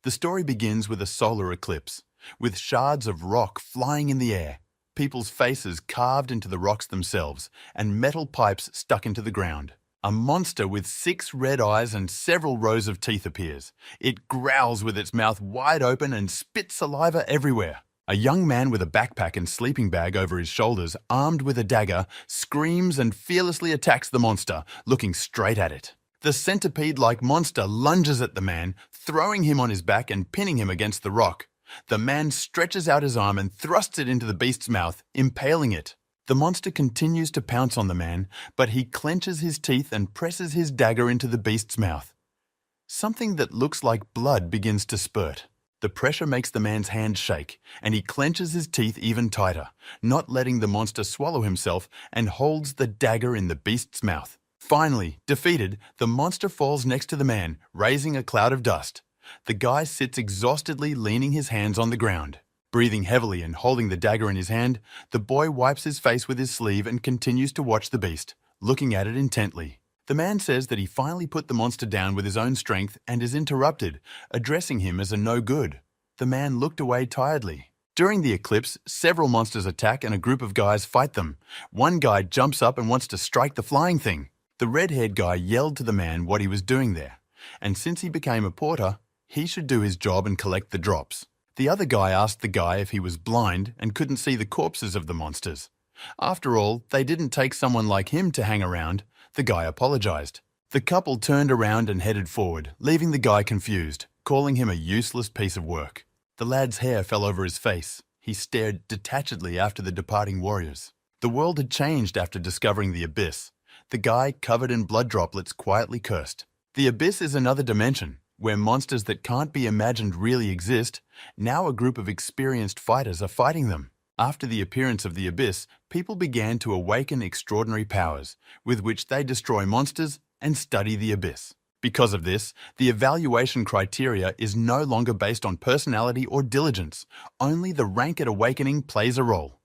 The story begins with a solar eclipse, with shards of rock flying in the air, people's faces carved into the rocks themselves, and metal pipes stuck into the ground. A monster with 6 red eyes and several rows of teeth appears. It growls with its mouth wide open and spits saliva everywhere. A young man with a backpack and sleeping bag over his shoulders, armed with a dagger, screams and fearlessly attacks the monster, looking straight at it. The centipede-like monster lunges at the man, throwing him on his back and pinning him against the rock. The man stretches out his arm and thrusts it into the beast's mouth, impaling it. The monster continues to pounce on the man, but he clenches his teeth and presses his dagger into the beast's mouth. Something that looks like blood begins to spurt. The pressure makes the man's hand shake, and he clenches his teeth even tighter, not letting the monster swallow himself, and holds the dagger in the beast's mouth. Finally, defeated, the monster falls next to the man, raising a cloud of dust. The guy sits exhaustedly, leaning his hands on the ground. Breathing heavily and holding the dagger in his hand, the boy wipes his face with his sleeve and continues to watch the beast, looking at it intently. The man says that he finally put the monster down with his own strength and is interrupted, addressing him as a no-good. The man looked away tiredly. During the eclipse, several monsters attack and a group of guys fight them. One guy jumps up and wants to strike the flying thing. The red-haired guy yelled to the man what he was doing there, and since he became a porter, he should do his job and collect the drops. The other guy asked the guy if he was blind and couldn't see the corpses of the monsters. After all, they didn't take someone like him to hang around. The guy apologized. The couple turned around and headed forward, leaving the guy confused, calling him a useless piece of work. The lad's hair fell over his face. He stared detachedly after the departing warriors. The world had changed after discovering the abyss. The guy, covered in blood droplets, quietly cursed. The abyss is another dimension, where monsters that can't be imagined really exist. Now a group of experienced fighters are fighting them. After the appearance of the abyss, people began to awaken extraordinary powers, with which they destroy monsters and study the abyss. Because of this, the evaluation criteria is no longer based on personality or diligence. Only the rank at awakening plays a role.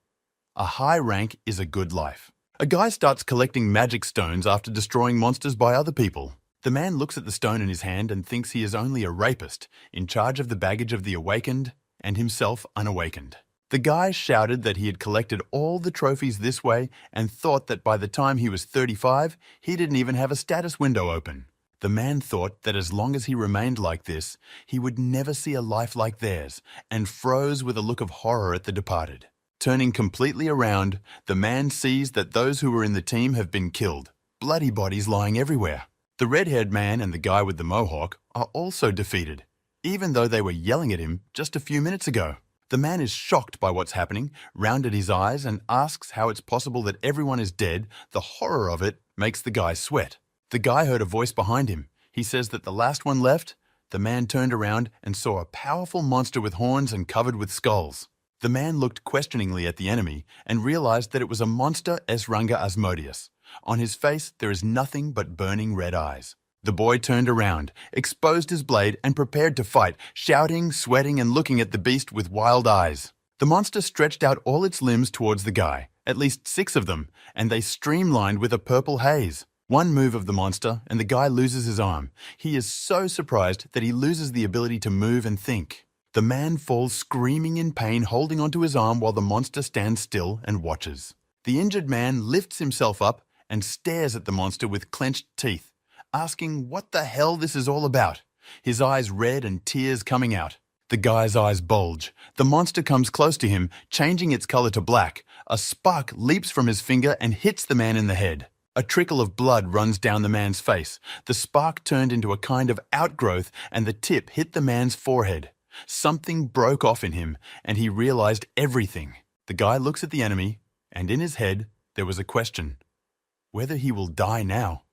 A high rank is a good life. A guy starts collecting magic stones after destroying monsters by other people. The man looks at the stone in his hand and thinks he is only a rapist, in charge of the baggage of the awakened and himself unawakened. The guy shouted that he had collected all the trophies this way and thought that by the time he was 35, he didn't even have a status window open. The man thought that as long as he remained like this, he would never see a life like theirs, and froze with a look of horror at the departed. Turning completely around, the man sees that those who were in the team have been killed, bloody bodies lying everywhere. The red-haired man and the guy with the mohawk are also defeated, even though they were yelling at him just a few minutes ago. The man is shocked by what's happening, rounded his eyes, and asks how it's possible that everyone is dead. The horror of it makes the guy sweat. The guy heard a voice behind him. He says that the last one left. The man turned around and saw a powerful monster with horns and covered with skulls. The man looked questioningly at the enemy and realized that it was a monster Esrunga Asmodeus. On his face, there is nothing but burning red eyes. The boy turned around, exposed his blade, and prepared to fight, shouting, sweating, and looking at the beast with wild eyes. The monster stretched out all its limbs towards the guy, at least 6 of them, and they streamlined with a purple haze. One move of the monster, and the guy loses his arm. He is so surprised that he loses the ability to move and think. The man falls screaming in pain, holding onto his arm while the monster stands still and watches. The injured man lifts himself up and stares at the monster with clenched teeth, asking what the hell this is all about. His eyes red and tears coming out. The guy's eyes bulge. The monster comes close to him, changing its color to black. A spark leaps from his finger and hits the man in the head. A trickle of blood runs down the man's face. The spark turned into a kind of outgrowth and the tip hit the man's forehead. Something broke off in him, and he realized everything. The guy looks at the enemy, and in his head there was a question: whether he will die now.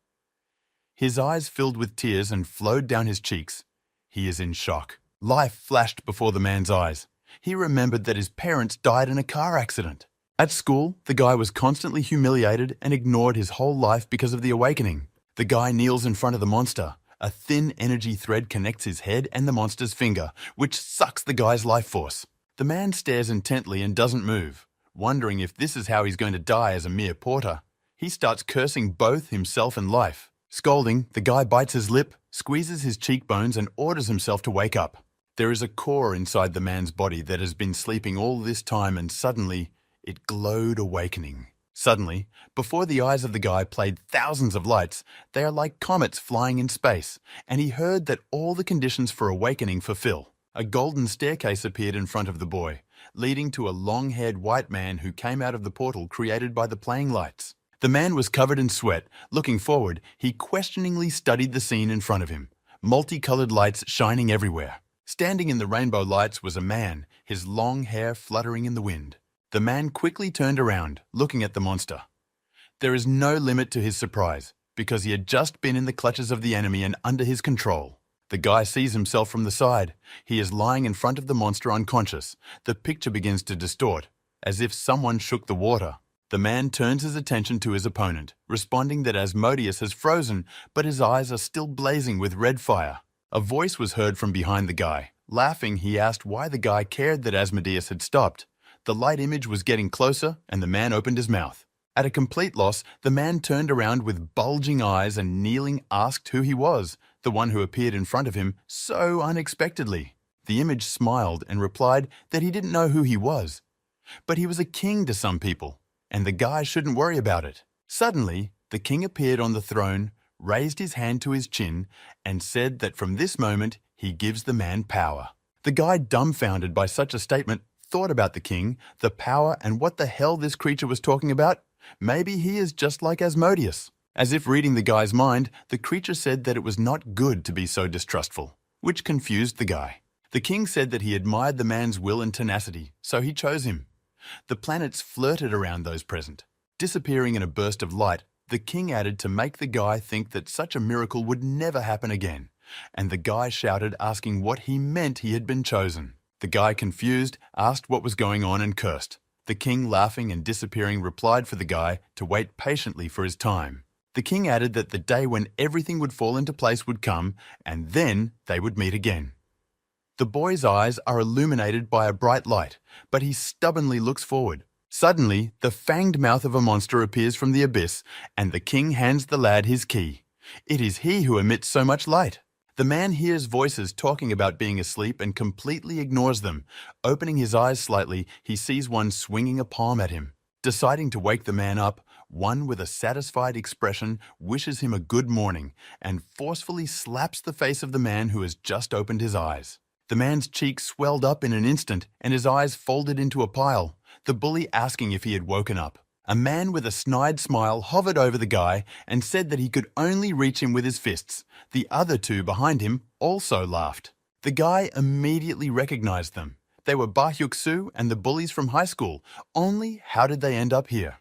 His eyes filled with tears and flowed down his cheeks. He is in shock. Life flashed before the man's eyes. He remembered that his parents died in a car accident. At school, the guy was constantly humiliated and ignored his whole life because of the awakening. The guy kneels in front of the monster. A thin energy thread connects his head and the monster's finger, which sucks the guy's life force. The man stares intently and doesn't move, wondering if this is how he's going to die as a mere porter. He starts cursing both himself and life. Scolding, the guy bites his lip, squeezes his cheekbones, and orders himself to wake up. There is a core inside the man's body that has been sleeping all this time, and suddenly it glowed awakening. Suddenly, before the eyes of the guy played thousands of lights, they are like comets flying in space, and he heard that all the conditions for awakening fulfill. A golden staircase appeared in front of the boy, leading to a long-haired white man who came out of the portal created by the playing lights. The man was covered in sweat. Looking forward, he questioningly studied the scene in front of him, multicolored lights shining everywhere. Standing in the rainbow lights was a man, his long hair fluttering in the wind. The man quickly turned around, looking at the monster. There is no limit to his surprise, because he had just been in the clutches of the enemy and under his control. The guy sees himself from the side. He is lying in front of the monster unconscious. The picture begins to distort, as if someone shook the water. The man turns his attention to his opponent, responding that Asmodeus has frozen, but his eyes are still blazing with red fire. A voice was heard from behind the guy. Laughing, he asked why the guy cared that Asmodeus had stopped. The light image was getting closer, and the man opened his mouth. At a complete loss, the man turned around with bulging eyes and kneeling asked who he was, the one who appeared in front of him so unexpectedly. The image smiled and replied that he didn't know who he was. But he was a king to some people, and the guy shouldn't worry about it. Suddenly, the king appeared on the throne, raised his hand to his chin, and said that from this moment he gives the man power. The guy, dumbfounded by such a statement, thought about the king, the power, and what the hell this creature was talking about. Maybe he is just like Asmodeus. As if reading the guy's mind, the creature said that it was not good to be so distrustful, which confused the guy. The king said that he admired the man's will and tenacity, so he chose him. The planets flirted around those present. Disappearing in a burst of light, the king added to make the guy think that such a miracle would never happen again, and the guy shouted asking what he meant he had been chosen. The guy, confused, asked what was going on and cursed. The king, laughing and disappearing, replied for the guy to wait patiently for his time. The king added that the day when everything would fall into place would come, and then they would meet again. The boy's eyes are illuminated by a bright light, but he stubbornly looks forward. Suddenly, the fanged mouth of a monster appears from the abyss, and the king hands the lad his key. It is he who emits so much light. The man hears voices talking about being asleep and completely ignores them. Opening his eyes slightly, he sees one swinging a palm at him. Deciding to wake the man up, one with a satisfied expression wishes him a good morning and forcefully slaps the face of the man who has just opened his eyes. The man's cheeks swelled up in an instant and his eyes folded into a pile, the bully asking if he had woken up. A man with a snide smile hovered over the guy and said that he could only reach him with his fists. The other two behind him also laughed. The guy immediately recognized them. They were Bahyuk-Su and the bullies from high school. Only how did they end up here?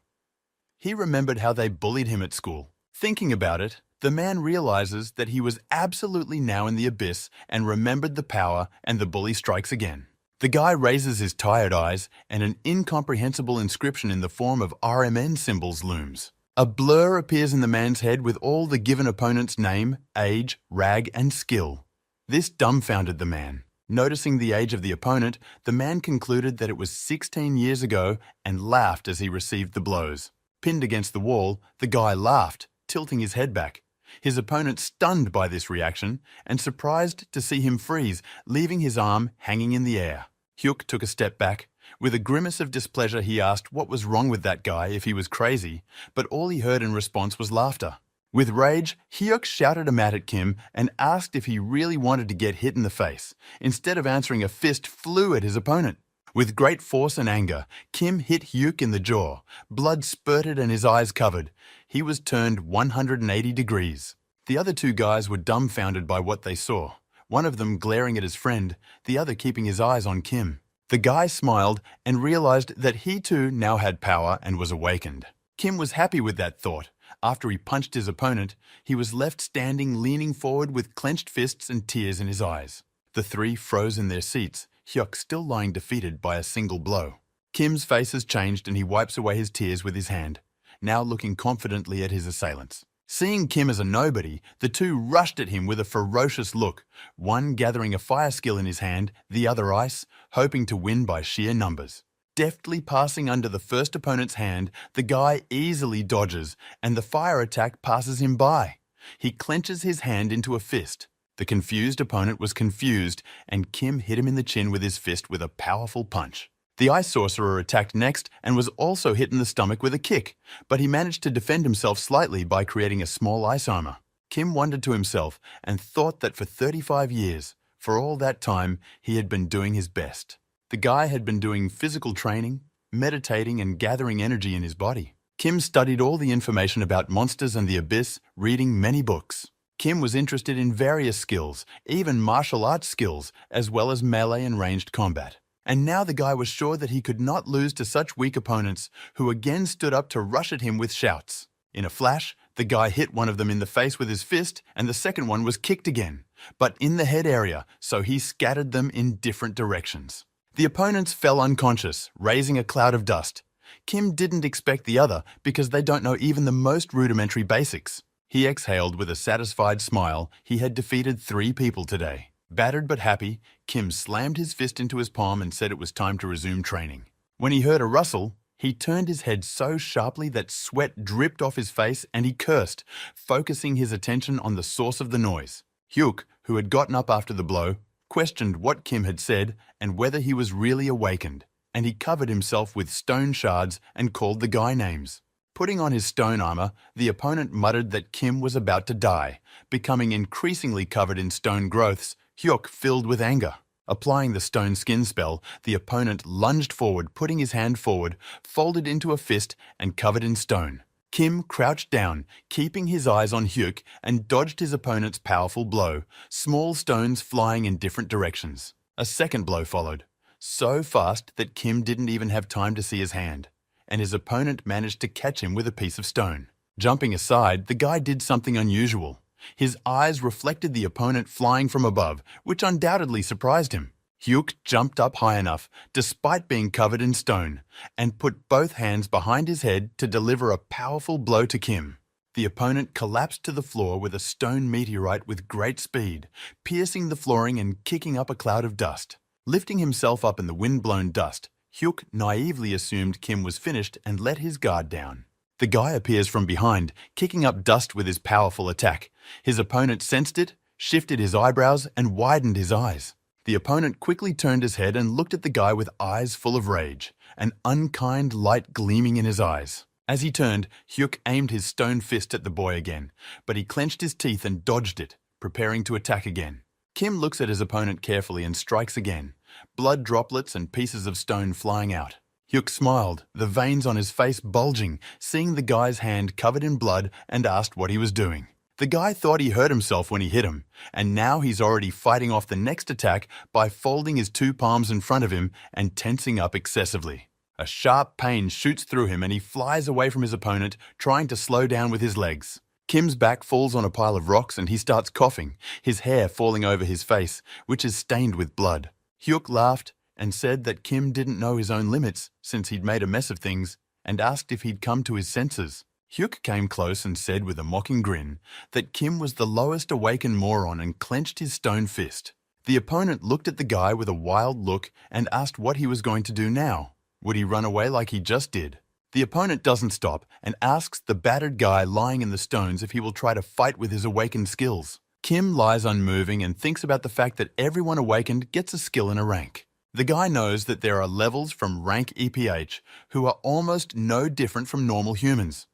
He remembered how they bullied him at school. Thinking about it, the man realizes that he was absolutely now in the abyss and remembered the power, and the bully strikes again. The guy raises his tired eyes and an incomprehensible inscription in the form of RMN symbols looms. A blur appears in the man's head with all the given opponent's name, age, rag, and skill. This dumbfounded the man. Noticing the age of the opponent, the man concluded that it was 16 years ago and laughed as he received the blows. Pinned against the wall, the guy laughed, tilting his head back. His opponent stunned by this reaction and surprised to see him freeze, leaving his arm hanging in the air. Hyuk took a step back. With a grimace of displeasure, he asked what was wrong with that guy, if he was crazy, but all he heard in response was laughter. With rage, Hyuk shouted a mat at Kim and asked if he really wanted to get hit in the face. Instead of answering, a fist flew at his opponent. With great force and anger, Kim hit Hyuk in the jaw. Blood spurted and his eyes covered. He was turned 180 degrees. The other two guys were dumbfounded by what they saw, one of them glaring at his friend, the other keeping his eyes on Kim. The guy smiled and realized that he too now had power and was awakened. Kim was happy with that thought. After he punched his opponent, he was left standing leaning forward with clenched fists and tears in his eyes. The three froze in their seats, Hyuk still lying defeated by a single blow. Kim's face has changed and he wipes away his tears with his hand, now looking confidently at his assailants. Seeing Kim as a nobody, the two rushed at him with a ferocious look, one gathering a fire skill in his hand, the other ice, hoping to win by sheer numbers. Deftly passing under the first opponent's hand, the guy easily dodges, and the fire attack passes him by. He clenches his hand into a fist. The confused opponent was confused, and Kim hit him in the chin with his fist with a powerful punch. The ice sorcerer attacked next and was also hit in the stomach with a kick, but he managed to defend himself slightly by creating a small ice armor. Kim wondered to himself and thought that for 35 years, for all that time, he had been doing his best. The guy had been doing physical training, meditating, and gathering energy in his body. Kim studied all the information about monsters and the abyss, reading many books. Kim was interested in various skills, even martial arts skills, as well as melee and ranged combat. And now the guy was sure that he could not lose to such weak opponents, who again stood up to rush at him with shouts. In a flash, the guy hit one of them in the face with his fist, and the second one was kicked again, but in the head area, so he scattered them in different directions. The opponents fell unconscious, raising a cloud of dust. Kim didn't expect the other because they don't know even the most rudimentary basics. He exhaled with a satisfied smile. He had defeated 3 people today. Battered but happy, Kim slammed his fist into his palm and said it was time to resume training. When he heard a rustle, he turned his head so sharply that sweat dripped off his face and he cursed, focusing his attention on the source of the noise. Hyuk, who had gotten up after the blow, questioned what Kim had said and whether he was really awakened, and he covered himself with stone shards and called the guy names. Putting on his stone armor, the opponent muttered that Kim was about to die. Becoming increasingly covered in stone growths, Hyuk filled with anger. Applying the stone skin spell, the opponent lunged forward, putting his hand forward, folded into a fist, and covered in stone. Kim crouched down, keeping his eyes on Hyuk, and dodged his opponent's powerful blow, small stones flying in different directions. A second blow followed, so fast that Kim didn't even have time to see his hand, and his opponent managed to catch him with a piece of stone. Jumping aside, the guy did something unusual. His eyes reflected the opponent flying from above, which undoubtedly surprised him. Hyuk jumped up high enough, despite being covered in stone, and put both hands behind his head to deliver a powerful blow to Kim. The opponent collapsed to the floor with a stone meteorite with great speed, piercing the flooring and kicking up a cloud of dust. Lifting himself up in the wind-blown dust, Hyuk naively assumed Kim was finished and let his guard down. The guy appears from behind, kicking up dust with his powerful attack. His opponent sensed it, shifted his eyebrows, and widened his eyes. The opponent quickly turned his head and looked at the guy with eyes full of rage, an unkind light gleaming in his eyes. As he turned, Hyuk aimed his stone fist at the boy again, but he clenched his teeth and dodged it, preparing to attack again. Kim looks at his opponent carefully and strikes again, blood droplets and pieces of stone flying out. Hyuk smiled, the veins on his face bulging, seeing the guy's hand covered in blood, and asked what he was doing. The guy thought he hurt himself when he hit him, and now he's already fighting off the next attack by folding his 2 palms in front of him and tensing up excessively. A sharp pain shoots through him and he flies away from his opponent, trying to slow down with his legs. Kim's back falls on a pile of rocks and he starts coughing, his hair falling over his face, which is stained with blood. Hyuk laughed and said that Kim didn't know his own limits since he'd made a mess of things, and asked if he'd come to his senses. Hyuk came close and said with a mocking grin that Kim was the lowest awakened moron and clenched his stone fist. The opponent looked at the guy with a wild look and asked what he was going to do now. Would he run away like he just did? The opponent doesn't stop and asks the battered guy lying in the stones if he will try to fight with his awakened skills. Kim lies unmoving and thinks about the fact that everyone awakened gets a skill and a rank. The guy knows that there are levels from rank EPH who are almost no different from normal humans,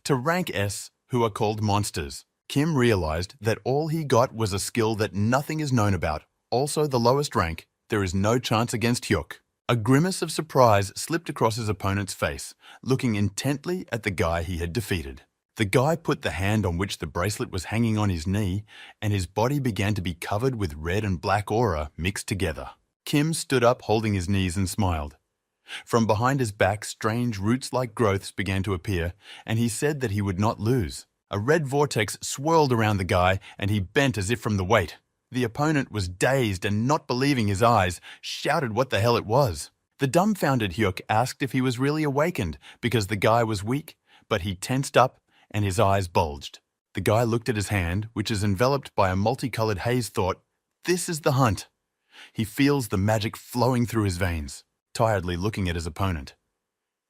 to rank S who are called monsters. Kim realized that all he got was a skill that nothing is known about. Also the lowest rank, there is no chance against Hyuk. A grimace of surprise slipped across his opponent's face, looking intently at the guy he had defeated. The guy put the hand on which the bracelet was hanging on his knee, and his body began to be covered with red and black aura mixed together. Kim stood up holding his knees and smiled. From behind his back, strange roots-like growths began to appear, and he said that he would not lose. A red vortex swirled around the guy, and he bent as if from the weight. The opponent was dazed and, not believing his eyes, shouted what the hell it was. The dumbfounded Hyuk asked if he was really awakened because the guy was weak, but he tensed up and his eyes bulged. The guy looked at his hand, which is enveloped by a multicolored haze, thought, "This is the hunt." He feels the magic flowing through his veins, tiredly looking at his opponent.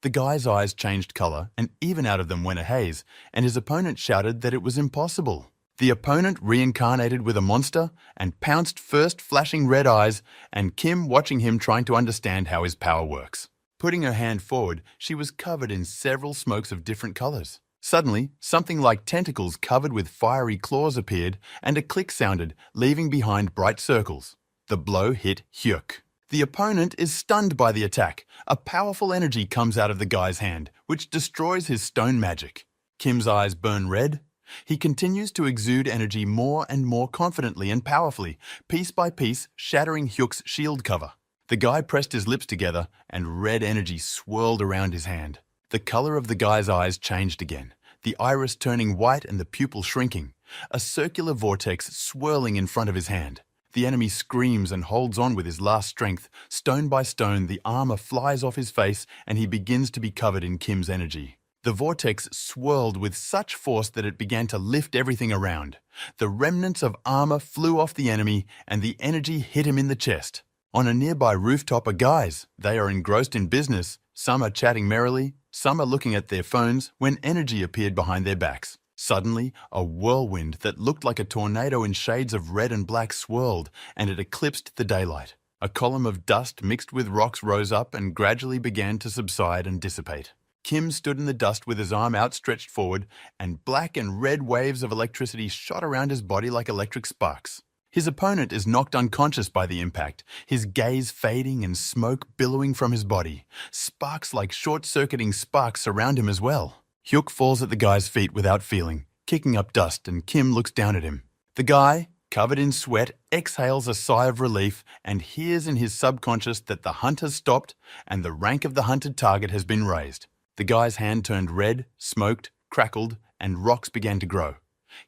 The guy's eyes changed color, and even out of them went a haze, and his opponent shouted that it was impossible. The opponent reincarnated with a monster and pounced, first flashing red eyes, and Kim watching him trying to understand how his power works. Putting her hand forward, she was covered in several smokes of different colors. Suddenly, something like tentacles covered with fiery claws appeared, and a click sounded, leaving behind bright circles. The blow hit Hyuk. The opponent is stunned by the attack. A powerful energy comes out of the guy's hand, which destroys his stone magic. Kim's eyes burn red. He continues to exude energy more and more confidently and powerfully, piece by piece shattering Hyuk's shield cover. The guy pressed his lips together, and red energy swirled around his hand. The color of the guy's eyes changed again, the iris turning white and the pupil shrinking, a circular vortex swirling in front of his hand. The enemy screams and holds on with his last strength. Stone by stone, the armor flies off his face, and he begins to be covered in Kim's energy. The vortex swirled with such force that it began to lift everything around. The remnants of armor flew off the enemy, and the energy hit him in the chest. On a nearby rooftop are guys. They are engrossed in business. Some are chatting merrily, some are looking at their phones, when energy appeared behind their backs. Suddenly, a whirlwind that looked like a tornado in shades of red and black swirled, and it eclipsed the daylight. A column of dust mixed with rocks rose up and gradually began to subside and dissipate. Kim stood in the dust with his arm outstretched forward, and black and red waves of electricity shot around his body like electric sparks. His opponent is knocked unconscious by the impact, his gaze fading and smoke billowing from his body. Sparks like short-circuiting sparks surround him as well. Hyuk falls at the guy's feet without feeling, kicking up dust, and Kim looks down at him. The guy, covered in sweat, exhales a sigh of relief and hears in his subconscious that the hunt has stopped and the rank of the hunted target has been raised. The guy's hand turned red, smoked, crackled, and rocks began to grow.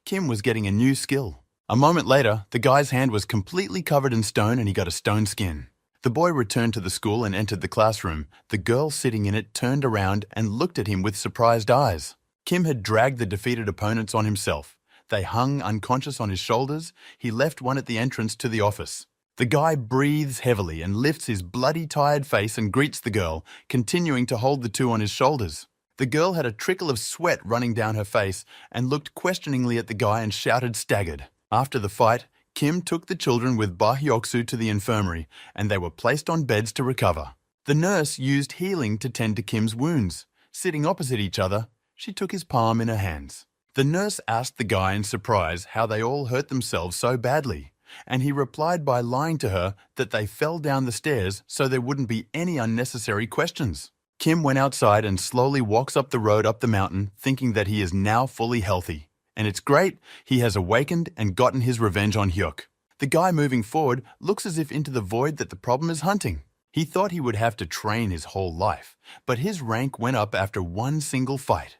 Kim was getting a new skill. A moment later, the guy's hand was completely covered in stone and he got a stone skin. The boy returned to the school and entered the classroom. The girl sitting in it turned around and looked at him with surprised eyes. Kim had dragged the defeated opponents on himself. They hung unconscious on his shoulders. He left one at the entrance to the office. The guy breathes heavily and lifts his bloody, tired face and greets the girl, continuing to hold the two on his shoulders. The girl had a trickle of sweat running down her face and looked questioningly at the guy and shouted, staggered. After the fight, Kim took the children with Bahyoksu to the infirmary, and they were placed on beds to recover. The nurse used healing to tend to Kim's wounds. Sitting opposite each other, she took his palm in her hands. The nurse asked the guy in surprise how they all hurt themselves so badly, and he replied by lying to her that they fell down the stairs so there wouldn't be any unnecessary questions. Kim went outside and slowly walks up the road up the mountain, thinking that he is now fully healthy. And it's great, he has awakened and gotten his revenge on Hyuk. The guy moving forward looks as if into the void that the problem is hunting. He thought he would have to train his whole life, but his rank went up after one single fight.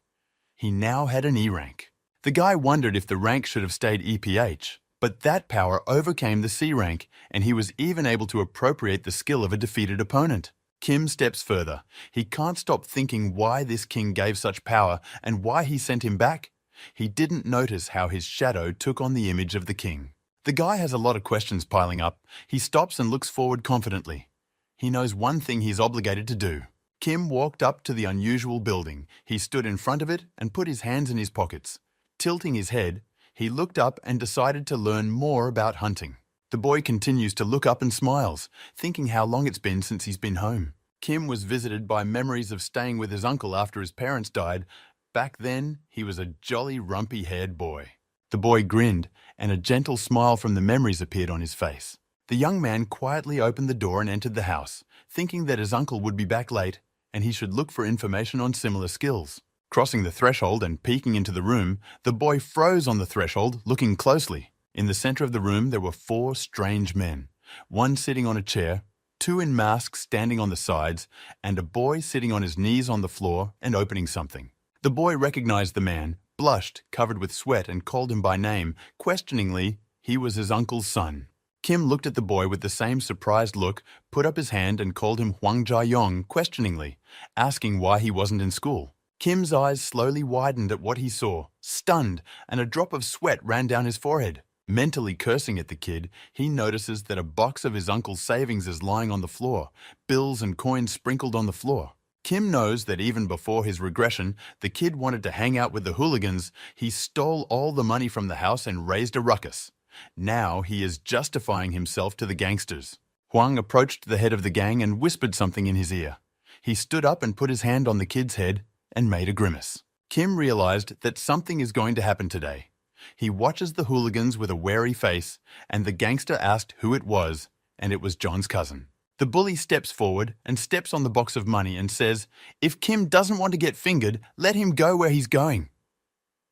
He now had an E rank. The guy wondered if the rank should have stayed EPH, but that power overcame the C rank, and he was even able to appropriate the skill of a defeated opponent. Kim steps further. He can't stop thinking why this king gave such power and why he sent him back. He didn't notice how his shadow took on the image of the king. The guy has a lot of questions piling up. He stops and looks forward confidently. He knows one thing he's obligated to do. Kim walked up to the unusual building. He stood in front of it and put his hands in his pockets. Tilting his head, he looked up and decided to learn more about hunting. The boy continues to look up and smiles, thinking how long it's been since he's been home. Kim was visited by memories of staying with his uncle after his parents died. Back then, he was a jolly, rumpy-haired boy. The boy grinned, and a gentle smile from the memories appeared on his face. The young man quietly opened the door and entered the house, thinking that his uncle would be back late, and he should look for information on similar skills. Crossing the threshold and peeking into the room, the boy froze on the threshold, looking closely. In the center of the room, there were 4 strange men, one sitting on a chair, 2 in masks standing on the sides, and a boy sitting on his knees on the floor and opening something. The boy recognized the man, blushed, covered with sweat, and called him by name. Questioningly, he was his uncle's son. Kim looked at the boy with the same surprised look, put up his hand and called him Hwang Ja-yong questioningly, asking why he wasn't in school. Kim's eyes slowly widened at what he saw, stunned, and a drop of sweat ran down his forehead. Mentally cursing at the kid, he notices that a box of his uncle's savings is lying on the floor, bills and coins sprinkled on the floor. Kim knows that even before his regression, the kid wanted to hang out with the hooligans. He stole all the money from the house and raised a ruckus. Now he is justifying himself to the gangsters. Huang approached the head of the gang and whispered something in his ear. He stood up and put his hand on the kid's head and made a grimace. Kim realized that something is going to happen today. He watches the hooligans with a wary face, and the gangster asked who it was, and it was John's cousin. The bully steps forward and steps on the box of money and says, "If Kim doesn't want to get fingered, let him go where he's going."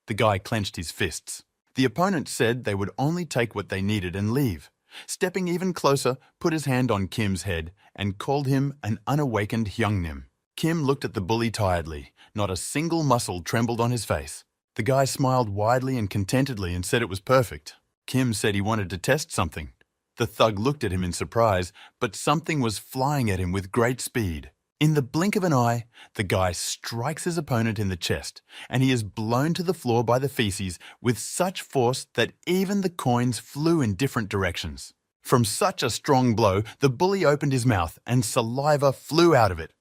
The guy clenched his fists. The opponent said they would only take what they needed and leave. Stepping even closer, put his hand on Kim's head and called him an unawakened Hyungnim. Kim looked at the bully tiredly. Not a single muscle trembled on his face. The guy smiled widely and contentedly and said it was perfect. Kim said he wanted to test something. The thug looked at him in surprise, but something was flying at him with great speed. In the blink of an eye, the guy strikes his opponent in the chest, and he is blown to the floor by the feces with such force that even the coins flew in different directions. From such a strong blow, the bully opened his mouth and saliva flew out of it.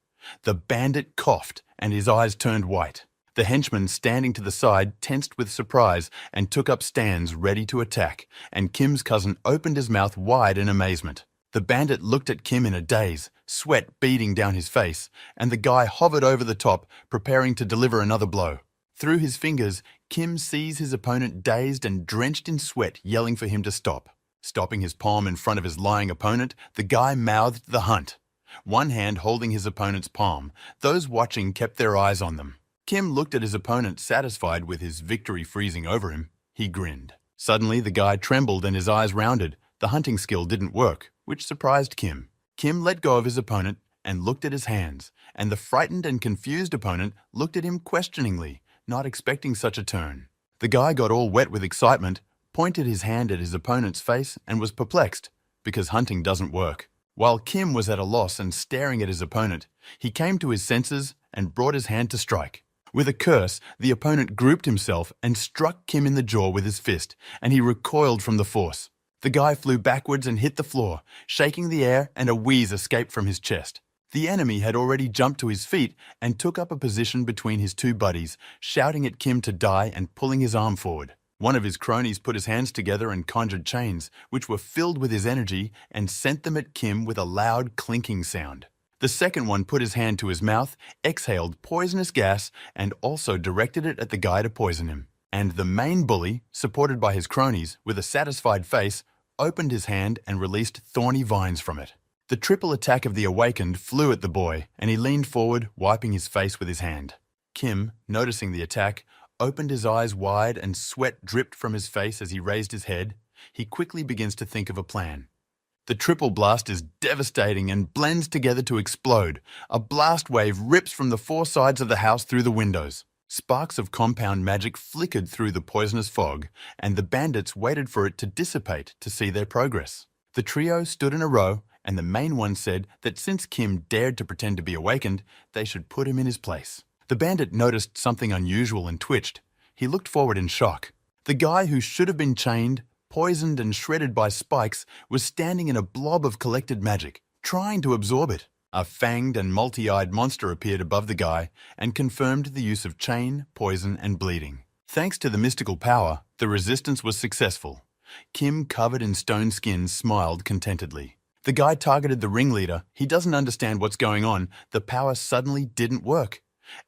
The bandit coughed and his eyes turned white. The henchman standing to the side tensed with surprise and took up stands ready to attack, and Kim's cousin opened his mouth wide in amazement. The bandit looked at Kim in a daze, sweat beading down his face, and the guy hovered over the top, preparing to deliver another blow. Through his fingers, Kim sees his opponent dazed and drenched in sweat, yelling for him to stop. Stopping his palm in front of his lying opponent, the guy mouthed the hunt. One hand holding his opponent's palm, those watching kept their eyes on them. Kim looked at his opponent, satisfied with his victory freezing over him. He grinned. Suddenly, the guy trembled and his eyes rounded. The hunting skill didn't work, which surprised Kim. Kim let go of his opponent and looked at his hands, and the frightened and confused opponent looked at him questioningly, not expecting such a turn. The guy got all wet with excitement, pointed his hand at his opponent's face, and was perplexed, because hunting doesn't work. While Kim was at a loss and staring at his opponent, he came to his senses and brought his hand to strike. With a curse, the opponent grouped himself and struck Kim in the jaw with his fist, and he recoiled from the force. The guy flew backwards and hit the floor, shaking the air, and a wheeze escaped from his chest. The enemy had already jumped to his feet and took up a position between his two buddies, shouting at Kim to die and pulling his arm forward. One of his cronies put his hands together and conjured chains, which were filled with his energy, and sent them at Kim with a loud clinking sound. The second one put his hand to his mouth, exhaled poisonous gas, and also directed it at the guy to poison him. And the main bully, supported by his cronies, with a satisfied face, opened his hand and released thorny vines from it. The triple attack of the awakened flew at the boy, and he leaned forward, wiping his face with his hand. Kim, noticing the attack, opened his eyes wide and sweat dripped from his face as he raised his head. He quickly begins to think of a plan. The triple blast is devastating and blends together to explode. A blast wave rips from the four sides of the house through the windows. Sparks of compound magic flickered through the poisonous fog, and the bandits waited for it to dissipate to see their progress. The trio stood in a row, and the main one said that since Kim dared to pretend to be awakened, they should put him in his place. The bandit noticed something unusual and twitched. He looked forward in shock. The guy who should have been chained, poisoned and shredded by spikes, was standing in a blob of collected magic, trying to absorb it. A fanged and multi-eyed monster appeared above the guy and confirmed the use of chain, poison, and bleeding. Thanks to the mystical power, the resistance was successful. Kim, covered in stone skin, smiled contentedly. The guy targeted the ringleader. He doesn't understand what's going on. The power suddenly didn't work,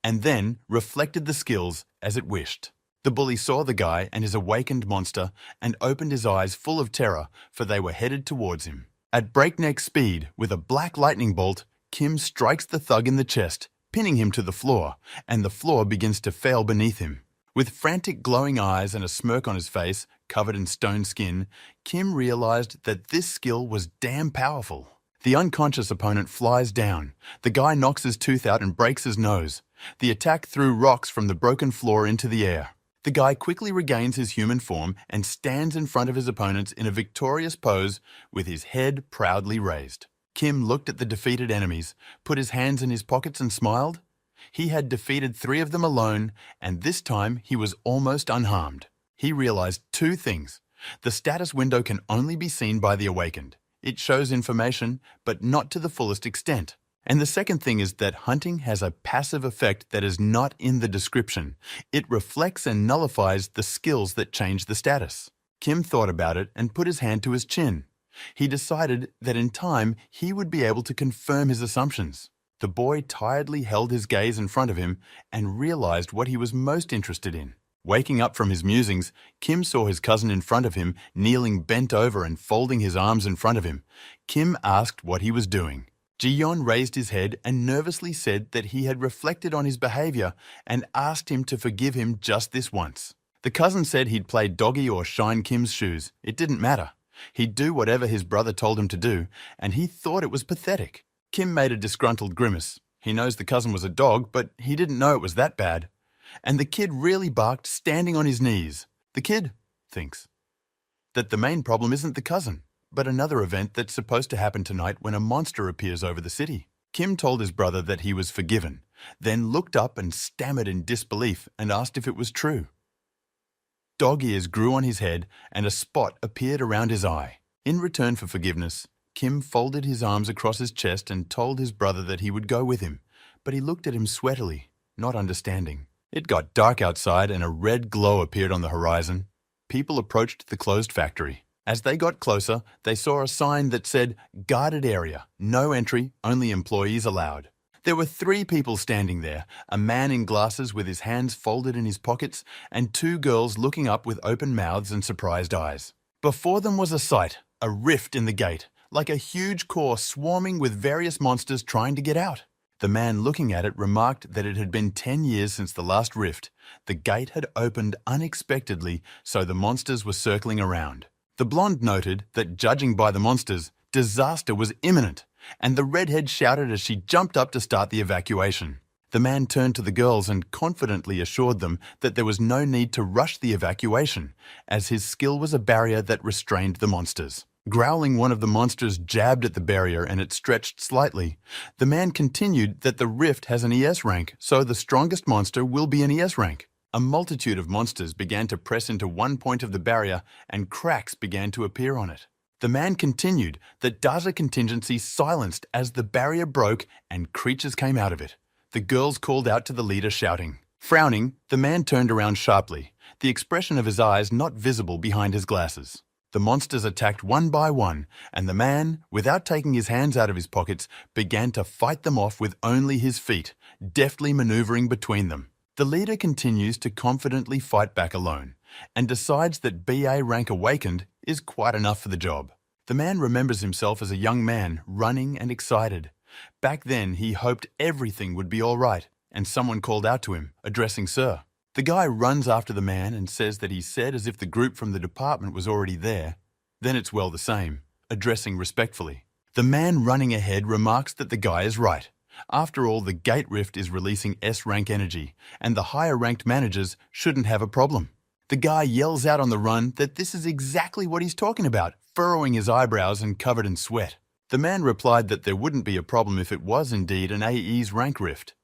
and then reflected the skills as it wished. The bully saw the guy and his awakened monster and opened his eyes full of terror, for they were headed towards him. At breakneck speed, with a black lightning bolt, Kim strikes the thug in the chest, pinning him to the floor, and the floor begins to fail beneath him. With frantic glowing eyes and a smirk on his face, covered in stone skin, Kim realized that this skill was damn powerful. The unconscious opponent flies down. The guy knocks his tooth out and breaks his nose. The attack threw rocks from the broken floor into the air. The guy quickly regains his human form and stands in front of his opponents in a victorious pose with his head proudly raised. Kim looked at the defeated enemies, put his hands in his pockets and smiled. He had defeated 3 of them alone, and this time he was almost unharmed. He realized 2 things. The status window can only be seen by the awakened. It shows information, but not to the fullest extent. And the second thing is that hunting has a passive effect that is not in the description. It reflects and nullifies the skills that change the status. Kim thought about it and put his hand to his chin. He decided that in time he would be able to confirm his assumptions. The boy tiredly held his gaze in front of him and realized what he was most interested in. Waking up from his musings, Kim saw his cousin in front of him, kneeling bent over and folding his arms in front of him. Kim asked what he was doing. Ji-yeon raised his head and nervously said that he had reflected on his behavior and asked him to forgive him just this once. The cousin said he'd play doggy or shine Kim's shoes. It didn't matter. He'd do whatever his brother told him to do, and he thought it was pathetic. Kim made a disgruntled grimace. He knows the cousin was a dog, but he didn't know it was that bad. And the kid really barked standing on his knees. The kid thinks that the main problem isn't the cousin, but another event that's supposed to happen tonight when a monster appears over the city. Kim told his brother that he was forgiven, then looked up and stammered in disbelief and asked if it was true. Dog ears grew on his head and a spot appeared around his eye. In return for forgiveness, Kim folded his arms across his chest and told his brother that he would go with him, but he looked at him sweatily, not understanding. It got dark outside and a red glow appeared on the horizon. People approached the closed factory. As they got closer, they saw a sign that said, "Guarded area, no entry, only employees allowed." There were 3 people standing there, a man in glasses with his hands folded in his pockets, and 2 girls looking up with open mouths and surprised eyes. Before them was a sight, a rift in the gate, like a huge core swarming with various monsters trying to get out. The man looking at it remarked that it had been 10 years since the last rift. The gate had opened unexpectedly, so the monsters were circling around. The blonde noted that, judging by the monsters, disaster was imminent, and the redhead shouted as she jumped up to start the evacuation. The man turned to the girls and confidently assured them that there was no need to rush the evacuation, as his skill was a barrier that restrained the monsters. Growling, one of the monsters jabbed at the barrier and it stretched slightly. The man continued that the rift has an ES rank, so the strongest monster will be an ES rank. A multitude of monsters began to press into one point of the barrier and cracks began to appear on it. The man continued that data contingency silenced as the barrier broke and creatures came out of it. The girls called out to the leader shouting. Frowning, the man turned around sharply, the expression of his eyes not visible behind his glasses. The monsters attacked one by one, and the man, without taking his hands out of his pockets, began to fight them off with only his feet, deftly maneuvering between them. The leader continues to confidently fight back alone, and decides that BA rank awakened is quite enough for the job. The man remembers himself as a young man, running and excited. Back then, he hoped everything would be all right, and someone called out to him, addressing Sir. The guy runs after the man and says that he said as if the group from the department was already there. Then it's well the same, addressing respectfully. The man running ahead remarks that the guy is right. After all, the gate rift is releasing S-rank energy, and the higher-ranked managers shouldn't have a problem. The guy yells out on the run that this is exactly what he's talking about, furrowing his eyebrows and covered in sweat. The man replied that there wouldn't be a problem if it was indeed an AE's rank rift.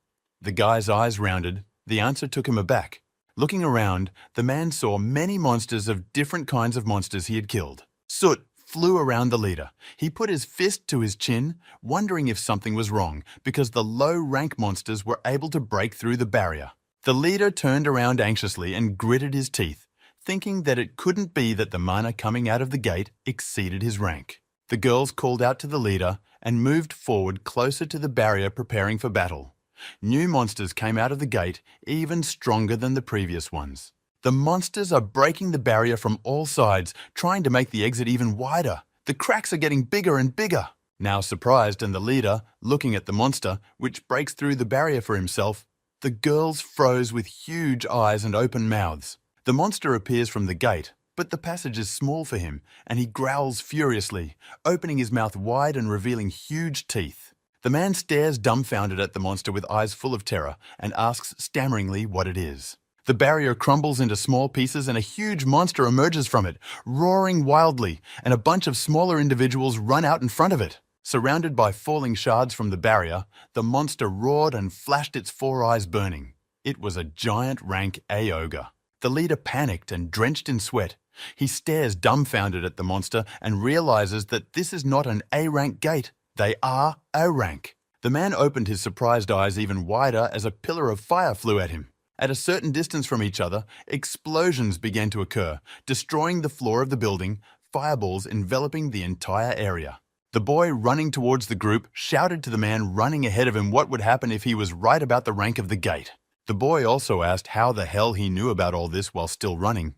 The guy's eyes rounded. The answer took him aback. Looking around, the man saw many monsters of different kinds of monsters he had killed. Soot flew around the leader. He put his fist to his chin, wondering if something was wrong, because the low-rank monsters were able to break through the barrier. The leader turned around anxiously and gritted his teeth, thinking that it couldn't be that the mana coming out of the gate exceeded his rank. The girls called out to the leader and moved forward closer to the barrier, preparing for battle. New monsters came out of the gate, even stronger than the previous ones. The monsters are breaking the barrier from all sides, trying to make the exit even wider. The cracks are getting bigger and bigger. Now surprised, and the leader, looking at the monster, which breaks through the barrier for himself, the girls froze with huge eyes and open mouths. The monster appears from the gate, but the passage is small for him, and he growls furiously, opening his mouth wide and revealing huge teeth. The man stares dumbfounded at the monster with eyes full of terror and asks stammeringly what it is. The barrier crumbles into small pieces and a huge monster emerges from it, roaring wildly, and a bunch of smaller individuals run out in front of it. Surrounded by falling shards from the barrier, the monster roared and flashed its 4 eyes burning. It was a giant rank A ogre. The leader panicked and drenched in sweat. He stares dumbfounded at the monster and realizes that this is not an A rank gate. They are O rank. The man opened his surprised eyes even wider as a pillar of fire flew at him. At a certain distance from each other, explosions began to occur, destroying the floor of the building, fireballs enveloping the entire area. The boy running towards the group shouted to the man running ahead of him what would happen if he was right about the rank of the gate. The boy also asked how the hell he knew about all this while still running.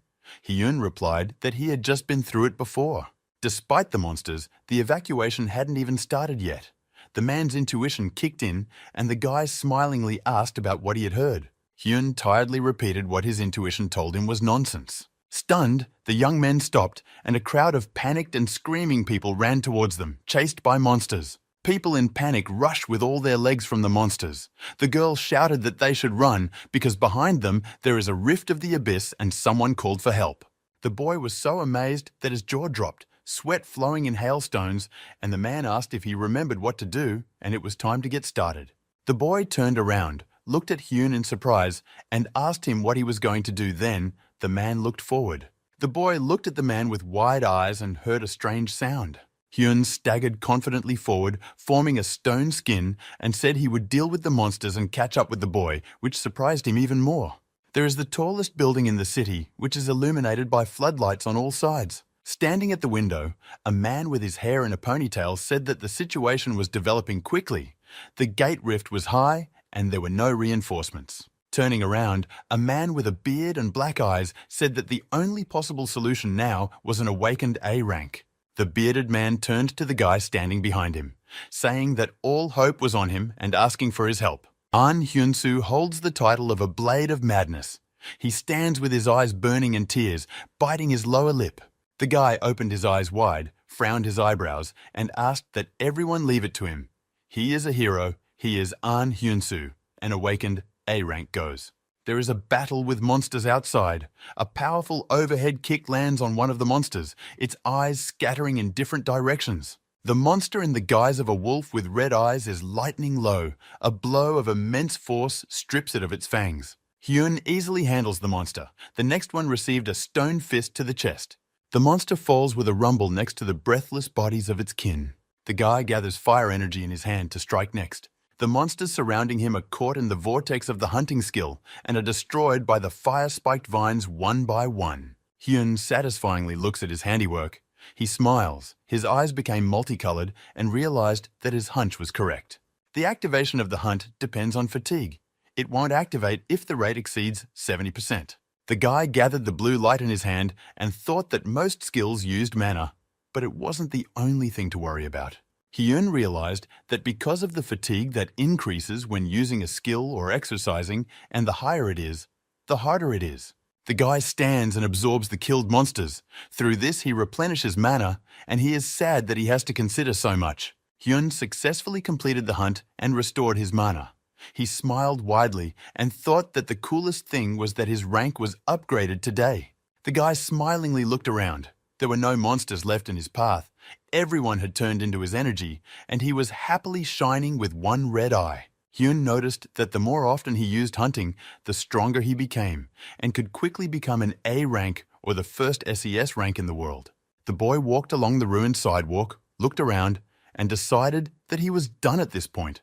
Hyun replied that he had just been through it before. Despite the monsters, the evacuation hadn't even started yet. The man's intuition kicked in, and the guy smilingly asked about what he had heard. Hyun tiredly repeated what his intuition told him was nonsense. Stunned, the young men stopped, and a crowd of panicked and screaming people ran towards them, chased by monsters. People in panic rushed with all their legs from the monsters. The girl shouted that they should run because behind them there is a rift of the abyss and someone called for help. The boy was so amazed that his jaw dropped, sweat flowing in hailstones, and the man asked if he remembered what to do, and it was time to get started. The boy turned around, looked at Hyun in surprise, and asked him what he was going to do then. The man looked forward. The boy looked at the man with wide eyes and heard a strange sound. Hyun staggered confidently forward, forming a stone skin, and said he would deal with the monsters and catch up with the boy, which surprised him even more. There is the tallest building in the city, which is illuminated by floodlights on all sides. Standing at the window, a man with his hair in a ponytail said that the situation was developing quickly. The gate rift was high, and there were no reinforcements. Turning around, a man with a beard and black eyes said that the only possible solution now was an awakened A rank. The bearded man turned to the guy standing behind him, saying that all hope was on him and asking for his help. An Hyun-soo holds the title of a blade of madness. He stands with his eyes burning in tears, biting his lower lip. The guy opened his eyes wide, frowned his eyebrows, and asked that everyone leave it to him. He is a hero. He is An Hyun-soo, an awakened A rank goes. There is a battle with monsters outside. A powerful overhead kick lands on one of the monsters, its eyes scattering in different directions. The monster in the guise of a wolf with red eyes is lightning low. A blow of immense force strips it of its fangs. Hyun easily handles the monster. The next one received a stone fist to the chest. The monster falls with a rumble next to the breathless bodies of its kin. The guy gathers fire energy in his hand to strike next. The monsters surrounding him are caught in the vortex of the hunting skill and are destroyed by the fire-spiked vines one by one. Hyun satisfyingly looks at his handiwork. He smiles. His eyes became multicolored and realized that his hunch was correct. The activation of the hunt depends on fatigue. It won't activate if the rate exceeds 70%. The guy gathered the blue light in his hand and thought that most skills used mana, but it wasn't the only thing to worry about. Hyun realized that because of the fatigue that increases when using a skill or exercising, and the higher it is, the harder it is. The guy stands and absorbs the killed monsters. Through this, he replenishes mana, and he is sad that he has to consider so much. Hyun successfully completed the hunt and restored his mana. He smiled widely and thought that the coolest thing was that his rank was upgraded today. The guy smilingly looked around. There were no monsters left in his path. Everyone had turned into his energy, and he was happily shining with one red eye. Hyun noticed that the more often he used hunting, the stronger he became, and could quickly become an A rank or the first SES rank in the world. The boy walked along the ruined sidewalk, looked around, and decided that he was done at this point,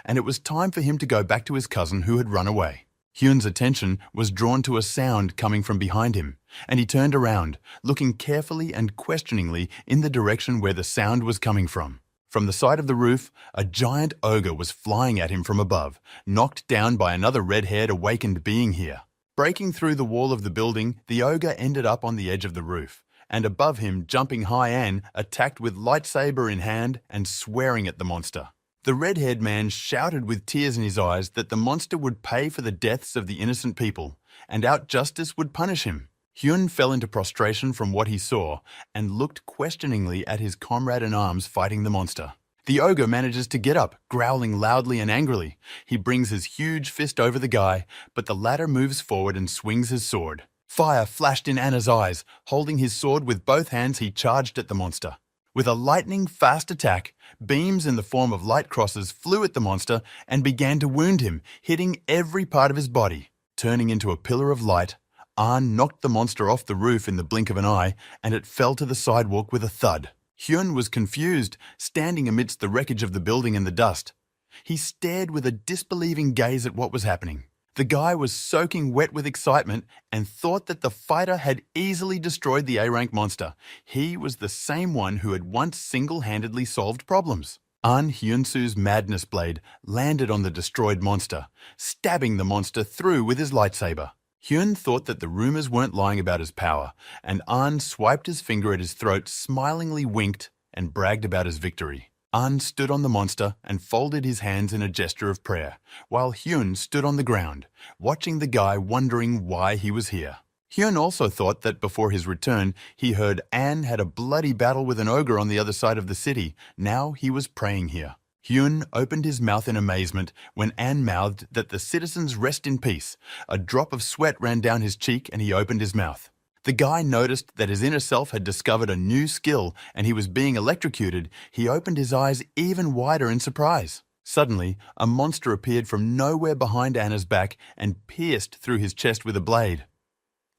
and it was time for him to go back to his cousin who had run away. Hyun's attention was drawn to a sound coming from behind him, and he turned around, looking carefully and questioningly in the direction where the sound was coming from. From the side of the roof, a giant ogre was flying at him from above, knocked down by another red-haired awakened being here. Breaking through the wall of the building, the ogre ended up on the edge of the roof, and above him, jumping Hyan, attacked with lightsaber in hand and swearing at the monster. The red-haired man shouted with tears in his eyes that the monster would pay for the deaths of the innocent people, and Outjustice would punish him. Hyun fell into prostration from what he saw and looked questioningly at his comrade-in-arms fighting the monster. The ogre manages to get up, growling loudly and angrily. He brings his huge fist over the guy, but the latter moves forward and swings his sword. Fire flashed in Anna's eyes. Holding his sword with both hands, he charged at the monster. With a lightning-fast attack, beams in the form of light crosses flew at the monster and began to wound him, hitting every part of his body. Turning into a pillar of light, An knocked the monster off the roof in the blink of an eye, and it fell to the sidewalk with a thud. Hyun was confused, standing amidst the wreckage of the building and the dust. He stared with a disbelieving gaze at what was happening. The guy was soaking wet with excitement and thought that the fighter had easily destroyed the A-rank monster. He was the same one who had once single-handedly solved problems. An Hyunsu's madness blade landed on the destroyed monster, stabbing the monster through with his lightsaber. Hyun thought that the rumors weren't lying about his power, and An swiped his finger at his throat, smilingly winked, and bragged about his victory. An stood on the monster and folded his hands in a gesture of prayer, while Hyun stood on the ground, watching the guy, wondering why he was here. Hyun also thought that before his return, he heard An had a bloody battle with an ogre on the other side of the city. Now he was praying here. Hyun opened his mouth in amazement when An mouthed that the citizens rest in peace. A drop of sweat ran down his cheek and he opened his mouth. The guy noticed that his inner self had discovered a new skill and he was being electrocuted. He opened his eyes even wider in surprise. Suddenly, a monster appeared from nowhere behind Anna's back and pierced through his chest with a blade.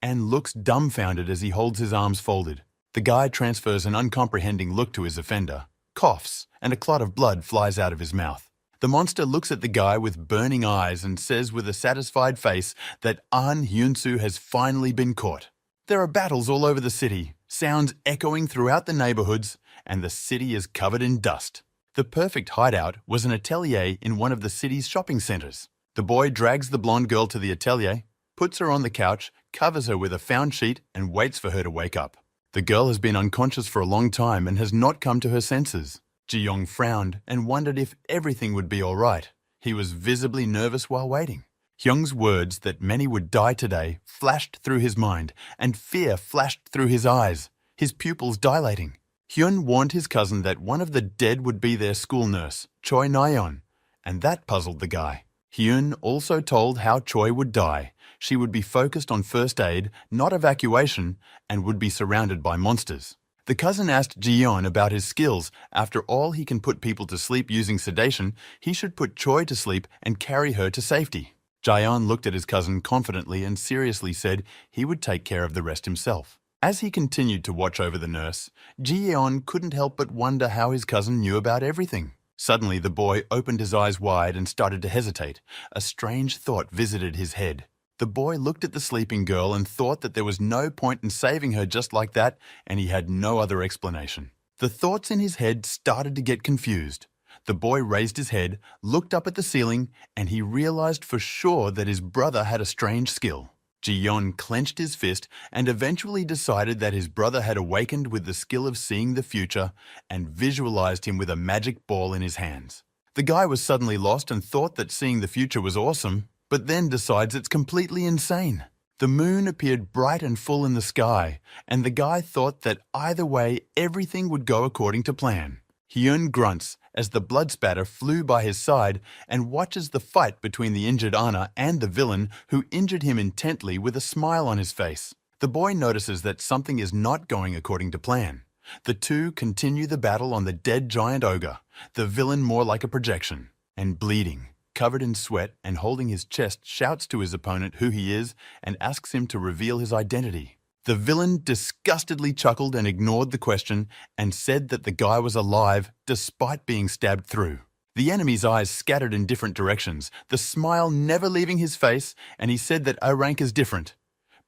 An looks dumbfounded as he holds his arms folded. The guy transfers an uncomprehending look to his offender, coughs, and a clot of blood flies out of his mouth. The monster looks at the guy with burning eyes and says with a satisfied face that An Hyunsu has finally been caught. There are battles all over the city, sounds echoing throughout the neighborhoods, and the city is covered in dust. The perfect hideout was an atelier in one of the city's shopping centers. The boy drags the blonde girl to the atelier, puts her on the couch, covers her with a found sheet, and waits for her to wake up. The girl has been unconscious for a long time and has not come to her senses. Ji-young frowned and wondered if everything would be all right. He was visibly nervous while waiting. Hyung's words that many would die today flashed through his mind, and fear flashed through his eyes, his pupils dilating. Hyun warned his cousin that one of the dead would be their school nurse, Choi Nayeon, and that puzzled the guy. Hyun also told how Choi would die. She would be focused on first aid, not evacuation, and would be surrounded by monsters. The cousin asked Ji-yeon about his skills. After all, he can put people to sleep using sedation. He should put Choi to sleep and carry her to safety. Jaeon looked at his cousin confidently and seriously said he would take care of the rest himself. As he continued to watch over the nurse, Ji-yeon couldn't help but wonder how his cousin knew about everything. Suddenly, the boy opened his eyes wide and started to hesitate. A strange thought visited his head. The boy looked at the sleeping girl and thought that there was no point in saving her just like that, and he had no other explanation. The thoughts in his head started to get confused. The boy raised his head, looked up at the ceiling, and he realized for sure that his brother had a strange skill. Ji-yeon clenched his fist and eventually decided that his brother had awakened with the skill of seeing the future and visualized him with a magic ball in his hands. The guy was suddenly lost and thought that seeing the future was awesome, but then decides it's completely insane. The moon appeared bright and full in the sky, and the guy thought that either way everything would go according to plan. Hyun grunts as the blood spatter flew by his side and watches the fight between the injured Anna and the villain who injured him intently with a smile on his face. The boy notices that something is not going according to plan. The two continue the battle on the dead giant ogre, the villain more like a projection, and bleeding, covered in sweat and holding his chest, shouts to his opponent who he is and asks him to reveal his identity. The villain disgustedly chuckled and ignored the question and said that the guy was alive despite being stabbed through. The enemy's eyes scattered in different directions, the smile never leaving his face, and he said that O-rank is different.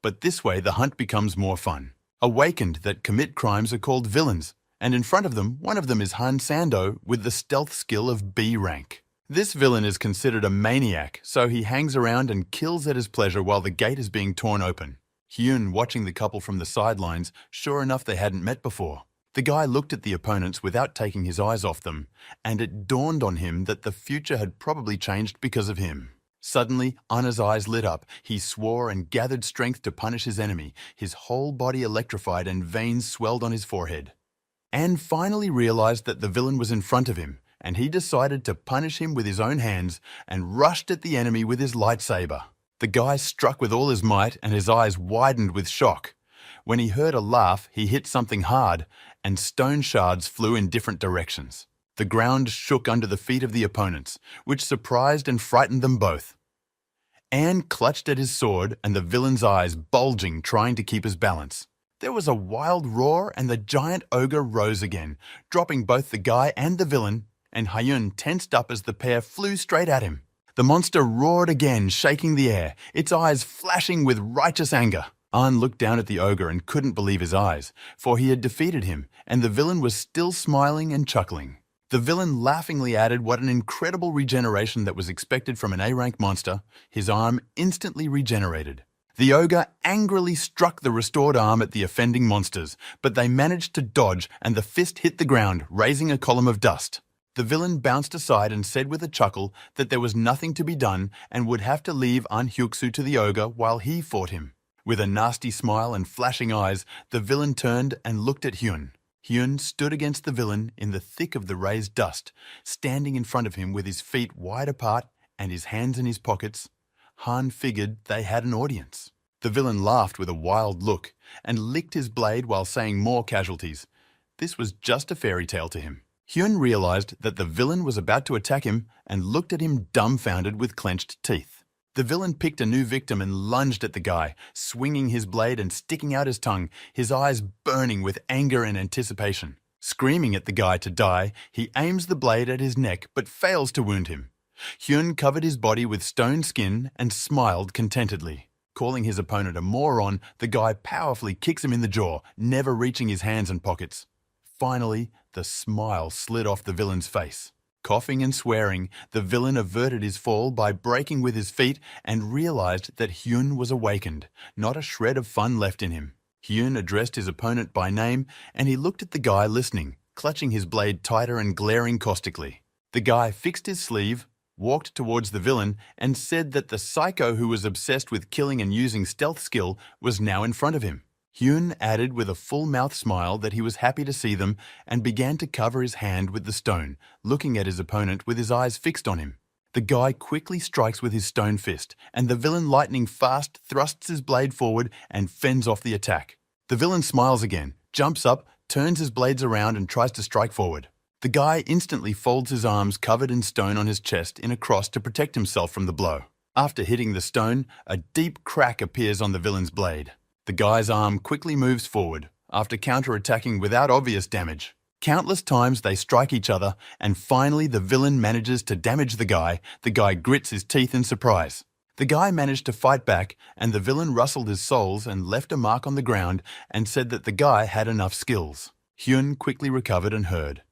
But this way the hunt becomes more fun. Awakened that commit crimes are called villains, and in front of them, one of them is Han Sando with the stealth skill of B rank. This villain is considered a maniac, so he hangs around and kills at his pleasure while the gate is being torn open. Hyun watching the couple from the sidelines, sure enough they hadn't met before. The guy looked at the opponents without taking his eyes off them, and it dawned on him that the future had probably changed because of him. Suddenly, Anna's eyes lit up. He swore and gathered strength to punish his enemy. His whole body electrified and veins swelled on his forehead. Anne finally realized that the villain was in front of him, and he decided to punish him with his own hands and rushed at the enemy with his lightsaber. The guy struck with all his might and his eyes widened with shock. When he heard a laugh, he hit something hard, and stone shards flew in different directions. The ground shook under the feet of the opponents, which surprised and frightened them both. Anne clutched at his sword and the villain's eyes bulging, trying to keep his balance. There was a wild roar and the giant ogre rose again, dropping both the guy and the villain and Hyun tensed up as the pair flew straight at him. The monster roared again, shaking the air, its eyes flashing with righteous anger. Ahn looked down at the ogre and couldn't believe his eyes, for he had defeated him, and the villain was still smiling and chuckling. The villain laughingly added what an incredible regeneration that was expected from an A-rank monster. His arm instantly regenerated. The ogre angrily struck the restored arm at the offending monsters, but they managed to dodge and the fist hit the ground, raising a column of dust. The villain bounced aside and said with a chuckle that there was nothing to be done and would have to leave Ahn Hyuk-soo to the ogre while he fought him. With a nasty smile and flashing eyes, the villain turned and looked at Hyun. Hyun stood against the villain in the thick of the raised dust, standing in front of him with his feet wide apart and his hands in his pockets. Han figured they had an audience. The villain laughed with a wild look and licked his blade while saying more casualties. This was just a fairy tale to him. Hyun realized that the villain was about to attack him and looked at him dumbfounded with clenched teeth. The villain picked a new victim and lunged at the guy, swinging his blade and sticking out his tongue, his eyes burning with anger and anticipation. Screaming at the guy to die, he aims the blade at his neck but fails to wound him. Hyun covered his body with stone skin and smiled contentedly. Calling his opponent a moron, the guy powerfully kicks him in the jaw, never reaching his hands and pockets. Finally, the smile slid off the villain's face. Coughing and swearing, the villain averted his fall by breaking with his feet and realized that Hyun was awakened, not a shred of fun left in him. Hyun addressed his opponent by name and he looked at the guy listening, clutching his blade tighter and glaring caustically. The guy fixed his sleeve, walked towards the villain, and said that the psycho who was obsessed with killing and using stealth skill was now in front of him. Hyun added with a full-mouth smile that he was happy to see them and began to cover his hand with the stone, looking at his opponent with his eyes fixed on him. The guy quickly strikes with his stone fist, and the villain lightning fast thrusts his blade forward and fends off the attack. The villain smiles again, jumps up, turns his blades around and tries to strike forward. The guy instantly folds his arms covered in stone on his chest in a cross to protect himself from the blow. After hitting the stone, a deep crack appears on the villain's blade. The guy's arm quickly moves forward, after counterattacking without obvious damage. Countless times they strike each other, and finally the villain manages to damage the guy. The guy grits his teeth in surprise. The guy managed to fight back, and the villain rustled his soles and left a mark on the ground and said that the guy had enough skills. Hyun quickly recovered and heard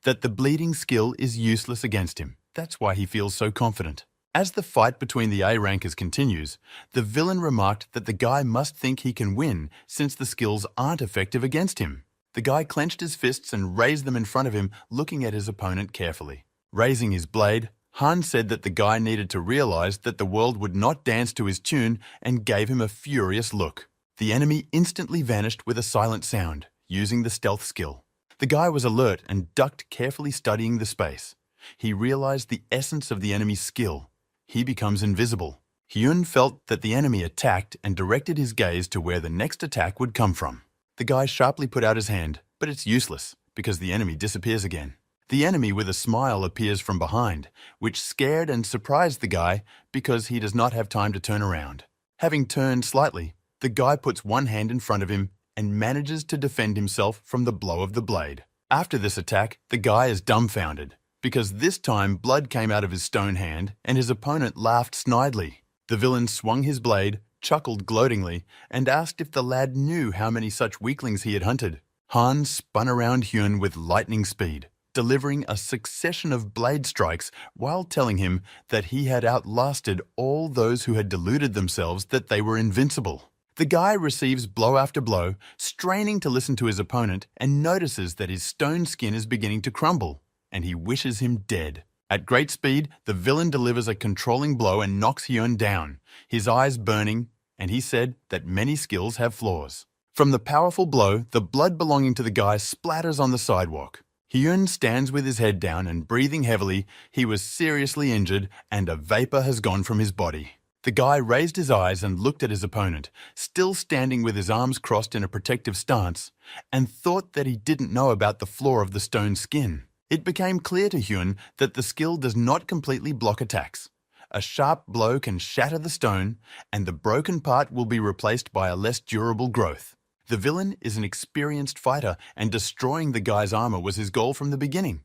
that the bleeding skill is useless against him. That's why he feels so confident. As the fight between the A-rankers continues, the villain remarked that the guy must think he can win since the skills aren't effective against him. The guy clenched his fists and raised them in front of him, looking at his opponent carefully. Raising his blade, Han said that the guy needed to realize that the world would not dance to his tune and gave him a furious look. The enemy instantly vanished with a silent sound, using the stealth skill. The guy was alert and ducked, carefully studying the space. He realized the essence of the enemy's skill. He becomes invisible. Hyun felt that the enemy attacked and directed his gaze to where the next attack would come from. The guy sharply put out his hand, but it's useless because the enemy disappears again. The enemy with a smile appears from behind, which scared and surprised the guy because he does not have time to turn around. Having turned slightly, the guy puts one hand in front of him and manages to defend himself from the blow of the blade. After this attack, the guy is dumbfounded, because this time blood came out of his stone hand and his opponent laughed snidely. The villain swung his blade, chuckled gloatingly, and asked if the lad knew how many such weaklings he had hunted. Han spun around Hyun with lightning speed, delivering a succession of blade strikes while telling him that he had outlasted all those who had deluded themselves that they were invincible. The guy receives blow after blow, straining to listen to his opponent, and notices that his stone skin is beginning to crumble, and he wishes him dead. At great speed, the villain delivers a controlling blow and knocks Hyun down, his eyes burning, and he said that many skills have flaws. From the powerful blow, the blood belonging to the guy splatters on the sidewalk. Hyun stands with his head down and breathing heavily. He was seriously injured, and a vapor has gone from his body. The guy raised his eyes and looked at his opponent, still standing with his arms crossed in a protective stance, and thought that he didn't know about the flaw of the stone skin. It became clear to Hyun that the skill does not completely block attacks. A sharp blow can shatter the stone, and the broken part will be replaced by a less durable growth. The villain is an experienced fighter, and destroying the guy's armor was his goal from the beginning.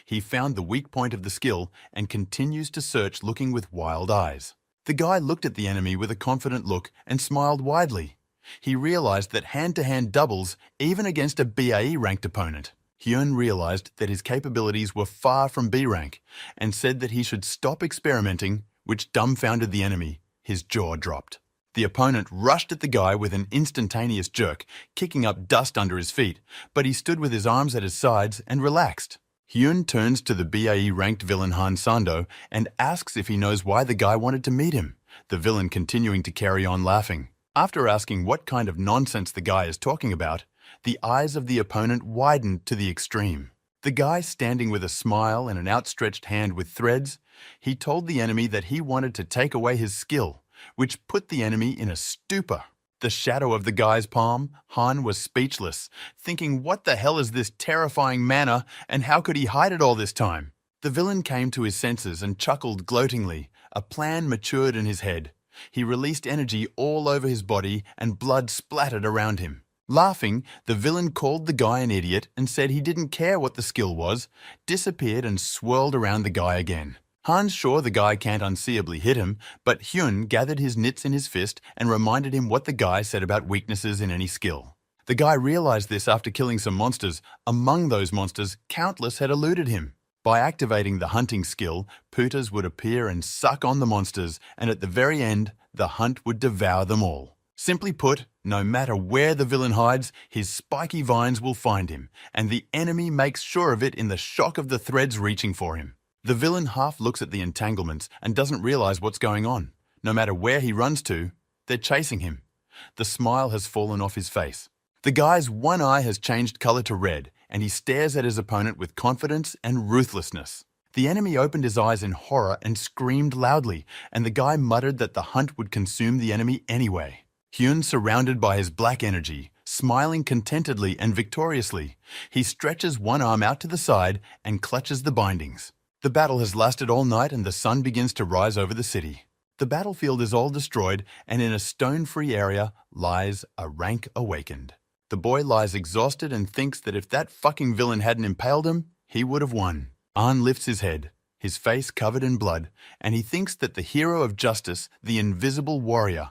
He found the weak point of the skill and continues to search, looking with wild eyes. The guy looked at the enemy with a confident look and smiled widely. He realized that hand-to-hand doubles even against a BAE ranked opponent. Hyun realized that his capabilities were far from B rank and said that he should stop experimenting, which dumbfounded the enemy. His jaw dropped. The opponent rushed at the guy with an instantaneous jerk, kicking up dust under his feet, but he stood with his arms at his sides and relaxed. Hyun turns to the BAE-ranked villain Han Sando and asks if he knows why the guy wanted to meet him, the villain continuing to carry on laughing. After asking what kind of nonsense the guy is talking about, the eyes of the opponent widened to the extreme. The guy standing with a smile and an outstretched hand with threads, he told the enemy that he wanted to take away his skill, which put the enemy in a stupor. The shadow of the guy's palm, Han was speechless, thinking, what the hell is this terrifying mana and how could he hide it all this time? The villain came to his senses and chuckled gloatingly. A plan matured in his head. He released energy all over his body and blood splattered around him. Laughing, the villain called the guy an idiot and said he didn't care what the skill was, disappeared and swirled around the guy again. Han's sure the guy can't unseeably hit him, but Hyun gathered his nits in his fist and reminded him what the guy said about weaknesses in any skill. The guy realized this after killing some monsters. Among those monsters, countless had eluded him. By activating the hunting skill, Putas would appear and suck on the monsters, and at the very end, the hunt would devour them all. Simply put, no matter where the villain hides, his spiky vines will find him, and the enemy makes sure of it in the shock of the threads reaching for him. The villain half looks at the entanglements and doesn't realize what's going on. No matter where he runs to, they're chasing him. The smile has fallen off his face. The guy's one eye has changed color to red, and he stares at his opponent with confidence and ruthlessness. The enemy opened his eyes in horror and screamed loudly, and the guy muttered that the hunt would consume the enemy anyway. Hyun, surrounded by his black energy, smiling contentedly and victoriously, he stretches one arm out to the side and clutches the bindings. The battle has lasted all night and the sun begins to rise over the city. The battlefield is all destroyed, and in a stone-free area lies a rank awakened. The boy lies exhausted and thinks that if that fucking villain hadn't impaled him, he would have won. Ahn lifts his head, his face covered in blood, and he thinks that the hero of justice, the invisible warrior,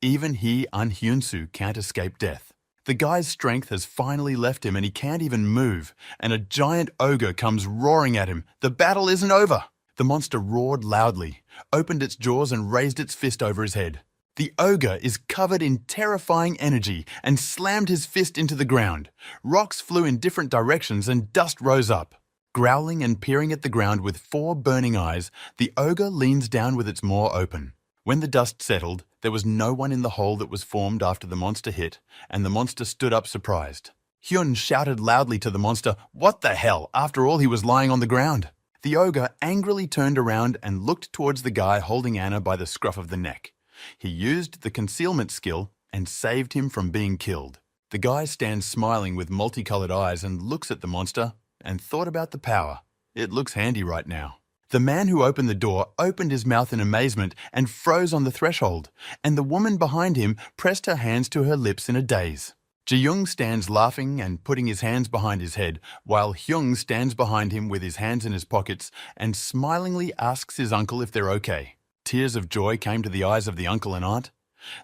even he, Ahn Hyun-soo, can't escape death. The guy's strength has finally left him and he can't even move, and a giant ogre comes roaring at him. The battle isn't over! The monster roared loudly, opened its jaws and raised its fist over his head. The ogre is covered in terrifying energy and slammed his fist into the ground. Rocks flew in different directions and dust rose up. Growling and peering at the ground with 4 burning eyes, the ogre leans down with its maw open. When the dust settled, there was no one in the hole that was formed after the monster hit, and the monster stood up surprised. Hyun shouted loudly to the monster, "What the hell?" After all, he was lying on the ground. The ogre angrily turned around and looked towards the guy holding Anna by the scruff of the neck. He used the concealment skill and saved him from being killed. The guy stands smiling with multicolored eyes and looks at the monster and thought about the power. It looks handy right now. The man who opened the door opened his mouth in amazement and froze on the threshold, and the woman behind him pressed her hands to her lips in a daze. Ji-young stands laughing and putting his hands behind his head, while Hyung stands behind him with his hands in his pockets and smilingly asks his uncle if they're okay. Tears of joy came to the eyes of the uncle and aunt.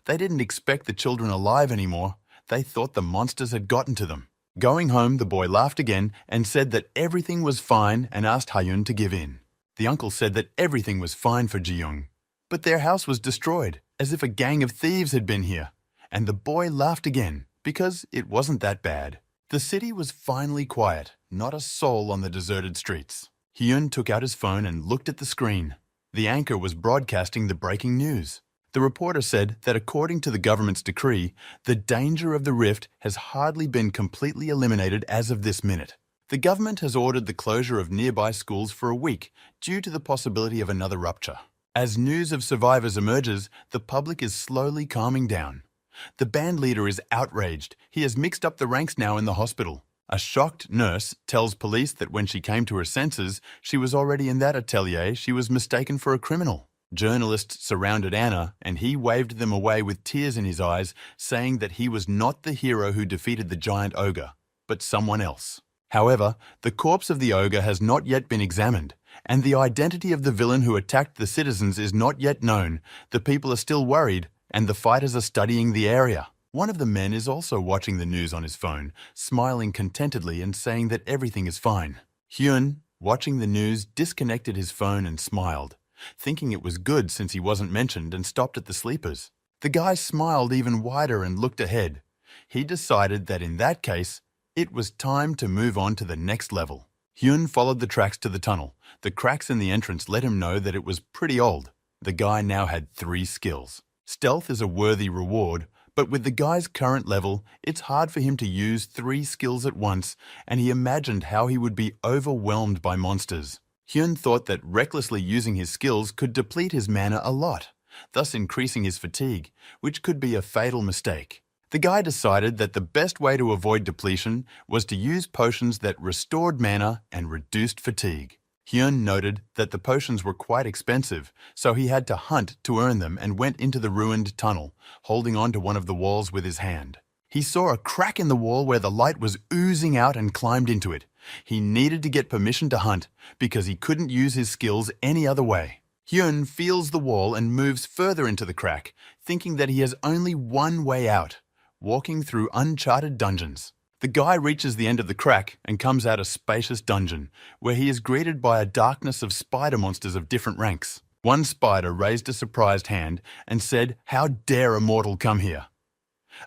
They didn't expect the children alive anymore. They thought the monsters had gotten to them. Going home, the boy laughed again and said that everything was fine and asked Hyun to give in. The uncle said that everything was fine for Ji-young, but their house was destroyed, as if a gang of thieves had been here. And the boy laughed again, because it wasn't that bad. The city was finally quiet, not a soul on the deserted streets. Hyun took out his phone and looked at the screen. The anchor was broadcasting the breaking news. The reporter said that according to the government's decree, the danger of the rift has hardly been completely eliminated as of this minute. The government has ordered the closure of nearby schools for a week due to the possibility of another rupture. As news of survivors emerges, the public is slowly calming down. The band leader is outraged. He has mixed up the ranks now in the hospital. A shocked nurse tells police that when she came to her senses, she was already in that atelier. She was mistaken for a criminal. Journalists surrounded Anna, and he waved them away with tears in his eyes, saying that he was not the hero who defeated the giant ogre, but someone else. However, the corpse of the ogre has not yet been examined, and the identity of the villain who attacked the citizens is not yet known. The people are still worried, and the fighters are studying the area. One of the men is also watching the news on his phone, smiling contentedly and saying that everything is fine. Hyun, watching the news, disconnected his phone and smiled, thinking it was good since he wasn't mentioned, and stopped at the sleepers. The guy smiled even wider and looked ahead. He decided that in that case, it was time to move on to the next level. Hyun followed the tracks to the tunnel. The cracks in the entrance let him know that it was pretty old. The guy now had 3 skills. Stealth is a worthy reward, but with the guy's current level, it's hard for him to use 3 skills at once, and he imagined how he would be overwhelmed by monsters. Hyun thought that recklessly using his skills could deplete his mana a lot, thus increasing his fatigue, which could be a fatal mistake. The guy decided that the best way to avoid depletion was to use potions that restored mana and reduced fatigue. Hyun noted that the potions were quite expensive, so he had to hunt to earn them and went into the ruined tunnel, holding on to one of the walls with his hand. He saw a crack in the wall where the light was oozing out and climbed into it. He needed to get permission to hunt because he couldn't use his skills any other way. Hyun feels the wall and moves further into the crack, thinking that he has only one way out, walking through uncharted dungeons. The guy reaches the end of the crack and comes out a spacious dungeon, where he is greeted by a darkness of spider monsters of different ranks. One spider raised a surprised hand and said, "How dare a mortal come here?"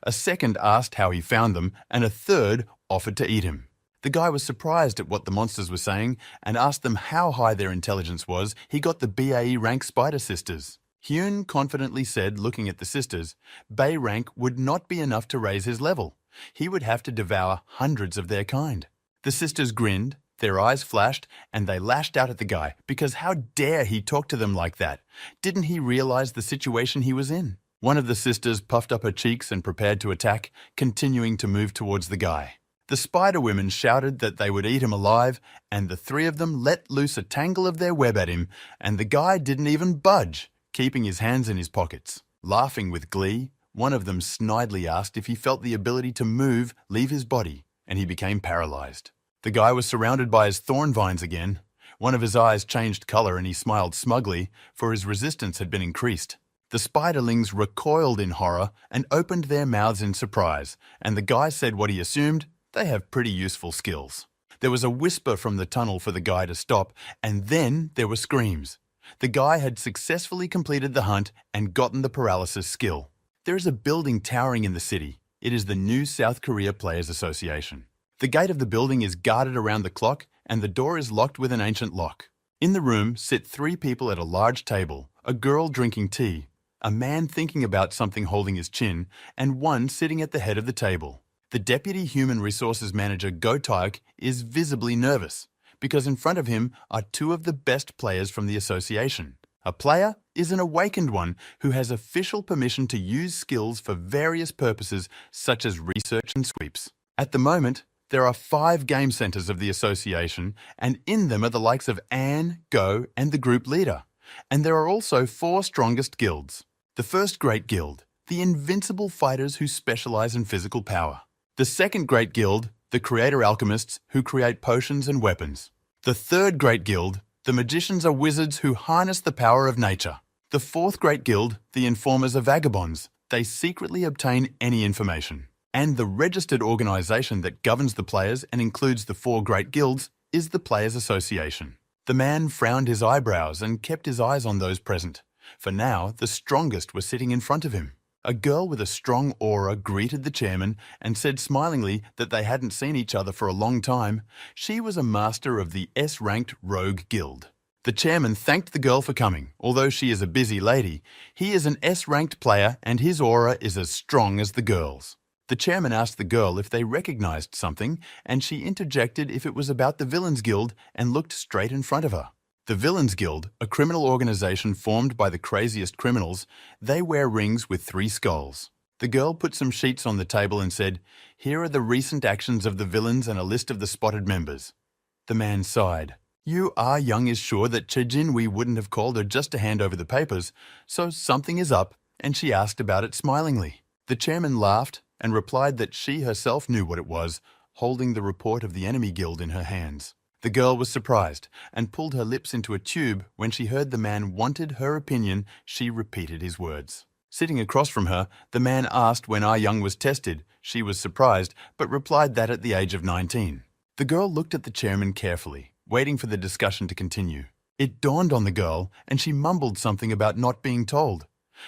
A second asked how he found them, and a third offered to eat him. The guy was surprised at what the monsters were saying and asked them how high their intelligence was. He got the BAE rank spider sisters. Hyun confidently said, looking at the sisters, BAE rank would not be enough to raise his level. He would have to devour hundreds of their kind. The sisters grinned, their eyes flashed, and they lashed out at the guy because how dare he talk to them like that? Didn't he realize the situation he was in? One of the sisters puffed up her cheeks and prepared to attack, continuing to move towards the guy. The spider women shouted that they would eat him alive, and the 3 of them let loose a tangle of their web at him, and the guy didn't even budge, keeping his hands in his pockets. Laughing with glee, one of them snidely asked if he felt the ability to move leave his body, and he became paralyzed. The guy was surrounded by his thorn vines again. One of his eyes changed color and he smiled smugly, for his resistance had been increased. The spiderlings recoiled in horror and opened their mouths in surprise, and the guy said what he assumed, they have pretty useful skills. There was a whisper from the tunnel for the guy to stop, and then there were screams. The guy had successfully completed the hunt and gotten the paralysis skill. There is a building towering in the city. It is the New South Korea Players Association. The gate of the building is guarded around the clock, and the door is locked with an ancient lock. In the room sit 3 people at a large table, a girl drinking tea, a man thinking about something holding his chin, and one sitting at the head of the table. The Deputy Human Resources Manager Go Taek is visibly nervous, because in front of him are 2 of the best players from the association. A player is an awakened one who has official permission to use skills for various purposes such as research and sweeps. At the moment, there are 5 game centers of the association, and in them are the likes of Anne, Go, and the group leader. And there are also 4 strongest guilds. The first great guild, the invincible fighters who specialize in physical power. The second great guild, the creator alchemists who create potions and weapons. The third great guild, the magicians are wizards who harness the power of nature. The fourth great guild, the informers are vagabonds. They secretly obtain any information. And the registered organization that governs the players and includes the 4 great guilds is the Players Association. The man frowned his eyebrows and kept his eyes on those present, for now the strongest were sitting in front of him. A girl with a strong aura greeted the chairman and said smilingly that they hadn't seen each other for a long time. She was a master of the S-ranked Rogue Guild. The chairman thanked the girl for coming. Although she is a busy lady, he is an S-ranked player and his aura is as strong as the girl's. The chairman asked the girl if they recognized something, and she interjected if it was about the Villains Guild and looked straight in front of her. The Villains Guild, a criminal organization formed by the craziest criminals, they wear rings with 3 skulls. The girl put some sheets on the table and said, "Here are the recent actions of the villains and a list of the spotted members." The man sighed. "You are young is sure that Chejin-wee wouldn't have called her just to hand over the papers, so something is up," and she asked about it smilingly. The chairman laughed and replied that she herself knew what it was, holding the report of the enemy guild in her hands. The girl was surprised and pulled her lips into a tube when she heard the man wanted her opinion. She repeated his words. Sitting across from her, the man asked when Ah Young was tested. She was surprised, but replied that at the age of 19. The girl looked at the chairman carefully, waiting for the discussion to continue. It dawned on the girl, and she mumbled something about not being told.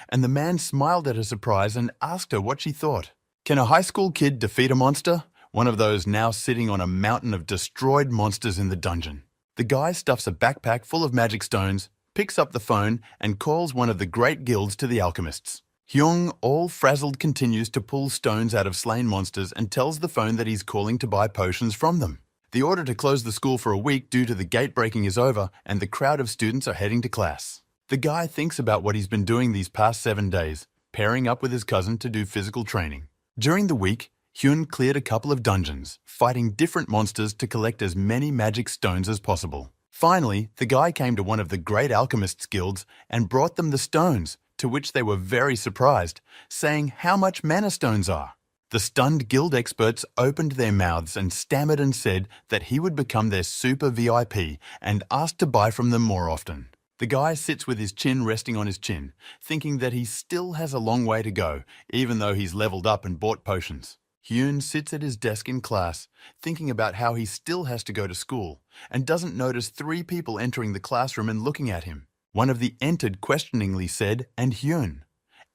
And the man smiled at her surprise and asked her what she thought. Can a high school kid defeat a monster? One of those now sitting on a mountain of destroyed monsters in the dungeon. The guy stuffs a backpack full of magic stones, picks up the phone, and calls one of the great guilds to the alchemists. Hyung, all frazzled, continues to pull stones out of slain monsters and tells the phone that he's calling to buy potions from them. The order to close the school for a week due to the gate breaking is over, and the crowd of students are heading to class. The guy thinks about what he's been doing these past 7 days, pairing up with his cousin to do physical training. During the week, Hyun cleared a couple of dungeons, fighting different monsters to collect as many magic stones as possible. Finally, the guy came to one of the great alchemists' guilds and brought them the stones, to which they were very surprised, saying how much mana stones are. The stunned guild experts opened their mouths and stammered and said that he would become their super VIP and asked to buy from them more often. The guy sits with his chin resting on his chin, thinking that he still has a long way to go, even though he's leveled up and bought potions. Hyun sits at his desk in class, thinking about how he still has to go to school, and doesn't notice 3 people entering the classroom and looking at him. One of the entered questioningly said, "And Hyun?"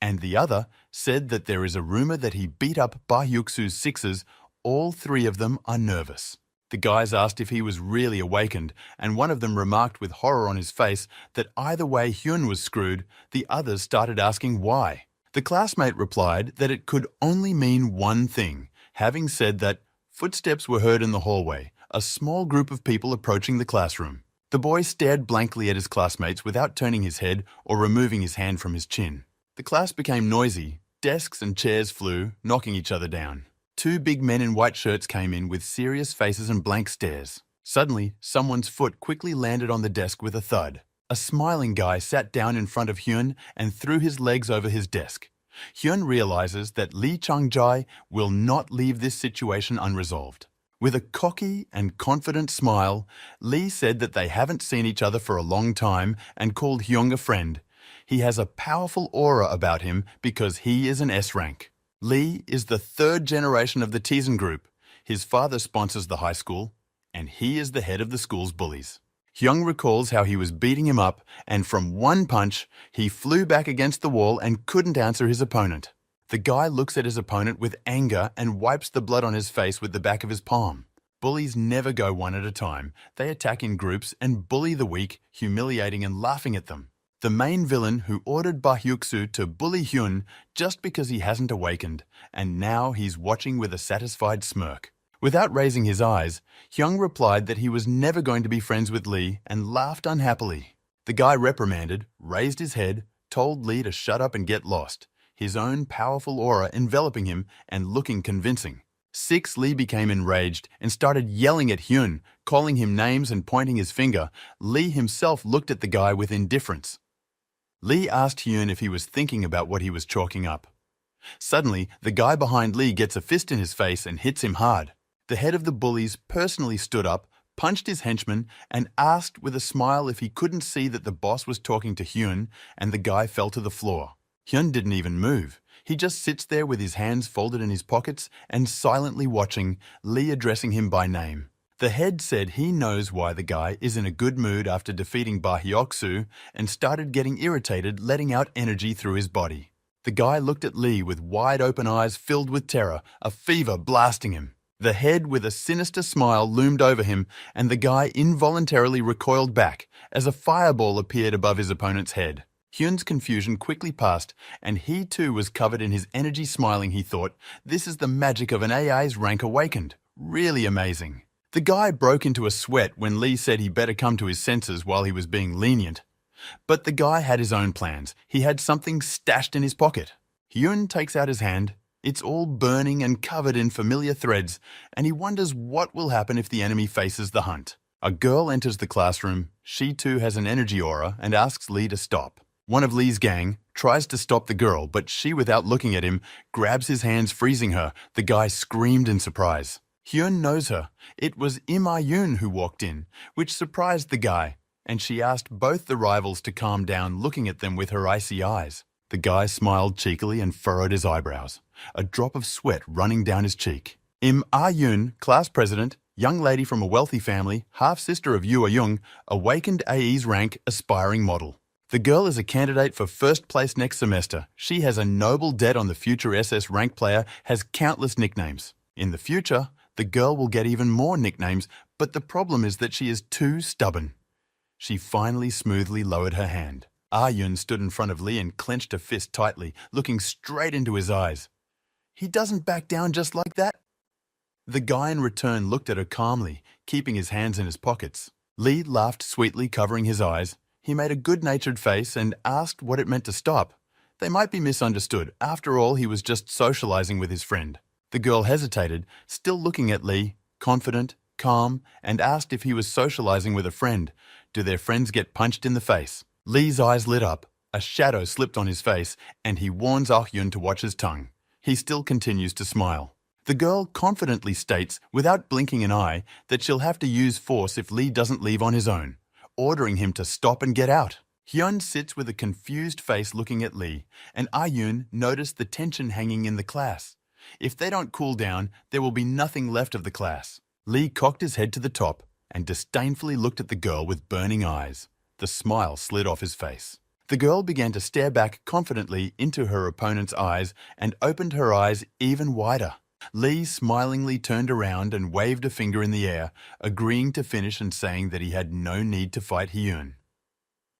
And the other said that there is a rumor that he beat up Bahyuksu's sixes. All 3 of them are nervous. The guys asked if he was really awakened, and one of them remarked with horror on his face that either way Hyun was screwed. The others started asking why. The classmate replied that it could only mean one thing, having said that footsteps were heard in the hallway, a small group of people approaching the classroom. The boy stared blankly at his classmates without turning his head or removing his hand from his chin. The class became noisy. Desks and chairs flew, knocking each other down. 2 big men in white shirts came in with serious faces and blank stares. Suddenly, someone's foot quickly landed on the desk with a thud. A smiling guy sat down in front of Hyun and threw his legs over his desk. Hyun realizes that Lee Chang-jae will not leave this situation unresolved. With a cocky and confident smile, Lee said that they haven't seen each other for a long time and called Hyung a friend. He has a powerful aura about him because he is an S rank. Lee is the 3rd generation of the Tizen group. His father sponsors the high school, and he is the head of the school's bullies. Hyung recalls how he was beating him up, and from one punch, he flew back against the wall and couldn't answer his opponent. The guy looks at his opponent with anger and wipes the blood on his face with the back of his palm. Bullies never go one at a time. They attack in groups and bully the weak, humiliating and laughing at them. The main villain who ordered Bahyuksu to bully Hyun just because he hasn't awakened, and now he's watching with a satisfied smirk. Without raising his eyes, Hyung replied that he was never going to be friends with Lee and laughed unhappily. The guy reprimanded, raised his head, told Lee to shut up and get lost, his own powerful aura enveloping him and looking convincing. Lee became enraged and started yelling at Hyun, calling him names and pointing his finger. Lee himself looked at the guy with indifference. Lee asked Hyun if he was thinking about what he was chalking up. Suddenly, the guy behind Lee gets a fist in his face and hits him hard. The head of the bullies personally stood up, punched his henchman, and asked with a smile if he couldn't see that the boss was talking to Hyun, and the guy fell to the floor. Hyun didn't even move. He just sits there with his hands folded in his pockets and silently watching, Lee addressing him by name. The head said he knows why the guy is in a good mood after defeating Bahyoksu and started getting irritated, letting out energy through his body. The guy looked at Lee with wide open eyes filled with terror, a fever blasting him. The head with a sinister smile loomed over him, and the guy involuntarily recoiled back as a fireball appeared above his opponent's head. Hyun's confusion quickly passed, and he too was covered in his energy. Smiling, he thought, this is the magic of an AI's rank awakened. Really amazing. The guy broke into a sweat when Lee said he better come to his senses while he was being lenient. But the guy had his own plans. He had something stashed in his pocket. Hyun takes out his hand. It's all burning and covered in familiar threads, and he wonders what will happen if the enemy faces the hunt. A girl enters the classroom. She too has an energy aura and asks Lee to stop. One of Lee's gang tries to stop the girl, but she, without looking at him, grabs his hands, freezing her. The guy screamed in surprise. Hyun knows her. It was Im Ah-yoon who walked in, which surprised the guy, and she asked both the rivals to calm down, looking at them with her icy eyes. The guy smiled cheekily and furrowed his eyebrows, a drop of sweat running down his cheek. Im Ah-yoon, class president, young lady from a wealthy family, half-sister of Yoo Ah-young, awakened AE's rank aspiring model. The girl is a candidate for first place next semester. She has a noble debt on the future SS rank player, has countless nicknames. In the future, the girl will get even more nicknames, but the problem is that she is too stubborn. She finally smoothly lowered her hand. Ah-yoon stood in front of Lee and clenched her fist tightly, looking straight into his eyes. He doesn't back down just like that. The guy in return looked at her calmly, keeping his hands in his pockets. Lee laughed sweetly, covering his eyes. He made a good-natured face and asked what it meant to stop. They might be misunderstood. After all, he was just socializing with his friend. The girl hesitated, still looking at Lee, confident, calm, and asked if he was socializing with a friend. Do their friends get punched in the face? Lee's eyes lit up. A shadow slipped on his face, and he warns Ah-yoon to watch his tongue. He still continues to smile. The girl confidently states, without blinking an eye, that she'll have to use force if Lee doesn't leave on his own, ordering him to stop and get out. Hyun sits with a confused face looking at Lee, and Ah-yoon noticed the tension hanging in the class. If they don't cool down, there will be nothing left of the class. Lee cocked his head to the top and disdainfully looked at the girl with burning eyes. The smile slid off his face. The girl began to stare back confidently into her opponent's eyes and opened her eyes even wider. Lee smilingly turned around and waved a finger in the air, agreeing to finish and saying that he had no need to fight Hyun.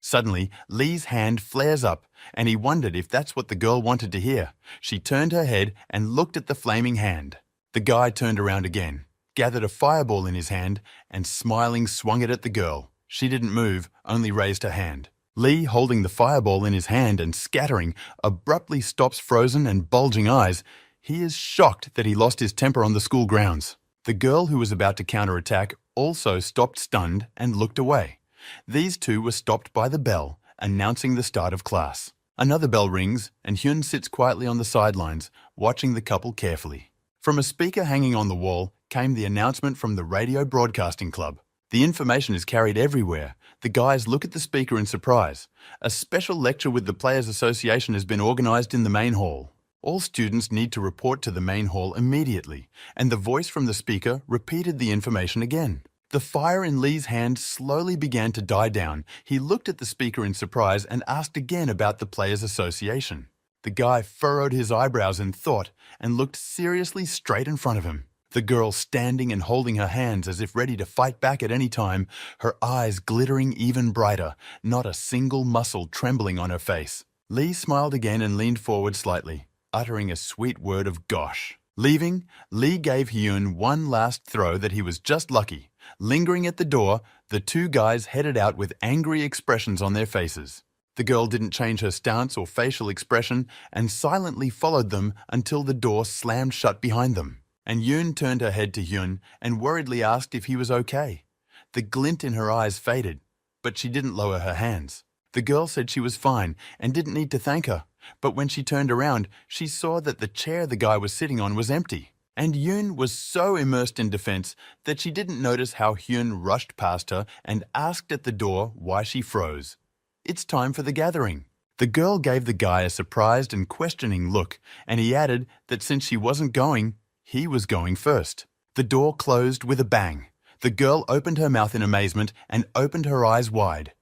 Suddenly, Lee's hand flares up, and he wondered if that's what the girl wanted to hear. She turned her head and looked at the flaming hand. The guy turned around again, gathered a fireball in his hand, and smiling swung it at the girl. She didn't move, only raised her hand. Lee, holding the fireball in his hand and scattering, abruptly stops, frozen and bulging eyes. He is shocked that he lost his temper on the school grounds. The girl who was about to counterattack also stopped stunned and looked away. These two were stopped by the bell, announcing the start of class. Another bell rings, and Hyun sits quietly on the sidelines, watching the couple carefully. From a speaker hanging on the wall came the announcement from the Radio Broadcasting Club. The information is carried everywhere. The guys look at the speaker in surprise. A special lecture with the Players Association has been organized in the main hall. All students need to report to the main hall immediately, and the voice from the speaker repeated the information again. The fire in Lee's hand slowly began to die down. He looked at the speaker in surprise and asked again about the Players Association. The guy furrowed his eyebrows in thought and looked seriously straight in front of him. The girl standing and holding her hands as if ready to fight back at any time, her eyes glittering even brighter, not a single muscle trembling on her face. Lee smiled again and leaned forward slightly, uttering a sweet word of gosh. Leaving, Lee gave Hyun one last throw that he was just lucky. Lingering at the door, the two guys headed out with angry expressions on their faces. The girl didn't change her stance or facial expression and silently followed them until the door slammed shut behind them. And Yoon turned her head to Hyun and worriedly asked if he was okay. The glint in her eyes faded, but she didn't lower her hands. The girl said she was fine and didn't need to thank her, but when she turned around, she saw that the chair the guy was sitting on was empty. And Yoon was so immersed in defense that she didn't notice how Hyun rushed past her and asked at the door why she froze. It's time for the gathering. The girl gave the guy a surprised and questioning look, and he added that since she wasn't going, he was going first. The door closed with a bang. The girl opened her mouth in amazement and opened her eyes wide.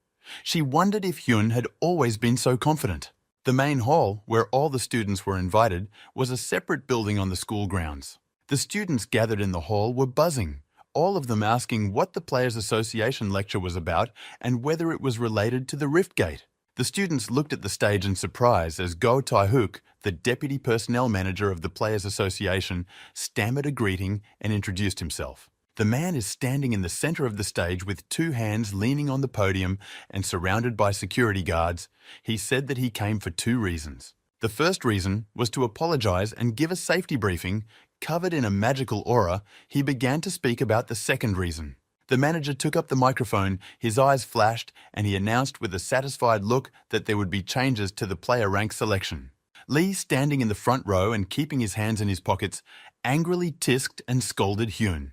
She wondered if Hyun had always been so confident. The main hall, where all the students were invited, was a separate building on the school grounds. The students gathered in the hall were buzzing, all of them asking what the Players Association lecture was about and whether it was related to the Rift Gate. The students looked at the stage in surprise as Go Tae-hook, the deputy personnel manager of the Players Association, stammered a greeting and introduced himself. The man is standing in the center of the stage with two hands leaning on the podium and surrounded by security guards. He said that he came for two reasons. The first reason was to apologize and give a safety briefing. Covered in a magical aura, he began to speak about the second reason. The manager took up the microphone, his eyes flashed, and he announced with a satisfied look that there would be changes to the player rank selection. Lee, standing in the front row and keeping his hands in his pockets, angrily tisked and scolded Hyun.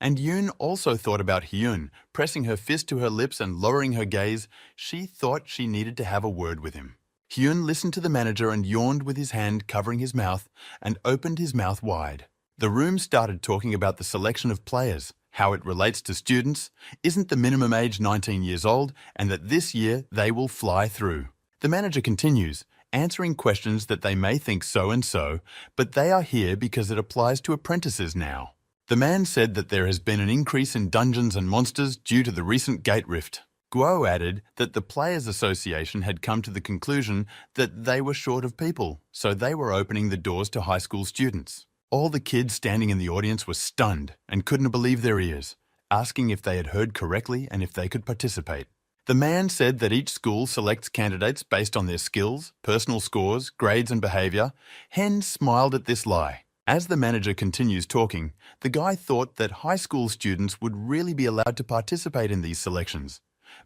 And Yoon also thought about Hyun, pressing her fist to her lips and lowering her gaze. She thought she needed to have a word with him. Hyun listened to the manager and yawned with his hand covering his mouth and opened his mouth wide. The room started talking about the selection of players, how it relates to students, isn't the minimum age 19 years old, and that this year they will fly through. The manager continues, answering questions that they may think so and so, but they are here because it applies to apprentices now. The man said that there has been an increase in dungeons and monsters due to the recent gate rift. Guo added that the Players Association had come to the conclusion that they were short of people, so they were opening the doors to high school students. All the kids standing in the audience were stunned and couldn't believe their ears, asking if they had heard correctly and if they could participate. The man said that each school selects candidates based on their skills, personal scores, grades and behavior. Hen smiled at this lie. As the manager continues talking, the guy thought that high school students would really be allowed to participate in these selections.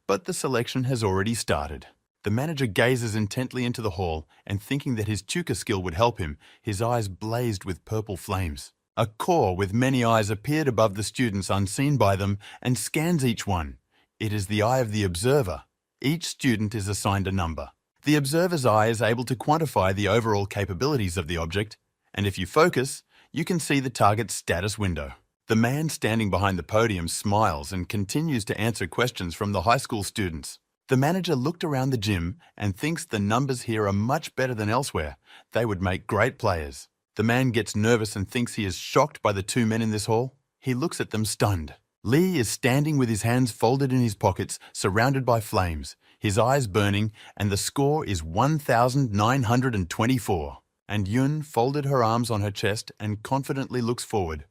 But the selection has already started. The manager gazes intently into the hall and thinking that his Chuka skill would help him, his eyes blazed with purple flames. A core with many eyes appeared above the students unseen by them and scans each one. It is the eye of the observer. Each student is assigned a number. The observer's eye is able to quantify the overall capabilities of the object, and if you focus, you can see the target's status window. The man standing behind the podium smiles and continues to answer questions from the high school students. The manager looked around the gym and thinks the numbers here are much better than elsewhere. They would make great players. The man gets nervous and thinks he is shocked by the two men in this hall. He looks at them stunned. Lee is standing with his hands folded in his pockets, surrounded by flames, his eyes burning, and the score is 1,924. And Yun folded her arms on her chest and confidently looks forward.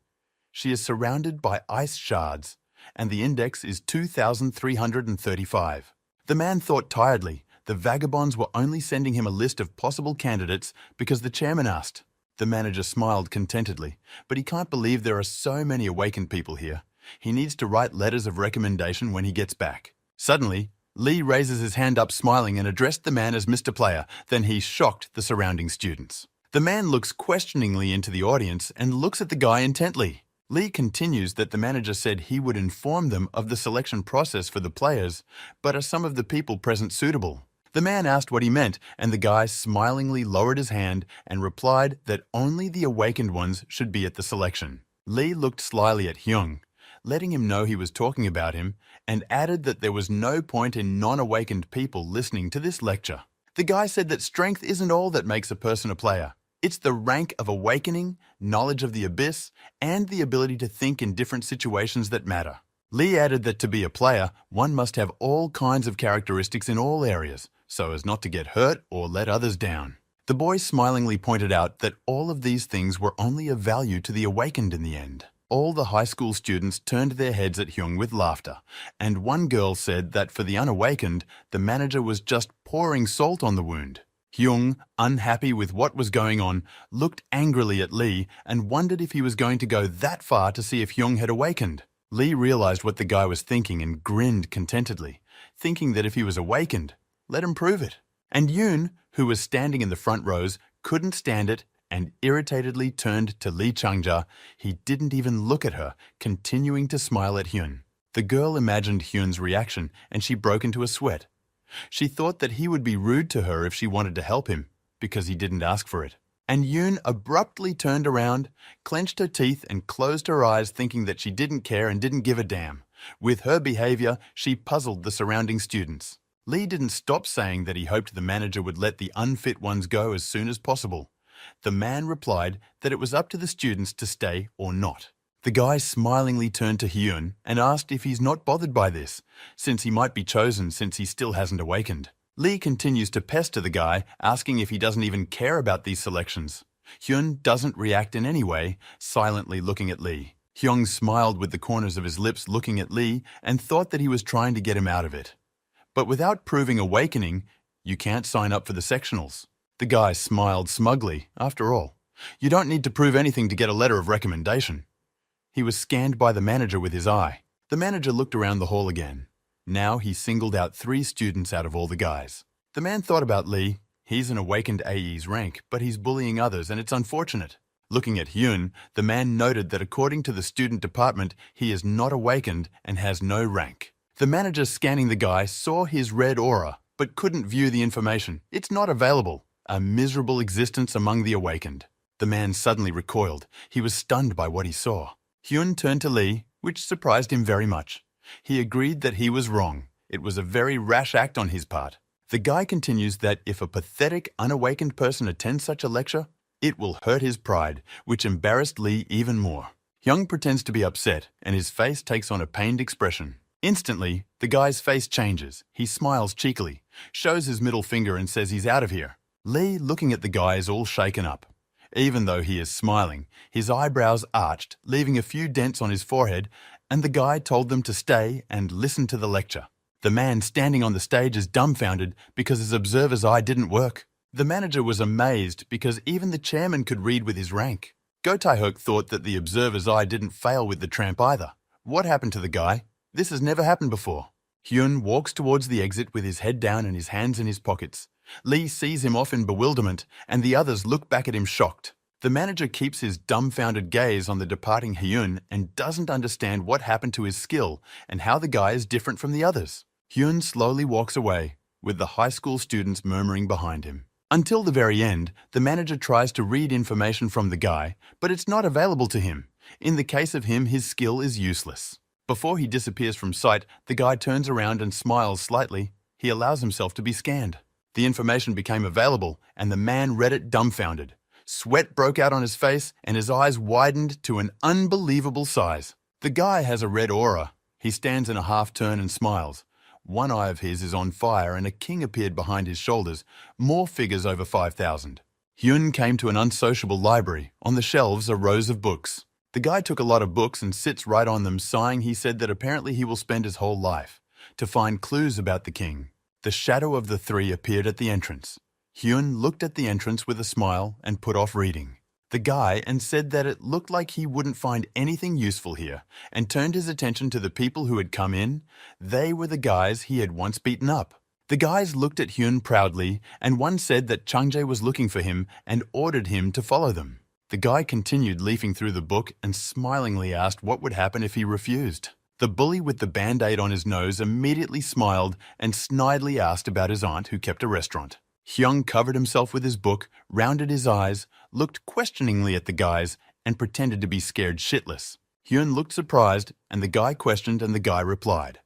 She is surrounded by ice shards, and the index is 2,335. The man thought tiredly. The vagabonds were only sending him a list of possible candidates because the chairman asked. The manager smiled contentedly, but he can't believe there are so many awakened people here. He needs to write letters of recommendation when he gets back. Suddenly, Lee raises his hand up smiling and addressed the man as Mr. Player. Then he shocked the surrounding students. The man looks questioningly into the audience and looks at the guy intently. Lee continues that the manager said he would inform them of the selection process for the players, but are some of the people present suitable? The man asked what he meant, and the guy smilingly lowered his hand and replied that only the awakened ones should be at the selection. Lee looked slyly at Hyung, letting him know he was talking about him, and added that there was no point in non-awakened people listening to this lecture. The guy said that strength isn't all that makes a person a player. It's the rank of awakening, knowledge of the abyss, and the ability to think in different situations that matter. Lee added that to be a player, one must have all kinds of characteristics in all areas, so as not to get hurt or let others down. The boy smilingly pointed out that all of these things were only of value to the awakened in the end. All the high school students turned their heads at Hyung with laughter, and one girl said that for the unawakened, the manager was just pouring salt on the wound. Hyung, unhappy with what was going on, looked angrily at Lee and wondered if he was going to go that far to see if Hyung had awakened. Lee realized what the guy was thinking and grinned contentedly, thinking that if he was awakened, let him prove it. And Yoon, who was standing in the front rows, couldn't stand it and irritatedly turned to Lee Changja. He didn't even look at her, continuing to smile at Hyun. The girl imagined Hyun's reaction and she broke into a sweat. She thought that he would be rude to her if she wanted to help him, because he didn't ask for it. And Yoon abruptly turned around, clenched her teeth and closed her eyes, thinking that she didn't care and didn't give a damn. With her behavior, she puzzled the surrounding students. Lee didn't stop saying that he hoped the manager would let the unfit ones go as soon as possible. The man replied that it was up to the students to stay or not. The guy smilingly turned to Hyun and asked if he's not bothered by this, since he might be chosen since he still hasn't awakened. Lee continues to pester the guy, asking if he doesn't even care about these selections. Hyun doesn't react in any way, silently looking at Lee. Hyung smiled with the corners of his lips looking at Lee and thought that he was trying to get him out of it. But without proving awakening, you can't sign up for the sectionals. The guy smiled smugly. After all, you don't need to prove anything to get a letter of recommendation. He was scanned by the manager with his eye. The manager looked around the hall again. Now he singled out 3 students out of all the guys. The man thought about Lee. He's an awakened AE's rank, but he's bullying others and it's unfortunate. Looking at Hyun, the man noted that according to the student department, he is not awakened and has no rank. The manager scanning the guy saw his red aura, but couldn't view the information. It's not available. A miserable existence among the awakened. The man suddenly recoiled. He was stunned by what he saw. Hyun turned to Lee, which surprised him very much. He agreed that he was wrong. It was a very rash act on his part. The guy continues that if a pathetic, unawakened person attends such a lecture, it will hurt his pride, which embarrassed Lee even more. Hyung pretends to be upset, and his face takes on a pained expression. Instantly, the guy's face changes. He smiles cheekily, shows his middle finger and says he's out of here. Lee, looking at the guy, is all shaken up. Even though he is smiling, his eyebrows arched, leaving a few dents on his forehead, and the guy told them to stay and listen to the lecture. The man standing on the stage is dumbfounded because his observer's eye didn't work. The manager was amazed because even the chairman could read with his rank. Go Tae-hyuk thought that the observer's eye didn't fail with the tramp either. What happened to the guy? This has never happened before. Hyun walks towards the exit with his head down and his hands in his pockets. Lee sees him off in bewilderment, and the others look back at him shocked. The manager keeps his dumbfounded gaze on the departing Hyun and doesn't understand what happened to his skill and how the guy is different from the others. Hyun slowly walks away, with the high school students murmuring behind him. Until the very end, the manager tries to read information from the guy, but it's not available to him. In the case of him, his skill is useless. Before he disappears from sight, the guy turns around and smiles slightly. He allows himself to be scanned. The information became available, and the man read it dumbfounded. Sweat broke out on his face, and his eyes widened to an unbelievable size. The guy has a red aura. He stands in a half-turn and smiles. One eye of his is on fire, and a king appeared behind his shoulders, more figures over 5,000. Hyun came to an unsociable library. On the shelves are rows of books. The guy took a lot of books and sits right on them, sighing. He said that apparently he will spend his whole life to find clues about the king. The shadow of the three appeared at the entrance. Hyun looked at the entrance with a smile and put off reading the guy and said that it looked like he wouldn't find anything useful here, and turned his attention to the people who had come in. They were the guys he had once beaten up. The guys looked at Hyun proudly, and one said that Changjae was looking for him and ordered him to follow them. The guy continued leafing through the book and smilingly asked what would happen if he refused. The bully with the band-aid on his nose immediately smiled and snidely asked about his aunt who kept a restaurant. Hyung covered himself with his book, rounded his eyes, looked questioningly at the guys, and pretended to be scared shitless. Hyun looked surprised, and the guy questioned and the guy replied.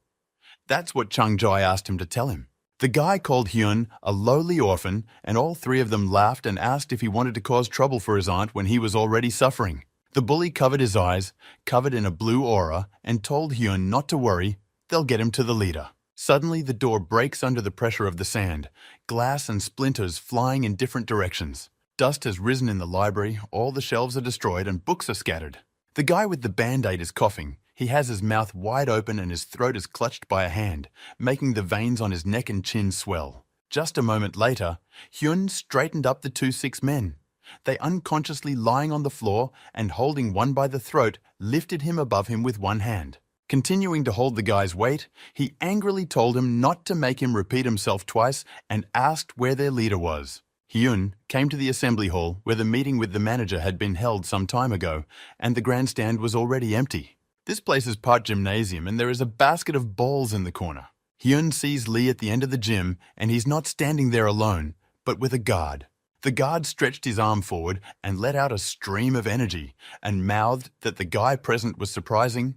That's what Chung Jae asked him to tell him. The guy called Hyun a lowly orphan, and all three of them laughed and asked if he wanted to cause trouble for his aunt when he was already suffering. The bully covered his eyes, covered in a blue aura, and told Hyun not to worry, they'll get him to the leader. Suddenly, the door breaks under the pressure of the sand, glass and splinters flying in different directions. Dust has risen in the library, all the shelves are destroyed, and books are scattered. The guy with the band-aid is coughing. He has his mouth wide open and his throat is clutched by a hand, making the veins on his neck and chin swell. Just a moment later, Hyun straightened up the 2 men. They unconsciously lying on the floor and holding one by the throat, lifted him above him with one hand. Continuing to hold the guy's weight, he angrily told him not to make him repeat himself twice and asked where their leader was. Hyun came to the assembly hall where the meeting with the manager had been held some time ago, and the grandstand was already empty. This place is part gymnasium and there is a basket of balls in the corner. Hyun sees Lee at the end of the gym and he's not standing there alone, but with a guard. The guard stretched his arm forward and let out a stream of energy and mouthed that the guy present was surprising.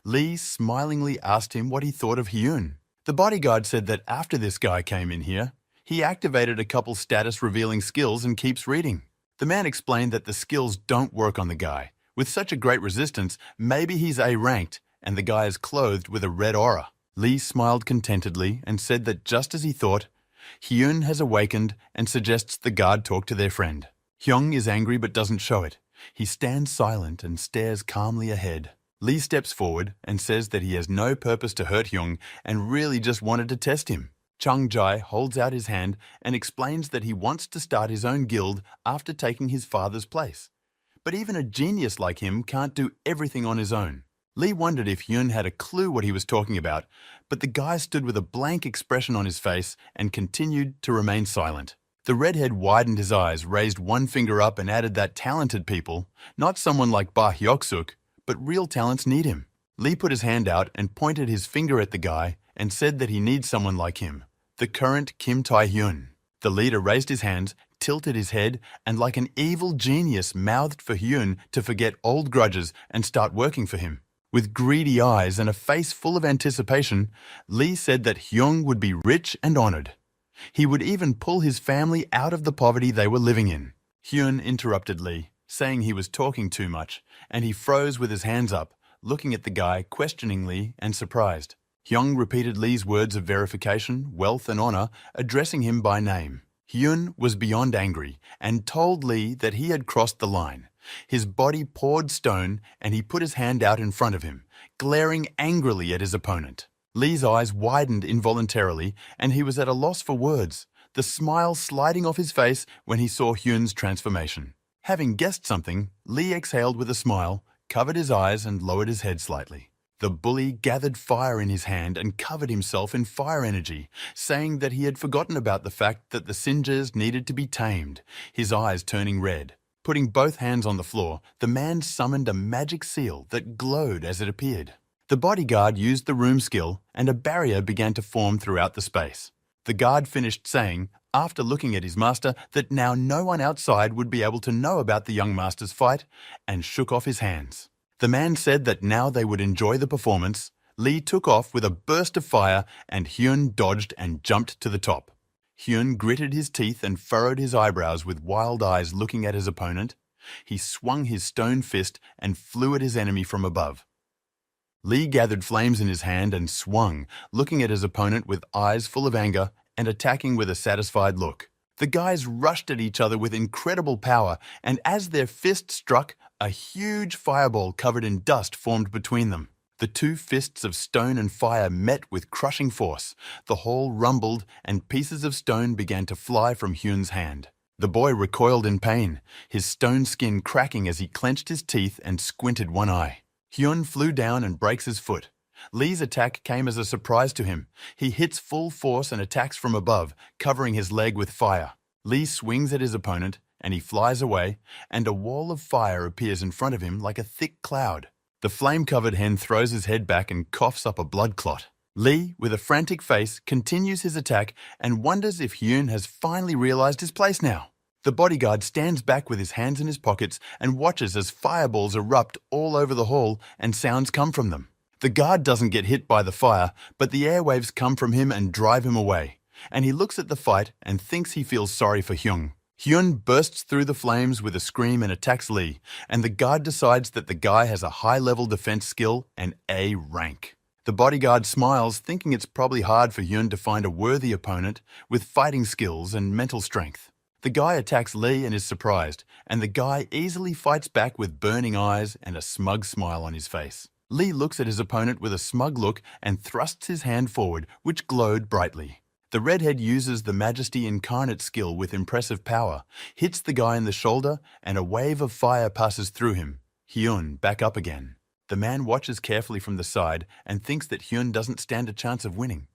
Lee smilingly asked him what he thought of Hyun. The bodyguard said that after this guy came in here, he activated a couple status-revealing skills and keeps reading. The man explained that the skills don't work on the guy. With such a great resistance, maybe he's A-ranked, and the guy is clothed with a red aura. Lee smiled contentedly and said that just as he thought, Hyun has awakened and suggests the guard talk to their friend. Hyung is angry but doesn't show it. He stands silent and stares calmly ahead. Lee steps forward and says that he has no purpose to hurt Hyung and really just wanted to test him. Chung Jae holds out his hand and explains that he wants to start his own guild after taking his father's place. But even a genius like him can't do everything on his own. Lee wondered if Hyun had a clue what he was talking about, but the guy stood with a blank expression on his face and continued to remain silent. The redhead widened his eyes, raised one finger up and added that talented people, not someone like Bah Hyok-suk, but real talents need him. Lee put his hand out and pointed his finger at the guy and said that he needs someone like him, the current Kim Tae-hyun. The leader raised his hands, tilted his head, and like an evil genius mouthed for Hyun to forget old grudges and start working for him. With greedy eyes and a face full of anticipation, Lee said that Hyung would be rich and honored. He would even pull his family out of the poverty they were living in. Hyun interrupted Lee, saying he was talking too much, and he froze with his hands up, looking at the guy questioningly and surprised. Hyung repeated Lee's words of verification, wealth and honor, addressing him by name. Hyun was beyond angry and told Lee that he had crossed the line. His body poured stone and he put his hand out in front of him, glaring angrily at his opponent. Lee's eyes widened involuntarily and he was at a loss for words, the smile sliding off his face when he saw Hyun's transformation. Having guessed something, Lee exhaled with a smile, covered his eyes and lowered his head slightly. The bully gathered fire in his hand and covered himself in fire energy, saying that he had forgotten about the fact that the Sinjers needed to be tamed, his eyes turning red. Putting both hands on the floor, the man summoned a magic seal that glowed as it appeared. The bodyguard used the room skill and a barrier began to form throughout the space. The guard finished saying, after looking at his master, that now no one outside would be able to know about the young master's fight, and shook off his hands. The man said that now they would enjoy the performance. Lee took off with a burst of fire and Hyun dodged and jumped to the top. Hyun gritted his teeth and furrowed his eyebrows with wild eyes looking at his opponent. He swung his stone fist and flew at his enemy from above. Lee gathered flames in his hand and swung, looking at his opponent with eyes full of anger and attacking with a satisfied look. The guys rushed at each other with incredible power, and as their fists struck, a huge fireball covered in dust formed between them. The two fists of stone and fire met with crushing force. The hall rumbled, and pieces of stone began to fly from Hyun's hand. The boy recoiled in pain, his stone skin cracking as he clenched his teeth and squinted one eye. Hyun flew down and breaks his foot. Lee's attack came as a surprise to him. He hits full force and attacks from above, covering his leg with fire. Lee swings at his opponent, and he flies away, and a wall of fire appears in front of him like a thick cloud. The flame-covered hen throws his head back and coughs up a blood clot. Lee, with a frantic face, continues his attack and wonders if Hyun has finally realized his place now. The bodyguard stands back with his hands in his pockets and watches as fireballs erupt all over the hall and sounds come from them. The guard doesn't get hit by the fire, but the airwaves come from him and drive him away. And he looks at the fight and thinks he feels sorry for Hyun. Hyun bursts through the flames with a scream and attacks Lee, and the guard decides that the guy has a high-level defense skill and A rank. The bodyguard smiles, thinking it's probably hard for Hyun to find a worthy opponent with fighting skills and mental strength. The guy attacks Lee and is surprised, and the guy easily fights back with burning eyes and a smug smile on his face. Lee looks at his opponent with a smug look and thrusts his hand forward, which glowed brightly. The redhead uses the Majesty Incarnate skill with impressive power, hits the guy in the shoulder, and a wave of fire passes through him. Hyun back up again. The man watches carefully from the side and thinks that Hyun doesn't stand a chance of winning.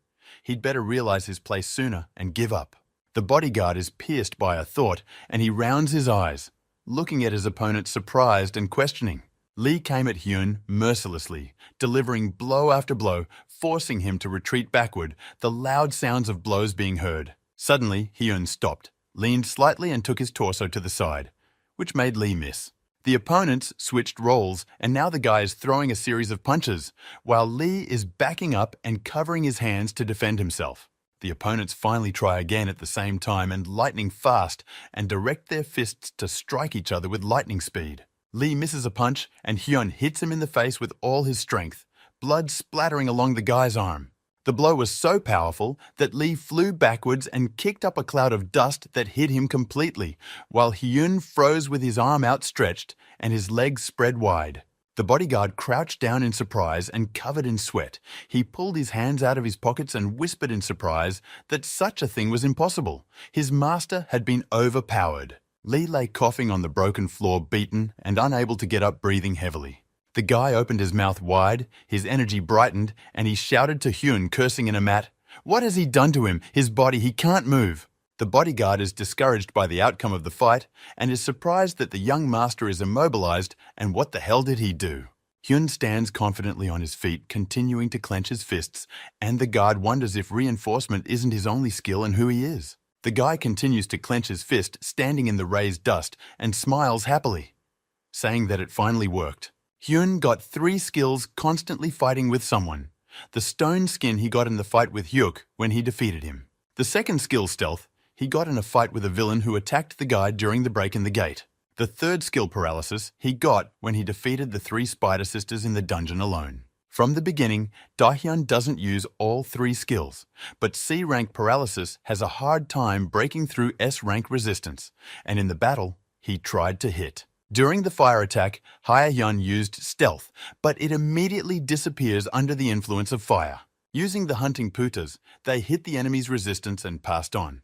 He'd better realize his place sooner and give up. The bodyguard is pierced by a thought, and he rounds his eyes, looking at his opponent surprised and questioning. Lee came at Hyun mercilessly, delivering blow after blow, forcing him to retreat backward, the loud sounds of blows being heard. Suddenly, Hyun stopped, leaned slightly and took his torso to the side, which made Lee miss. The opponents switched roles, and now the guy is throwing a series of punches, while Lee is backing up and covering his hands to defend himself. The opponents finally try again at the same time and lightning fast and direct their fists to strike each other with lightning speed. Lee misses a punch and Hyun hits him in the face with all his strength, blood splattering along the guy's arm. The blow was so powerful that Lee flew backwards and kicked up a cloud of dust that hid him completely, while Hyun froze with his arm outstretched and his legs spread wide. The bodyguard crouched down in surprise and covered in sweat. He pulled his hands out of his pockets and whispered in surprise that such a thing was impossible. His master had been overpowered. Lee lay coughing on the broken floor, beaten and unable to get up, breathing heavily. The guy opened his mouth wide, his energy brightened, and he shouted to Hyun, cursing in a mat, "What has he done to him? His body, he can't move." The bodyguard is discouraged by the outcome of the fight and is surprised that the young master is immobilized, and what the hell did he do? Hyun stands confidently on his feet, continuing to clench his fists, and the guard wonders if reinforcement isn't his only skill and who he is. The guy continues to clench his fist, standing in the raised dust, and smiles happily, saying that it finally worked. Hyun got 3 skills constantly fighting with someone. The stone skin he got in the fight with Hyuk when he defeated him. The second skill, stealth, he got in a fight with a villain who attacked the guy during the break in the gate. The third skill, paralysis, he got when he defeated the 3 spider sisters in the dungeon alone. From the beginning, Dahyun doesn't use all 3 skills, but C-rank paralysis has a hard time breaking through S-rank resistance, and in the battle, he tried to hit. During the fire attack, Haehyun used stealth, but it immediately disappears under the influence of fire. Using the hunting putas, they hit the enemy's resistance and passed on.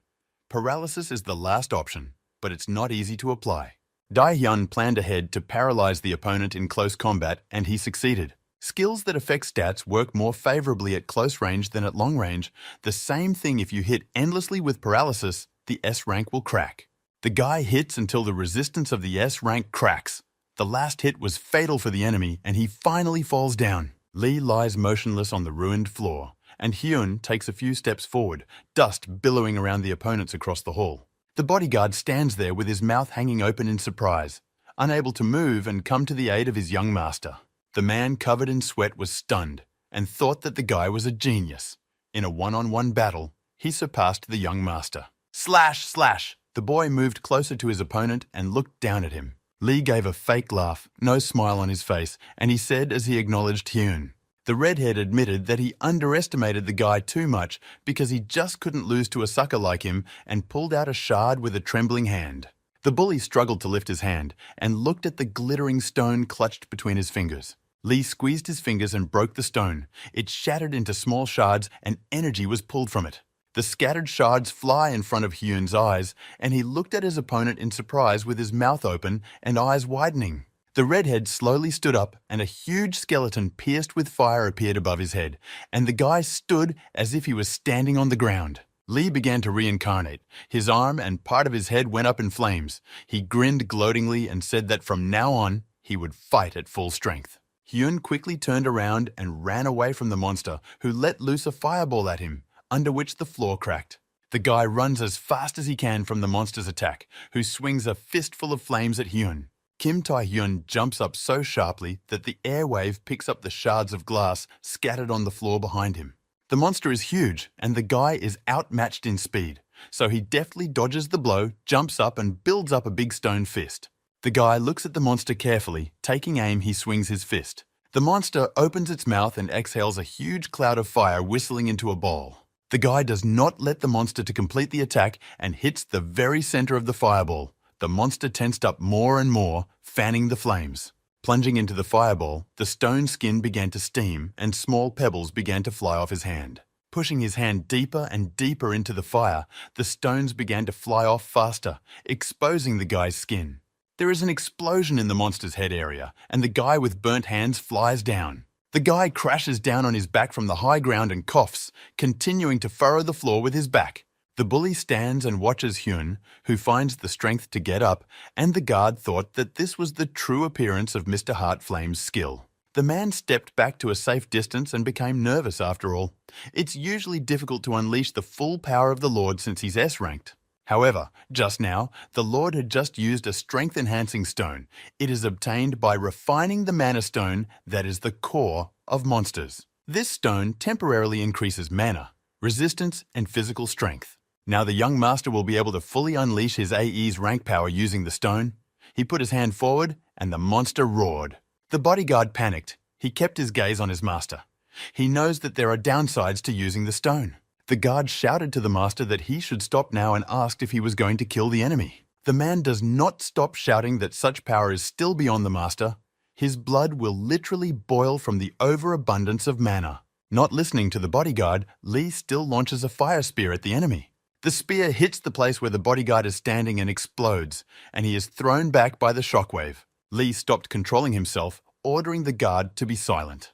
Paralysis is the last option, but it's not easy to apply. Dahyun planned ahead to paralyze the opponent in close combat, and he succeeded. Skills that affect stats work more favorably at close range than at long range. The same thing if you hit endlessly with paralysis, the S rank will crack. The guy hits until the resistance of the S rank cracks. The last hit was fatal for the enemy, and he finally falls down. Lee lies motionless on the ruined floor, and Hyun takes a few steps forward, dust billowing around the opponents across the hall. The bodyguard stands there with his mouth hanging open in surprise, unable to move and come to the aid of his young master. The man covered in sweat was stunned and thought that the guy was a genius. In a one-on-one battle, he surpassed the young master. Slash, slash! The boy moved closer to his opponent and looked down at him. Lee gave a fake laugh, no smile on his face, and he said as he acknowledged Hyun. The redhead admitted that he underestimated the guy too much because he just couldn't lose to a sucker like him, and pulled out a shard with a trembling hand. The bully struggled to lift his hand and looked at the glittering stone clutched between his fingers. Lee squeezed his fingers and broke the stone. It shattered into small shards and energy was pulled from it. The scattered shards fly in front of Hyun's eyes, and he looked at his opponent in surprise with his mouth open and eyes widening. The redhead slowly stood up, and a huge skeleton pierced with fire appeared above his head, and the guy stood as if he was standing on the ground. Lee began to reincarnate. His arm and part of his head went up in flames. He grinned gloatingly and said that from now on, he would fight at full strength. Hyun quickly turned around and ran away from the monster, who let loose a fireball at him, under which the floor cracked. The guy runs as fast as he can from the monster's attack, who swings a fistful of flames at Hyun. Kim Tae-hyun jumps up so sharply that the airwave picks up the shards of glass scattered on the floor behind him. The monster is huge, and the guy is outmatched in speed, so he deftly dodges the blow, jumps up, and builds up a big stone fist. The guy looks at the monster carefully. Taking aim, he swings his fist. The monster opens its mouth and exhales a huge cloud of fire whistling into a bowl. The guy does not let the monster to complete the attack and hits the very center of the fireball. The monster tensed up more and more, fanning the flames. Plunging into the fireball, the stone skin began to steam and small pebbles began to fly off his hand. Pushing his hand deeper and deeper into the fire, the stones began to fly off faster, exposing the guy's skin. There is an explosion in the monster's head area, and the guy with burnt hands flies down. The guy crashes down on his back from the high ground and coughs, continuing to furrow the floor with his back. The bully stands and watches Hyun, who finds the strength to get up, and the guard thought that this was the true appearance of Mr. Heartflame's skill. The man stepped back to a safe distance and became nervous after all. It's usually difficult to unleash the full power of the Lord since he's S-ranked. However, just now, the Lord had just used a strength-enhancing stone. It is obtained by refining the mana stone that is the core of monsters. This stone temporarily increases mana, resistance, and physical strength. Now the young master will be able to fully unleash his AE's rank power using the stone. He put his hand forward, and the monster roared. The bodyguard panicked. He kept his gaze on his master. He knows that there are downsides to using the stone. The guard shouted to the master that he should stop now and asked if he was going to kill the enemy. The man does not stop shouting that such power is still beyond the master. His blood will literally boil from the overabundance of mana. Not listening to the bodyguard, Lee still launches a fire spear at the enemy. The spear hits the place where the bodyguard is standing and explodes, and he is thrown back by the shockwave. Lee stopped controlling himself, ordering the guard to be silent.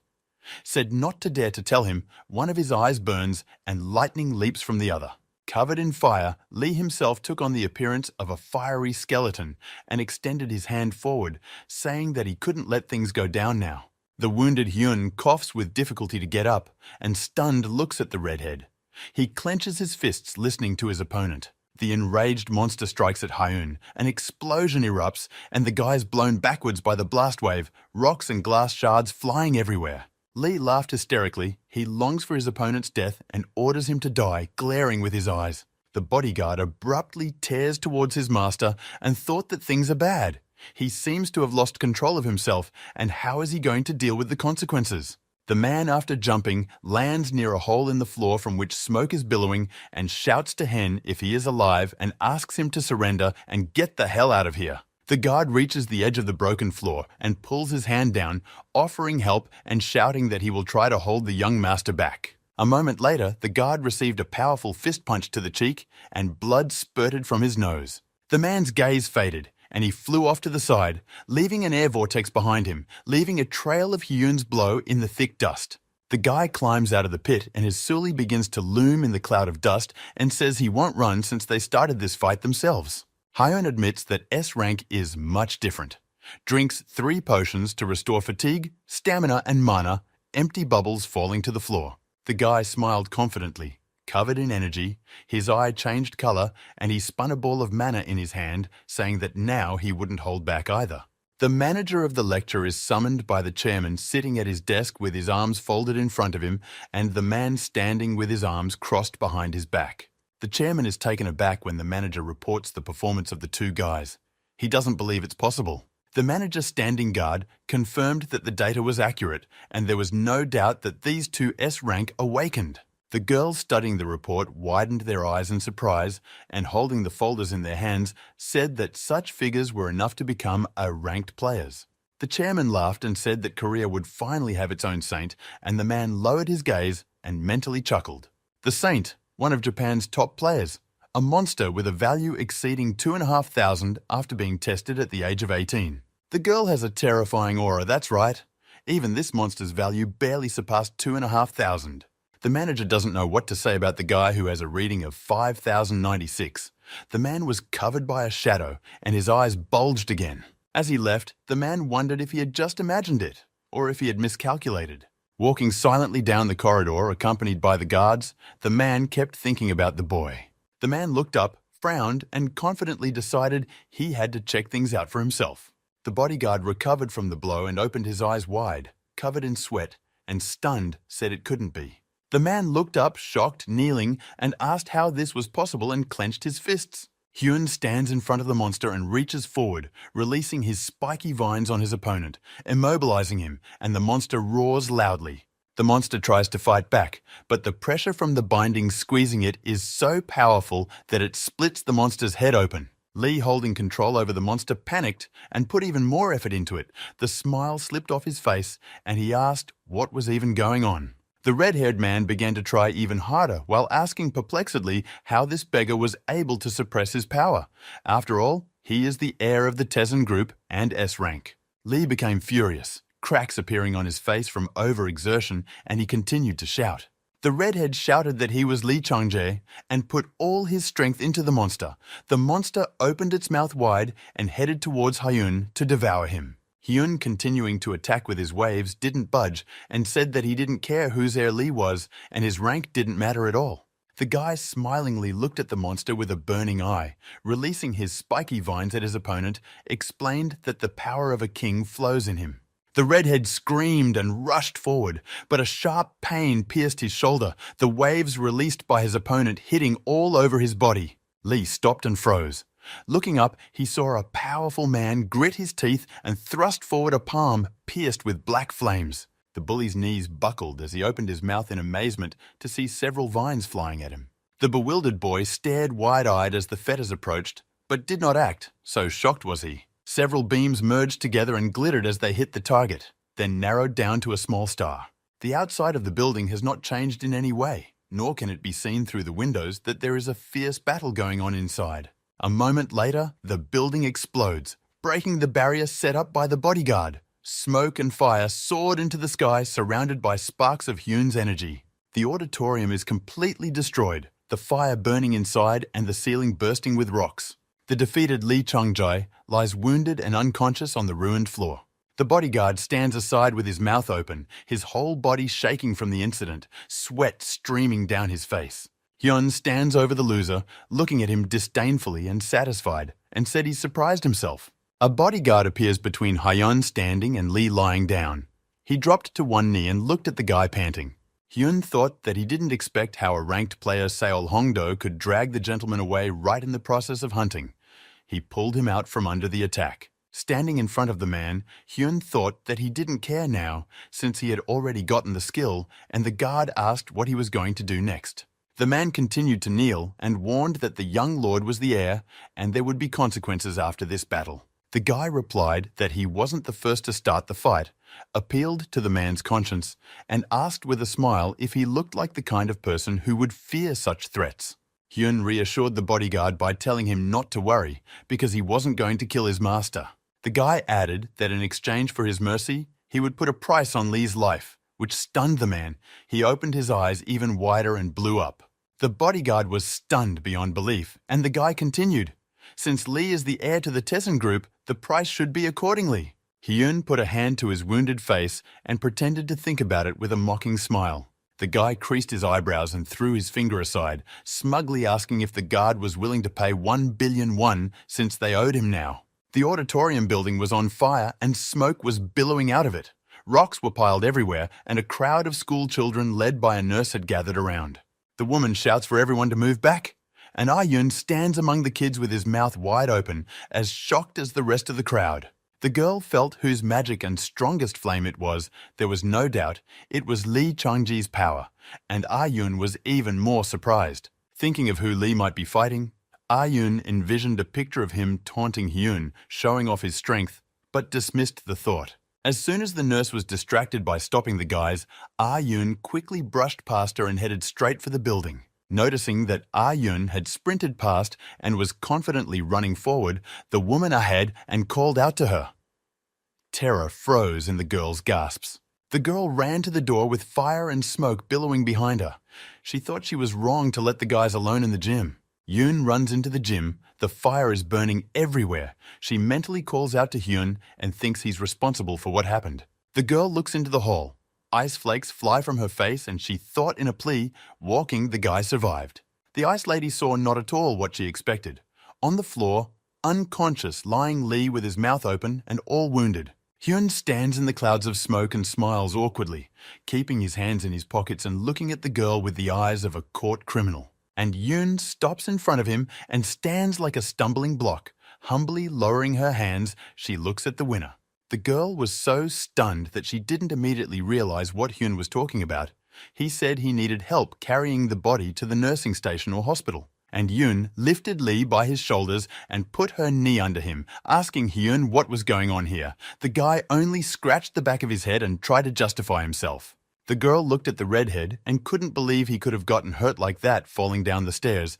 Said not to dare to tell him, one of his eyes burns and lightning leaps from the other. Covered in fire, Lee himself took on the appearance of a fiery skeleton and extended his hand forward, saying that he couldn't let things go down now. The wounded Hyun coughs with difficulty to get up and stunned looks at the redhead. He clenches his fists listening to his opponent. The enraged monster strikes at Hyun, an explosion erupts, and the guy is blown backwards by the blast wave, rocks and glass shards flying everywhere. Lee laughed hysterically. He longs for his opponent's death and orders him to die, glaring with his eyes. The bodyguard abruptly tears towards his master and thought that things are bad. He seems to have lost control of himself, and how is he going to deal with the consequences? The man, after jumping, lands near a hole in the floor from which smoke is billowing and shouts to Hen if he is alive and asks him to surrender and get the hell out of here. The guard reaches the edge of the broken floor and pulls his hand down, offering help and shouting that he will try to hold the young master back. A moment later, the guard received a powerful fist punch to the cheek and blood spurted from his nose. The man's gaze faded, and he flew off to the side, leaving an air vortex behind him, leaving a trail of Hyun's blow in the thick dust. The guy climbs out of the pit and his Suli begins to loom in the cloud of dust and says he won't run since they started this fight themselves. Hyun admits that S rank is much different. Drinks 3 potions to restore fatigue, stamina and mana, empty bubbles falling to the floor. The guy smiled confidently. Covered in energy, his eye changed color and he spun a ball of mana in his hand, saying that now he wouldn't hold back either. The manager of the lecture is summoned by the chairman sitting at his desk with his arms folded in front of him and the man standing with his arms crossed behind his back. The chairman is taken aback when the manager reports the performance of the 2 guys. He doesn't believe it's possible. The manager standing guard confirmed that the data was accurate and there was no doubt that these 2 S rank awakened. The girls studying the report widened their eyes in surprise and holding the folders in their hands said that such figures were enough to become ranked players. The chairman laughed and said that Korea would finally have its own saint, and the man lowered his gaze and mentally chuckled. The saint, one of Japan's top players, a monster with a value exceeding 2,500 after being tested at the age of 18. The girl has a terrifying aura, that's right. Even this monster's value barely surpassed 2,500. The manager doesn't know what to say about the guy who has a reading of 5,096. The man was covered by a shadow and his eyes bulged again. As he left, the man wondered if he had just imagined it or if he had miscalculated. Walking silently down the corridor accompanied by the guards, the man kept thinking about the boy. The man looked up, frowned, and confidently decided he had to check things out for himself. The bodyguard recovered from the blow and opened his eyes wide, covered in sweat, and stunned said it couldn't be. The man looked up, shocked, kneeling, and asked how this was possible and clenched his fists. Hyun stands in front of the monster and reaches forward, releasing his spiky vines on his opponent, immobilizing him, and the monster roars loudly. The monster tries to fight back, but the pressure from the binding squeezing it is so powerful that it splits the monster's head open. Lee, holding control over the monster, panicked and put even more effort into it. The smile slipped off his face, and he asked what was even going on. The red-haired man began to try even harder while asking perplexedly how this beggar was able to suppress his power. After all, he is the heir of the Tezen group and S rank. Lee became furious, cracks appearing on his face from overexertion, and he continued to shout. The redhead shouted that he was Lee Changjae and put all his strength into the monster. The monster opened its mouth wide and headed towards Hyun to devour him. Hyun, continuing to attack with his waves, didn't budge and said that he didn't care whose heir Lee was and his rank didn't matter at all. The guy smilingly looked at the monster with a burning eye, releasing his spiky vines at his opponent, explained that the power of a king flows in him. The redhead screamed and rushed forward, but a sharp pain pierced his shoulder, the waves released by his opponent hitting all over his body. Lee stopped and froze. Looking up, he saw a powerful man grit his teeth and thrust forward a palm pierced with black flames. The bully's knees buckled as he opened his mouth in amazement to see several vines flying at him. The bewildered boy stared wide-eyed as the fetters approached, but did not act, so shocked was he. Several beams merged together and glittered as they hit the target, then narrowed down to a small star. The outside of the building has not changed in any way, nor can it be seen through the windows that there is a fierce battle going on inside. A moment later, the building explodes, breaking the barrier set up by the bodyguard. Smoke and fire soared into the sky, surrounded by sparks of Hyun's energy. The auditorium is completely destroyed. the fire burning inside and the ceiling bursting with rocks. The defeated Lee Chong-jae lies wounded and unconscious on the ruined floor. The bodyguard stands aside with his mouth open, his whole body shaking from the incident, sweat streaming down his face. Hyun stands over the loser, looking at him disdainfully and satisfied, and said he surprised himself. A bodyguard appears between Hyun standing and Lee lying down. He dropped to one knee and looked at the guy panting. Hyun thought that he didn't expect how a ranked player Seol Hongdo could drag the gentleman away right in the process of hunting. He pulled him out from under the attack. Standing in front of the man, Hyun thought that he didn't care now, since he had already gotten the skill, and the guard asked what he was going to do next. The man continued to kneel and warned that the young lord was the heir, and there would be consequences after this battle. The guy replied that he wasn't the first to start the fight, appealed to the man's conscience, and asked with a smile if he looked like the kind of person who would fear such threats. Hyun reassured the bodyguard by telling him not to worry, because he wasn't going to kill his master. The guy added that in exchange for his mercy, he would put a price on Lee's life, which stunned the man. He opened his eyes even wider and blew up. The bodyguard was stunned beyond belief, and the guy continued. Since Lee is the heir to the Tessen group, the price should be accordingly. Hyun put a hand to his wounded face and pretended to think about it with a mocking smile. The guy creased his eyebrows and threw his finger aside, smugly asking if the guard was willing to pay 1 billion won since they owed him now. The auditorium building was on fire and smoke was billowing out of it. Rocks were piled everywhere and a crowd of school children led by a nurse had gathered around. The woman shouts for everyone to move back, and Ah-Yoon stands among the kids with his mouth wide open, as shocked as the rest of the crowd. The girl felt whose magic and strongest flame it was. There was no doubt it was Lee Chong-ji's power, and Ah-Yoon was even more surprised. Thinking of who Lee might be fighting, Ah-Yoon envisioned a picture of him taunting Hyun, showing off his strength, but dismissed the thought. As soon as the nurse was distracted by stopping the guys, Ah-Yoon quickly brushed past her and headed straight for the building. Noticing that Ah-Yoon had sprinted past and was confidently running forward, the woman ahead and called out to her. Terror froze in the girl's gasps. The girl ran to the door with fire and smoke billowing behind her. She thought she was wrong to let the guys alone in the gym. Yoon runs into the gym. The fire is burning everywhere. She mentally calls out to Hyun and thinks he's responsible for what happened. The girl looks into the hall. Ice flakes fly from her face and she thought in a plea, walking, the guy survived. The ice lady saw not at all what she expected. On the floor, unconscious, lying Lee with his mouth open and all wounded. Hyun stands in the clouds of smoke and smiles awkwardly, keeping his hands in his pockets and looking at the girl with the eyes of a caught criminal. And Yoon stops in front of him and stands like a stumbling block. Humbly lowering her hands, she looks at the winner. The girl was so stunned that she didn't immediately realize what Hyun was talking about. He said he needed help carrying the body to the nursing station or hospital. And Yoon lifted Lee by his shoulders and put her knee under him, asking Hyun what was going on here. The guy only scratched the back of his head and tried to justify himself. The girl looked at the redhead and couldn't believe he could have gotten hurt like that falling down the stairs,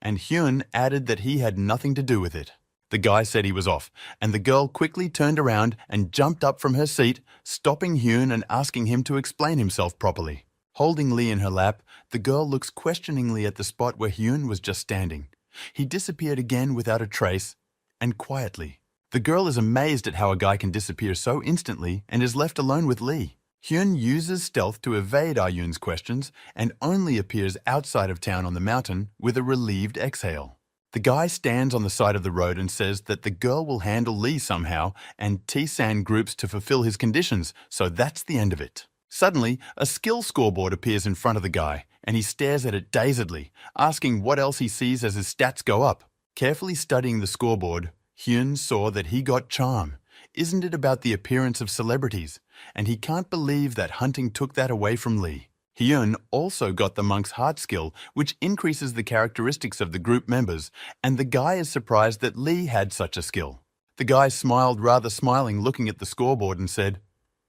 and Hyun added that he had nothing to do with it. The guy said he was off, and the girl quickly turned around and jumped up from her seat, stopping Hyun and asking him to explain himself properly. Holding Lee in her lap, the girl looks questioningly at the spot where Hyun was just standing. He disappeared again without a trace, and quietly. The girl is amazed at how a guy can disappear so instantly and is left alone with Lee. Hyun uses stealth to evade Ah-Yoon's questions and only appears outside of town on the mountain with a relieved exhale. The guy stands on the side of the road and says that the girl will handle Lee somehow and T-San groups to fulfill his conditions, so that's the end of it. Suddenly, a skill scoreboard appears in front of the guy and he stares at it dazedly, asking what else he sees as his stats go up. Carefully studying the scoreboard, Hyun saw that he got charm. Isn't it about the appearance of celebrities? And he can't believe that hunting took that away from Lee. Hyun also got the monk's heart skill, which increases the characteristics of the group members, and the guy is surprised that Lee had such a skill. The guy smiled rather smiling looking at the scoreboard and said,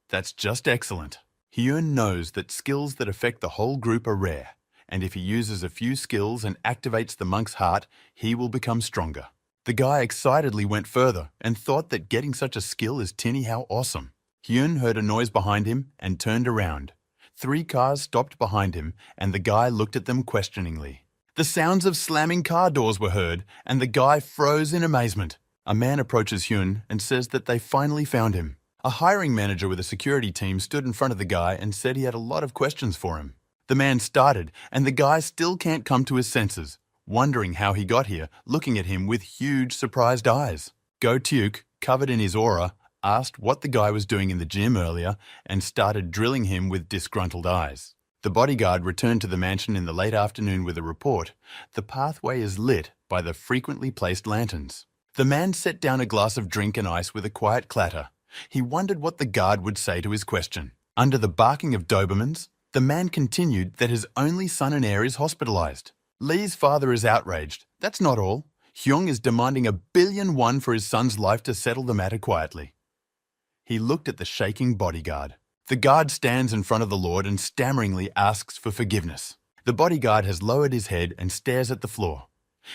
"That's just excellent." Hyun knows that skills that affect the whole group are rare, and if he uses a few skills and activates the monk's heart, he will become stronger. The guy excitedly went further and thought that getting such a skill is tinny how awesome. Hyun heard a noise behind him and turned around. 3 cars stopped behind him and the guy looked at them questioningly. The sounds of slamming car doors were heard, and the guy froze in amazement. A man approaches Hyun and says that they finally found him. A hiring manager with a security team stood in front of the guy and said he had a lot of questions for him. The man started, and the guy still can't come to his senses, wondering how he got here, looking at him with huge surprised eyes. Go-Tuk, covered in his aura, asked what the guy was doing in the gym earlier and started drilling him with disgruntled eyes. The bodyguard returned to the mansion in the late afternoon with a report. The pathway is lit by the frequently placed lanterns. The man set down a glass of drink and ice with a quiet clatter. He wondered what the guard would say to his question. Under the barking of Dobermans, the man continued that his only son and heir is hospitalized. Lee's father is outraged. That's not all. Hyung is demanding $1 billion for his son's life to settle the matter quietly. He looked at the shaking bodyguard. The guard stands in front of the Lord and stammeringly asks for forgiveness. The bodyguard has lowered his head and stares at the floor.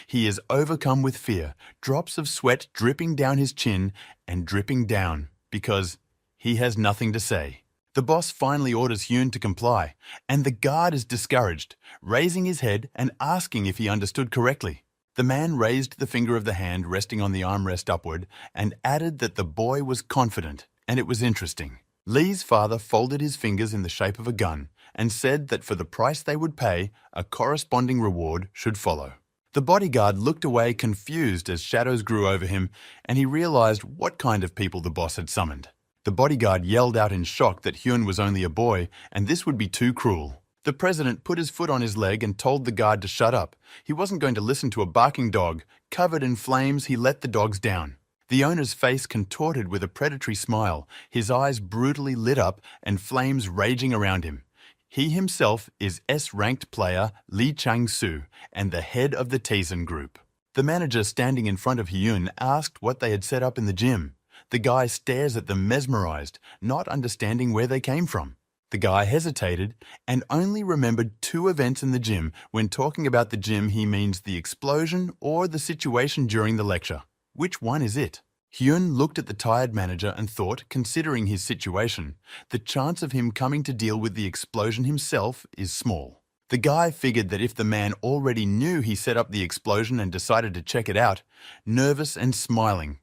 He is overcome with fear, drops of sweat dripping down his chin and dripping down because he has nothing to say. The boss finally orders Hyun to comply, and the guard is discouraged, raising his head and asking if he understood correctly. The man raised the finger of the hand resting on the armrest upward and added that the boy was confident, and it was interesting. Lee's father folded his fingers in the shape of a gun and said that for the price they would pay, a corresponding reward should follow. The bodyguard looked away confused as shadows grew over him, and he realized what kind of people the boss had summoned. The bodyguard yelled out in shock that Hyun was only a boy, and this would be too cruel. The president put his foot on his leg and told the guard to shut up. He wasn't going to listen to a barking dog. Covered in flames, he let the dogs down. The owner's face contorted with a predatory smile, his eyes brutally lit up and flames raging around him. He himself is S-ranked player Lee Chang-soo and the head of the Taesun group. The manager standing in front of Hyun asked what they had set up in the gym. The guy stares at them mesmerized, not understanding where they came from. The guy hesitated and only remembered 2 events in the gym. When talking about the gym, he means the explosion or the situation during the lecture. Which one is it? Hyun looked at the tired manager and thought, considering his situation, the chance of him coming to deal with the explosion himself is small. The guy figured that if the man already knew he set up the explosion and decided to check it out, nervous and smiling,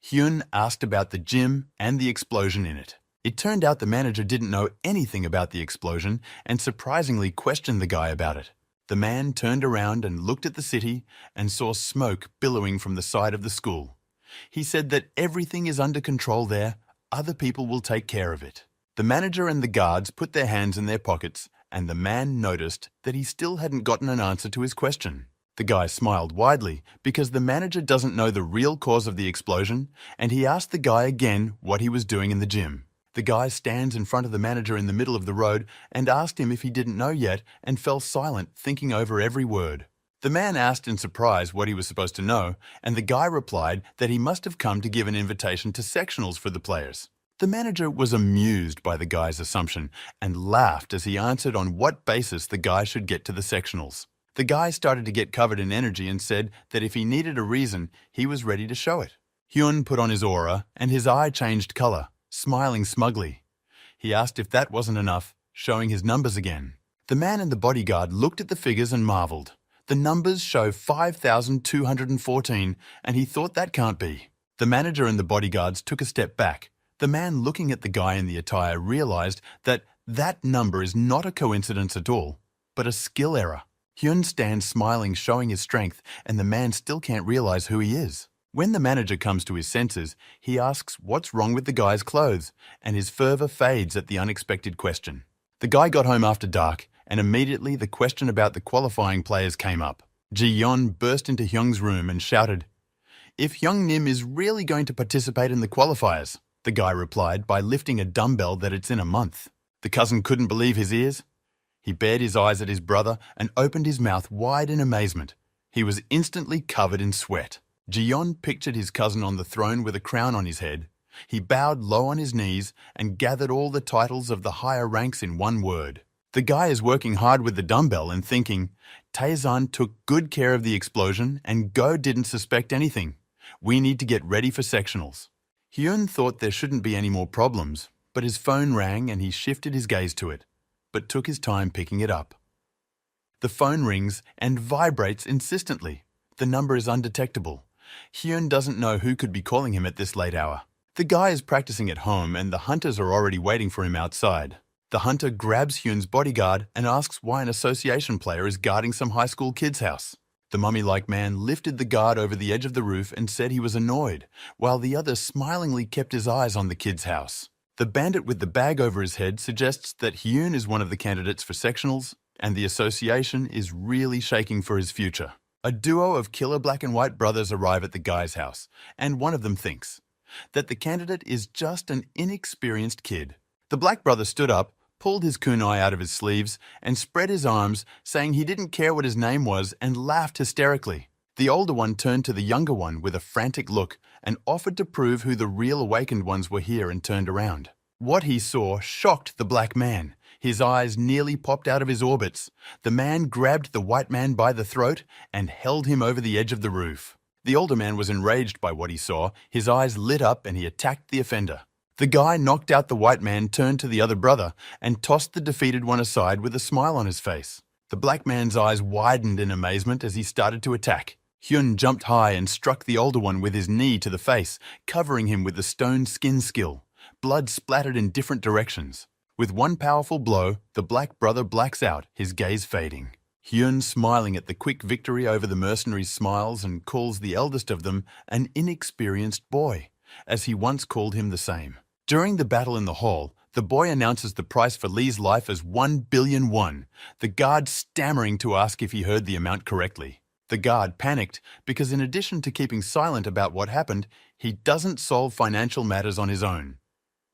Hyun asked about the gym and the explosion in it. It turned out the manager didn't know anything about the explosion and surprisingly questioned the guy about it. The man turned around and looked at the city and saw smoke billowing from the side of the school. He said that everything is under control there, other people will take care of it. The manager and the guards put their hands in their pockets, and the man noticed that he still hadn't gotten an answer to his question. The guy smiled widely because the manager doesn't know the real cause of the explosion, and he asked the guy again what he was doing in the gym. The guy stands in front of the manager in the middle of the road and asked him if he didn't know yet and fell silent, thinking over every word. The man asked in surprise what he was supposed to know, and the guy replied that he must have come to give an invitation to sectionals for the players. The manager was amused by the guy's assumption and laughed as he answered on what basis the guy should get to the sectionals. The guy started to get covered in energy and said that if he needed a reason, he was ready to show it. Hyun put on his aura and his eye changed color, smiling smugly. He asked if that wasn't enough, showing his numbers again. The man and the bodyguard looked at the figures and marveled. The numbers show 5,214, and he thought that can't be. The manager and the bodyguards took a step back. The man looking at the guy in the attire realized that that number is not a coincidence at all, but a skill error. Hyun stands smiling, showing his strength, and the man still can't realize who he is. When the manager comes to his senses, he asks what's wrong with the guy's clothes, and his fervor fades at the unexpected question. The guy got home after dark, and immediately the question about the qualifying players came up. Ji-yeon burst into Hyung's room and shouted, "If Hyung Nim is really going to participate in the qualifiers," the guy replied by lifting a dumbbell that it's in a month. The cousin couldn't believe his ears. He bared his eyes at his brother and opened his mouth wide in amazement. He was instantly covered in sweat. Ji-yeon pictured his cousin on the throne with a crown on his head. He bowed low on his knees and gathered all the titles of the higher ranks in one word. The guy is working hard with the dumbbell and thinking, Taesun took good care of the explosion and Go didn't suspect anything. We need to get ready for sectionals. Hyun thought there shouldn't be any more problems, but his phone rang and he shifted his gaze to it, but took his time picking it up. The phone rings and vibrates insistently. The number is undetectable. Hyun doesn't know who could be calling him at this late hour. The guy is practicing at home and the hunters are already waiting for him outside. The hunter grabs Hyun's bodyguard and asks why an association player is guarding some high school kid's house. The mummy-like man lifted the guard over the edge of the roof and said he was annoyed, while the other smilingly kept his eyes on the kid's house. The bandit with the bag over his head suggests that Hyun is one of the candidates for sectionals, and the association is really shaking for his future. A duo of killer black and white brothers arrive at the guy's house, and one of them thinks that the candidate is just an inexperienced kid. The black brother stood up, pulled his kunai out of his sleeves, and spread his arms, saying he didn't care what his name was, and laughed hysterically. The older one turned to the younger one with a frantic look and offered to prove who the real awakened ones were here and turned around. What he saw shocked the black man. His eyes nearly popped out of his orbits. The man grabbed the white man by the throat and held him over the edge of the roof. The older man was enraged by what he saw. His eyes lit up and he attacked the offender. The guy knocked out the white man, turned to the other brother, and tossed the defeated one aside with a smile on his face. The black man's eyes widened in amazement as he started to attack. Hyun jumped high and struck the older one with his knee to the face, covering him with the stone skin skill. Blood splattered in different directions. With one powerful blow, the black brother blacks out, his gaze fading. Hyun, smiling at the quick victory over the mercenaries, smiles and calls the eldest of them an inexperienced boy, as he once called him the same. During the battle in the hall, the boy announces the price for Lee's life as 1 billion won, the guard stammering to ask if he heard the amount correctly. The guard panicked because in addition to keeping silent about what happened, he doesn't solve financial matters on his own.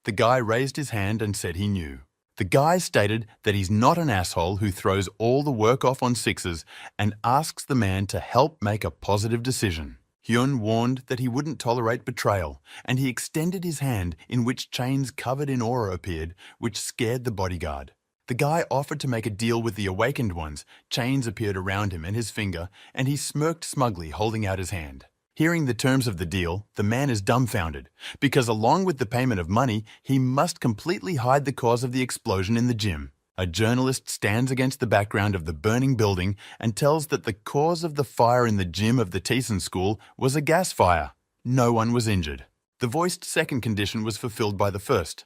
The guy raised his hand and said he knew. The guy stated that he's not an asshole who throws all the work off on sixes and asks the man to help make a positive decision. Hyun warned that he wouldn't tolerate betrayal, and he extended his hand in which chains covered in aura appeared, which scared the bodyguard. The guy offered to make a deal with the awakened ones. Chains appeared around him and his finger, and he smirked smugly, holding out his hand. Hearing the terms of the deal, the man is dumbfounded, because along with the payment of money, he must completely hide the cause of the explosion in the gym. A journalist stands against the background of the burning building and tells that the cause of the fire in the gym of the Thiessen School was a gas fire. No one was injured. The voiced second condition was fulfilled by the first.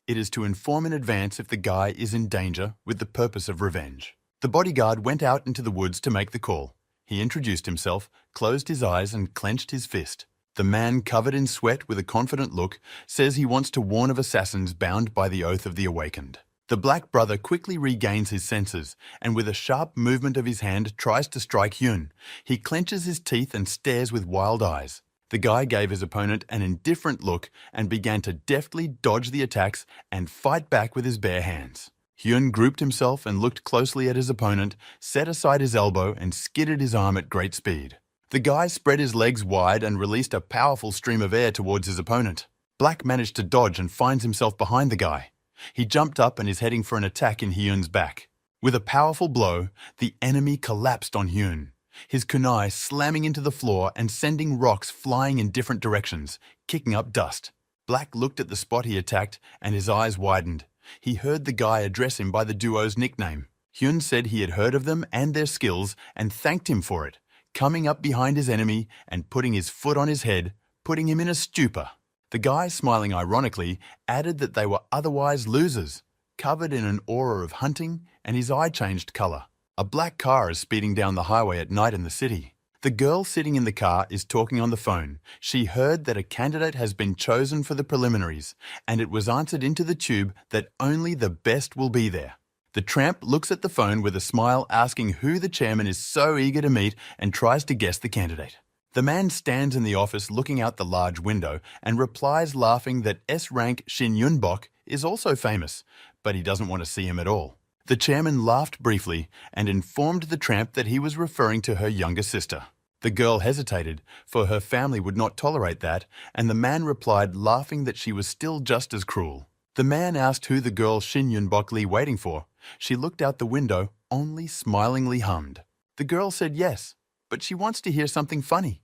It is to inform in advance if the guy is in danger with the purpose of revenge. The bodyguard went out into the woods to make the call. He introduced himself, closed his eyes and clenched his fist. The man, covered in sweat with a confident look, says he wants to warn of assassins bound by the oath of the awakened. The black brother quickly regains his senses and with a sharp movement of his hand tries to strike Hyun. He clenches his teeth and stares with wild eyes. The guy gave his opponent an indifferent look and began to deftly dodge the attacks and fight back with his bare hands. Hyun grouped himself and looked closely at his opponent, set aside his elbow and skidded his arm at great speed. The guy spread his legs wide and released a powerful stream of air towards his opponent. Black managed to dodge and finds himself behind the guy. He jumped up and is heading for an attack in Hyun's back. With a powerful blow, the enemy collapsed on Hyun, his kunai slamming into the floor and sending rocks flying in different directions, kicking up dust. Black looked at the spot he attacked and his eyes widened. He heard the guy address him by the duo's nickname. Hyun said he had heard of them and their skills and thanked him for it, coming up behind his enemy and putting his foot on his head, putting him in a stupor. The guy, smiling ironically, added that they were otherwise losers, covered in an aura of hunting, and his eye changed color. A black car is speeding down the highway at night in the city. The girl sitting in the car is talking on the phone. She heard that a candidate has been chosen for the preliminaries, and it was answered into the tube that only the best will be there. The tramp looks at the phone with a smile, asking who the chairman is so eager to meet and tries to guess the candidate. The man stands in the office looking out the large window and replies laughing that S-rank Shin Yun-bok is also famous, but he doesn't want to see him at all. The chairman laughed briefly and informed the tramp that he was referring to her younger sister. The girl hesitated, for her family would not tolerate that, and the man replied laughing that she was still just as cruel. The man asked who the girl Shin Yun-bok Lee waiting for. She looked out the window, only smilingly hummed. The girl said yes, but she wants to hear something funny.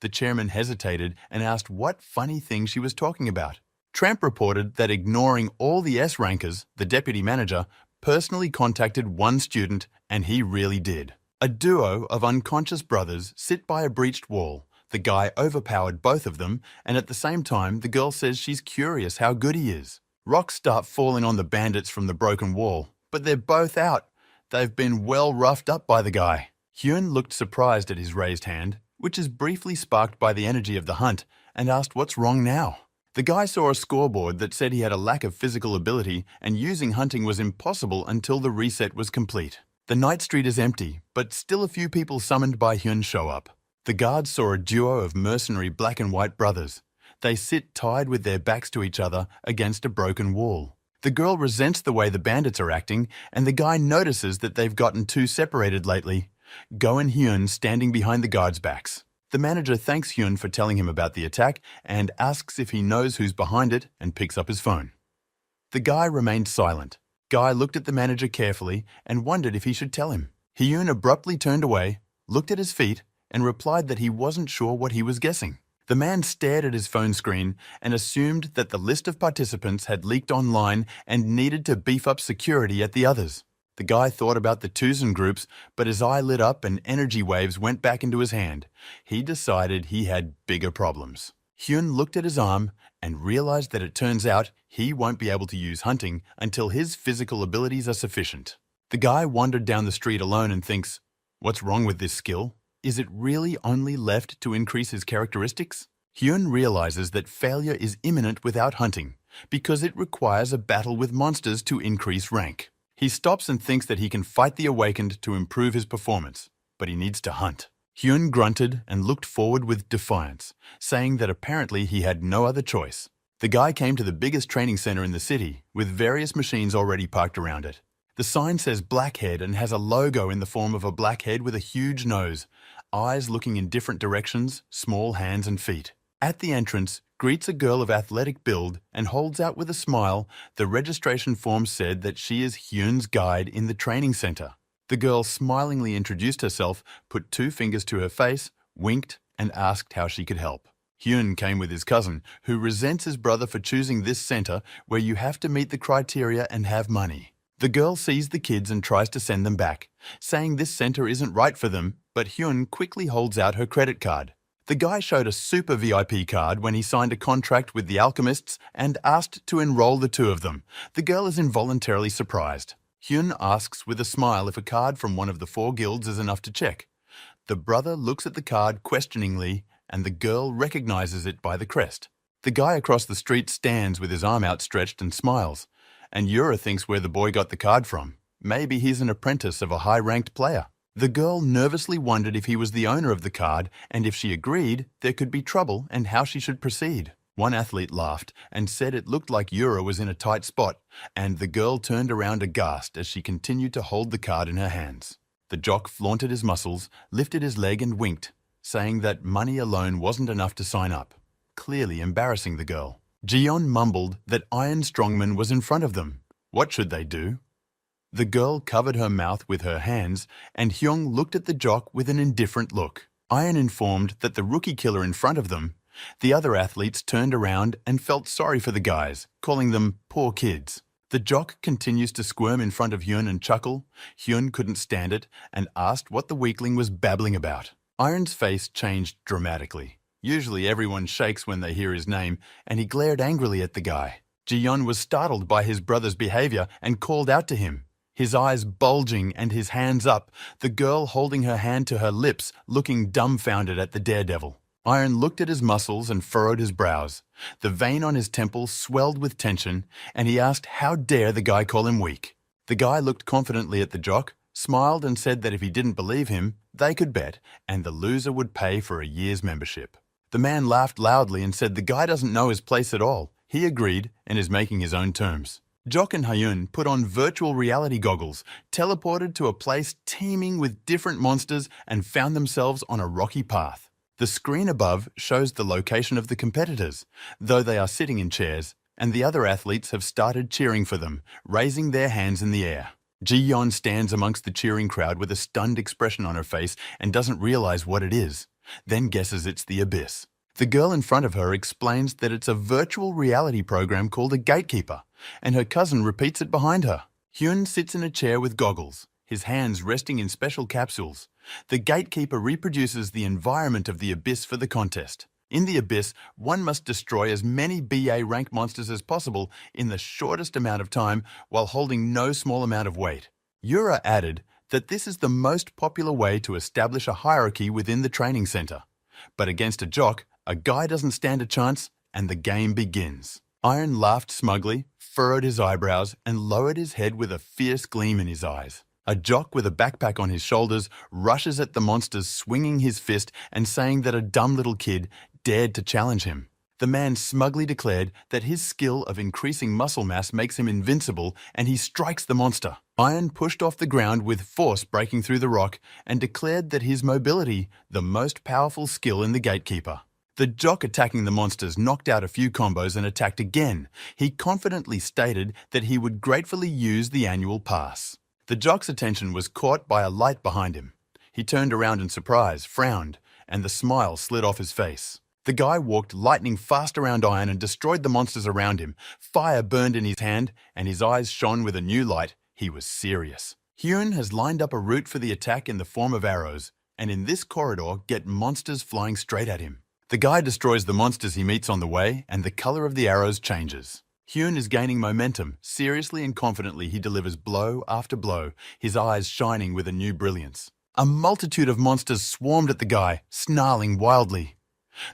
The chairman hesitated and asked what funny thing she was talking about. Tramp reported that ignoring all the S-rankers, the deputy manager, personally contacted one student, and he really did. A duo of unconscious brothers sit by a breached wall. The guy overpowered both of them, and at the same time, the girl says she's curious how good he is. Rocks start falling on the bandits from the broken wall, but they're both out. They've been well roughed up by the guy. Hyun looked surprised at his raised hand, which is briefly sparked by the energy of the hunt, and asked what's wrong now. The guy saw a scoreboard that said he had a lack of physical ability and using hunting was impossible until the reset was complete. The night street is empty, but still a few people summoned by Hyun show up. The guards saw a duo of mercenary black and white brothers. They sit tied with their backs to each other against a broken wall. The girl resents the way the bandits are acting, and the guy notices that they've gotten too separated lately. Go and Hyun standing behind the guards' backs. The manager thanks Hyun for telling him about the attack and asks if he knows who's behind it and picks up his phone. The guy remained silent. Guy looked at the manager carefully and wondered if he should tell him. Hyun abruptly turned away, looked at his feet, and replied that he wasn't sure what he was guessing. The man stared at his phone screen and assumed that the list of participants had leaked online and needed to beef up security at the others. The guy thought about the twos and groups, but his eye lit up and energy waves went back into his hand. He decided he had bigger problems. Hyun looked at his arm and realized that it turns out he won't be able to use hunting until his physical abilities are sufficient. The guy wandered down the street alone and thinks, what's wrong with this skill? Is it really only left to increase his characteristics? Hyun realizes that failure is imminent without hunting because it requires a battle with monsters to increase rank. He stops and thinks that he can fight the Awakened to improve his performance, but he needs to hunt. Hyun grunted and looked forward with defiance, saying that apparently he had no other choice. The guy came to the biggest training center in the city, with various machines already parked around it. The sign says Blackhead and has a logo in the form of a black head with a huge nose, eyes looking in different directions, small hands and feet. At the entrance, greets a girl of athletic build and holds out with a smile. The registration form said that she is Hyun's guide in the training center. The girl smilingly introduced herself, put 2 fingers to her face, winked, and asked how she could help. Hyun came with his cousin, who resents his brother for choosing this center where you have to meet the criteria and have money. The girl sees the kids and tries to send them back, saying this center isn't right for them, but Hyun quickly holds out her credit card. The guy showed a super VIP card when he signed a contract with the alchemists and asked to enroll the 2 of them. The girl is involuntarily surprised. Hyun asks with a smile if a card from one of the 4 guilds is enough to check. The brother looks at the card questioningly and the girl recognizes it by the crest. The guy across the street stands with his arm outstretched and smiles, and Yura thinks where the boy got the card from. Maybe he's an apprentice of a high-ranked player. The girl nervously wondered if he was the owner of the card, and if she agreed, there could be trouble and how she should proceed. One athlete laughed and said it looked like Yura was in a tight spot, and the girl turned around aghast as she continued to hold the card in her hands. The jock flaunted his muscles, lifted his leg and winked, saying that money alone wasn't enough to sign up, clearly embarrassing the girl. Jiyeon mumbled that Iron Strongman was in front of them. What should they do? The girl covered her mouth with her hands, and Hyung looked at the jock with an indifferent look. Iron informed that the rookie killer in front of them. The other athletes turned around and felt sorry for the guys, calling them poor kids. The jock continues to squirm in front of Hyun and chuckle. Hyun couldn't stand it and asked what the weakling was babbling about. Iron's face changed dramatically. Usually everyone shakes when they hear his name, and he glared angrily at the guy. Jiyeon was startled by his brother's behavior and called out to him. His eyes bulging and his hands up, the girl holding her hand to her lips, looking dumbfounded at the daredevil. Iron looked at his muscles and furrowed his brows. The vein on his temple swelled with tension, and he asked how dare the guy call him weak. The guy looked confidently at the jock, smiled and said that if he didn't believe him, they could bet, and the loser would pay for a year's membership. The man laughed loudly and said the guy doesn't know his place at all. He agreed and is making his own terms. Jock and Hyun put on virtual reality goggles, teleported to a place teeming with different monsters, and found themselves on a rocky path. The screen above shows the location of the competitors, though they are sitting in chairs, and the other athletes have started cheering for them, raising their hands in the air. Ji-yeon stands amongst the cheering crowd with a stunned expression on her face and doesn't realize what it is, then guesses it's the Abyss. The girl in front of her explains that it's a virtual reality program called a Gatekeeper, and her cousin repeats it behind her. Hyun sits in a chair with goggles, his hands resting in special capsules. The gatekeeper reproduces the environment of the abyss for the contest. In the abyss, one must destroy as many BA rank monsters as possible in the shortest amount of time while holding no small amount of weight. Yura added that this is the most popular way to establish a hierarchy within the training center. But against a jock, a guy doesn't stand a chance, and the game begins. Iron laughed smugly, furrowed his eyebrows, and lowered his head with a fierce gleam in his eyes. A jock with a backpack on his shoulders rushes at the monsters, swinging his fist and saying that a dumb little kid dared to challenge him. The man smugly declared that his skill of increasing muscle mass makes him invincible, and he strikes the monster. Iron pushed off the ground with force breaking through the rock and declared that his mobility, the most powerful skill in the gatekeeper. The jock attacking the monsters knocked out a few combos and attacked again. He confidently stated that he would gratefully use the annual pass. The jock's attention was caught by a light behind him. He turned around in surprise, frowned, and the smile slid off his face. The guy walked lightning fast around Iron and destroyed the monsters around him. Fire burned in his hand, and his eyes shone with a new light. He was serious. Hyun has lined up a route for the attack in the form of arrows, and in this corridor get monsters flying straight at him. The guy destroys the monsters he meets on the way, and the color of the arrows changes. Hyun is gaining momentum. Seriously and confidently he delivers blow after blow, his eyes shining with a new brilliance. A multitude of monsters swarmed at the guy, snarling wildly.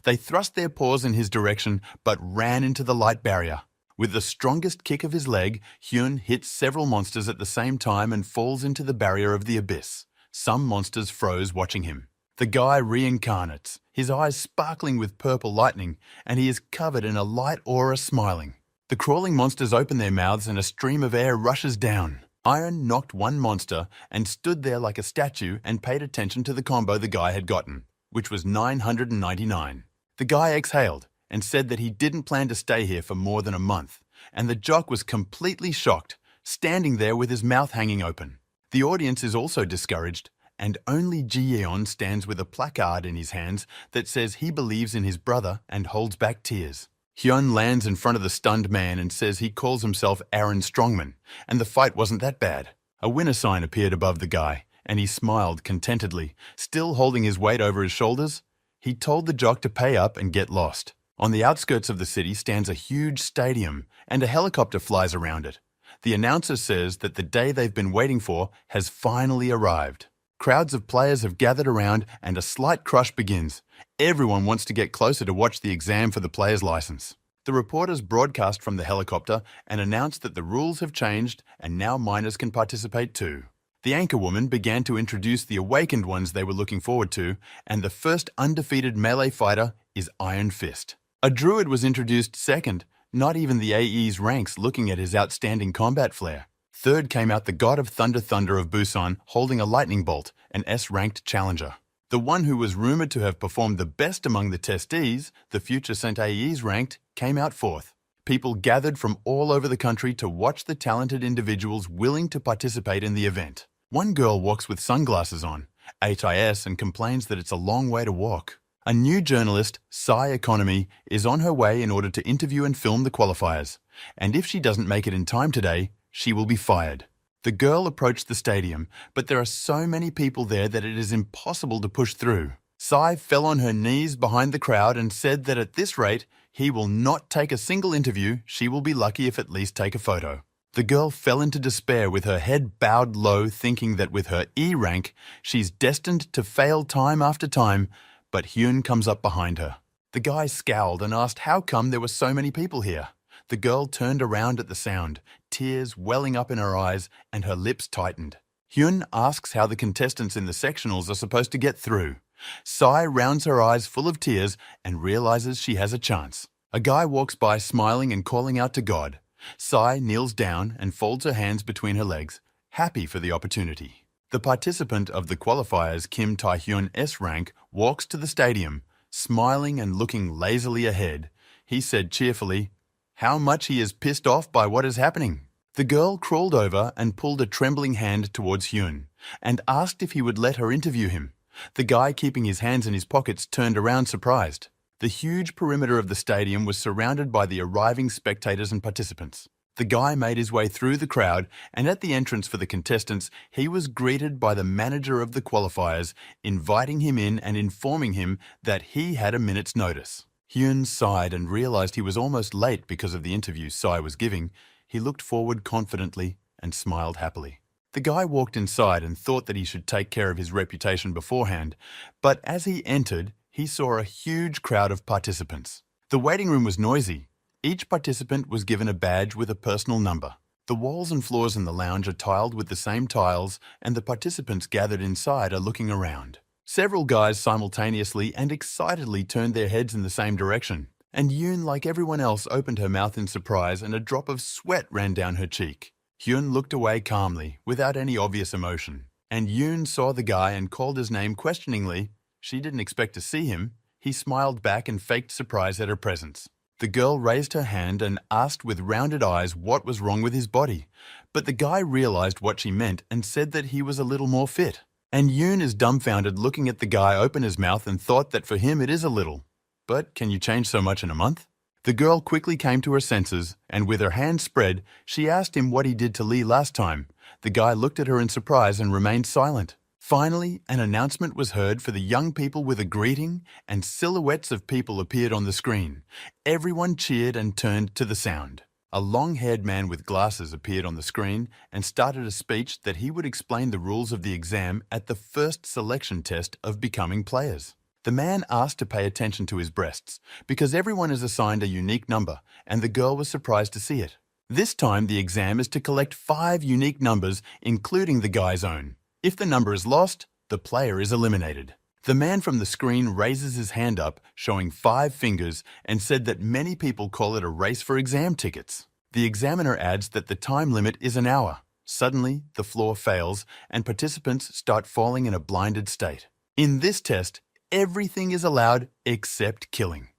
They thrust their paws in his direction, but ran into the light barrier. With the strongest kick of his leg, Hyun hits several monsters at the same time and falls into the barrier of the abyss. Some monsters froze watching him. The guy reincarnates, his eyes sparkling with purple lightning, and he is covered in a light aura smiling. The crawling monsters open their mouths and a stream of air rushes down. Iron knocked one monster and stood there like a statue and paid attention to the combo the guy had gotten, which was 999. The guy exhaled and said that he didn't plan to stay here for more than a month, and the jock was completely shocked, standing there with his mouth hanging open. The audience is also discouraged, and only Ji-yeon stands with a placard in his hands that says he believes in his brother and holds back tears. Hyun lands in front of the stunned man and says he calls himself Aaron Strongman, and the fight wasn't that bad. A winner sign appeared above the guy, and he smiled contentedly, still holding his weight over his shoulders. He told the jock to pay up and get lost. On the outskirts of the city stands a huge stadium, and a helicopter flies around it. The announcer says that the day they've been waiting for has finally arrived. Crowds of players have gathered around and a slight crush begins. Everyone wants to get closer to watch the exam for the player's license. The reporters broadcast from the helicopter and announced that the rules have changed and now minors can participate too. The anchorwoman began to introduce the awakened ones they were looking forward to, and the first undefeated melee fighter is Iron Fist. A druid was introduced second, not even the AE's ranks looking at his outstanding combat flair. Third came out the God of Thunder of Busan holding a lightning bolt, an S-ranked challenger. The one who was rumored to have performed the best among the testees, the future St. AE's ranked, came out fourth. People gathered from all over the country to watch the talented individuals willing to participate in the event. One girl walks with sunglasses on, HIS, and complains that it's a long way to walk. A new journalist, Psy Economy, is on her way in order to interview and film the qualifiers, and if she doesn't make it in time today, she will be fired. The girl approached the stadium, but there are so many people there that it is impossible to push through. Psy fell on her knees behind the crowd and said that at this rate, he will not take a single interview, she will be lucky if at least take a photo. The girl fell into despair with her head bowed low, thinking that with her E rank, she's destined to fail time after time, but Hyun comes up behind her. The guy scowled and asked how come there were so many people here. The girl turned around at the sound, tears welling up in her eyes, and her lips tightened. Hyun asks how the contestants in the sectionals are supposed to get through. Psy rounds her eyes full of tears and realizes she has a chance. A guy walks by smiling and calling out to God. Psy kneels down and folds her hands between her legs, happy for the opportunity. The participant of the qualifiers, Kim Tae-hyun S rank, walks to the stadium, smiling and looking lazily ahead. He said cheerfully, how much he is pissed off by what is happening. The girl crawled over and pulled a trembling hand towards Hyun and asked if he would let her interview him. The guy, keeping his hands in his pockets, turned around surprised. The huge perimeter of the stadium was surrounded by the arriving spectators and participants. The guy made his way through the crowd, and at the entrance for the contestants, he was greeted by the manager of the qualifiers, inviting him in and informing him that he had a minute's notice. Hyun sighed and realized he was almost late because of the interview Psy was giving. He looked forward confidently and smiled happily. The guy walked inside and thought that he should take care of his reputation beforehand, but as he entered, he saw a huge crowd of participants. The waiting room was noisy. Each participant was given a badge with a personal number. The walls and floors in the lounge are tiled with the same tiles, and the participants gathered inside are looking around. Several guys simultaneously and excitedly turned their heads in the same direction, and Yoon, like everyone else, opened her mouth in surprise and a drop of sweat ran down her cheek. Hyun looked away calmly, without any obvious emotion, and Yoon saw the guy and called his name questioningly. She didn't expect to see him. He smiled back and faked surprise at her presence. The girl raised her hand and asked with rounded eyes what was wrong with his body, but the guy realized what she meant and said that he was a little more fit. And Yoon is dumbfounded looking at the guy open his mouth and thought that for him it is a little. But can you change so much in a month? The girl quickly came to her senses, and with her hands spread, she asked him what he did to Lee last time. The guy looked at her in surprise and remained silent. Finally, an announcement was heard for the young people with a greeting, and silhouettes of people appeared on the screen. Everyone cheered and turned to the sound. A long-haired man with glasses appeared on the screen and started a speech that he would explain the rules of the exam at the first selection test of becoming players. The man asked to pay attention to his breasts, because everyone is assigned a unique number, and the girl was surprised to see it. This time, the exam is to collect 5 unique numbers, including the guy's own. If the number is lost, the player is eliminated. The man from the screen raises his hand up, showing 5 fingers, and said that many people call it a race for exam tickets. The examiner adds that the time limit is an hour. Suddenly, the floor fails, and participants start falling in a blinded state. In this test, everything is allowed except killing.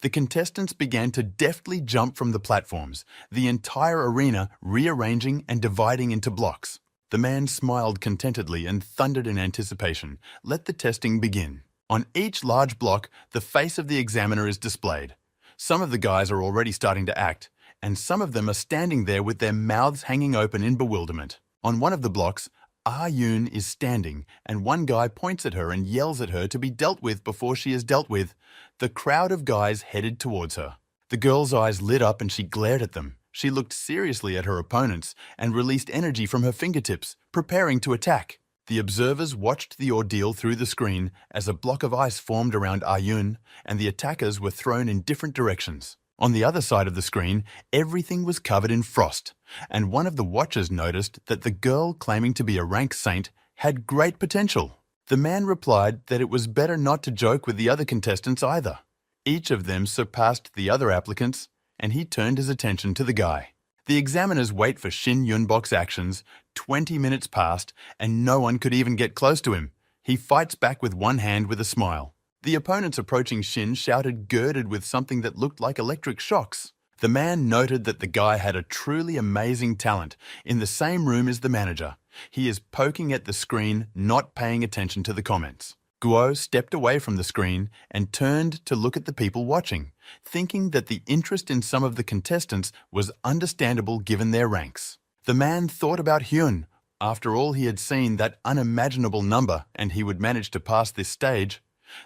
The contestants began to deftly jump from the platforms, the entire arena rearranging and dividing into blocks. The man smiled contentedly and thundered in anticipation. Let the testing begin. On each large block, the face of the examiner is displayed. Some of the guys are already starting to act, and some of them are standing there with their mouths hanging open in bewilderment. On one of the blocks, Ah-yoon is standing, and one guy points at her and yells at her to be dealt with before she is dealt with. The crowd of guys headed towards her. The girl's eyes lit up and she glared at them. She looked seriously at her opponents and released energy from her fingertips, preparing to attack. The observers watched the ordeal through the screen as a block of ice formed around Ah-yoon, and the attackers were thrown in different directions. On the other side of the screen, everything was covered in frost, and one of the watchers noticed that the girl claiming to be a rank saint had great potential. The man replied that it was better not to joke with the other contestants either. Each of them surpassed the other applicants, and he turned his attention to the guy. The examiners wait for Shin Yunbok's actions. 20 minutes passed, and no one could even get close to him. He fights back with one hand with a smile. The opponents approaching Shin shouted girded with something that looked like electric shocks. The man noted that the guy had a truly amazing talent. In the same room as the manager, he is poking at the screen, not paying attention to the comments. Guo stepped away from the screen and turned to look at the people watching, thinking that the interest in some of the contestants was understandable given their ranks. The man thought about Hyun. After all, he had seen that unimaginable number and he would manage to pass this stage.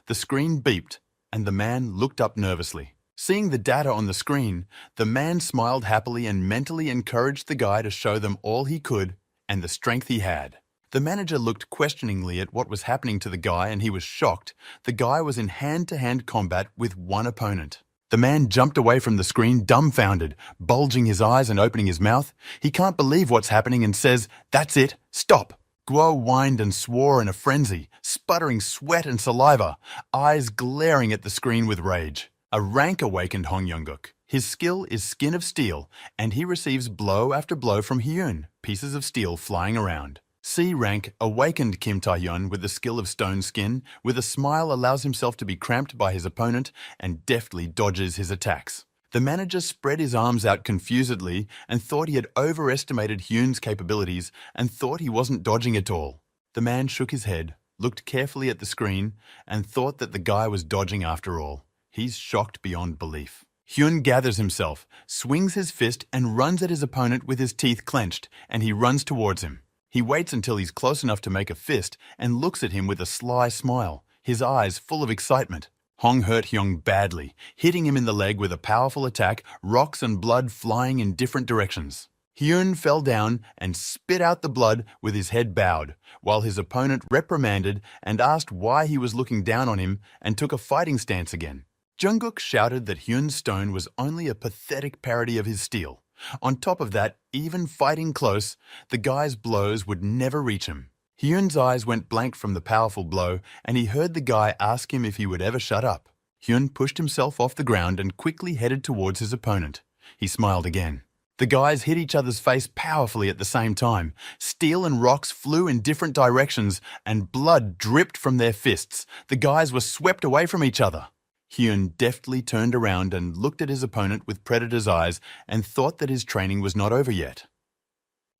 The screen beeped and the man looked up nervously. Seeing the data on the screen, the man smiled happily and mentally encouraged the guy to show them all he could and the strength he had. The manager looked questioningly at what was happening to the guy and he was shocked. The guy was in hand-to-hand combat with one opponent. The man jumped away from the screen dumbfounded, bulging his eyes and opening his mouth. He can't believe what's happening and says, "That's it, stop." Guo whined and swore in a frenzy, sputtering sweat and saliva, eyes glaring at the screen with rage. A rank awakened Hong Young-guk. His skill is Skin of Steel, and he receives blow after blow from Hyun, pieces of steel flying around. C rank awakened Kim Ta-hyun with the skill of Stone Skin. With a smile allows himself to be cramped by his opponent and deftly dodges his attacks. The manager spread his arms out confusedly and thought he had overestimated Hyun's capabilities and thought he wasn't dodging at all. The man shook his head, looked carefully at the screen, and thought that the guy was dodging after all. He's shocked beyond belief. Hyun gathers himself, swings his fist and runs at his opponent with his teeth clenched, and he runs towards him. He waits until he's close enough to make a fist and looks at him with a sly smile, his eyes full of excitement. Hong hurt Hyung badly, hitting him in the leg with a powerful attack, rocks and blood flying in different directions. Hyun fell down and spit out the blood with his head bowed, while his opponent reprimanded and asked why he was looking down on him and took a fighting stance again. Jungkook shouted that Hyun's stone was only a pathetic parody of his steel. On top of that, even fighting close, the guy's blows would never reach him. Hyun's eyes went blank from the powerful blow, and he heard the guy ask him if he would ever shut up. Hyun pushed himself off the ground and quickly headed towards his opponent. He smiled again. The guys hit each other's face powerfully at the same time. Steel and rocks flew in different directions, and blood dripped from their fists. The guys were swept away from each other. Hyun deftly turned around and looked at his opponent with predator's eyes and thought that his training was not over yet.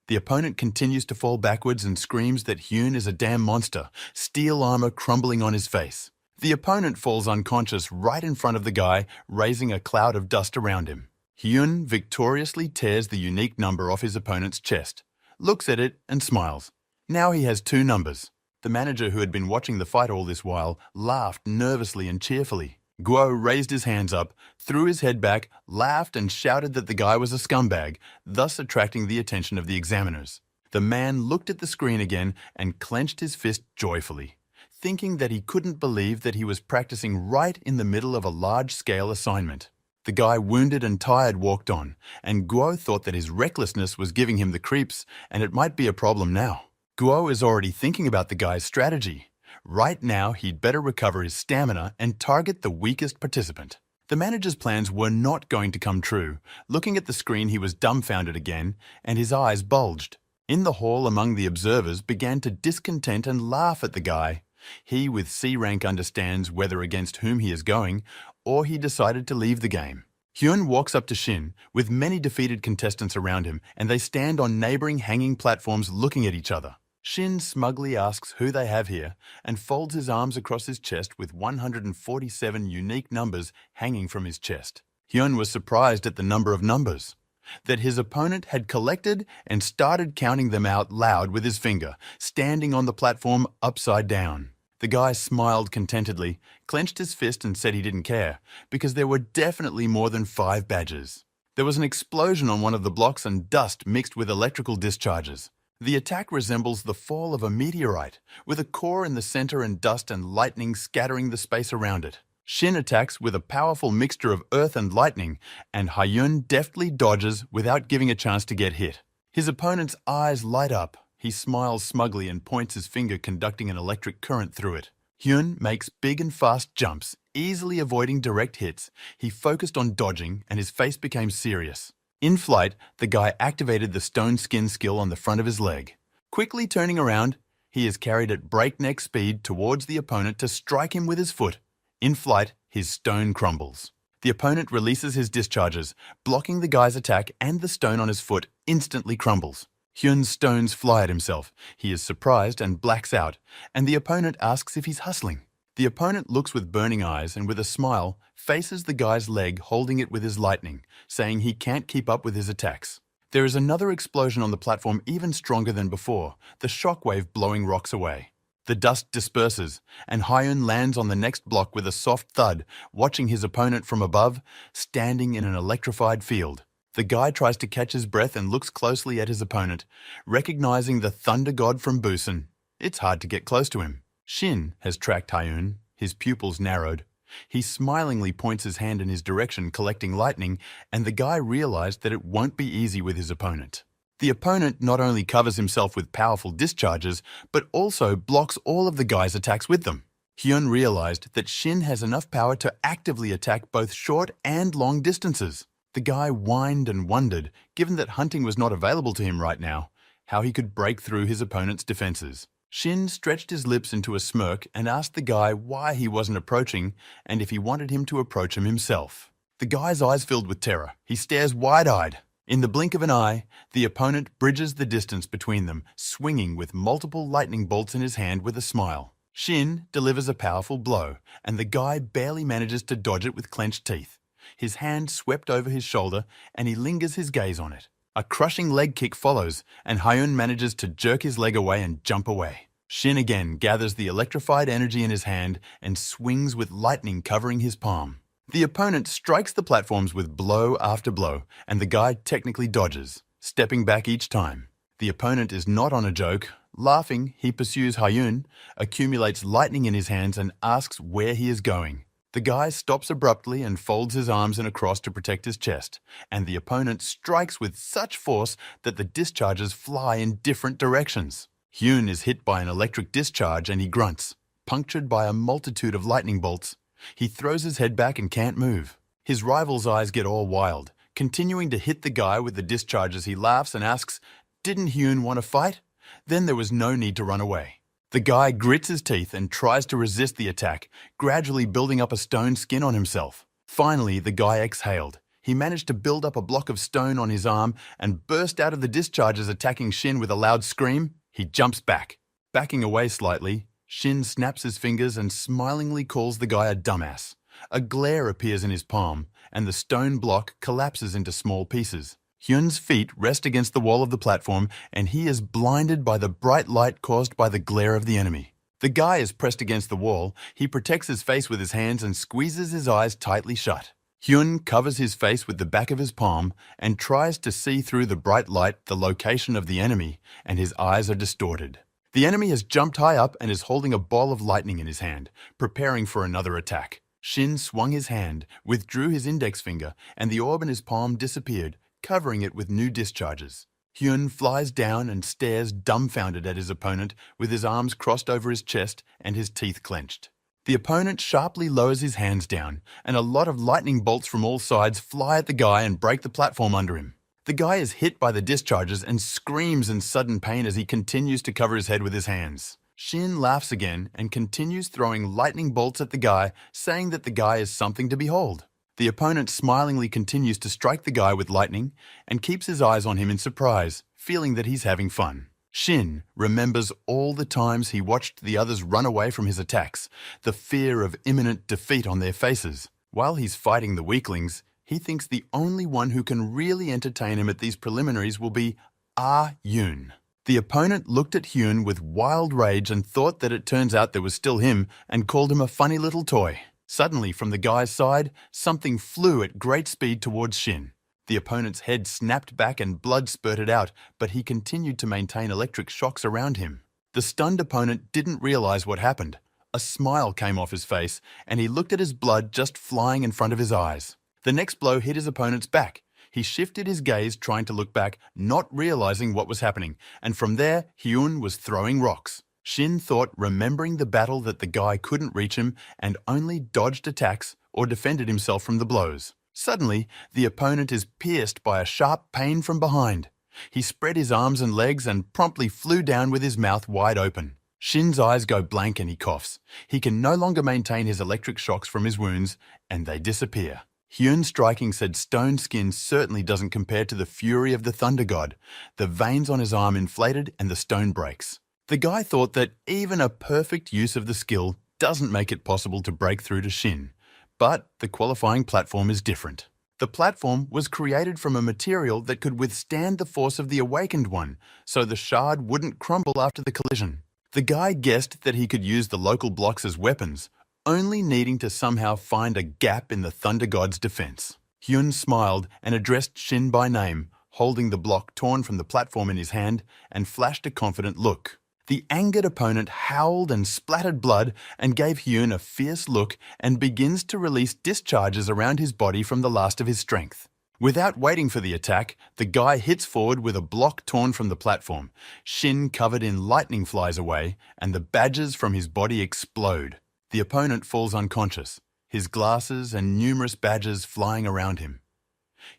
The opponent continues to fall backwards and screams that Hyun is a damn monster, steel armor crumbling on his face. The opponent falls unconscious right in front of the guy, raising a cloud of dust around him. Hyun victoriously tears the unique number off his opponent's chest, looks at it and smiles. Now he has 2 numbers. The manager, who had been watching the fight all this while, laughed nervously and cheerfully. Guo raised his hands up, threw his head back, laughed and shouted that the guy was a scumbag, thus attracting the attention of the examiners. The man looked at the screen again and clenched his fist joyfully, thinking that he couldn't believe that he was practicing right in the middle of a large-scale assignment. The guy, wounded and tired, walked on, and Guo thought that his recklessness was giving him the creeps, and it might be a problem now. Guo is already thinking about the guy's strategy. Right now, he'd better recover his stamina and target the weakest participant. The manager's plans were not going to come true. Looking at the screen, he was dumbfounded again, and his eyes bulged. In the hall among the observers began to discontent and laugh at the guy. He with C rank understands whether against whom he is going, or he decided to leave the game. Hyun walks up to Shin, with many defeated contestants around him, and they stand on neighboring hanging platforms looking at each other. Shin smugly asks who they have here and folds his arms across his chest with 147 unique numbers hanging from his chest. Hyun was surprised at the number of numbers that his opponent had collected and started counting them out loud with his finger, standing on the platform upside down. The guy smiled contentedly, clenched his fist and said he didn't care, because there were definitely more than 5 badges. There was an explosion on one of the blocks and dust mixed with electrical discharges. The attack resembles the fall of a meteorite, with a core in the center and dust and lightning scattering the space around it. Shin attacks with a powerful mixture of earth and lightning, and Hyun deftly dodges without giving a chance to get hit. His opponent's eyes light up. He smiles smugly and points his finger, conducting an electric current through it. Hyun makes big and fast jumps, easily avoiding direct hits. He focused on dodging, and his face became serious. In flight, the guy activated the stone skin skill on the front of his leg. Quickly turning around, he is carried at breakneck speed towards the opponent to strike him with his foot. In flight, his stone crumbles. The opponent releases his discharges, blocking the guy's attack, and the stone on his foot instantly crumbles. Hyun's stones fly at himself. He is surprised and blacks out, and the opponent asks if he's hustling. The opponent looks with burning eyes and with a smile faces the guy's leg, holding it with his lightning, saying he can't keep up with his attacks. There is another explosion on the platform even stronger than before, the shockwave blowing rocks away. The dust disperses, and Hyun lands on the next block with a soft thud, watching his opponent from above, standing in an electrified field. The guy tries to catch his breath and looks closely at his opponent, recognizing the thunder god from Busan. It's hard to get close to him. Shin has tracked Hyun, his pupils narrowed. He smilingly points his hand in his direction, collecting lightning, and the guy realized that it won't be easy with his opponent. The opponent not only covers himself with powerful discharges, but also blocks all of the guy's attacks with them. Hyun realized that Shin has enough power to actively attack both short and long distances. The guy whined and wondered, given that hunting was not available to him right now, how he could break through his opponent's defenses. Shin stretched his lips into a smirk and asked the guy why he wasn't approaching and if he wanted him to approach him himself. The guy's eyes filled with terror. He stares wide-eyed. In the blink of an eye, the opponent bridges the distance between them, swinging with multiple lightning bolts in his hand with a smile. Shin delivers a powerful blow, and the guy barely manages to dodge it with clenched teeth. His hand swept over his shoulder, and he lingers his gaze on it. A crushing leg kick follows, and Hyun manages to jerk his leg away and jump away. Shin again gathers the electrified energy in his hand and swings with lightning covering his palm. The opponent strikes the platforms with blow after blow, and the guy technically dodges, stepping back each time. The opponent is not on a joke. Laughing, he pursues Hyun, accumulates lightning in his hands, and asks where he is going. The guy stops abruptly and folds his arms in a cross to protect his chest, and the opponent strikes with such force that the discharges fly in different directions. Hyun is hit by an electric discharge and he grunts, punctured by a multitude of lightning bolts. He throws his head back and can't move. His rival's eyes get all wild. Continuing to hit the guy with the discharges, he laughs and asks, "Didn't Hyun want to fight?" Then there was no need to run away. The guy grits his teeth and tries to resist the attack, gradually building up a stone skin on himself. Finally, the guy exhaled. He managed to build up a block of stone on his arm and burst out of the discharges, attacking Shin with a loud scream. He jumps back. Backing away slightly, Shin snaps his fingers and smilingly calls the guy a dumbass. A glare appears in his palm, and the stone block collapses into small pieces. Hyun's feet rest against the wall of the platform, and he is blinded by the bright light caused by the glare of the enemy. The guy is pressed against the wall. He protects his face with his hands and squeezes his eyes tightly shut. Hyun covers his face with the back of his palm and tries to see through the bright light the location of the enemy, and his eyes are distorted. The enemy has jumped high up and is holding a ball of lightning in his hand, preparing for another attack. Shin swung his hand, withdrew his index finger, and the orb in his palm disappeared, covering it with new discharges. Hyun flies down and stares dumbfounded at his opponent with his arms crossed over his chest and his teeth clenched. The opponent sharply lowers his hands down, and a lot of lightning bolts from all sides fly at the guy and break the platform under him. The guy is hit by the discharges and screams in sudden pain as he continues to cover his head with his hands. Shin laughs again and continues throwing lightning bolts at the guy, saying that the guy is something to behold. The opponent smilingly continues to strike the guy with lightning and keeps his eyes on him in surprise, feeling that he's having fun. Shin remembers all the times he watched the others run away from his attacks, the fear of imminent defeat on their faces. While he's fighting the weaklings, he thinks the only one who can really entertain him at these preliminaries will be Hyun. The opponent looked at Hyun with wild rage and thought that it turns out there was still him and called him a funny little toy. Suddenly, from the guy's side, something flew at great speed towards Shin. The opponent's head snapped back and blood spurted out, but he continued to maintain electric shocks around him. The stunned opponent didn't realize what happened. A smile came off his face, and he looked at his blood just flying in front of his eyes. The next blow hit his opponent's back. He shifted his gaze, trying to look back, not realizing what was happening, and from there, Hyun was throwing rocks. Shin thought, remembering the battle, that the guy couldn't reach him and only dodged attacks or defended himself from the blows. Suddenly, the opponent is pierced by a sharp pain from behind. He spread his arms and legs and promptly flew down with his mouth wide open. Shin's eyes go blank and he coughs. He can no longer maintain his electric shocks from his wounds, and they disappear. Hyun striking said stone skin certainly doesn't compare to the fury of the thunder god. The veins on his arm inflated and the stone breaks. The guy thought that even a perfect use of the skill doesn't make it possible to break through to Shin. But the qualifying platform is different. The platform was created from a material that could withstand the force of the awakened one, so the shard wouldn't crumble after the collision. The guy guessed that he could use the local blocks as weapons, only needing to somehow find a gap in the thunder god's defense. Hyun smiled and addressed Shin by name, holding the block torn from the platform in his hand, and flashed a confident look. The angered opponent howled and splattered blood and gave Hyun a fierce look and begins to release discharges around his body from the last of his strength. Without waiting for the attack, the guy hits forward with a block torn from the platform. Shin, covered in lightning, flies away, and the badges from his body explode. The opponent falls unconscious, his glasses and numerous badges flying around him.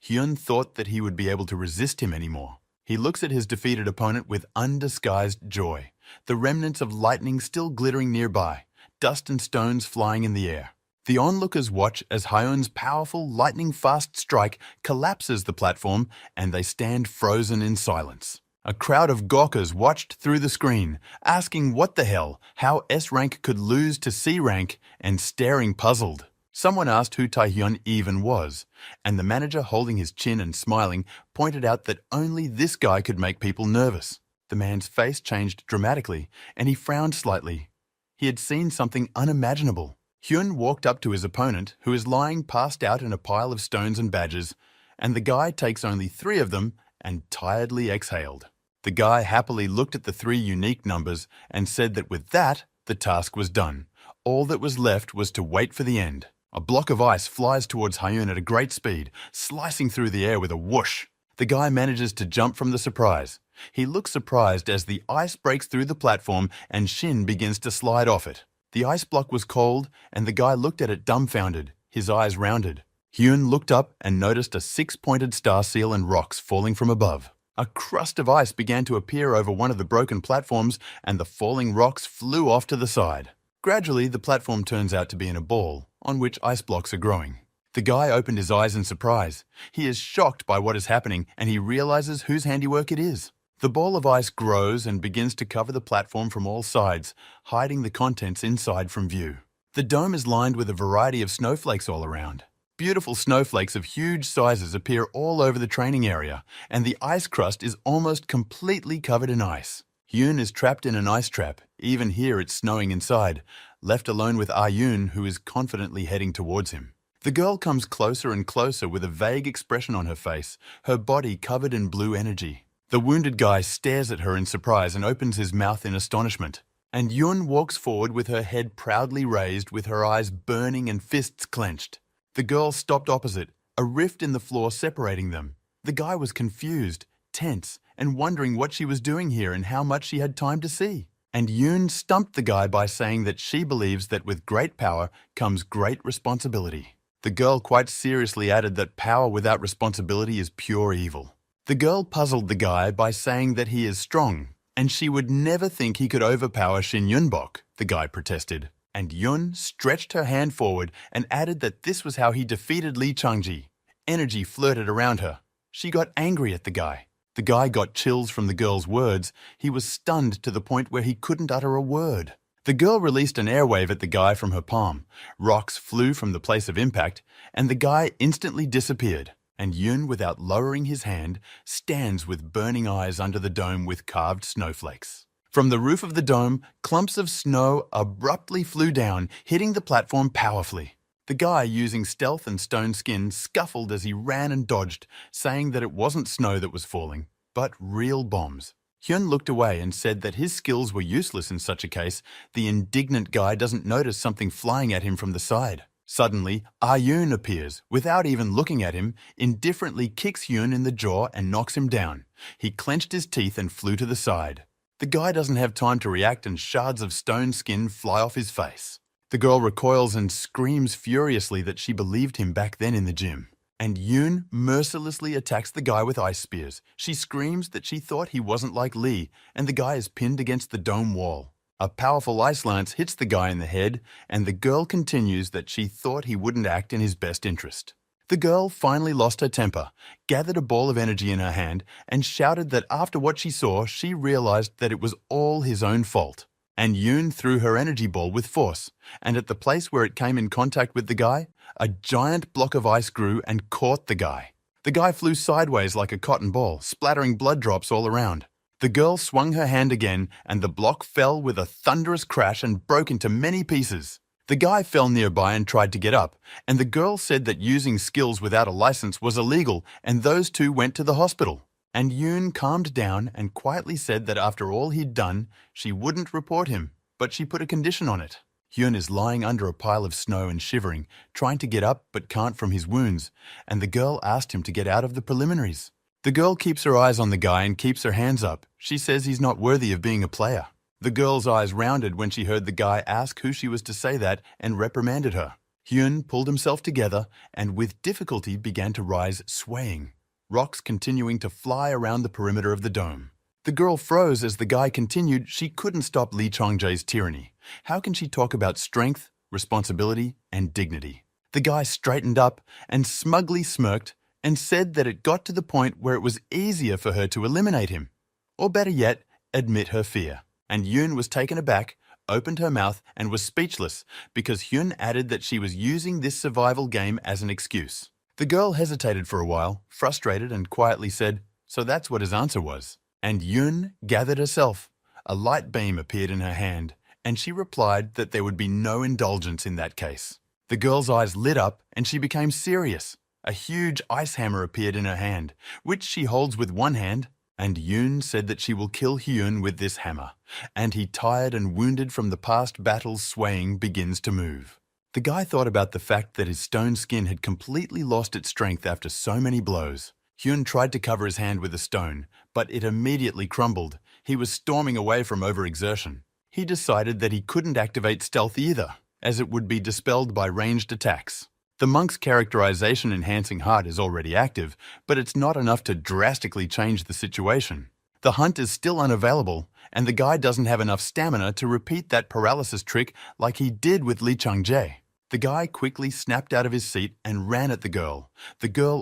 Hyun thought that he would be able to resist him anymore. He looks at his defeated opponent with undisguised joy, the remnants of lightning still glittering nearby, dust and stones flying in the air. The onlookers watch as Hyun's powerful, lightning-fast strike collapses the platform, and they stand frozen in silence. A crowd of gawkers watched through the screen, asking what the hell, how S rank could lose to C rank, and staring puzzled. Someone asked who Taehyun even was, and the manager, holding his chin and smiling, pointed out that only this guy could make people nervous. The man's face changed dramatically, and he frowned slightly. He had seen something unimaginable. Hyun walked up to his opponent, who is lying passed out in a pile of stones and badges, and the guy takes only 3 of them and tiredly exhaled. The guy happily looked at the 3 unique numbers and said that with that, the task was done. All that was left was to wait for the end. A block of ice flies towards Hyun at a great speed, slicing through the air with a whoosh. The guy manages to jump from the surprise. He looks surprised as the ice breaks through the platform and Shin begins to slide off it. The ice block was cold, and the guy looked at it dumbfounded, his eyes rounded. Hyun looked up and noticed a 6-pointed star seal and rocks falling from above. A crust of ice began to appear over one of the broken platforms, and the falling rocks flew off to the side. Gradually, the platform turns out to be in a ball, on which ice blocks are growing. The guy opened his eyes in surprise. He is shocked by what is happening, and he realizes whose handiwork it is. The ball of ice grows and begins to cover the platform from all sides, hiding the contents inside from view. The dome is lined with a variety of snowflakes all around. Beautiful snowflakes of huge sizes appear all over the training area, and the ice crust is almost completely covered in ice. Hyun is trapped in an ice trap. Even here it's snowing inside, left alone with Ah-yoon, who is confidently heading towards him. The girl comes closer and closer with a vague expression on her face, her body covered in blue energy. The wounded guy stares at her in surprise and opens his mouth in astonishment. And Yun walks forward with her head proudly raised, with her eyes burning and fists clenched. The girl stopped opposite, a rift in the floor separating them. The guy was confused, tense, and wondering what she was doing here and how much she had time to see. And Yoon stumped the guy by saying that she believes that with great power comes great responsibility. The girl quite seriously added that power without responsibility is pure evil. The girl puzzled the guy by saying that he is strong, and she would never think he could overpower Shin Yunbok, the guy protested. And Yun stretched her hand forward and added that this was how he defeated Lee Changji. Energy flirted around her. She got angry at the guy. The guy got chills from the girl's words. He was stunned to the point where he couldn't utter a word. The girl released an airwave at the guy from her palm. Rocks flew from the place of impact, and the guy instantly disappeared. And Yun, without lowering his hand, stands with burning eyes under the dome with carved snowflakes. From the roof of the dome, clumps of snow abruptly flew down, hitting the platform powerfully. The guy, using stealth and stone skin, scuffled as he ran and dodged, saying that it wasn't snow that was falling, but real bombs. Hyun looked away and said that his skills were useless in such a case. The indignant guy doesn't notice something flying at him from the side. Suddenly, Ah-yoon appears, without even looking at him, indifferently kicks Hyun in the jaw and knocks him down. He clenched his teeth and flew to the side. The guy doesn't have time to react and shards of stone skin fly off his face. The girl recoils and screams furiously that she believed him back then in the gym. And Yoon mercilessly attacks the guy with ice spears. She screams that she thought he wasn't like Lee, and the guy is pinned against the dome wall. A powerful ice lance hits the guy in the head, and the girl continues that she thought he wouldn't act in his best interest. The girl finally lost her temper, gathered a ball of energy in her hand, and shouted that after what she saw, she realized that it was all his own fault. And Yoon threw her energy ball with force, and at the place where it came in contact with the guy, a giant block of ice grew and caught the guy. The guy flew sideways like a cotton ball, splattering blood drops all around. The girl swung her hand again, and the block fell with a thunderous crash and broke into many pieces. The guy fell nearby and tried to get up, and the girl said that using skills without a license was illegal, and those two went to the hospital. And Yoon calmed down and quietly said that after all he'd done, she wouldn't report him, but she put a condition on it. Hyun is lying under a pile of snow and shivering, trying to get up but can't from his wounds, and the girl asked him to get out of the preliminaries. The girl keeps her eyes on the guy and keeps her hands up. She says he's not worthy of being a player. The girl's eyes rounded when she heard the guy ask who she was to say that and reprimanded her. Hyun pulled himself together and with difficulty began to rise, swaying, rocks continuing to fly around the perimeter of the dome. The girl froze as the guy continued. She couldn't stop Lee Changjae's tyranny. How can she talk about strength, responsibility, and dignity? The guy straightened up and smugly smirked and said that it got to the point where it was easier for her to eliminate him, or better yet, admit her fear. And Yoon was taken aback, opened her mouth and was speechless because Hyun added that she was using this survival game as an excuse. The girl hesitated for a while, frustrated, and quietly said, "So that's what his answer was." And Hyun gathered herself. A light beam appeared in her hand, and she replied that there would be no indulgence in that case. The girl's eyes lit up and she became serious. A huge ice hammer appeared in her hand, which she holds with one hand, and Yoon said that she will kill Hyun with this hammer, and he, tired and wounded from the past battles swaying, begins to move. The guy thought about the fact that his stone skin had completely lost its strength after so many blows. Hyun tried to cover his hand with a stone, but it immediately crumbled. He was storming away from overexertion. He decided that he couldn't activate stealth either, as it would be dispelled by ranged attacks. The monk's characterization enhancing heart is already active, but it's not enough to drastically change the situation. The hunt is still unavailable, and the guy doesn't have enough stamina to repeat that paralysis trick like he did with Lee Chang-jae. The guy quickly snapped out of his seat and ran at the girl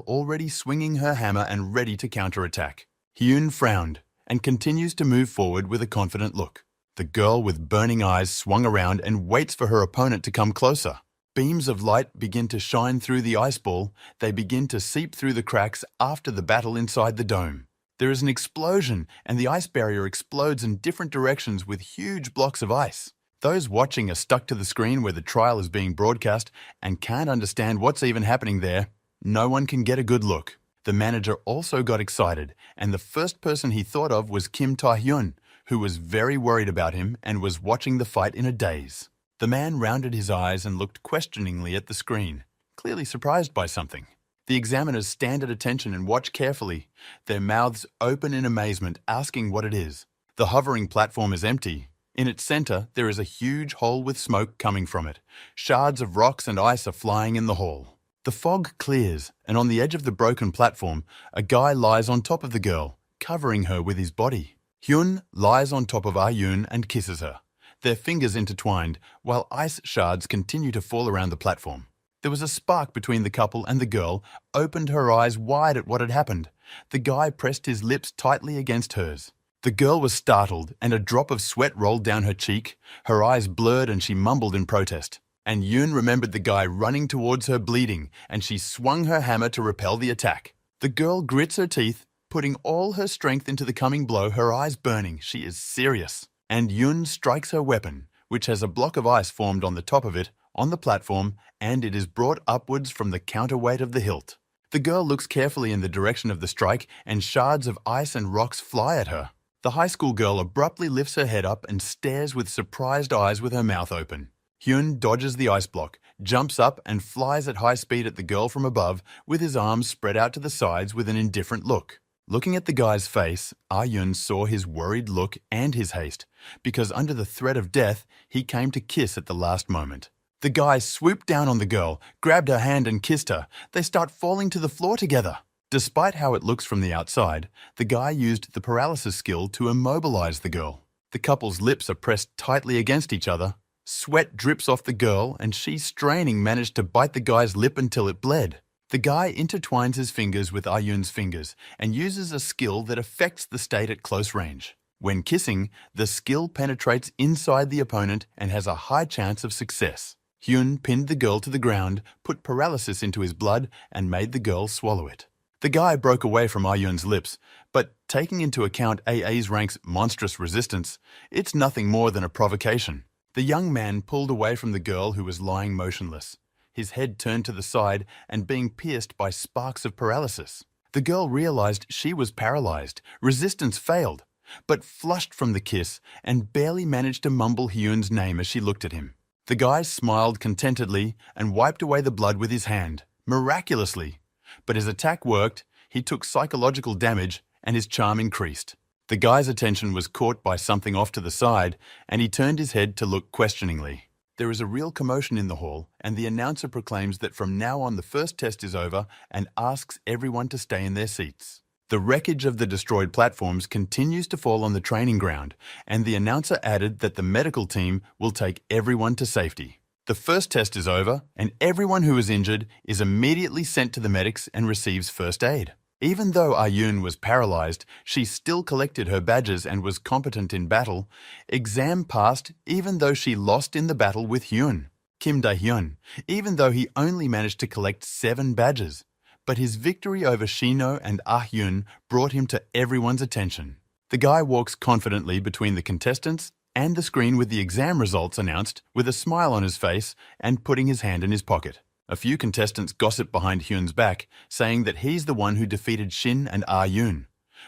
already swinging her hammer and ready to counterattack. Hyun frowned and continues to move forward with a confident look. The girl with burning eyes swung around and waits for her opponent to come closer. Beams of light begin to shine through the ice ball. They begin to seep through the cracks after the battle inside the dome. There is an explosion, and the ice barrier explodes in different directions with huge blocks of ice. Those watching are stuck to the screen where the trial is being broadcast and can't understand what's even happening there. No one can get a good look. The manager also got excited, and the first person he thought of was Kim Ta-hyun, who was very worried about him and was watching the fight in a daze. The man rounded his eyes and looked questioningly at the screen, clearly surprised by something. The examiners stand at attention and watch carefully, their mouths open in amazement, asking what it is. The hovering platform is empty. In its center, there is a huge hole with smoke coming from it. Shards of rocks and ice are flying in the hall. The fog clears, and on the edge of the broken platform, a guy lies on top of the girl, covering her with his body. Hyun lies on top of Ah-yoon and kisses her, their fingers intertwined, while ice shards continue to fall around the platform. There was a spark between the couple, and the girl opened her eyes wide at what had happened. The guy pressed his lips tightly against hers. The girl was startled, and a drop of sweat rolled down her cheek. Her eyes blurred and she mumbled in protest. And Yoon remembered the guy running towards her bleeding, and she swung her hammer to repel the attack. The girl grits her teeth, putting all her strength into the coming blow, her eyes burning. She is serious. And Yoon strikes her weapon, which has a block of ice formed on the top of it, on the platform, and it is brought upwards from the counterweight of the hilt. The girl looks carefully in the direction of the strike, and shards of ice and rocks fly at her. The high school girl abruptly lifts her head up and stares with surprised eyes with her mouth open. Hyun dodges the ice block, jumps up and flies at high speed at the girl from above with his arms spread out to the sides with an indifferent look. Looking at the guy's face, Ah-yoon saw his worried look and his haste, because under the threat of death, he came to kiss at the last moment. The guy swooped down on the girl, grabbed her hand and kissed her. They start falling to the floor together. Despite how it looks from the outside, the guy used the paralysis skill to immobilize the girl. The couple's lips are pressed tightly against each other. Sweat drips off the girl, and she, straining, managed to bite the guy's lip until it bled. The guy intertwines his fingers with Ah-yoon's fingers and uses a skill that affects the state at close range. When kissing, the skill penetrates inside the opponent and has a high chance of success. Hyun pinned the girl to the ground, put paralysis into his blood, and made the girl swallow it. The guy broke away from Ah-yoon's lips, but taking into account AA's rank's monstrous resistance, it's nothing more than a provocation. The young man pulled away from the girl who was lying motionless, his head turned to the side and being pierced by sparks of paralysis. The girl realized she was paralyzed. Resistance failed, but flushed from the kiss and barely managed to mumble Hyun's name as she looked at him. The guy smiled contentedly and wiped away the blood with his hand, miraculously. But his attack worked, he took psychological damage, and his charm increased. The guy's attention was caught by something off to the side, and he turned his head to look questioningly. There is a real commotion in the hall, and the announcer proclaims that from now on the first test is over and asks everyone to stay in their seats. The wreckage of the destroyed platforms continues to fall on the training ground, and the announcer added that the medical team will take everyone to safety. The first test is over, and everyone who is injured is immediately sent to the medics and receives first aid. Even though Ah-yoon was paralyzed, she still collected her badges and was competent in battle. Exam passed even though she lost in the battle with Hyun. Kim Da-hyun, even though he only managed to collect 7 badges. But his victory over Shino and Ah-yoon brought him to everyone's attention. The guy walks confidently between the contestants and the screen with the exam results announced with a smile on his face and putting his hand in his pocket. A few contestants gossip behind Hyun's back, saying that he's the one who defeated Shin and Ah-yoon.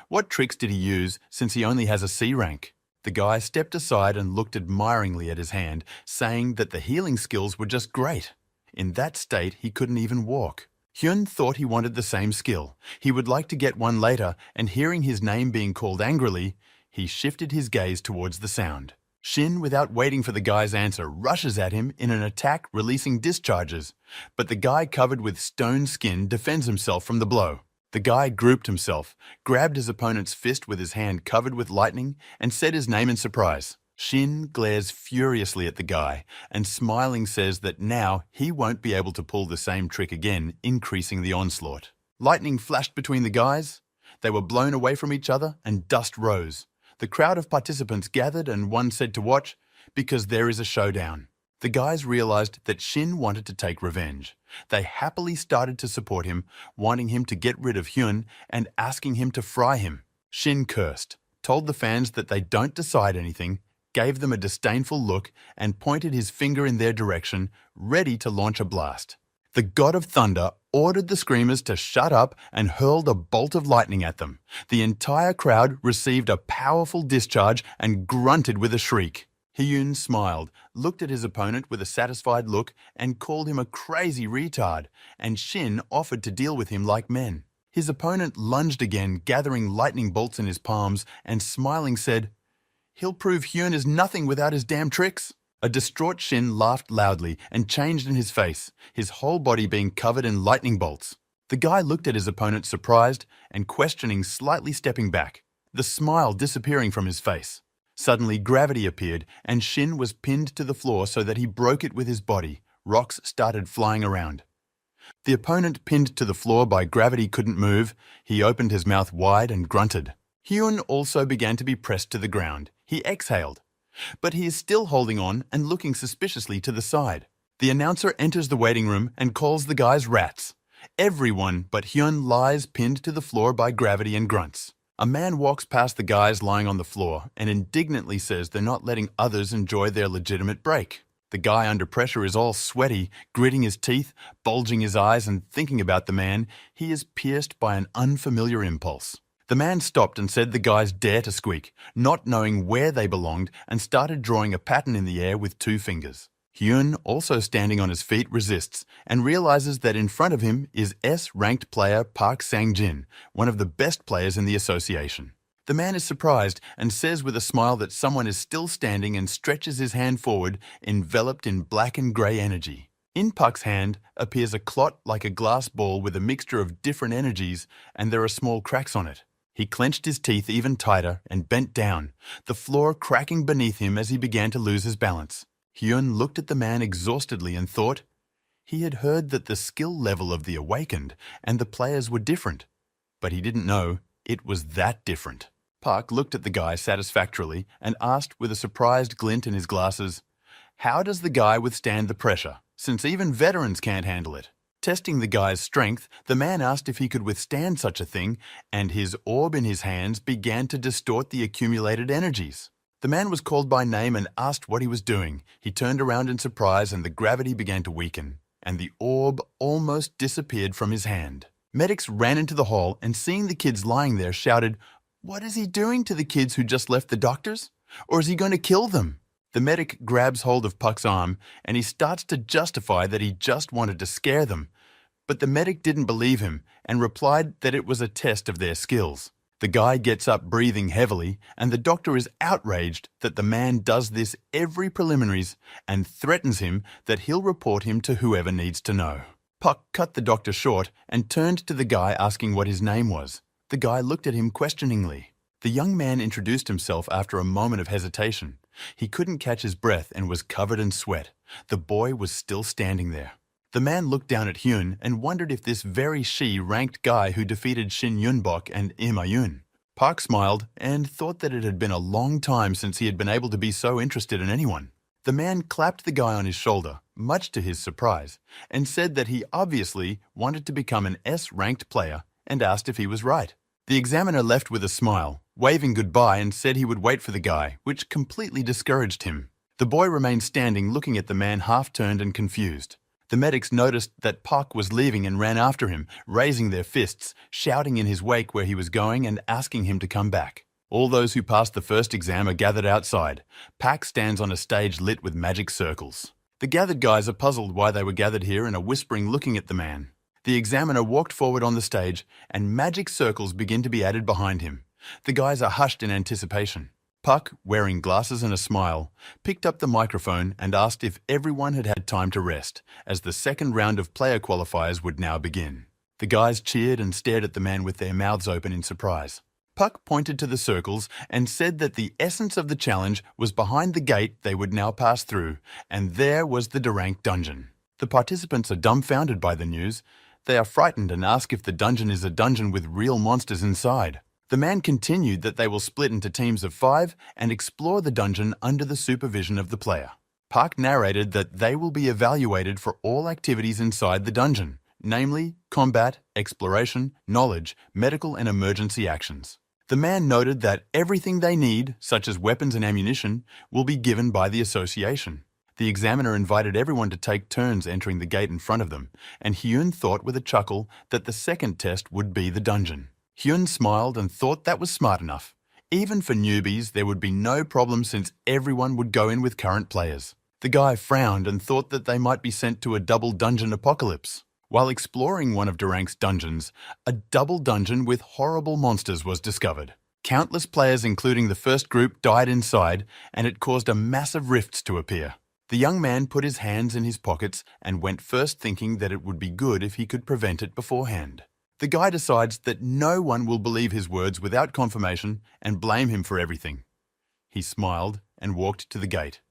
What tricks did he use since he only has a C rank? The guy stepped aside and looked admiringly at his hand, saying that the healing skills were just great. In that state, he couldn't even walk. Hyun thought he wanted the same skill. He would like to get one later, and hearing his name being called angrily, he shifted his gaze towards the sound. Shin, without waiting for the guy's answer, rushes at him in an attack, releasing discharges. But the guy covered with stone skin defends himself from the blow. The guy grouped himself, grabbed his opponent's fist with his hand covered with lightning, and said his name in surprise. Shin glares furiously at the guy, and smiling says that now he won't be able to pull the same trick again, increasing the onslaught. Lightning flashed between the guys. They were blown away from each other, and dust rose. The crowd of participants gathered, and one said to watch, "Because there is a showdown." The guys realized that Shin wanted to take revenge. They happily started to support him, wanting him to get rid of Hyun and asking him to fry him. Shin cursed, told the fans that they don't decide anything, gave them a disdainful look, and pointed his finger in their direction, ready to launch a blast. The god of thunder ordered the screamers to shut up and hurled a bolt of lightning at them. The entire crowd received a powerful discharge and grunted with a shriek. Hyun smiled, looked at his opponent with a satisfied look, and called him a crazy retard, and Shin offered to deal with him like men. His opponent lunged again, gathering lightning bolts in his palms, and smiling said, "He'll prove Hyun is nothing without his damn tricks." A distraught Shin laughed loudly and changed in his face, his whole body being covered in lightning bolts. The guy looked at his opponent surprised and questioning, slightly stepping back, the smile disappearing from his face. Suddenly gravity appeared and Shin was pinned to the floor so that he broke it with his body. Rocks started flying around. The opponent pinned to the floor by gravity couldn't move. He opened his mouth wide and grunted. Hyun also began to be pressed to the ground. He exhaled. But he is still holding on and looking suspiciously to the side. The announcer enters the waiting room and calls the guys rats. Everyone but Hyun lies pinned to the floor by gravity and grunts. A man walks past the guys lying on the floor and indignantly says they're not letting others enjoy their legitimate break. The guy under pressure is all sweaty, gritting his teeth, bulging his eyes, and thinking about the man. He is pierced by an unfamiliar impulse. The man stopped and said the guys dare to squeak, not knowing where they belonged, and started drawing a pattern in the air with 2 fingers. Hyun, also standing on his feet, resists and realizes that in front of him is S-ranked player Park Sang-jin, one of the best players in the association. The man is surprised and says with a smile that someone is still standing and stretches his hand forward, enveloped in black and grey energy. In Park's hand appears a clot like a glass ball with a mixture of different energies, and there are small cracks on it. He clenched his teeth even tighter and bent down, the floor cracking beneath him as he began to lose his balance. Hyun looked at the man exhaustedly and thought, he had heard that the skill level of the awakened and the players were different, but he didn't know it was that different. Park looked at the guy satisfactorily and asked with a surprised glint in his glasses, "How does the guy withstand the pressure, since even veterans can't handle it?" Testing the guy's strength, the man asked if he could withstand such a thing, and his orb in his hands began to distort the accumulated energies. The man was called by name and asked what he was doing. He turned around in surprise and the gravity began to weaken, and the orb almost disappeared from his hand. Medics ran into the hall and seeing the kids lying there shouted, "What is he doing to the kids who just left the doctors? Or is he going to kill them?" The medic grabs hold of Puck's arm and he starts to justify that he just wanted to scare them. But the medic didn't believe him and replied that it was a test of their skills. The guy gets up breathing heavily and the doctor is outraged that the man does this every preliminaries and threatens him that he'll report him to whoever needs to know. Puck cut the doctor short and turned to the guy asking what his name was. The guy looked at him questioningly. The young man introduced himself after a moment of hesitation. He couldn't catch his breath and was covered in sweat. The boy was still standing there. The man looked down at Hyun and wondered if this very ranked guy who defeated Shin Yunbok and Im Ayun. Park smiled and thought that it had been a long time since he had been able to be so interested in anyone. The man clapped the guy on his shoulder, much to his surprise, and said that he obviously wanted to become an S-ranked player and asked if he was right. The examiner left with a smile, waving goodbye, and said he would wait for the guy, which completely discouraged him. The boy remained standing looking at the man half-turned and confused. The medics noticed that Park was leaving and ran after him, raising their fists, shouting in his wake where he was going and asking him to come back. All those who passed the first exam are gathered outside. Park stands on a stage lit with magic circles. The gathered guys are puzzled why they were gathered here and are whispering looking at the man. The examiner walked forward on the stage and magic circles begin to be added behind him. The guys are hushed in anticipation. Puck, wearing glasses and a smile, picked up the microphone and asked if everyone had had time to rest, as the second round of player qualifiers would now begin. The guys cheered and stared at the man with their mouths open in surprise. Puck pointed to the circles and said that the essence of the challenge was behind the gate they would now pass through, and there was the Derank dungeon. The participants are dumbfounded by the news. They are frightened and ask if the dungeon is a dungeon with real monsters inside. The man continued that they will split into teams of 5 and explore the dungeon under the supervision of the player. Park narrated that they will be evaluated for all activities inside the dungeon, namely combat, exploration, knowledge, medical and emergency actions. The man noted that everything they need, such as weapons and ammunition, will be given by the association. The examiner invited everyone to take turns entering the gate in front of them, and Hyun thought with a chuckle that the second test would be the dungeon. Hyun smiled and thought that was smart enough. Even for newbies, there would be no problem since everyone would go in with current players. The guy frowned and thought that they might be sent to a double dungeon apocalypse. While exploring one of Derank's dungeons, a double dungeon with horrible monsters was discovered. Countless players, including the first group, died inside, and it caused a massive rifts to appear. The young man put his hands in his pockets and went first, thinking that it would be good if he could prevent it beforehand. The guy decides that no one will believe his words without confirmation and blame him for everything. He smiled and walked to the gate.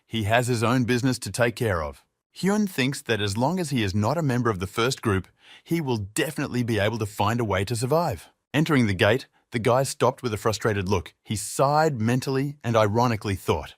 He has his own business to take care of. Hyun thinks that as long as he is not a member of the first group, he will definitely be able to find a way to survive. Entering the gate, the guy stopped with a frustrated look. He sighed mentally and ironically thought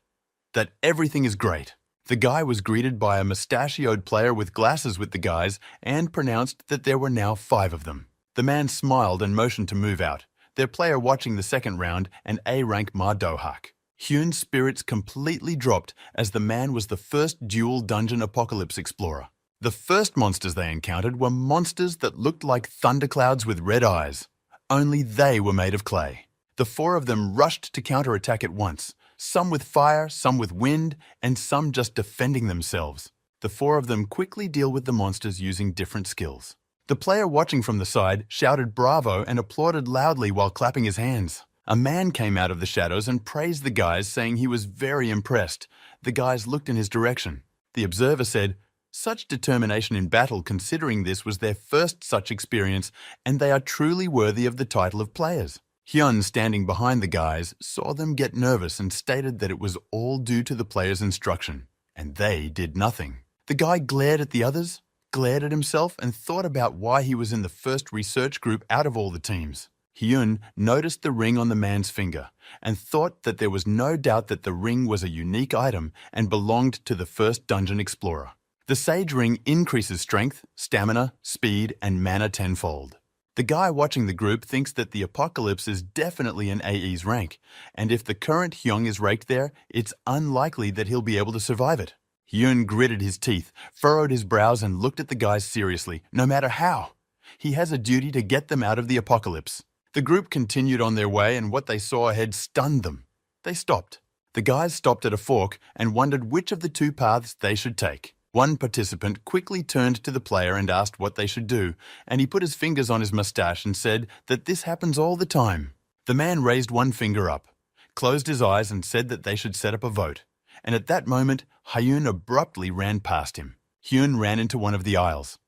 that everything is great. The guy was greeted by a mustachioed player with glasses with the guys and pronounced that there were now 5 of them. The man smiled and motioned to move out, their player watching the second round, an A-rank Ma Do-hak. Hyun's spirits completely dropped as the man was the first dual dungeon apocalypse explorer. The first monsters they encountered were monsters that looked like thunderclouds with red eyes. Only they were made of clay. The 4 of them rushed to counterattack at once, some with fire, some with wind, and some just defending themselves. The 4 of them quickly deal with the monsters using different skills. The player watching from the side shouted bravo and applauded loudly while clapping his hands. A man came out of the shadows and praised the guys, saying he was very impressed. The guys looked in his direction. The observer said, "Such determination in battle, considering this was their first such experience, and they are truly worthy of the title of players." Hyun, standing behind the guys, saw them get nervous and stated that it was all due to the player's instruction, and they did nothing. The guy glared at the others, glared at himself, and thought about why he was in the first research group out of all the teams. Hyun noticed the ring on the man's finger and thought that there was no doubt that the ring was a unique item and belonged to the first dungeon explorer. The Sage Ring increases strength, stamina, speed, and mana tenfold. The guy watching the group thinks that the Apocalypse is definitely an AE's rank, and if the current Hyung is raked there, it's unlikely that he'll be able to survive it. Hyun gritted his teeth, furrowed his brows, and looked at the guys seriously, no matter how. He has a duty to get them out of the Apocalypse. The group continued on their way, and what they saw ahead stunned them. They stopped. The guys stopped at a fork and wondered which of the 2 paths they should take. One participant quickly turned to the player and asked what they should do, and he put his fingers on his mustache and said that this happens all the time. The man raised one finger up, closed his eyes, and said that they should set up a vote. And at that moment, Hyun abruptly ran past him. Hyun ran into one of the aisles.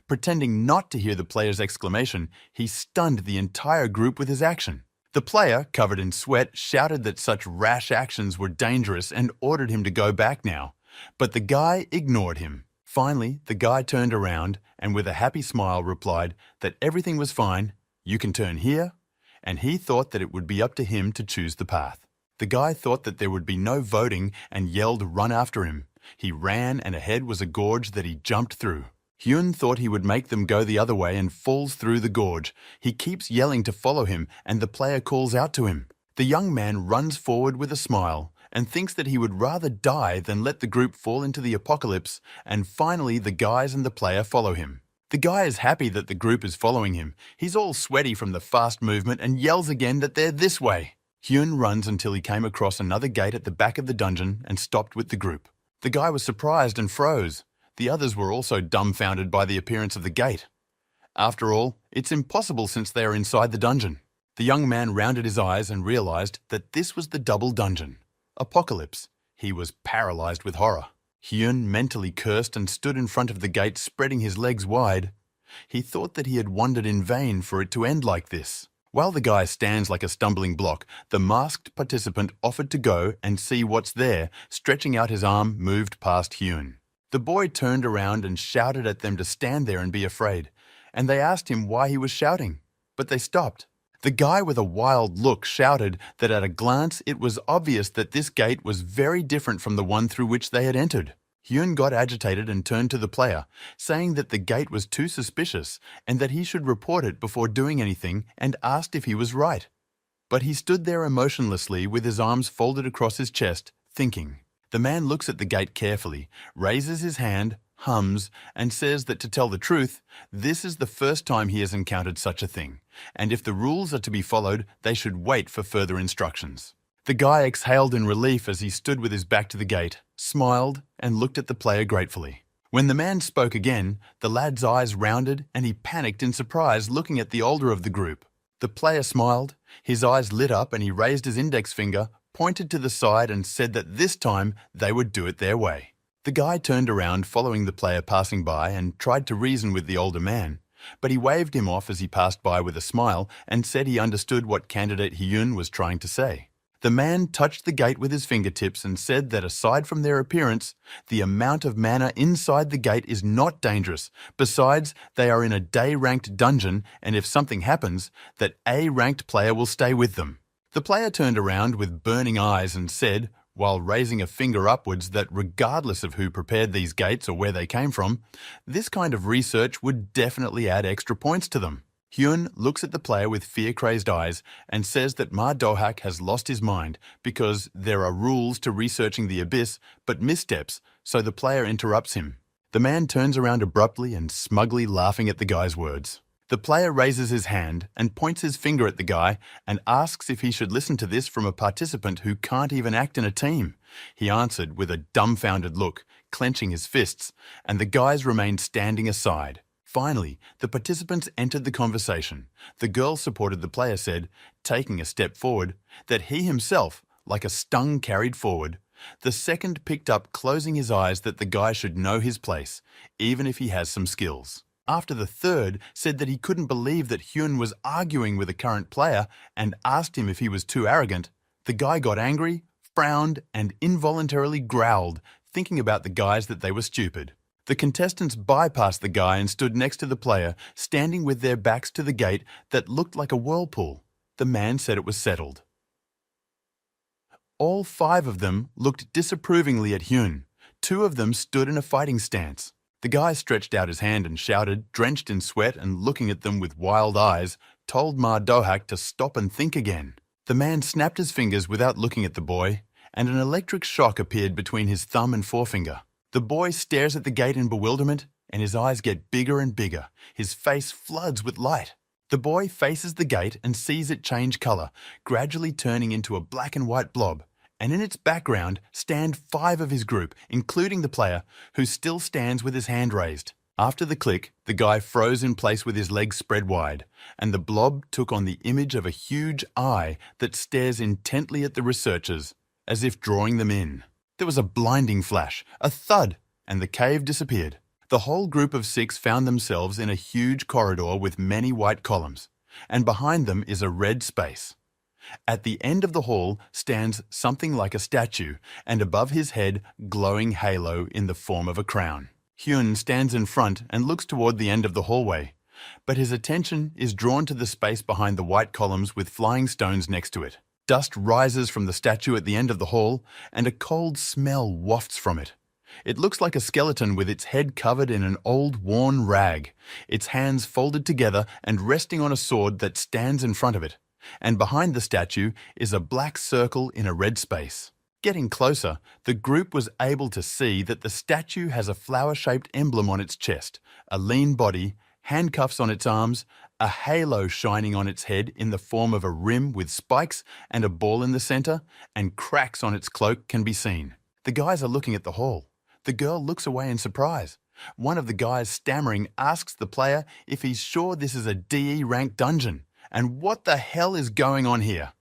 Pretending not to hear the player's exclamation, he stunned the entire group with his action. The player, covered in sweat, shouted that such rash actions were dangerous and ordered him to go back now. But the guy ignored him. Finally, the guy turned around and with a happy smile replied that everything was fine, you can turn here, and he thought that it would be up to him to choose the path. The guy thought that there would be no voting and yelled run after him. He ran and ahead was a gorge that he jumped through. Hyun thought he would make them go the other way and falls through the gorge. He keeps yelling to follow him and the player calls out to him. The young man runs forward with a smile and thinks that he would rather die than let the group fall into the apocalypse, and finally the guys and the player follow him. The guy is happy that the group is following him. He's all sweaty from the fast movement and yells again that they're this way. Hyun runs until he came across another gate at the back of the dungeon and stopped with the group. The guy was surprised and froze. The others were also dumbfounded by the appearance of the gate. After all, it's impossible since they are inside the dungeon. The young man rounded his eyes and realized that this was the double dungeon. Apocalypse. He was paralyzed with horror. Hyun mentally cursed and stood in front of the gate, spreading his legs wide. He thought that he had wandered in vain for it to end like this. While the guy stands like a stumbling block, the masked participant offered to go and see what's there, stretching out his arm, moved past Hyun. The boy turned around and shouted at them to stand there and be afraid, and they asked him why he was shouting, but they stopped. The guy with a wild look shouted that at a glance it was obvious that this gate was very different from the one through which they had entered. Hyun got agitated and turned to the player, saying that the gate was too suspicious and that he should report it before doing anything, and asked if he was right. But he stood there emotionlessly with his arms folded across his chest, thinking. The man looks at the gate carefully, raises his hand, hums, and says that to tell the truth, this is the first time he has encountered such a thing, and if the rules are to be followed, they should wait for further instructions. The guy exhaled in relief as he stood with his back to the gate, smiled, and looked at the player gratefully. When the man spoke again, the lad's eyes rounded and he panicked in surprise, looking at the older of the group. The player smiled, his eyes lit up, and he raised his index finger, pointed to the side, and said that this time they would do it their way. The guy turned around following the player passing by and tried to reason with the older man, but he waved him off as he passed by with a smile and said he understood what candidate Hyun was trying to say. The man touched the gate with his fingertips and said that aside from their appearance, the amount of mana inside the gate is not dangerous. Besides, they are in a day-ranked dungeon, and if something happens, that A-ranked player will stay with them. The player turned around with burning eyes and said, while raising a finger upwards, that regardless of who prepared these gates or where they came from, this kind of research would definitely add extra points to them. Hyun looks at the player with fear-crazed eyes and says that ManhwaRecap has lost his mind because there are rules to researching the abyss, but missteps, so the player interrupts him. The man turns around abruptly and smugly laughing at the guy's words. The player raises his hand and points his finger at the guy and asks if he should listen to this from a participant who can't even act in a team. He answered with a dumbfounded look, clenching his fists, and the guys remained standing aside. Finally, the participants entered the conversation. The girl supported the player said, taking a step forward, that he himself, like a stung carried forward. The second picked up, closing his eyes, that the guy should know his place, even if he has some skills. After the third said that he couldn't believe that Hyun was arguing with a current player and asked him if he was too arrogant, the guy got angry, frowned, and involuntarily growled, thinking about the guys that they were stupid. The contestants bypassed the guy and stood next to the player, standing with their backs to the gate that looked like a whirlpool. The man said it was settled. All 5 of them looked disapprovingly at Hyun. 2 of them stood in a fighting stance. The guy stretched out his hand and shouted, drenched in sweat and looking at them with wild eyes, told ManhwaRecap to stop and think again. The man snapped his fingers without looking at the boy, and an electric shock appeared between his thumb and forefinger. The boy stares at the gate in bewilderment, and his eyes get bigger and bigger. His face floods with light. The boy faces the gate and sees it change color, gradually turning into a black and white blob. And in its background stand 5 of his group, including the player, who still stands with his hand raised. After the click, the guy froze in place with his legs spread wide, and the blob took on the image of a huge eye that stares intently at the researchers, as if drawing them in. There was a blinding flash, a thud, and the cave disappeared. The whole group of 6 found themselves in a huge corridor with many white columns, and behind them is a red space. At the end of the hall stands something like a statue, and above his head glowing halo in the form of a crown. Hyun stands in front and looks toward the end of the hallway, but his attention is drawn to the space behind the white columns with flying stones next to it. Dust rises from the statue at the end of the hall, and a cold smell wafts from it. It looks like a skeleton with its head covered in an old worn rag, its hands folded together and resting on a sword that stands in front of it. And behind the statue is a black circle in a red space. Getting closer, the group was able to see that the statue has a flower-shaped emblem on its chest, a lean body, handcuffs on its arms, a halo shining on its head in the form of a rim with spikes and a ball in the center, and cracks on its cloak can be seen. The guys are looking at the hall. The girl looks away in surprise. One of the guys, stammering, asks the player if he's sure this is a DE rank dungeon, and what the hell is going on here?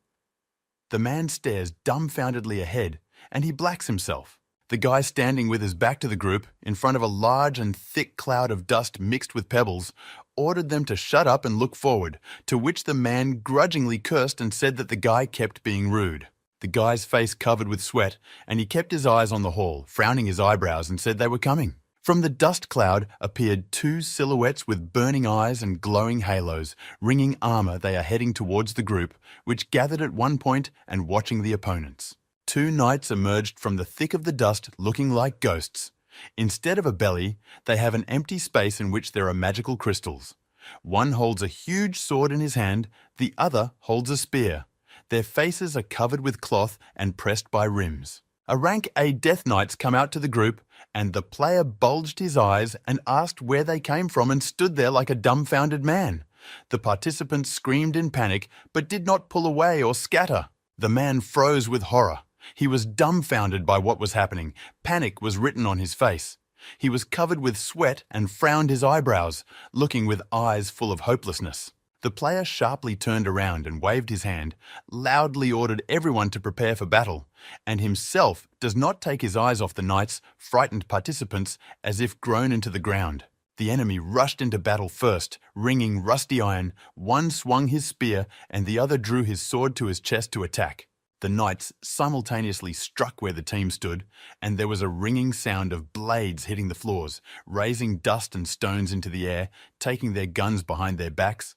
The man stares dumbfoundedly ahead, and he blacks himself. The guy standing with his back to the group, in front of a large and thick cloud of dust mixed with pebbles, ordered them to shut up and look forward, to which the man grudgingly cursed and said that the guy kept being rude. The guy's face covered with sweat, and he kept his eyes on the hall, frowning his eyebrows, and said they were coming. From the dust cloud appeared two silhouettes with burning eyes and glowing halos, ringing armor. They are heading towards the group, which gathered at one point and watching the opponents. Two knights emerged from the thick of the dust looking like ghosts. Instead of a belly, they have an empty space in which there are magical crystals. One holds a huge sword in his hand, the other holds a spear. Their faces are covered with cloth and pressed by rims. A rank A Death Knights come out to the group, and the player bulged his eyes and asked where they came from and stood there like a dumbfounded man. The participants screamed in panic, but did not pull away or scatter. The man froze with horror. He was dumbfounded by what was happening. Panic was written on his face. He was covered with sweat and frowned his eyebrows, looking with eyes full of hopelessness. The player sharply turned around and waved his hand, loudly ordered everyone to prepare for battle, and himself does not take his eyes off the knights, frightened participants, as if grown into the ground. The enemy rushed into battle first, ringing rusty iron. One swung his spear, and the other drew his sword to his chest to attack. The knights simultaneously struck where the team stood, and there was a ringing sound of blades hitting the floors, raising dust and stones into the air, taking their guns behind their backs.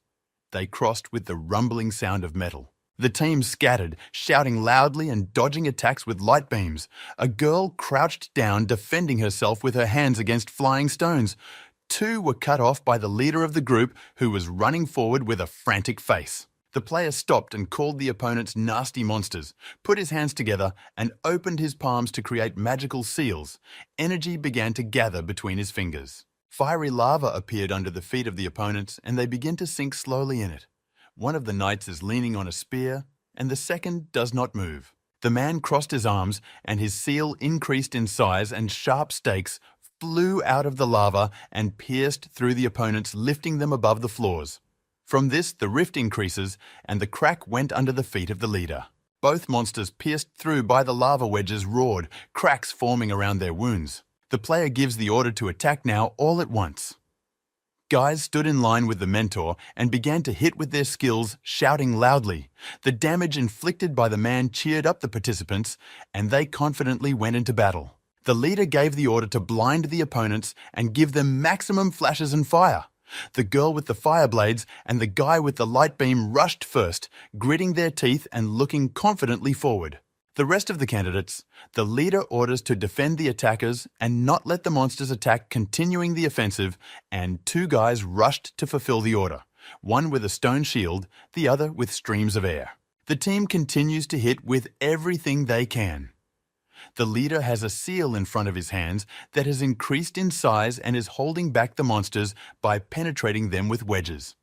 They crossed with the rumbling sound of metal. The team scattered, shouting loudly and dodging attacks with light beams. A girl crouched down, defending herself with her hands against flying stones. Two were cut off by the leader of the group, who was running forward with a frantic face. The player stopped and called the opponents nasty monsters, put his hands together, and opened his palms to create magical seals. Energy began to gather between his fingers. Fiery lava appeared under the feet of the opponents, and they begin to sink slowly in it. One of the knights is leaning on a spear, and the second does not move. The man crossed his arms, and his seal increased in size, and sharp stakes flew out of the lava and pierced through the opponents, lifting them above the floors. From this, the rift increases, and the crack went under the feet of the leader. Both monsters, pierced through by the lava wedges, roared, cracks forming around their wounds. The player gives the order to attack now all at once. Guys stood in line with the mentor and began to hit with their skills, shouting loudly. The damage inflicted by the man cheered up the participants, and they confidently went into battle. The leader gave the order to blind the opponents and give them maximum flashes and fire. The girl with the fire blades and the guy with the light beam rushed first, gritting their teeth and looking confidently forward. The rest of the candidates, the leader orders to defend the attackers and not let the monsters attack, continuing the offensive, and two guys rushed to fulfill the order, one with a stone shield, the other with streams of air. The team continues to hit with everything they can. The leader has a seal in front of his hands that has increased in size and is holding back the monsters by penetrating them with wedges.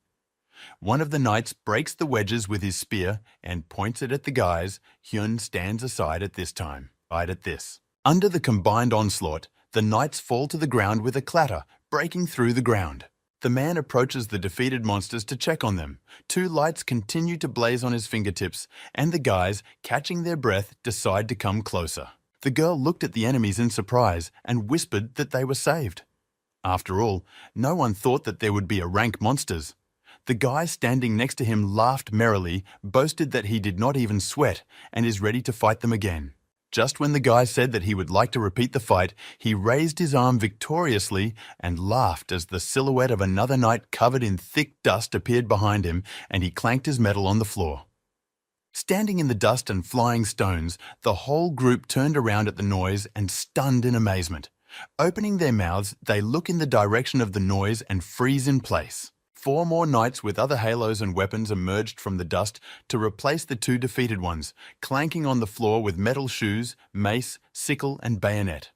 One of the knights breaks the wedges with his spear and points it at the guys. Hyun stands aside at this time. Under the combined onslaught, the knights fall to the ground with a clatter, breaking through the ground. The man approaches the defeated monsters to check on them. Two lights continue to blaze on his fingertips, and the guys, catching their breath, decide to come closer. The girl looked at the enemies in surprise and whispered that they were saved. After all, no one thought that there would be a rank monsters. The guy standing next to him laughed merrily, boasted that he did not even sweat, and is ready to fight them again. Just when the guy said that he would like to repeat the fight, he raised his arm victoriously and laughed as the silhouette of another knight covered in thick dust appeared behind him, and he clanked his metal on the floor. Standing in the dust and flying stones, the whole group turned around at the noise and stunned in amazement. Opening their mouths, they look in the direction of the noise and freeze in place. 4 more knights with other halos and weapons emerged from the dust to replace the 2 defeated ones, clanking on the floor with metal shoes, mace, sickle, and bayonet.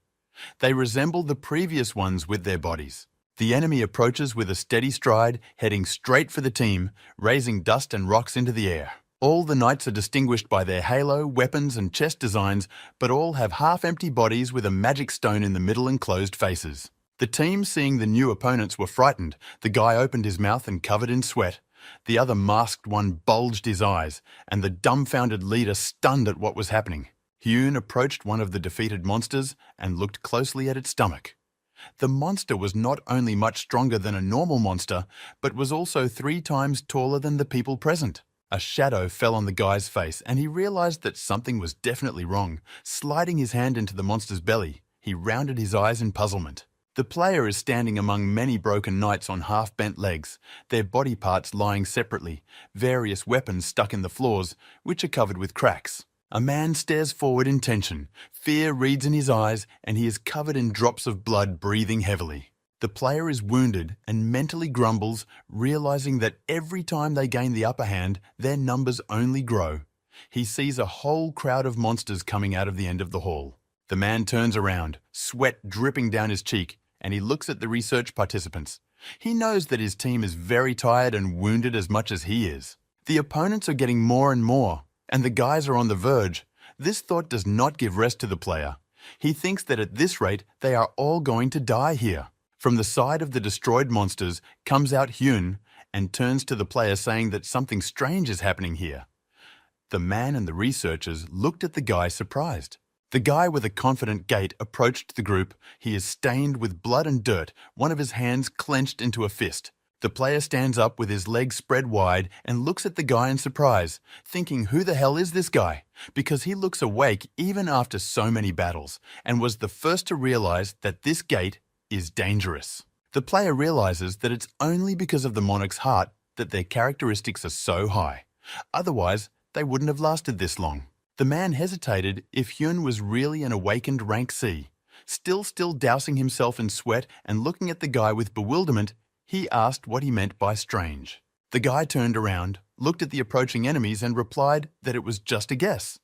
They resemble the previous ones with their bodies. The enemy approaches with a steady stride, heading straight for the team, raising dust and rocks into the air. All the knights are distinguished by their halo, weapons, and chest designs, but all have half-empty bodies with a magic stone in the middle and closed faces. The team, seeing the new opponents, were frightened. The guy opened his mouth and covered in sweat. The other masked one bulged his eyes, and the dumbfounded leader stunned at what was happening. Hyun approached one of the defeated monsters and looked closely at its stomach. The monster was not only much stronger than a normal monster, but was also 3 times taller than the people present. A shadow fell on the guy's face, and he realized that something was definitely wrong. Sliding his hand into the monster's belly, he rounded his eyes in puzzlement. The player is standing among many broken knights on half-bent legs, their body parts lying separately, various weapons stuck in the floors, which are covered with cracks. A man stares forward in tension. Fear reads in his eyes, and he is covered in drops of blood, breathing heavily. The player is wounded and mentally grumbles, realizing that every time they gain the upper hand, their numbers only grow. He sees a whole crowd of monsters coming out of the end of the hall. The man turns around, sweat dripping down his cheek, and he looks at the research participants. He knows that his team is very tired and wounded as much as he is. The opponents are getting more and more, and the guys are on the verge. This thought does not give rest to the player. He thinks that at this rate, they are all going to die here. From the side of the destroyed monsters comes out Hyun and turns to the player saying that something strange is happening here. The man and the researchers looked at the guy surprised. The guy with a confident gait approached the group. He is stained with blood and dirt, one of his hands clenched into a fist. The player stands up with his legs spread wide and looks at the guy in surprise, thinking, who the hell is this guy? Because he looks awake even after so many battles, and was the first to realize that this gait is dangerous. The player realizes that it's only because of the monarch's heart that their characteristics are so high. Otherwise, they wouldn't have lasted this long. The man hesitated if Hyun was really an awakened rank C. Still dousing himself in sweat and looking at the guy with bewilderment, he asked what he meant by strange. The guy turned around, looked at the approaching enemies and replied that it was just a guess.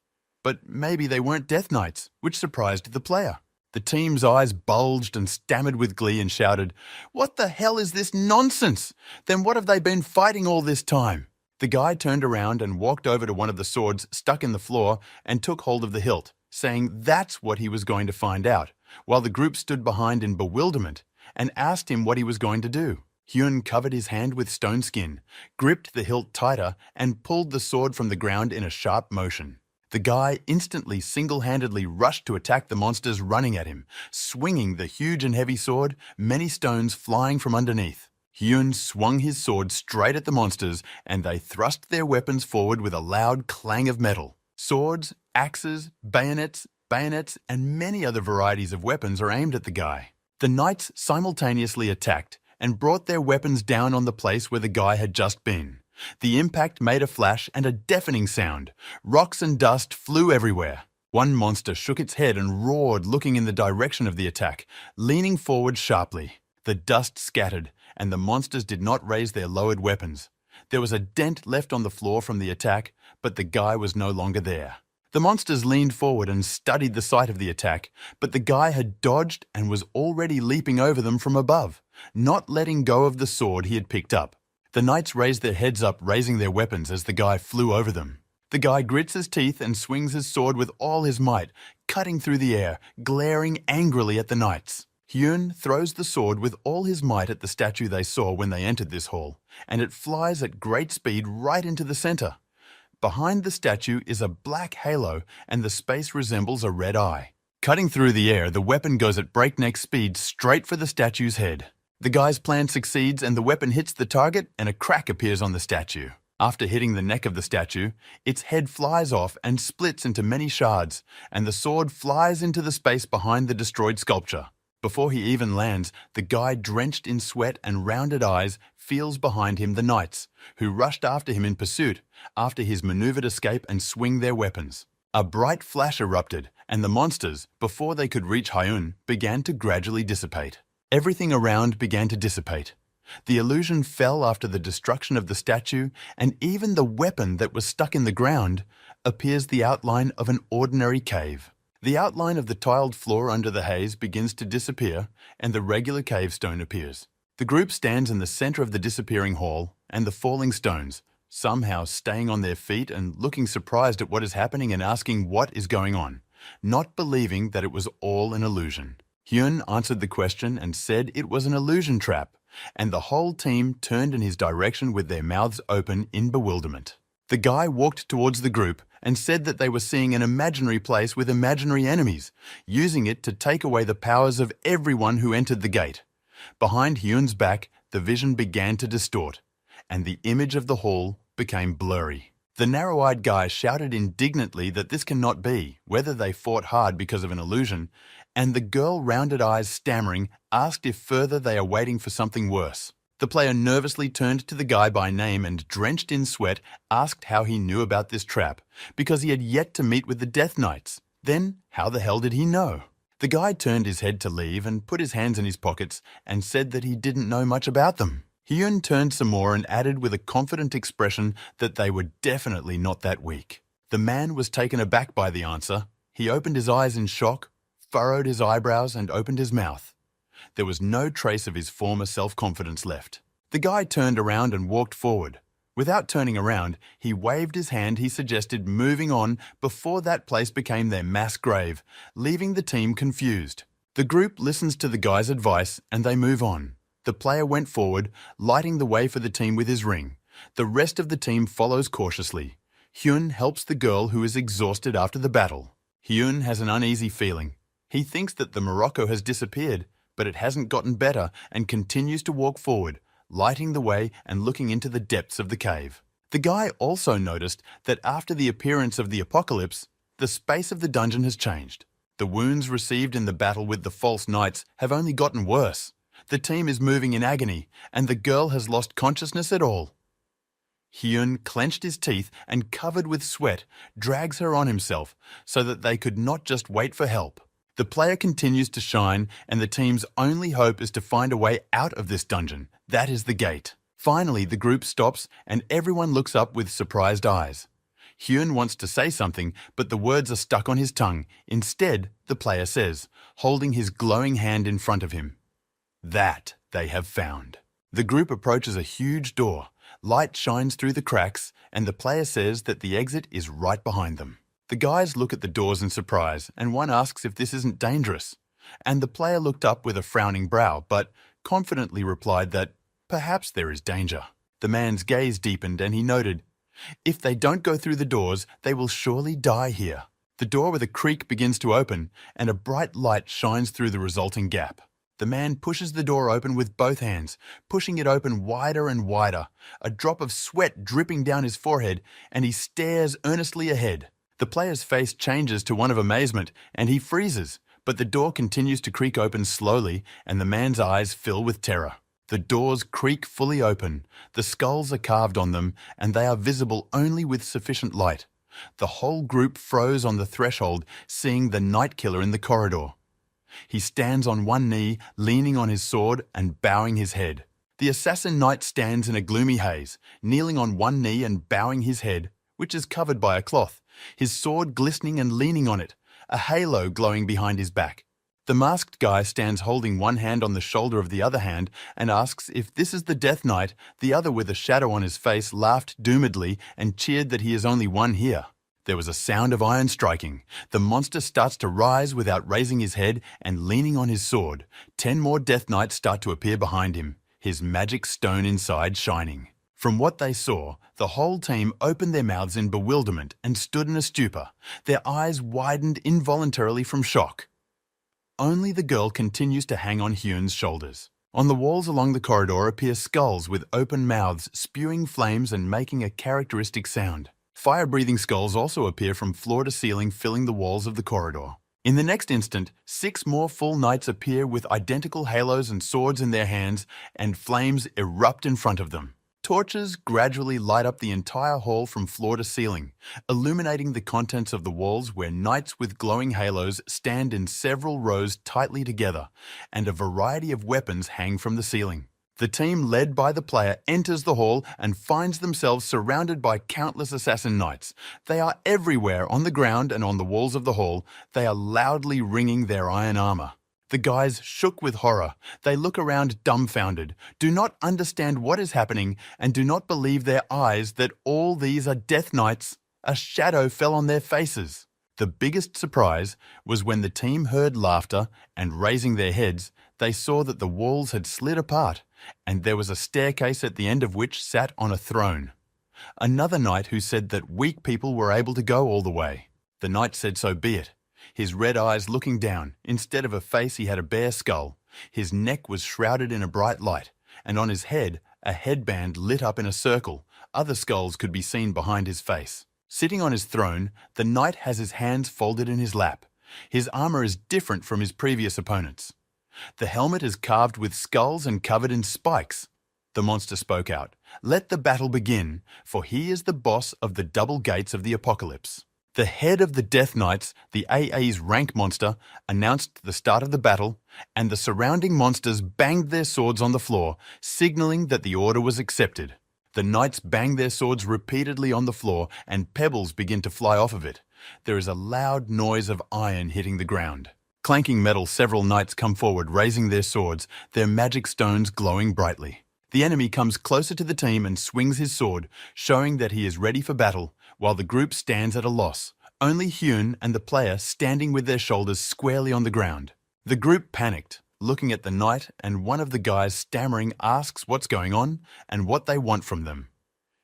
But maybe they weren't Death Knights, which surprised the player. The team's eyes bulged and stammered with glee and shouted, "What the hell is this nonsense? Then what have they been fighting all this time?" The guy turned around and walked over to one of the swords stuck in the floor and took hold of the hilt, saying that's what he was going to find out, while the group stood behind in bewilderment and asked him what he was going to do. Hyun covered his hand with stone skin, gripped the hilt tighter, and pulled the sword from the ground in a sharp motion. The guy instantly single-handedly rushed to attack the monsters running at him, swinging the huge and heavy sword, many stones flying from underneath. Hyun swung his sword straight at the monsters, and they thrust their weapons forward with a loud clang of metal. Swords, axes, bayonets, and many other varieties of weapons are aimed at the guy. The knights simultaneously attacked and brought their weapons down on the place where the guy had just been. The impact made a flash and a deafening sound. Rocks and dust flew everywhere. One monster shook its head and roared, looking in the direction of the attack, leaning forward sharply. The dust scattered, and the monsters did not raise their lowered weapons. There was a dent left on the floor from the attack, but the guy was no longer there. The monsters leaned forward and studied the site of the attack, but the guy had dodged and was already leaping over them from above, not letting go of the sword he had picked up. The knights raised their heads up, raising their weapons as the guy flew over them. The guy grits his teeth and swings his sword with all his might, cutting through the air, glaring angrily at the knights. Hyun throws the sword with all his might at the statue they saw when they entered this hall, and it flies at great speed right into the center. Behind the statue is a black halo, and the space resembles a red eye. Cutting through the air, the weapon goes at breakneck speed straight for the statue's head. The guy's plan succeeds, and the weapon hits the target, and a crack appears on the statue. After hitting the neck of the statue, its head flies off and splits into many shards, and the sword flies into the space behind the destroyed sculpture. Before he even lands, the guy drenched in sweat and rounded eyes feels behind him the knights, who rushed after him in pursuit after his maneuvered escape and swing their weapons. A bright flash erupted, and the monsters, before they could reach Hyun, began to gradually dissipate. Everything around began to dissipate. The illusion fell after the destruction of the statue, and even the weapon that was stuck in the ground appears the outline of an ordinary cave. The outline of the tiled floor under the haze begins to disappear, and the regular cave stone appears. The group stands in the center of the disappearing hall and the falling stones, somehow staying on their feet and looking surprised at what is happening and asking what is going on, not believing that it was all an illusion. Hyun answered the question and said it was an illusion trap, and the whole team turned in his direction with their mouths open in bewilderment. The guy walked towards the group and said that they were seeing an imaginary place with imaginary enemies, using it to take away the powers of everyone who entered the gate. Behind Hyun's back, the vision began to distort, and the image of the hall became blurry. The narrow-eyed guy shouted indignantly that this cannot be, whether they fought hard because of an illusion, and the girl, rounded eyes stammering, asked if further they are waiting for something worse. The player nervously turned to the guy by name and, drenched in sweat, asked how he knew about this trap, because he had yet to meet with the Death Knights. Then, how the hell did he know? The guy turned his head to leave and put his hands in his pockets and said that he didn't know much about them. Hyun turned some more and added with a confident expression that they were definitely not that weak. The man was taken aback by the answer. He opened his eyes in shock, furrowed his eyebrows, and opened his mouth. There was no trace of his former self-confidence left. The guy turned around and walked forward. Without turning around, he waved his hand. He suggested moving on before that place became their mass grave, leaving the team confused. The group listens to the guy's advice and they move on. The player went forward, lighting the way for the team with his ring. The rest of the team follows cautiously. Hyun helps the girl who is exhausted after the battle. Hyun has an uneasy feeling. He thinks that the Morocco has disappeared, but it hasn't gotten better and continues to walk forward, lighting the way and looking into the depths of the cave. The guy also noticed that after the appearance of the apocalypse, the space of the dungeon has changed. The wounds received in the battle with the false knights have only gotten worse. The team is moving in agony, and the girl has lost consciousness at all. Hyun clenched his teeth and, covered with sweat, drags her on himself so that they could not just wait for help. The player continues to shine, and the team's only hope is to find a way out of this dungeon. That is the gate. Finally, the group stops, and everyone looks up with surprised eyes. Hyun wants to say something, but the words are stuck on his tongue. Instead, the player says, holding his glowing hand in front of him, "That they have found." The group approaches a huge door. Light shines through the cracks, and the player says that the exit is right behind them. The guys look at the doors in surprise, and one asks if this isn't dangerous. And the player looked up with a frowning brow, but confidently replied that perhaps there is danger. The man's gaze deepened, and he noted, "If they don't go through the doors, they will surely die here." The door with a creak begins to open, and a bright light shines through the resulting gap. The man pushes the door open with both hands, pushing it open wider and wider, a drop of sweat dripping down his forehead, and he stares earnestly ahead. The player's face changes to one of amazement, and he freezes, but the door continues to creak open slowly, and the man's eyes fill with terror. The doors creak fully open, the skulls are carved on them, and they are visible only with sufficient light. The whole group froze on the threshold, seeing the night killer in the corridor. He stands on one knee, leaning on his sword and bowing his head. The assassin knight stands in a gloomy haze, kneeling on one knee and bowing his head, which is covered by a cloth, his sword glistening and leaning on it, a halo glowing behind his back. The masked guy stands holding one hand on the shoulder of the other hand and asks if this is the Death Knight. The other, with a shadow on his face, laughed doomedly and cheered that he is only one here. There was a sound of iron striking. The monster starts to rise without raising his head and leaning on his sword. 10 more Death Knights start to appear behind him, his magic stone inside shining. From what they saw, the whole team opened their mouths in bewilderment and stood in a stupor. Their eyes widened involuntarily from shock. Only the girl continues to hang on Hyun's shoulders. On the walls along the corridor appear skulls with open mouths spewing flames and making a characteristic sound. Fire-breathing skulls also appear from floor to ceiling, filling the walls of the corridor. In the next instant, 6 more full knights appear with identical halos and swords in their hands, and flames erupt in front of them. Torches gradually light up the entire hall from floor to ceiling, illuminating the contents of the walls where knights with glowing halos stand in several rows tightly together, and a variety of weapons hang from the ceiling. The team led by the player enters the hall and finds themselves surrounded by countless assassin knights. They are everywhere on the ground and on the walls of the hall. They are loudly ringing their iron armor. The guys shook with horror. They look around dumbfounded, do not understand what is happening, and do not believe their eyes that all these are Death Knights. A shadow fell on their faces. The biggest surprise was when the team heard laughter, and raising their heads, they saw that the walls had slid apart, and there was a staircase at the end of which sat on a throne. Another knight who said that weak people were able to go all the way. The knight said so be it. His red eyes looking down. Instead of a face, he had a bare skull. His neck was shrouded in a bright light, and on his head, a headband lit up in a circle. Other skulls could be seen behind his face. Sitting on his throne, the knight has his hands folded in his lap. His armor is different from his previous opponents. The helmet is carved with skulls and covered in spikes. The monster spoke out, "Let the battle begin, for he is the boss of the double gates of the apocalypse." The head of the Death Knights, the AA's rank monster, announced the start of the battle, and the surrounding monsters banged their swords on the floor, signaling that the order was accepted. The knights bang their swords repeatedly on the floor, and pebbles begin to fly off of it. There is a loud noise of iron hitting the ground. Clanking metal, several knights come forward, raising their swords, their magic stones glowing brightly. The enemy comes closer to the team and swings his sword, showing that he is ready for battle, while the group stands at a loss, only Hyun and the player standing with their shoulders squarely on the ground. The group panicked, looking at the knight, and one of the guys stammering asks what's going on and what they want from them.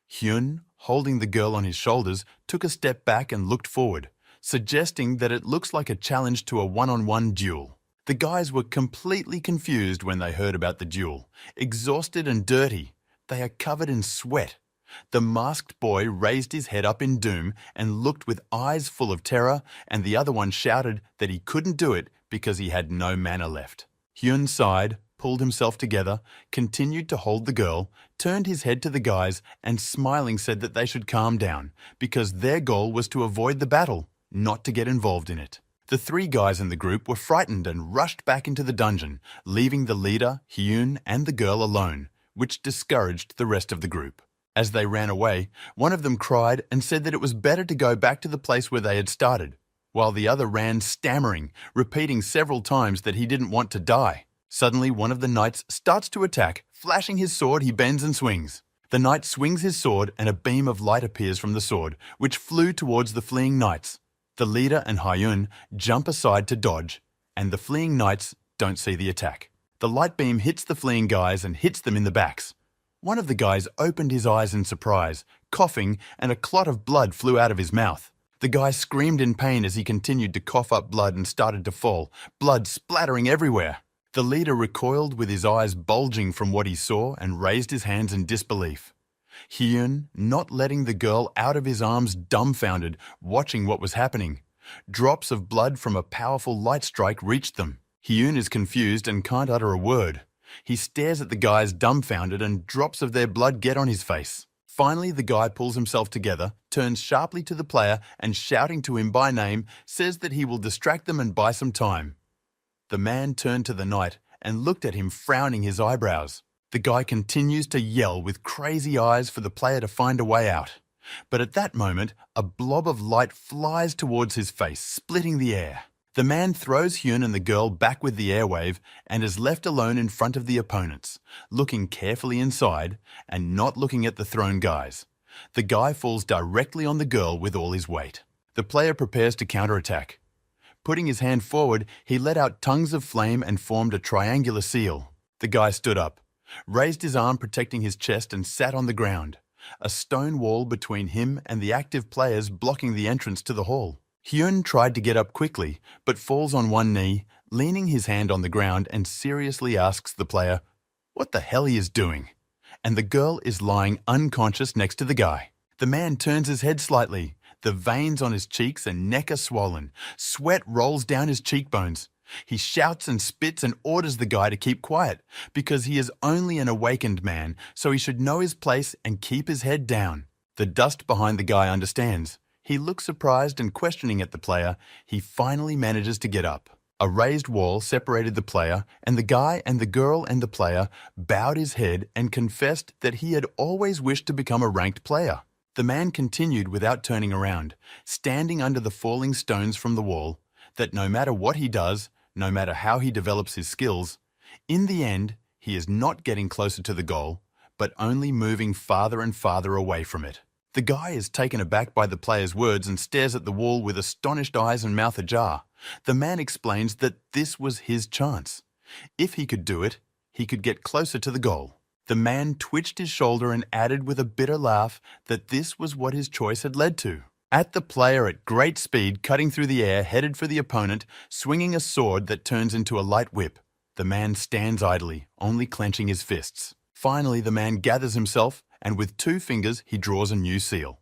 Hyun, holding the girl on his shoulders, took a step back and looked forward, suggesting that it looks like a challenge to a one-on-one duel. The guys were completely confused when they heard about the duel. Exhausted and dirty, they are covered in sweat. The masked boy raised his head up in doom and looked with eyes full of terror, and the other one shouted that he couldn't do it because he had no mana left. Hyun sighed, pulled himself together, continued to hold the girl, turned his head to the guys, and smiling said that they should calm down because their goal was to avoid the battle, not to get involved in it. The 3 guys in the group were frightened and rushed back into the dungeon, leaving the leader, Hyun, and the girl alone, which discouraged the rest of the group. As they ran away, one of them cried and said that it was better to go back to the place where they had started, while the other ran stammering, repeating several times that he didn't want to die. Suddenly, one of the knights starts to attack. Flashing his sword, he bends and swings. The knight swings his sword and a beam of light appears from the sword, which flew towards the fleeing knights. The leader and Hyun jump aside to dodge, and the fleeing knights don't see the attack. The light beam hits the fleeing guys and hits them in the backs. One of the guys opened his eyes in surprise, coughing, and a clot of blood flew out of his mouth. The guy screamed in pain as he continued to cough up blood and started to fall, blood splattering everywhere. The leader recoiled with his eyes bulging from what he saw and raised his hands in disbelief. Hyun, not letting the girl out of his arms, dumbfounded, watching what was happening. Drops of blood from a powerful light strike reached them. Hyun is confused and can't utter a word. He stares at the guys dumbfounded and drops of their blood get on his face. Finally, the guy pulls himself together, turns sharply to the player and shouting to him by name, says that he will distract them and buy some time. The man turned to the knight and looked at him, frowning his eyebrows. The guy continues to yell with crazy eyes for the player to find a way out. But at that moment, a blob of light flies towards his face, splitting the air. The man throws Hyun and the girl back with the airwave and is left alone in front of the opponents, looking carefully inside and not looking at the thrown guys. The guy falls directly on the girl with all his weight. The player prepares to counterattack. Putting his hand forward, he let out tongues of flame and formed a triangular seal. The guy stood up, raised his arm protecting his chest and sat on the ground, a stone wall between him and the active players blocking the entrance to the hall. Hyun tried to get up quickly, but falls on one knee, leaning his hand on the ground and seriously asks the player, what the hell he is doing. And the girl is lying unconscious next to the guy. The man turns his head slightly. The veins on his cheeks and neck are swollen. Sweat rolls down his cheekbones. He shouts and spits and orders the guy to keep quiet because he is only an awakened man, so he should know his place and keep his head down. The dust behind the guy understands. He looks surprised and questioning at the player. He finally manages to get up. A raised wall separated the player, and the guy and the girl and the player bowed his head and confessed that he had always wished to become a ranked player. The man continued without turning around, standing under the falling stones from the wall, that no matter what he does, no matter how he develops his skills, in the end, he is not getting closer to the goal, but only moving farther and farther away from it. The guy is taken aback by the player's words and stares at the wall with astonished eyes and mouth ajar. The man explains that this was his chance. If he could do it, he could get closer to the goal. The man twitched his shoulder and added with a bitter laugh that this was what his choice had led to. At the player at great speed, cutting through the air, headed for the opponent, swinging a sword that turns into a light whip. The man stands idly, only clenching his fists. Finally, the man gathers himself, and with 2 fingers he draws a new seal.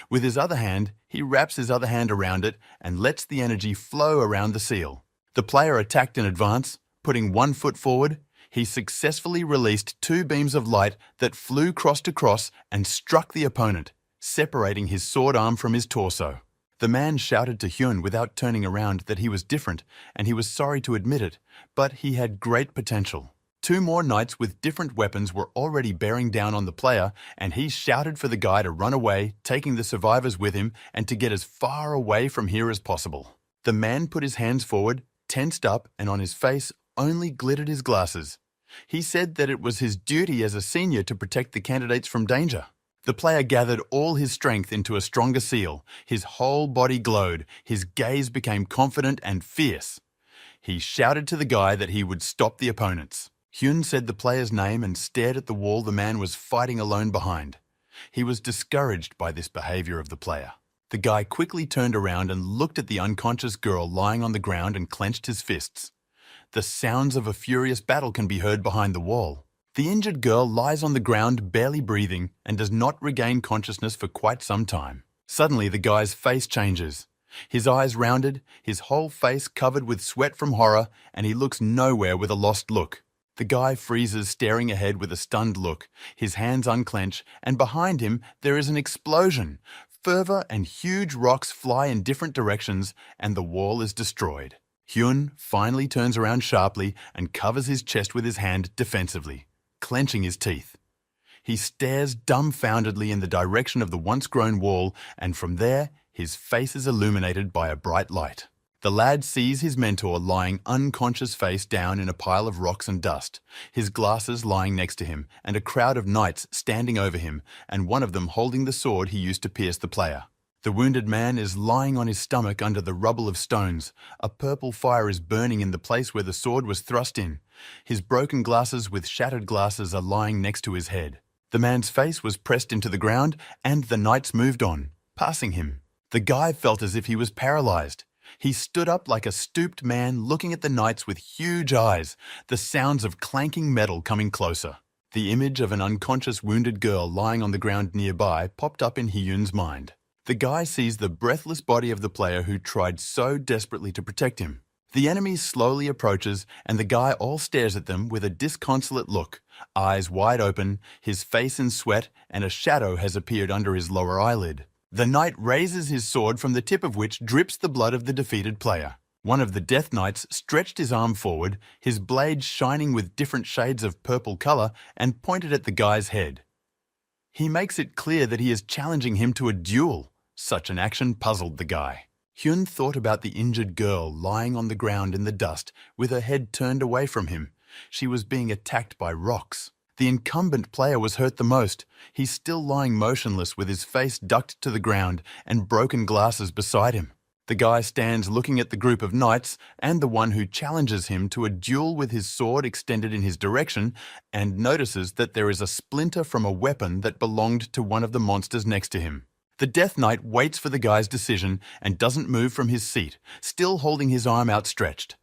With his other hand, he wraps his other hand around it and lets the energy flow around the seal. The player attacked in advance, putting 1 foot forward. He successfully released 2 beams of light that flew cross to cross and struck the opponent, separating his sword arm from his torso. The man shouted to Hyun without turning around that he was different, and he was sorry to admit it, but he had great potential. 2 more knights with different weapons were already bearing down on the player, and he shouted for the guy to run away, taking the survivors with him, and to get as far away from here as possible. The man put his hands forward, tensed up, and on his face only glittered his glasses. He said that it was his duty as a senior to protect the candidates from danger. The player gathered all his strength into a stronger seal. His whole body glowed. His gaze became confident and fierce. He shouted to the guy that he would stop the opponents. Hyun said the player's name and stared at the wall the man was fighting alone behind. He was discouraged by this behavior of the player. The guy quickly turned around and looked at the unconscious girl lying on the ground and clenched his fists. The sounds of a furious battle can be heard behind the wall. The injured girl lies on the ground barely breathing and does not regain consciousness for quite some time. Suddenly the guy's face changes. His eyes rounded, his whole face covered with sweat from horror, and he looks nowhere with a lost look. The guy freezes, staring ahead with a stunned look. His hands unclench, and behind him there is an explosion. Fervor and huge rocks fly in different directions, and the wall is destroyed. Hyun finally turns around sharply and covers his chest with his hand defensively, clenching his teeth. He stares dumbfoundedly in the direction of the once-grown wall, and from there, his face is illuminated by a bright light. The lad sees his mentor lying unconscious face down in a pile of rocks and dust, his glasses lying next to him, and a crowd of knights standing over him, and one of them holding the sword he used to pierce the player. The wounded man is lying on his stomach under the rubble of stones. A purple fire is burning in the place where the sword was thrust in. His broken glasses with shattered glasses are lying next to his head. The man's face was pressed into the ground, and the knights moved on, passing him. The guy felt as if he was paralyzed. He stood up like a stooped man looking at the knights with huge eyes, the sounds of clanking metal coming closer. The image of an unconscious wounded girl lying on the ground nearby popped up in Hyun's mind. The guy sees the breathless body of the player who tried so desperately to protect him. The enemy slowly approaches, and the guy all stares at them with a disconsolate look, eyes wide open, his face in sweat, and a shadow has appeared under his lower eyelid. The knight raises his sword from the tip of which drips the blood of the defeated player. One of the death knights stretched his arm forward, his blade shining with different shades of purple color, and pointed at the guy's head. He makes it clear that he is challenging him to a duel. Such an action puzzled the guy. Hyun thought about the injured girl lying on the ground in the dust with her head turned away from him. She was being attacked by rocks. The incumbent player was hurt the most. He's still lying motionless with his face ducked to the ground and broken glasses beside him. The guy stands looking at the group of knights and the one who challenges him to a duel with his sword extended in his direction, and notices that there is a splinter from a weapon that belonged to one of the monsters next to him. The Death Knight waits for the guy's decision and doesn't move from his seat, still holding his arm outstretched.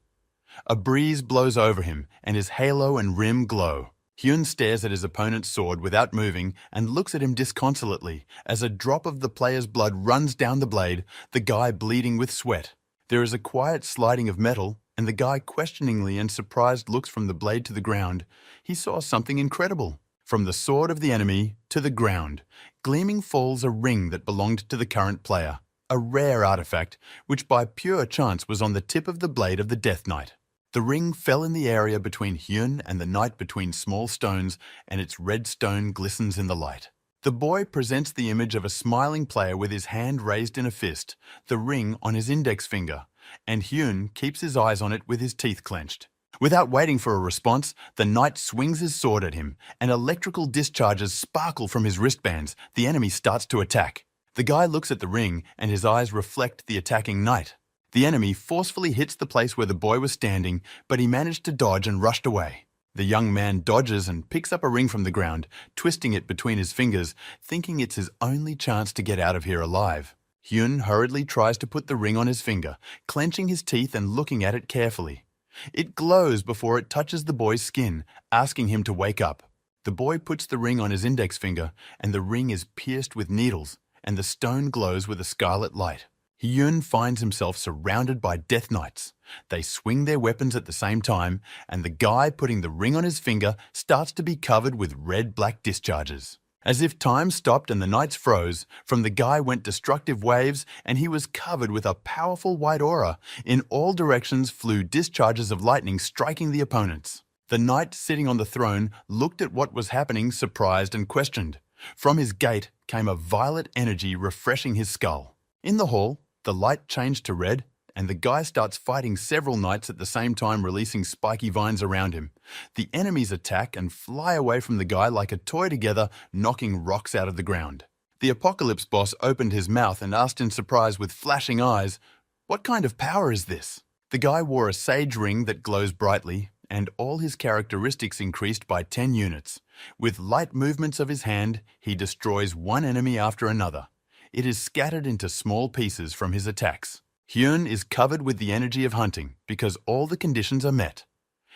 A breeze blows over him and his halo and rim glow. Hyun stares at his opponent's sword without moving and looks at him disconsolately as a drop of the player's blood runs down the blade, the guy bleeding with sweat. There is a quiet sliding of metal, and the guy questioningly and surprised looks from the blade to the ground. He saw something incredible. From the sword of the enemy to the ground, gleaming falls a ring that belonged to the current player, a rare artifact which by pure chance was on the tip of the blade of the Death Knight. The ring fell in the area between Hyun and the knight between small stones, and its red stone glistens in the light. The boy presents the image of a smiling player with his hand raised in a fist, the ring on his index finger, and Hyun keeps his eyes on it with his teeth clenched. Without waiting for a response, the knight swings his sword at him, and electrical discharges sparkle from his wristbands. The enemy starts to attack. The guy looks at the ring, and his eyes reflect the attacking knight. The enemy forcefully hits the place where the boy was standing, but he managed to dodge and rushed away. The young man dodges and picks up a ring from the ground, twisting it between his fingers, thinking it's his only chance to get out of here alive. Hyun hurriedly tries to put the ring on his finger, clenching his teeth and looking at it carefully. It glows before it touches the boy's skin, asking him to wake up. The boy puts the ring on his index finger, and the ring is pierced with needles, and the stone glows with a scarlet light. Hyun finds himself surrounded by Death Knights. They swing their weapons at the same time, and the guy putting the ring on his finger starts to be covered with red-black discharges. As if time stopped and the knights froze, from the guy went destructive waves, and he was covered with a powerful white aura. In all directions flew discharges of lightning striking the opponents. The knight sitting on the throne looked at what was happening, surprised and questioned. From his gate came a violet energy refreshing his skull. In the hall, the light changed to red, and the guy starts fighting several knights at the same time, releasing spiky vines around him. The enemies attack and fly away from the guy like a toy together, knocking rocks out of the ground. The Apocalypse boss opened his mouth and asked in surprise with flashing eyes, "What kind of power is this?" The guy wore a sage ring that glows brightly, and all his characteristics increased by 10 units. With light movements of his hand, he destroys one enemy after another. It is scattered into small pieces from his attacks. Hyun is covered with the energy of hunting because all the conditions are met.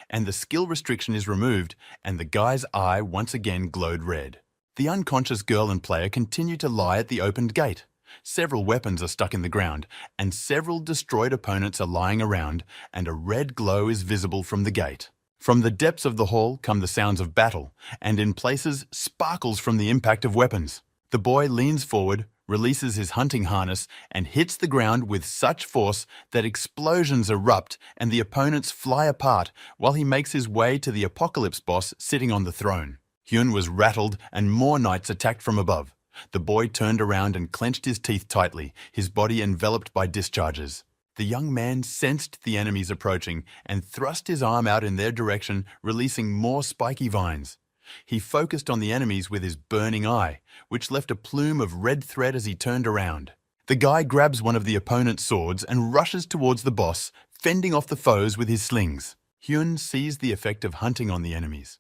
And the skill restriction is removed, and the guy's eye once again glowed red. The unconscious girl and player continue to lie at the opened gate. Several weapons are stuck in the ground, and several destroyed opponents are lying around, and a red glow is visible from the gate. From the depths of the hall come the sounds of battle, and in places sparkles from the impact of weapons. The boy leans forward, releases his hunting harness, and hits the ground with such force that explosions erupt and the opponents fly apart while he makes his way to the Apocalypse boss sitting on the throne. Hyun was rattled and more knights attacked from above. The boy turned around and clenched his teeth tightly, his body enveloped by discharges. The young man sensed the enemies approaching and thrust his arm out in their direction, releasing more spiky vines. He focused on the enemies with his burning eye, which left a plume of red thread as he turned around. The guy grabs one of the opponent's swords and rushes towards the boss, fending off the foes with his slings. Hyun sees the effect of hunting on the enemies.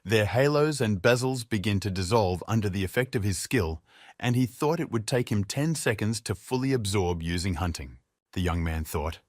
Their halos and bezels begin to dissolve under the effect of his skill, and he thought it would take him 10 seconds to fully absorb using hunting. The young man thought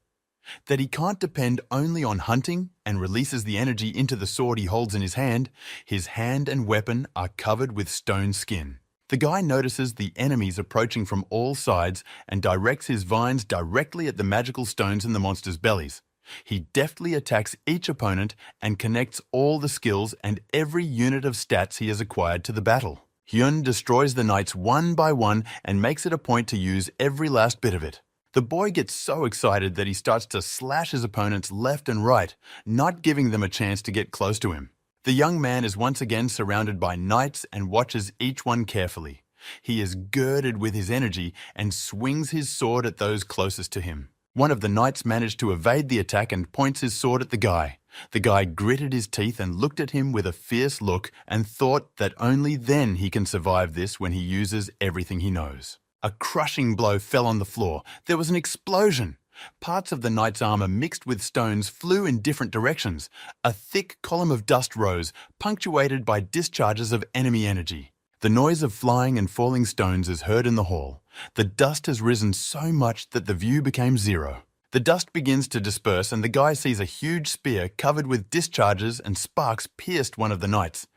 that he can't depend only on hunting and releases the energy into the sword he holds in his hand. His hand and weapon are covered with stone skin. The guy notices the enemies approaching from all sides and directs his vines directly at the magical stones in the monsters' bellies. He deftly attacks each opponent and connects all the skills and every unit of stats he has acquired to the battle. Hyun destroys the knights one by one and makes it a point to use every last bit of it. The boy gets so excited that he starts to slash his opponents left and right, not giving them a chance to get close to him. The young man is once again surrounded by knights and watches each one carefully. He is girded with his energy and swings his sword at those closest to him. One of the knights managed to evade the attack and points his sword at the guy. The guy gritted his teeth and looked at him with a fierce look and thought that only then he can survive this when he uses everything he knows. A crushing blow fell on the floor. There was an explosion. Parts of the knight's armor mixed with stones flew in different directions. A thick column of dust rose, punctuated by discharges of enemy energy. The noise of flying and falling stones is heard in the hall. The dust has risen so much that the view became zero. The dust begins to disperse and the guy sees a huge spear covered with discharges and sparks pierced one of the knights.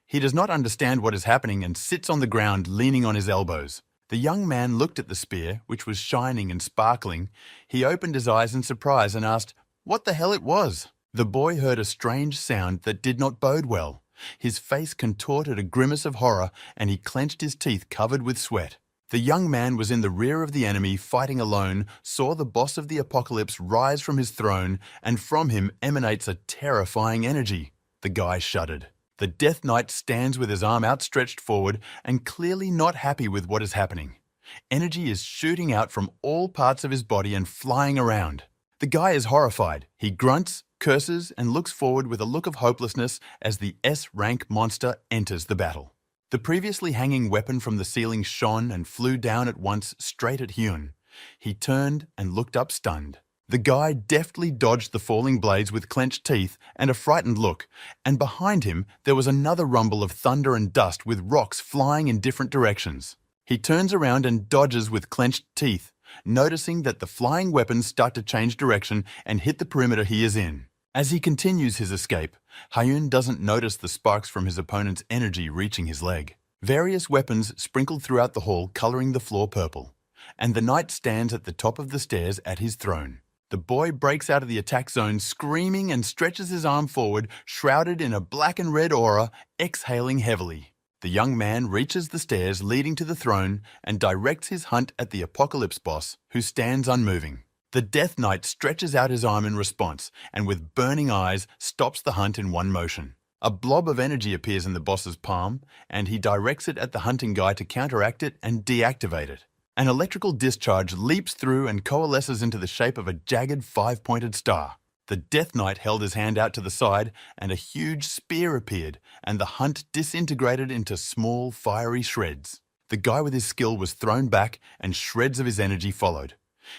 He does not understand what is happening and sits on the ground leaning on his elbows. The young man looked at the spear, which was shining and sparkling. He opened his eyes in surprise and asked what the hell it was. The boy heard a strange sound that did not bode well. His face contorted a grimace of horror and he clenched his teeth covered with sweat. The young man was in the rear of the enemy fighting alone, saw the boss of the apocalypse rise from his throne, and from him emanates a terrifying energy. The guy shuddered. The Death Knight stands with his arm outstretched forward and clearly not happy with what is happening. Energy is shooting out from all parts of his body and flying around. The guy is horrified. He grunts, curses, and looks forward with a look of hopelessness as the S-rank monster enters the battle. The previously hanging weapon from the ceiling shone and flew down at once straight at Hyun. He turned and looked up stunned. The guy deftly dodged the falling blades with clenched teeth and a frightened look, and behind him there was another rumble of thunder and dust with rocks flying in different directions. He turns around and dodges with clenched teeth, noticing that the flying weapons start to change direction and hit the perimeter he is in. As he continues his escape, Hyun doesn't notice the sparks from his opponent's energy reaching his leg. Various weapons sprinkled throughout the hall coloring the floor purple, and the knight stands at the top of the stairs at his throne. The boy breaks out of the attack zone screaming and stretches his arm forward, shrouded in a black and red aura, exhaling heavily. The young man reaches the stairs leading to the throne and directs his hunt at the apocalypse boss, who stands unmoving. The Death Knight stretches out his arm in response and with burning eyes stops the hunt in one motion. A blob of energy appears in the boss's palm and he directs it at the hunting guy to counteract it and deactivate it. An electrical discharge leaps through and coalesces into the shape of a jagged five-pointed star. The Death Knight held his hand out to the side and a huge spear appeared and the hunt disintegrated into small fiery shreds. The guy with his skill was thrown back and shreds of his energy followed.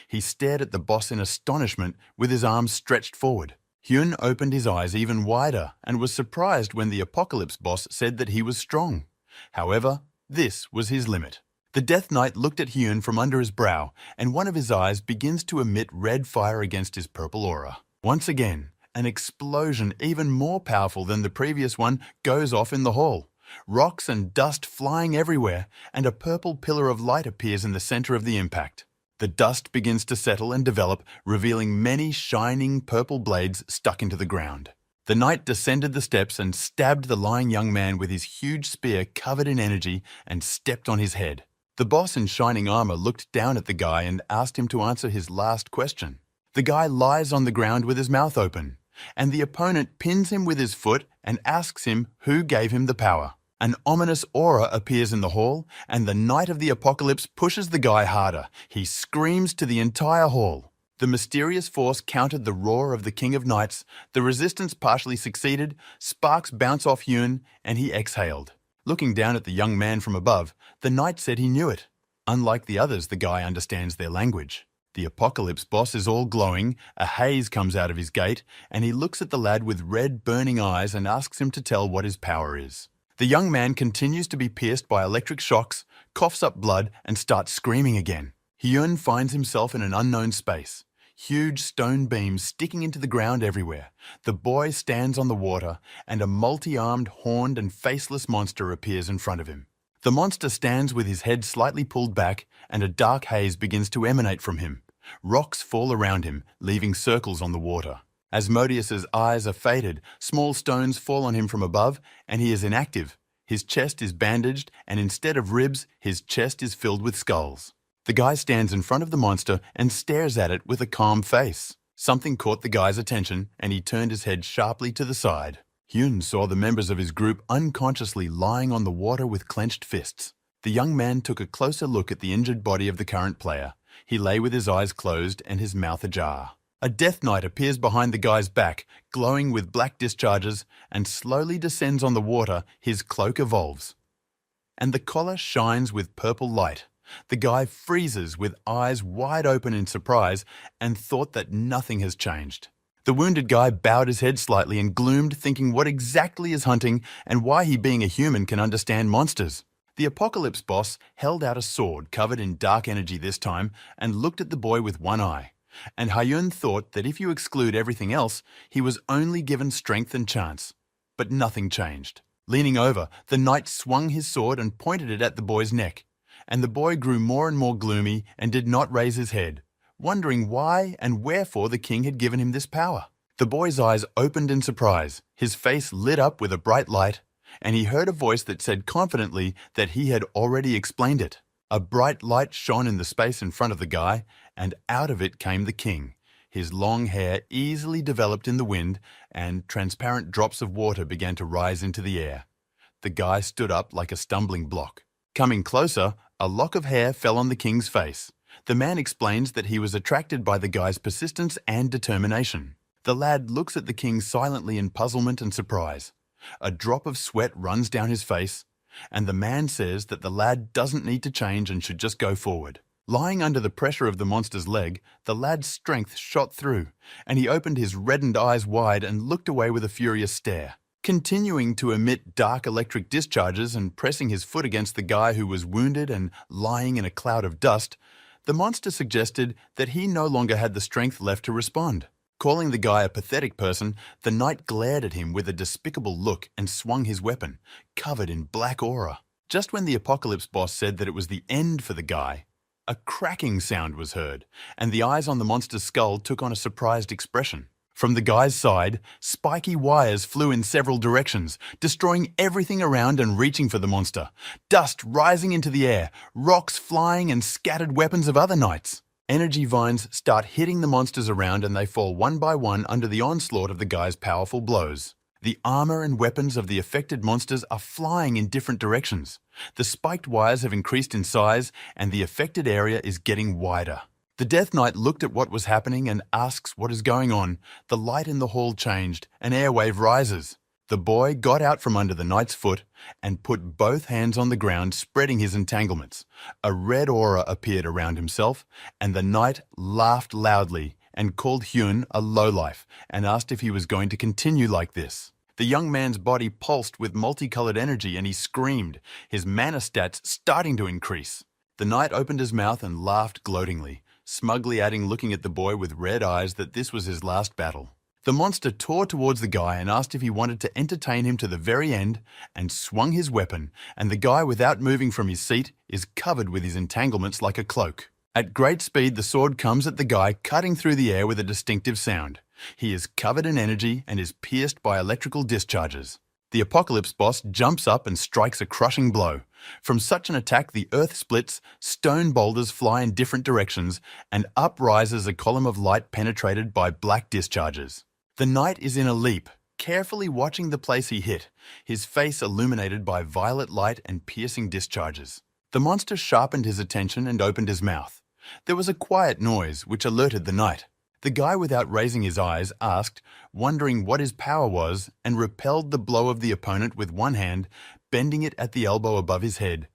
He stared at the boss in astonishment with his arms stretched forward. Hyun opened his eyes even wider and was surprised when the apocalypse boss said that he was strong. However, this was his limit. The Death Knight looked at Hyun from under his brow and one of his eyes begins to emit red fire against his purple aura. Once again, an explosion even more powerful than the previous one goes off in the hall. Rocks and dust flying everywhere and a purple pillar of light appears in the center of the impact. The dust begins to settle and develop, revealing many shining purple blades stuck into the ground. The knight descended the steps and stabbed the lying young man with his huge spear covered in energy and stepped on his head. The boss in shining armor looked down at the guy and asked him to answer his last question. The guy lies on the ground with his mouth open, and the opponent pins him with his foot and asks him who gave him the power. An ominous aura appears in the hall, and the Knight of the Apocalypse pushes the guy harder. He screams to the entire hall. The mysterious force countered the roar of the King of Knights, the resistance partially succeeded, sparks bounce off Hyun, and he exhaled. Looking down at the young man from above, the knight said he knew it. Unlike the others, the guy understands their language. The Apocalypse boss is all glowing, a haze comes out of his gate, and he looks at the lad with red burning eyes and asks him to tell what his power is. The young man continues to be pierced by electric shocks, coughs up blood, and starts screaming again. Hyun finds himself in an unknown space. Huge stone beams sticking into the ground everywhere. The boy stands on the water, and a multi-armed, horned, and faceless monster appears in front of him. The monster stands with his head slightly pulled back, and a dark haze begins to emanate from him. Rocks fall around him, leaving circles on the water. Asmodeus's eyes are faded, small stones fall on him from above, and he is inactive. His chest is bandaged, and instead of ribs, his chest is filled with skulls. The guy stands in front of the monster and stares at it with a calm face. Something caught the guy's attention, and he turned his head sharply to the side. Hyun saw the members of his group unconsciously lying on the water with clenched fists. The young man took a closer look at the injured body of the current player. He lay with his eyes closed and his mouth ajar. A Death Knight appears behind the guy's back, glowing with black discharges, and slowly descends on the water. His cloak evolves, and the collar shines with purple light. The guy freezes with eyes wide open in surprise and thought that nothing has changed. The wounded guy bowed his head slightly and gloomed, thinking what exactly is hunting and why he, being a human, can understand monsters. The Apocalypse boss held out a sword covered in dark energy this time and looked at the boy with one eye. and Hyun thought that if you exclude everything else, he was only given strength and chance. But nothing changed. Leaning over, the knight swung his sword and pointed it at the boy's neck, and the boy grew more and more gloomy and did not raise his head, wondering why and wherefore the king had given him this power. The boy's eyes opened in surprise, his face lit up with a bright light, and he heard a voice that said confidently that he had already explained it. A bright light shone in the space in front of the guy, and out of it came the king. His long hair easily developed in the wind, and transparent drops of water began to rise into the air. The guy stood up like a stumbling block. Coming closer, a lock of hair fell on the king's face. The man explains that he was attracted by the guy's persistence and determination. The lad looks at the king silently in puzzlement and surprise. A drop of sweat runs down his face, and the man says that the lad doesn't need to change and should just go forward. Lying under the pressure of the monster's leg, the lad's strength shot through, and he opened his reddened eyes wide and looked away with a furious stare. Continuing to emit dark electric discharges and pressing his foot against the guy who was wounded and lying in a cloud of dust, the monster suggested that he no longer had the strength left to respond. Calling the guy a pathetic person, the knight glared at him with a despicable look and swung his weapon, covered in black aura. Just when the Apocalypse boss said that it was the end for the guy, a cracking sound was heard, and the eyes on the monster's skull took on a surprised expression. From the guy's side, spiky wires flew in several directions, destroying everything around and reaching for the monster. Dust rising into the air, rocks flying and scattered weapons of other knights. Energy vines start hitting the monsters around and they fall one by one under the onslaught of the guy's powerful blows. The armor and weapons of the affected monsters are flying in different directions. The spiked wires have increased in size and the affected area is getting wider. The Death Knight looked at what was happening and asks what is going on. The light in the hall changed. An airwave rises. The boy got out from under the knight's foot and put both hands on the ground, spreading his entanglements. A red aura appeared around himself, and the knight laughed loudly and called Hyun a lowlife and asked if he was going to continue like this. The young man's body pulsed with multicolored energy and he screamed, his mana stats starting to increase. The knight opened his mouth and laughed gloatingly, smugly adding, looking at the boy with red eyes, that this was his last battle. The monster tore towards the guy and asked if he wanted to entertain him to the very end and swung his weapon, and the guy, without moving from his seat, is covered with his entanglements like a cloak. At great speed, the sword comes at the guy, cutting through the air with a distinctive sound. He is covered in energy and is pierced by electrical discharges. The Apocalypse boss jumps up and strikes a crushing blow. From such an attack, the earth splits, stone boulders fly in different directions, and up rises a column of light penetrated by black discharges. The knight is in a leap, carefully watching the place he hit, his face illuminated by violet light and piercing discharges. The monster sharpened his attention and opened his mouth. There was a quiet noise which alerted the knight. The guy, without raising his eyes, asked, wondering what his power was, and repelled the blow of the opponent with one hand, bending it at the elbow above his head.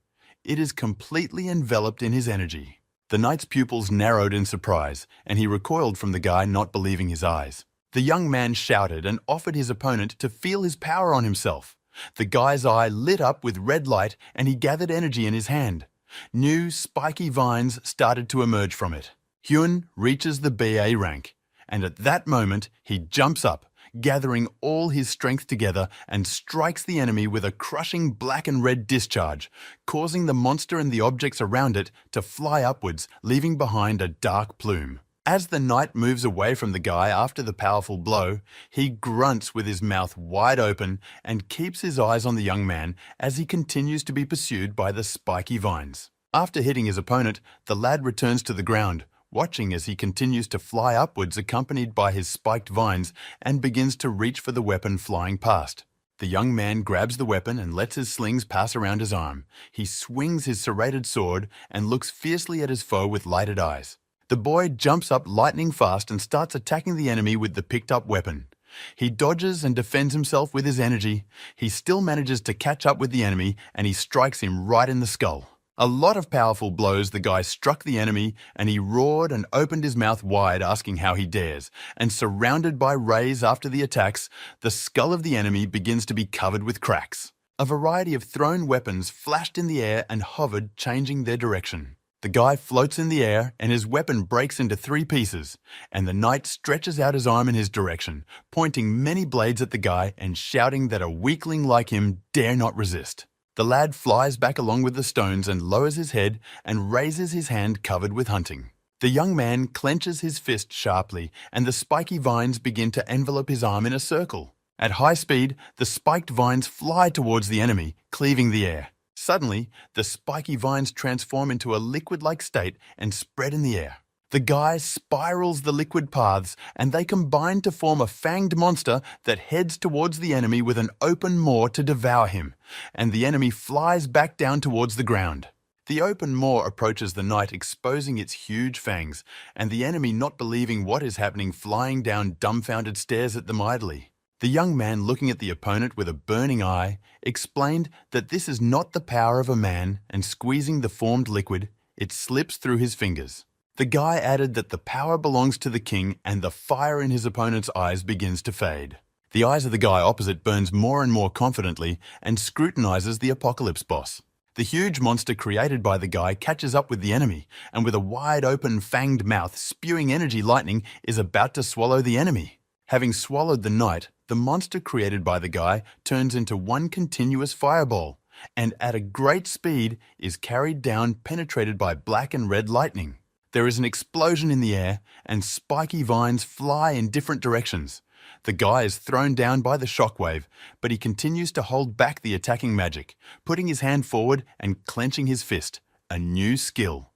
It is completely enveloped in his energy. The knight's pupils narrowed in surprise, and he recoiled from the guy, not believing his eyes. The young man shouted and offered his opponent to feel his power on himself. The guy's eye lit up with red light, and he gathered energy in his hand. New, spiky vines started to emerge from it. Hyun reaches the BA rank, and at that moment he jumps up, gathering all his strength together, and strikes the enemy with a crushing black and red discharge, causing the monster and the objects around it to fly upwards, leaving behind a dark plume. As the knight moves away from the guy after the powerful blow, he grunts with his mouth wide open and keeps his eyes on the young man as he continues to be pursued by the spiky vines. After hitting his opponent, the lad returns to the ground, watching as he continues to fly upwards accompanied by his spiked vines, and begins to reach for the weapon flying past. The young man grabs the weapon and lets his slings pass around his arm. He swings his serrated sword and looks fiercely at his foe with lighted eyes. The boy jumps up lightning fast and starts attacking the enemy with the picked up weapon. He dodges and defends himself with his energy. He still manages to catch up with the enemy, and he strikes him right in the skull. A lot of powerful blows, the guy struck the enemy, and he roared and opened his mouth wide, asking how he dares. And surrounded by rays after the attacks, the skull of the enemy begins to be covered with cracks. A variety of thrown weapons flashed in the air and hovered, changing their direction. The guy floats in the air and his weapon breaks into 3 pieces, and the knight stretches out his arm in his direction, pointing many blades at the guy and shouting that a weakling like him dare not resist. The lad flies back along with the stones and lowers his head and raises his hand covered with hunting. The young man clenches his fist sharply, and the spiky vines begin to envelop his arm in a circle. At high speed, the spiked vines fly towards the enemy, cleaving the air. Suddenly, the spiky vines transform into a liquid-like state and spread in the air. The guy spirals the liquid paths, and they combine to form a fanged monster that heads towards the enemy with an open maw to devour him, and the enemy flies back down towards the ground. The open maw approaches the knight, exposing its huge fangs, and the enemy, not believing what is happening, flying down dumbfounded, stares at them idly. The young man, looking at the opponent with a burning eye, explained that this is not the power of a man, and squeezing the formed liquid, it slips through his fingers. The guy added that the power belongs to the king, and the fire in his opponent's eyes begins to fade. The eyes of the guy opposite burns more and more confidently and scrutinizes the apocalypse boss. The huge monster created by the guy catches up with the enemy, and with a wide-open, fanged mouth spewing energy lightning is about to swallow the enemy. Having swallowed the knight, the monster created by the guy turns into one continuous fireball, and at a great speed is carried down, penetrated by black and red lightning. There is an explosion in the air, and spiky vines fly in different directions. The guy is thrown down by the shockwave, but he continues to hold back the attacking magic, putting his hand forward and clenching his fist. A new skill.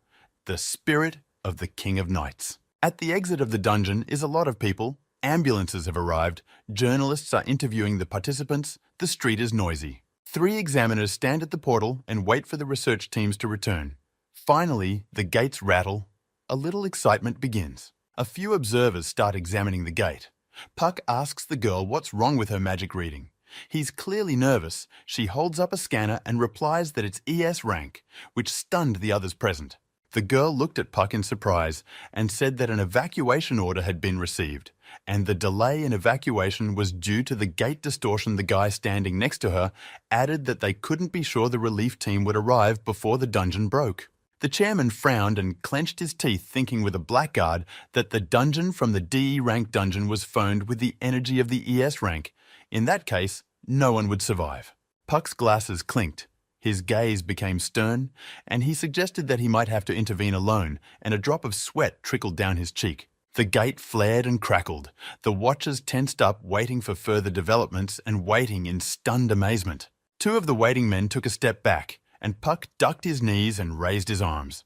The spirit of the King of Knights. At the exit of the dungeon is a lot of people. Ambulances have arrived, journalists are interviewing the participants, the street is noisy. 3 examiners stand at the portal and wait for the research teams to return. Finally, the gates rattle. A little excitement begins. A few observers start examining the gate. Puck asks the girl what's wrong with her magic reading. He's clearly nervous. She holds up a scanner and replies that it's ES rank, which stunned the others present. The girl looked at Puck in surprise and said that an evacuation order had been received, and the delay in evacuation was due to the gate distortion. The guy standing next to her added that they couldn't be sure the relief team would arrive before the dungeon broke. The chairman frowned and clenched his teeth, thinking with a blackguard that the dungeon from the DE rank dungeon was phoned with the energy of the ES rank. In that case, no one would survive. Puck's glasses clinked. His gaze became stern, and he suggested that he might have to intervene alone, and a drop of sweat trickled down his cheek. The gate flared and crackled. The watchers tensed up, waiting for further developments and waiting in stunned amazement. 2 of the waiting men took a step back, and Puck ducked his knees and raised his arms.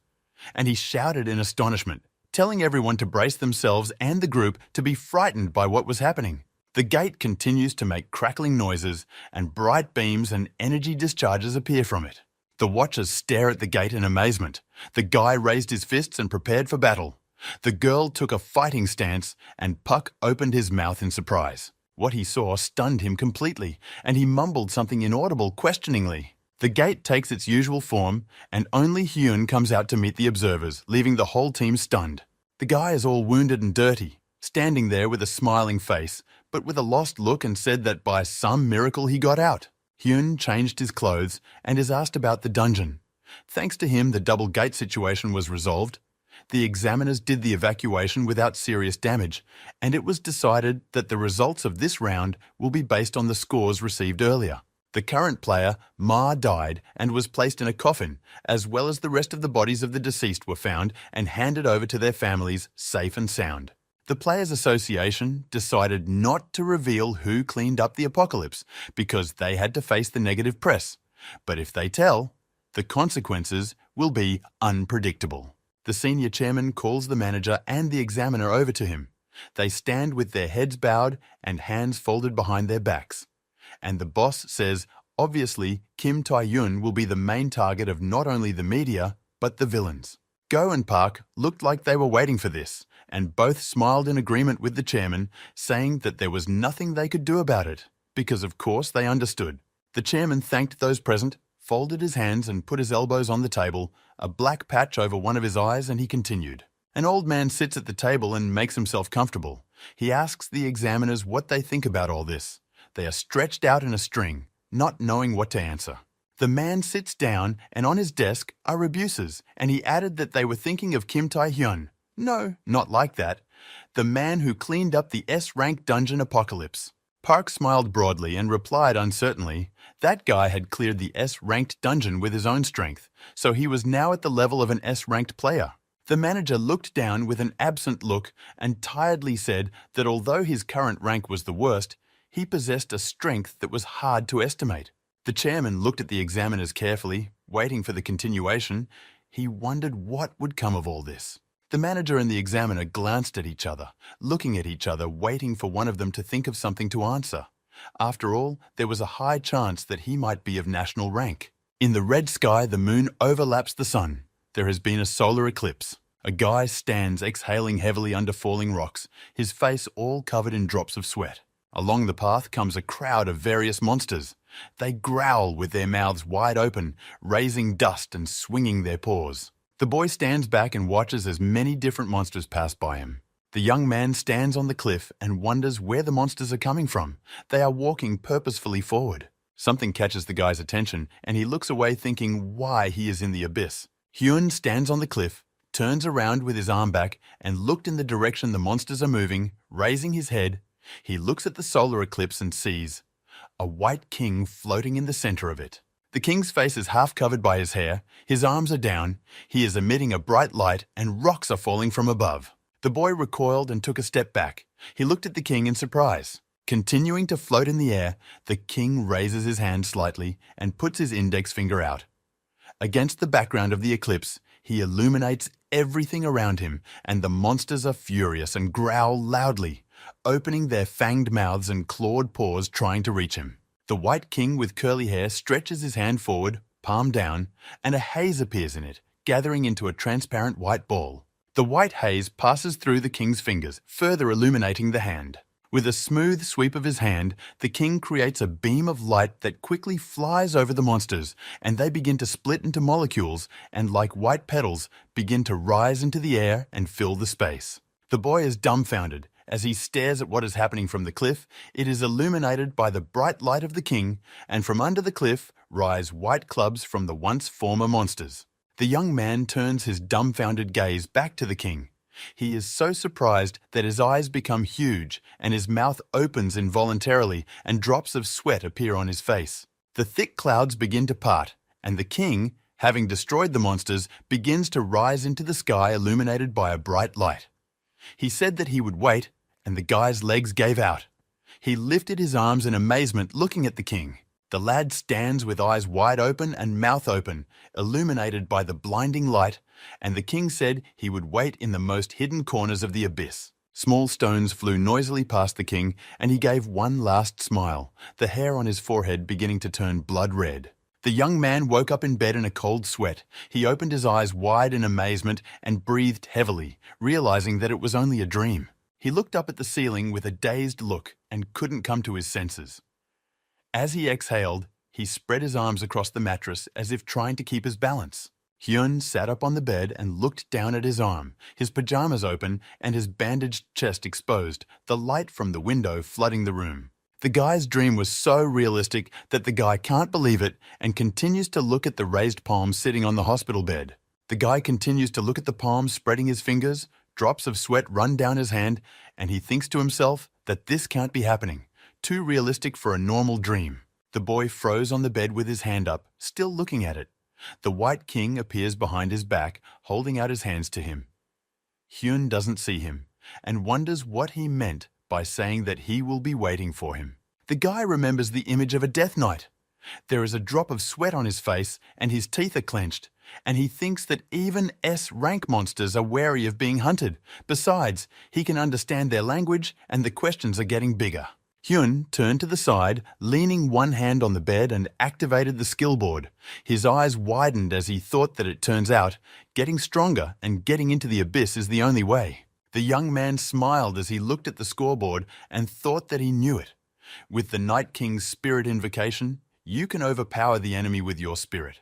And he shouted in astonishment, telling everyone to brace themselves and the group to be frightened by what was happening. The gate continues to make crackling noises, and bright beams and energy discharges appear from it. The watchers stare at the gate in amazement. The guy raised his fists and prepared for battle. The girl took a fighting stance, and Puck opened his mouth in surprise. What he saw stunned him completely, and he mumbled something inaudible questioningly. The gate takes its usual form, and only Hyun comes out to meet the observers, leaving the whole team stunned. The guy is all wounded and dirty, standing there with a smiling face, but with a lost look, and said that by some miracle he got out. Hyun changed his clothes and is asked about the dungeon. Thanks to him, the double gate situation was resolved. The examiners did the evacuation without serious damage, and it was decided that the results of this round will be based on the scores received earlier. The current player, Ma, died and was placed in a coffin, as well as the rest of the bodies of the deceased were found and handed over to their families safe and sound. The Players Association decided not to reveal who cleaned up the apocalypse because they had to face the negative press. But if they tell, the consequences will be unpredictable. The senior chairman calls the manager and the examiner over to him. They stand with their heads bowed and hands folded behind their backs. And the boss says, obviously, Kim Tae-yoon will be the main target of not only the media, but the villains. Go and Park looked like they were waiting for this, and both smiled in agreement with the chairman, saying that there was nothing they could do about it, because of course they understood. The chairman thanked those present, folded his hands and put his elbows on the table, a black patch over one of his eyes, and he continued. An old man sits at the table and makes himself comfortable. He asks the examiners what they think about all this. They are stretched out in a string, not knowing what to answer. The man sits down, and on his desk are abuses, and he added that they were thinking of Kim Tae-hyun. No, not like that. The man who cleaned up the S-rank dungeon apocalypse. Park smiled broadly and replied uncertainly, that guy had cleared the S-ranked dungeon with his own strength, so he was now at the level of an S-ranked player. The manager looked down with an absent look and tiredly said that although his current rank was the worst, he possessed a strength that was hard to estimate. The chairman looked at the examiners carefully, waiting for the continuation. He wondered what would come of all this. The manager and the examiner glanced at each other, looking at each other, waiting for one of them to think of something to answer. After all, there was a high chance that he might be of national rank. In the red sky, the moon overlaps the sun. There has been a solar eclipse. A guy stands exhaling heavily under falling rocks, his face all covered in drops of sweat. Along the path comes a crowd of various monsters. They growl with their mouths wide open, raising dust and swinging their paws. The boy stands back and watches as many different monsters pass by him. The young man stands on the cliff and wonders where the monsters are coming from. They are walking purposefully forward. Something catches the guy's attention, and he looks away thinking why he is in the abyss. Hyun stands on the cliff, turns around with his arm back, and looked in the direction the monsters are moving, raising his head. He looks at the solar eclipse and sees a white king floating in the center of it. The king's face is half covered by his hair, his arms are down, he is emitting a bright light, and rocks are falling from above. The boy recoiled and took a step back. He looked at the king in surprise. Continuing to float in the air, the king raises his hand slightly and puts his index finger out. Against the background of the eclipse, he illuminates everything around him, and the monsters are furious and growl loudly, opening their fanged mouths and clawed paws trying to reach him. The white king with curly hair stretches his hand forward, palm down, and a haze appears in it, gathering into a transparent white ball. The white haze passes through the king's fingers, further illuminating the hand. With a smooth sweep of his hand, the king creates a beam of light that quickly flies over the monsters, and they begin to split into molecules and, like white petals, begin to rise into the air and fill the space. The boy is dumbfounded. As he stares at what is happening from the cliff, it is illuminated by the bright light of the king, and from under the cliff rise white clubs from the once former monsters. The young man turns his dumbfounded gaze back to the king. He is so surprised that his eyes become huge and his mouth opens involuntarily and drops of sweat appear on his face. The thick clouds begin to part, and the king, having destroyed the monsters, begins to rise into the sky illuminated by a bright light. He said that he would wait, and the guy's legs gave out. He lifted his arms in amazement, looking at the king. The lad stands with eyes wide open and mouth open, illuminated by the blinding light, and the king said he would wait in the most hidden corners of the abyss. Small stones flew noisily past the king, and he gave one last smile, the hair on his forehead beginning to turn blood red. The young man woke up in bed in a cold sweat. He opened his eyes wide in amazement and breathed heavily, realizing that it was only a dream. He looked up at the ceiling with a dazed look and couldn't come to his senses. As he exhaled, he spread his arms across the mattress as if trying to keep his balance. Hyun sat up on the bed and looked down at his arm, his pajamas open and his bandaged chest exposed, the light from the window flooding the room. The guy's dream was so realistic that the guy can't believe it and continues to look at the raised palm sitting on the hospital bed. The guy continues to look at the palm spreading his fingers, drops of sweat run down his hand, and he thinks to himself that this can't be happening. Too realistic for a normal dream. The boy froze on the bed with his hand up, still looking at it. The White King appears behind his back, holding out his hands to him. Hyun doesn't see him, and wonders what he meant by saying that he will be waiting for him. The guy remembers the image of a death knight. There is a drop of sweat on his face, and his teeth are clenched, and he thinks that even S-rank monsters are wary of being hunted. Besides, he can understand their language, and the questions are getting bigger. Hyun turned to the side, leaning one hand on the bed and activated the skill board. His eyes widened as he thought that it turns out, getting stronger and getting into the abyss is the only way. The young man smiled as he looked at the scoreboard and thought that he knew it. With the Night King's spirit invocation, you can overpower the enemy with your spirit.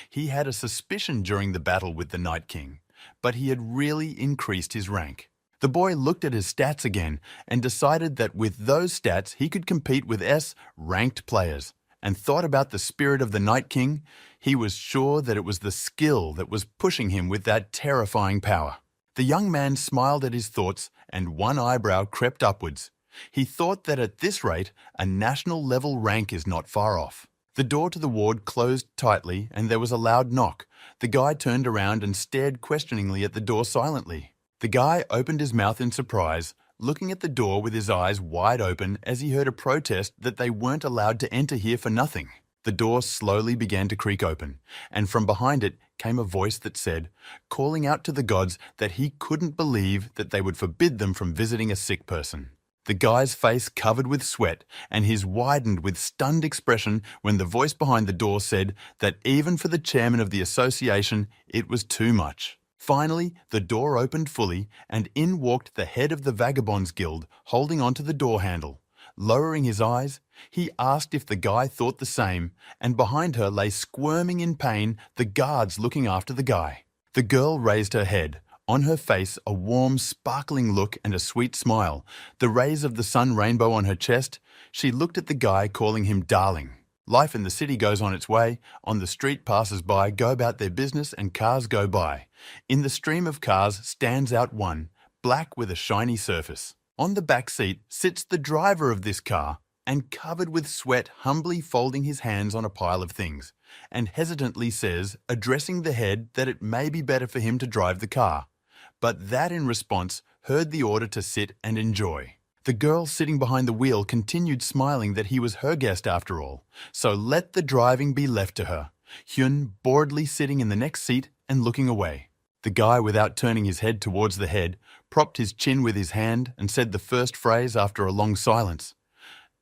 He had a suspicion during the battle with the Night King, but he had really increased his rank. The boy looked at his stats again and decided that with those stats he could compete with S-ranked players, and thought about the spirit of the Night King, he was sure that it was the skill that was pushing him with that terrifying power. The young man smiled at his thoughts, and one eyebrow crept upwards. He thought that at this rate, a national-level rank is not far off. The door to the ward closed tightly, and there was a loud knock. The guy turned around and stared questioningly at the door silently. The guy opened his mouth in surprise, looking at the door with his eyes wide open as he heard a protest that they weren't allowed to enter here for nothing. The door slowly began to creak open, and from behind it came a voice that said, calling out to the gods that he couldn't believe that they would forbid them from visiting a sick person. The guy's face covered with sweat, and his widened with stunned expression when the voice behind the door said that even for the chairman of the association, it was too much. Finally, the door opened fully, and in walked the head of the Vagabonds Guild, holding onto the door handle. Lowering his eyes, he asked if the guy thought the same, and behind her lay squirming in pain the guards looking after the guy. The girl raised her head. On her face, a warm, sparkling look and a sweet smile. The rays of the sun rainbow on her chest, she looked at the guy, calling him darling. Life in the city goes on its way. On the street, passers-by go about their business and cars go by. In the stream of cars stands out one, black with a shiny surface. On the back seat sits the driver of this car, and covered with sweat, humbly folding his hands on a pile of things, and hesitantly says, addressing the head, that it may be better for him to drive the car. But that in response heard the order to sit and enjoy. The girl sitting behind the wheel continued smiling that he was her guest after all, so let the driving be left to her. Hyun boredly sitting in the next seat and looking away. The guy, without turning his head towards the head, propped his chin with his hand and said the first phrase after a long silence.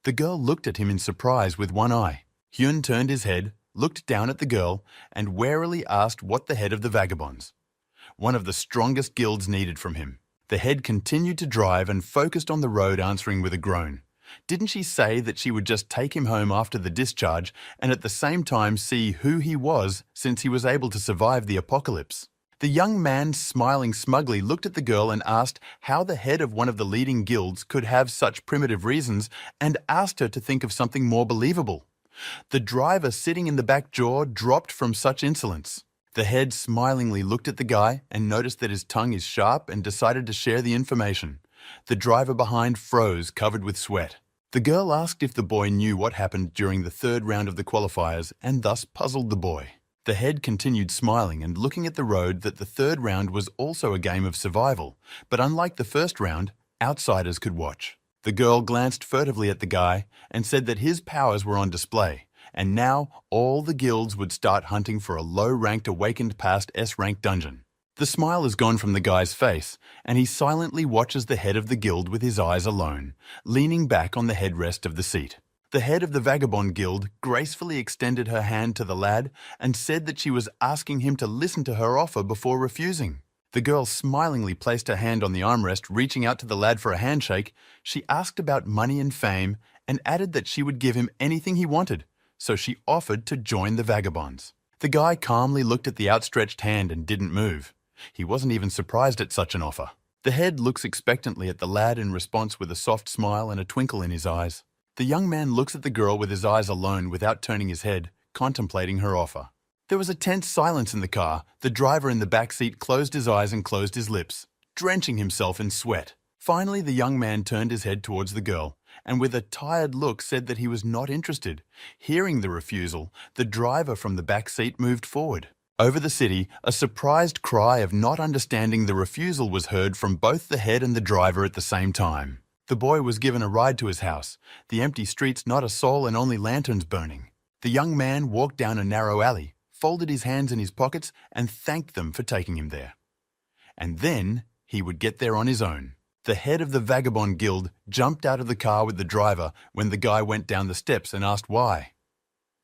The girl looked at him in surprise with one eye. Hyun turned his head, looked down at the girl, and warily asked what the head of the Vagabonds. One of the strongest guilds needed from him. The head continued to drive and focused on the road, answering with a groan. Didn't she say that she would just take him home after the discharge and at the same time see who he was since he was able to survive the apocalypse? The young man, smiling smugly, looked at the girl and asked how the head of one of the leading guilds could have such primitive reasons, and asked her to think of something more believable. The driver sitting in the back jaw dropped from such insolence. The head smilingly looked at the guy and noticed that his tongue is sharp and decided to share the information. The driver behind froze, covered with sweat. The girl asked if the boy knew what happened during the third round of the qualifiers and thus puzzled the boy. The head continued smiling and looking at the road that the third round was also a game of survival, but unlike the first round, outsiders could watch. The girl glanced furtively at the guy and said that his powers were on display, and now all the guilds would start hunting for a low-ranked awakened past S-rank dungeon. The smile is gone from the guy's face, and he silently watches the head of the guild with his eyes alone, leaning back on the headrest of the seat. The head of the Vagabond Guild gracefully extended her hand to the lad and said that she was asking him to listen to her offer before refusing. The girl smilingly placed her hand on the armrest, reaching out to the lad for a handshake. She asked about money and fame and added that she would give him anything he wanted, so she offered to join the Vagabonds. The guy calmly looked at the outstretched hand and didn't move. He wasn't even surprised at such an offer. The head looks expectantly at the lad in response with a soft smile and a twinkle in his eyes. The young man looks at the girl with his eyes alone without turning his head, contemplating her offer. There was a tense silence in the car. The driver in the back seat closed his eyes and closed his lips, drenching himself in sweat. Finally, the young man turned his head towards the girl, and with a tired look said that he was not interested. Hearing the refusal, the driver from the back seat moved forward. Over the city, a surprised cry of not understanding the refusal was heard from both the head and the driver at the same time. The boy was given a ride to his house, the empty streets not a soul and only lanterns burning. The young man walked down a narrow alley, folded his hands in his pockets and thanked them for taking him there. And then he would get there on his own. The head of the Vagabond Guild jumped out of the car with the driver when the guy went down the steps and asked why.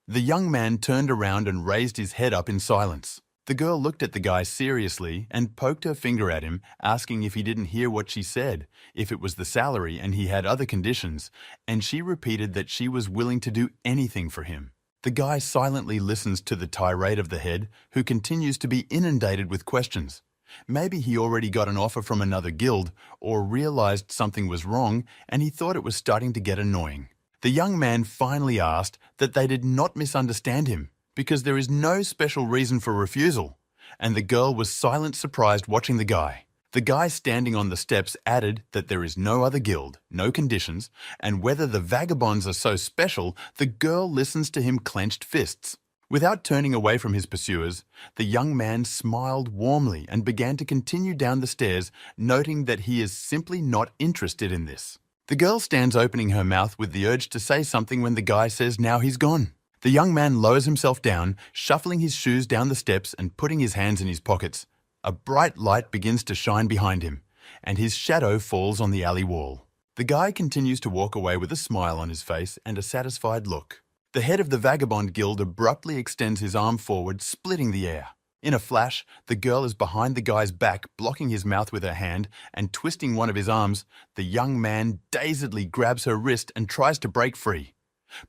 The young man turned around and raised his head up in silence. The girl looked at the guy seriously and poked her finger at him, asking if he didn't hear what she said, if it was the salary and he had other conditions, and she repeated that she was willing to do anything for him. The guy silently listens to the tirade of the head, who continues to be inundated with questions. Maybe he already got an offer from another guild, or realized something was wrong, and he thought it was starting to get annoying. The young man finally asked that they did not misunderstand him, because there is no special reason for refusal, and the girl was silent, surprised watching the guy. The guy standing on the steps added that there is no other guild, no conditions, and whether the vagabonds are so special, the girl listens to him clenched fists. Without turning away from his pursuers, the young man smiled warmly and began to continue down the stairs, noting that he is simply not interested in this. The girl stands opening her mouth with the urge to say something when the guy says now he's gone. The young man lowers himself down, shuffling his shoes down the steps and putting his hands in his pockets. A bright light begins to shine behind him, and his shadow falls on the alley wall. The guy continues to walk away with a smile on his face and a satisfied look. The head of the Vagabond Guild abruptly extends his arm forward, splitting the air. In a flash, the girl is behind the guy's back, blocking his mouth with her hand and twisting one of his arms. The young man dazedly grabs her wrist and tries to break free.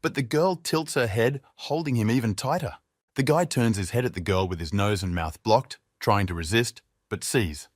But the girl tilts her head, holding him even tighter. The guy turns his head at the girl with his nose and mouth blocked, trying to resist, but sees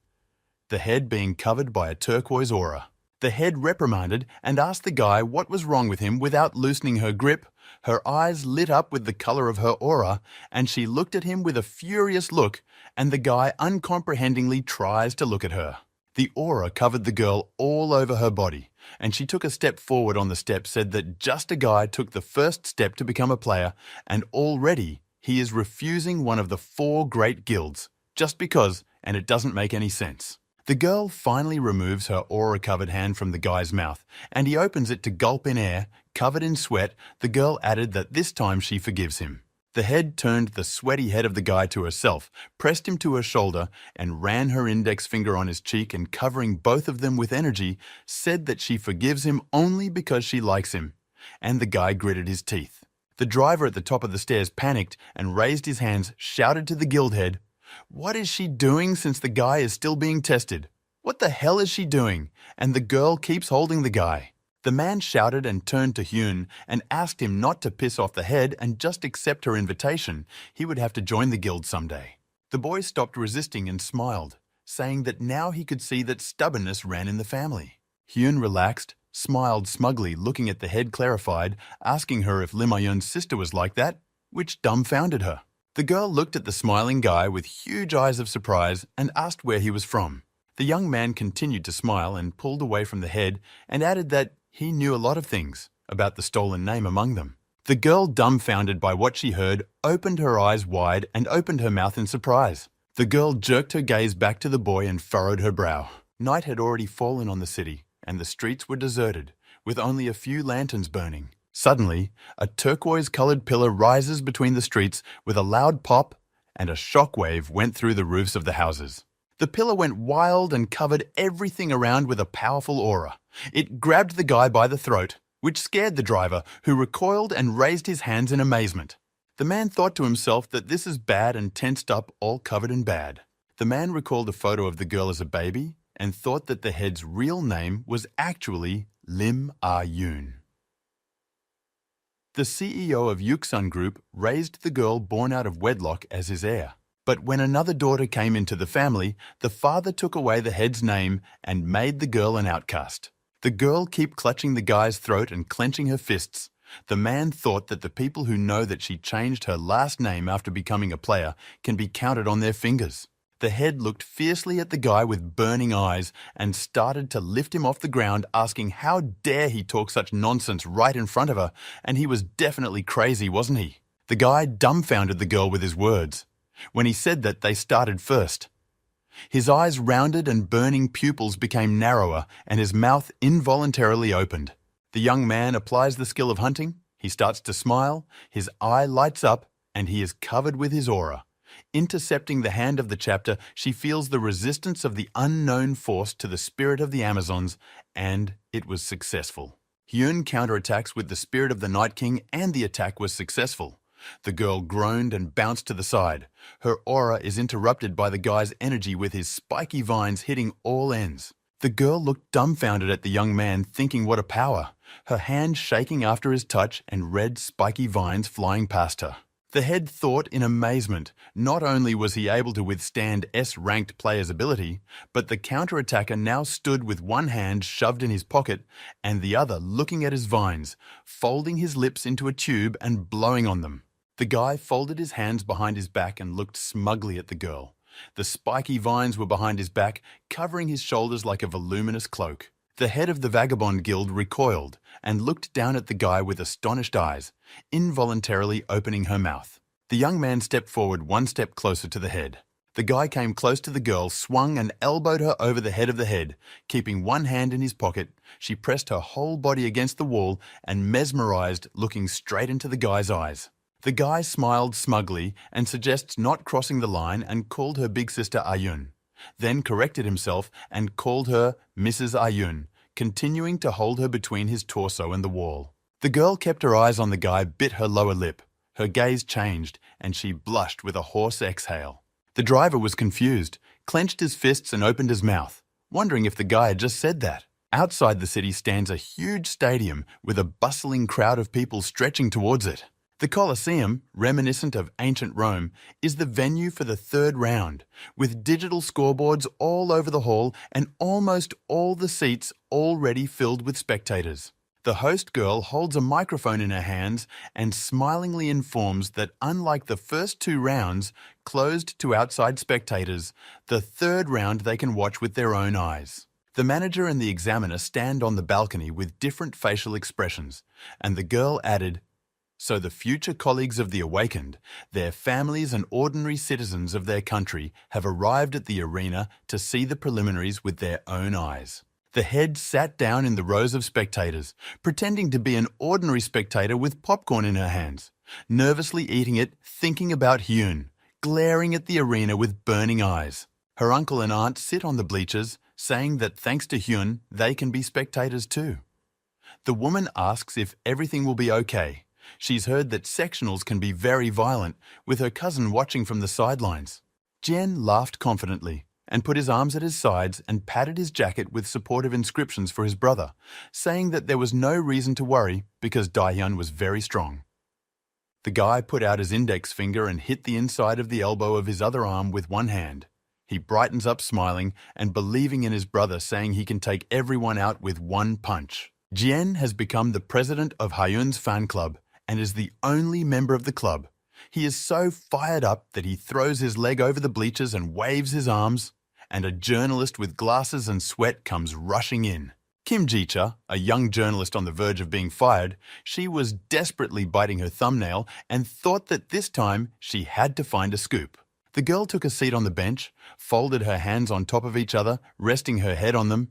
the head being covered by a turquoise aura. The head reprimanded and asked the guy what was wrong with him without loosening her grip. Her eyes lit up with the color of her aura, and she looked at him with a furious look, and the guy uncomprehendingly tries to look at her. The aura covered the girl all over her body, and she took a step forward on the step, said that just a guy took the first step to become a player, and already he is refusing one of the 4 great guilds, just because, and it doesn't make any sense. The girl finally removes her aura-covered hand from the guy's mouth, and he opens it to gulp in air. Covered in sweat, the girl added that this time she forgives him. The head turned the sweaty head of the guy to herself, pressed him to her shoulder, and ran her index finger on his cheek, and covering both of them with energy, said that she forgives him only because she likes him. And the guy gritted his teeth. The driver at the top of the stairs panicked and raised his hands, shouted to the guild head, "What is she doing since the guy is still being tested? What the hell is she doing?" And the girl keeps holding the guy. The man shouted and turned to Hyun and asked him not to piss off the head and just accept her invitation. He would have to join the guild someday. The boy stopped resisting and smiled, saying that now he could see that stubbornness ran in the family. Hyun relaxed, smiled smugly, looking at the head clarified, asking her if Lim Ah-yeon's sister was like that, which dumbfounded her. The girl looked at the smiling guy with huge eyes of surprise and asked where he was from. The young man continued to smile and pulled away from the head and added that he knew a lot of things, about the stolen name among them. The girl, dumbfounded by what she heard, opened her eyes wide and opened her mouth in surprise. The girl jerked her gaze back to the boy and furrowed her brow. Night had already fallen on the city, and the streets were deserted, with only a few lanterns burning. Suddenly, a turquoise-colored pillar rises between the streets with a loud pop, and a shockwave went through the roofs of the houses. The pillar went wild and covered everything around with a powerful aura. It grabbed the guy by the throat, which scared the driver, who recoiled and raised his hands in amazement. The man thought to himself that this is bad and tensed up, all covered in bad. The man recalled a photo of the girl as a baby and thought that the head's real name was actually Lim Ah-yeon. The CEO of Yuksun Group raised the girl born out of wedlock as his heir. But when another daughter came into the family, the father took away the head's name and made the girl an outcast. The girl kept clutching the guy's throat and clenching her fists. The man thought that the people who know that she changed her last name after becoming a player can be counted on their fingers. The head looked fiercely at the guy with burning eyes and started to lift him off the ground, asking how dare he talk such nonsense right in front of her, and he was definitely crazy, wasn't he? The guy dumbfounded the girl with his words. When he said that, they started first. His eyes rounded and burning pupils became narrower, and his mouth involuntarily opened. The young man applies the skill of hunting. He starts to smile, his eye lights up, and he is covered with his aura. Intercepting the hand of the chapter, she feels the resistance of the unknown force to the spirit of the Amazons, and it was successful. Hyun counterattacks with the spirit of the Night King, and the attack was successful. The girl groaned and bounced to the side. Her aura is interrupted by the guy's energy with his spiky vines hitting all ends. The girl looked dumbfounded at the young man, thinking what a power. Her hand shaking after his touch and red spiky vines flying past her. The head thought in amazement. Not only was he able to withstand S-ranked players' ability, but the counter-attacker now stood with one hand shoved in his pocket and the other looking at his vines, folding his lips into a tube and blowing on them. The guy folded his hands behind his back and looked smugly at the girl. The spiky vines were behind his back, covering his shoulders like a voluminous cloak. The head of the Vagabond Guild recoiled and looked down at the guy with astonished eyes, involuntarily opening her mouth. The young man stepped forward one step closer to the head. The guy came close to the girl, swung and elbowed her over the head of the head. Keeping one hand in his pocket, she pressed her whole body against the wall and mesmerized, looking straight into the guy's eyes. The guy smiled smugly and suggests not crossing the line and called her big sister Ayun. Then corrected himself and called her Mrs. Ayun, continuing to hold her between his torso and the wall. The girl kept her eyes on the guy, bit her lower lip. Her gaze changed, and she blushed with a hoarse exhale. The driver was confused, clenched his fists and opened his mouth, wondering if the guy had just said that. Outside the city stands a huge stadium with a bustling crowd of people stretching towards it. The Colosseum, reminiscent of ancient Rome, is the venue for the third round, with digital scoreboards all over the hall and almost all the seats already filled with spectators. The host girl holds a microphone in her hands and smilingly informs that unlike the first two rounds, closed to outside spectators, the third round they can watch with their own eyes. The manager and the examiner stand on the balcony with different facial expressions, and the girl added, "So the future colleagues of the Awakened, their families and ordinary citizens of their country have arrived at the arena to see the preliminaries with their own eyes." The head sat down in the rows of spectators, pretending to be an ordinary spectator with popcorn in her hands, nervously eating it, thinking about Hyun, glaring at the arena with burning eyes. Her uncle and aunt sit on the bleachers, saying that thanks to Hyun, they can be spectators too. The woman asks if everything will be okay. She's heard that sectionals can be very violent, with her cousin watching from the sidelines. Jen laughed confidently and put his arms at his sides and patted his jacket with supportive inscriptions for his brother, saying that there was no reason to worry because Dahyun was very strong. The guy put out his index finger and hit the inside of the elbow of his other arm with one hand. He brightens up smiling and believing in his brother, saying he can take everyone out with one punch. Jien has become the president of Hyun's fan club and is the only member of the club. He is so fired up that he throws his leg over the bleachers and waves his arms, and a journalist with glasses and sweat comes rushing in. Kim Ji-cha, a young journalist on the verge of being fired, she was desperately biting her thumbnail and thought that this time she had to find a scoop. The girl took a seat on the bench, folded her hands on top of each other, resting her head on them.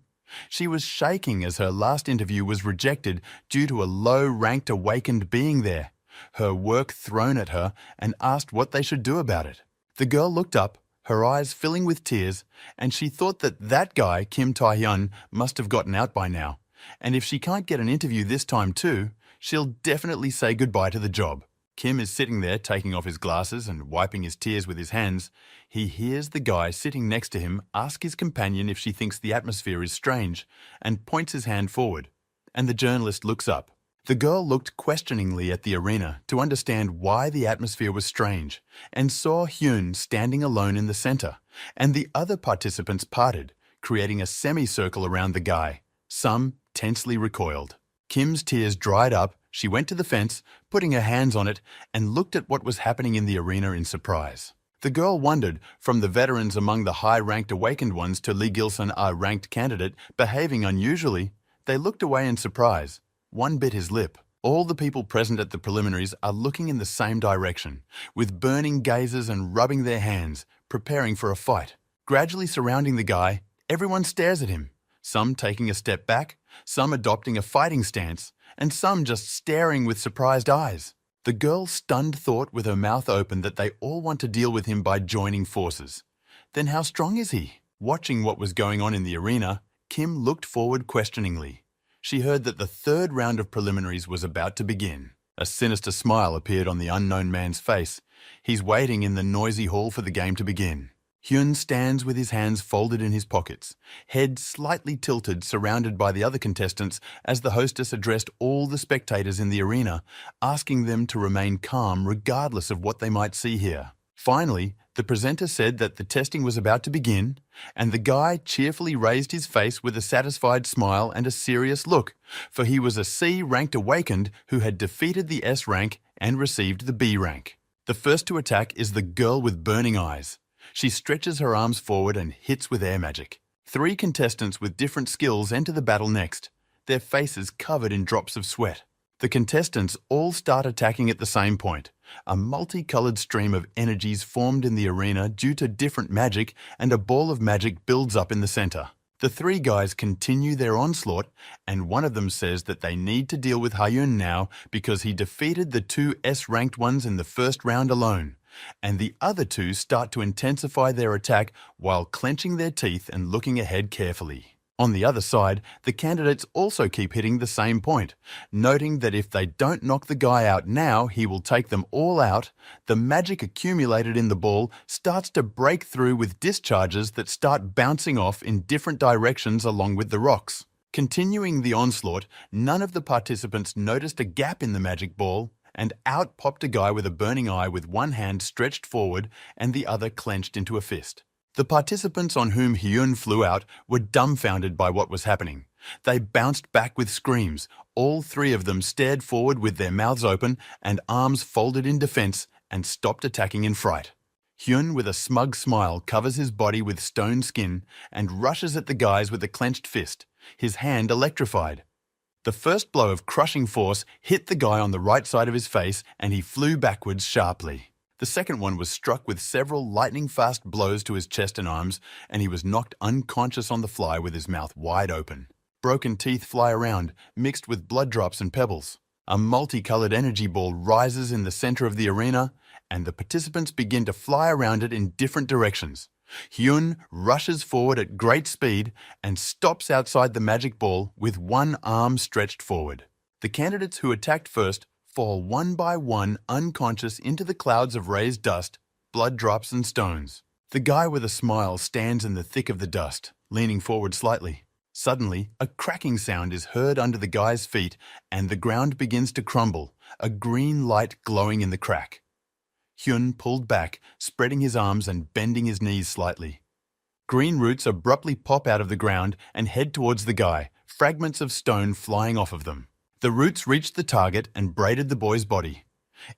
She was shaking as her last interview was rejected due to a low-ranked awakened being there, her work thrown at her, and asked what they should do about it. The girl looked up, her eyes filling with tears, and she thought that that guy, Kim Tae-hyun, must have gotten out by now. And if she can't get an interview this time too, she'll definitely say goodbye to the job. Kim is sitting there taking off his glasses and wiping his tears with his hands. He hears the guy sitting next to him ask his companion if she thinks the atmosphere is strange, and points his hand forward. And the journalist looks up. The girl looked questioningly at the arena to understand why the atmosphere was strange, and saw Hyun standing alone in the center, and the other participants parted, creating a semicircle around the guy. Some tensely recoiled. Kim's tears dried up. She went to the fence, putting her hands on it, and looked at what was happening in the arena in surprise. The girl wondered, from the veterans among the high-ranked awakened ones to Lee Gilson, a ranked candidate, behaving unusually. They looked away in surprise. One bit his lip. All the people present at the preliminaries are looking in the same direction, with burning gazes and rubbing their hands, preparing for a fight. Gradually surrounding the guy, everyone stares at him, some taking a step back, some adopting a fighting stance, and some just staring with surprised eyes. The girl stunned thought with her mouth open that they all want to deal with him by joining forces. Then how strong is he? Watching what was going on in the arena, Kim looked forward questioningly. She heard that the third round of preliminaries was about to begin. A sinister smile appeared on the unknown man's face. He's waiting in the noisy hall for the game to begin. Hyun stands with his hands folded in his pockets, head slightly tilted, surrounded by the other contestants as the hostess addressed all the spectators in the arena, asking them to remain calm regardless of what they might see here. Finally, the presenter said that the testing was about to begin, and the guy cheerfully raised his face with a satisfied smile and a serious look, for he was a C-ranked awakened who had defeated the S rank and received the B rank. The first to attack is the girl with burning eyes. She stretches her arms forward and hits with air magic. 3 contestants with different skills enter the battle next, their faces covered in drops of sweat. The contestants all start attacking at the same point. A multicolored stream of energies formed in the arena due to different magic, and a ball of magic builds up in the center. The 3 guys continue their onslaught, and one of them says that they need to deal with Hyun now because he defeated the 2 S-ranked ones in the first round alone, and the other 2 start to intensify their attack while clenching their teeth and looking ahead carefully. On the other side, the candidates also keep hitting the same point, noting that if they don't knock the guy out now, he will take them all out. The magic accumulated in the ball starts to break through with discharges that start bouncing off in different directions along with the rocks. Continuing the onslaught, none of the participants noticed a gap in the magic ball, and out popped a guy with a burning eye with one hand stretched forward and the other clenched into a fist. The participants on whom Hyun flew out were dumbfounded by what was happening. They bounced back with screams. All 3 of them stared forward with their mouths open and arms folded in defense and stopped attacking in fright. Hyun, with a smug smile, covers his body with stone skin and rushes at the guys with a clenched fist, his hand electrified. The first blow of crushing force hit the guy on the right side of his face and he flew backwards sharply. The second one was struck with several lightning-fast blows to his chest and arms, and he was knocked unconscious on the fly with his mouth wide open. Broken teeth fly around, mixed with blood drops and pebbles. A multicolored energy ball rises in the center of the arena, and the participants begin to fly around it in different directions. Hyun rushes forward at great speed and stops outside the magic ball with one arm stretched forward. The candidates who attacked first fall one by one unconscious into the clouds of raised dust, blood drops and stones. The guy with a smile stands in the thick of the dust, leaning forward slightly. Suddenly, a cracking sound is heard under the guy's feet and the ground begins to crumble, a green light glowing in the crack. Hyun pulled back, spreading his arms and bending his knees slightly. Green roots abruptly pop out of the ground and head towards the guy, fragments of stone flying off of them. The roots reached the target and braided the boy's body.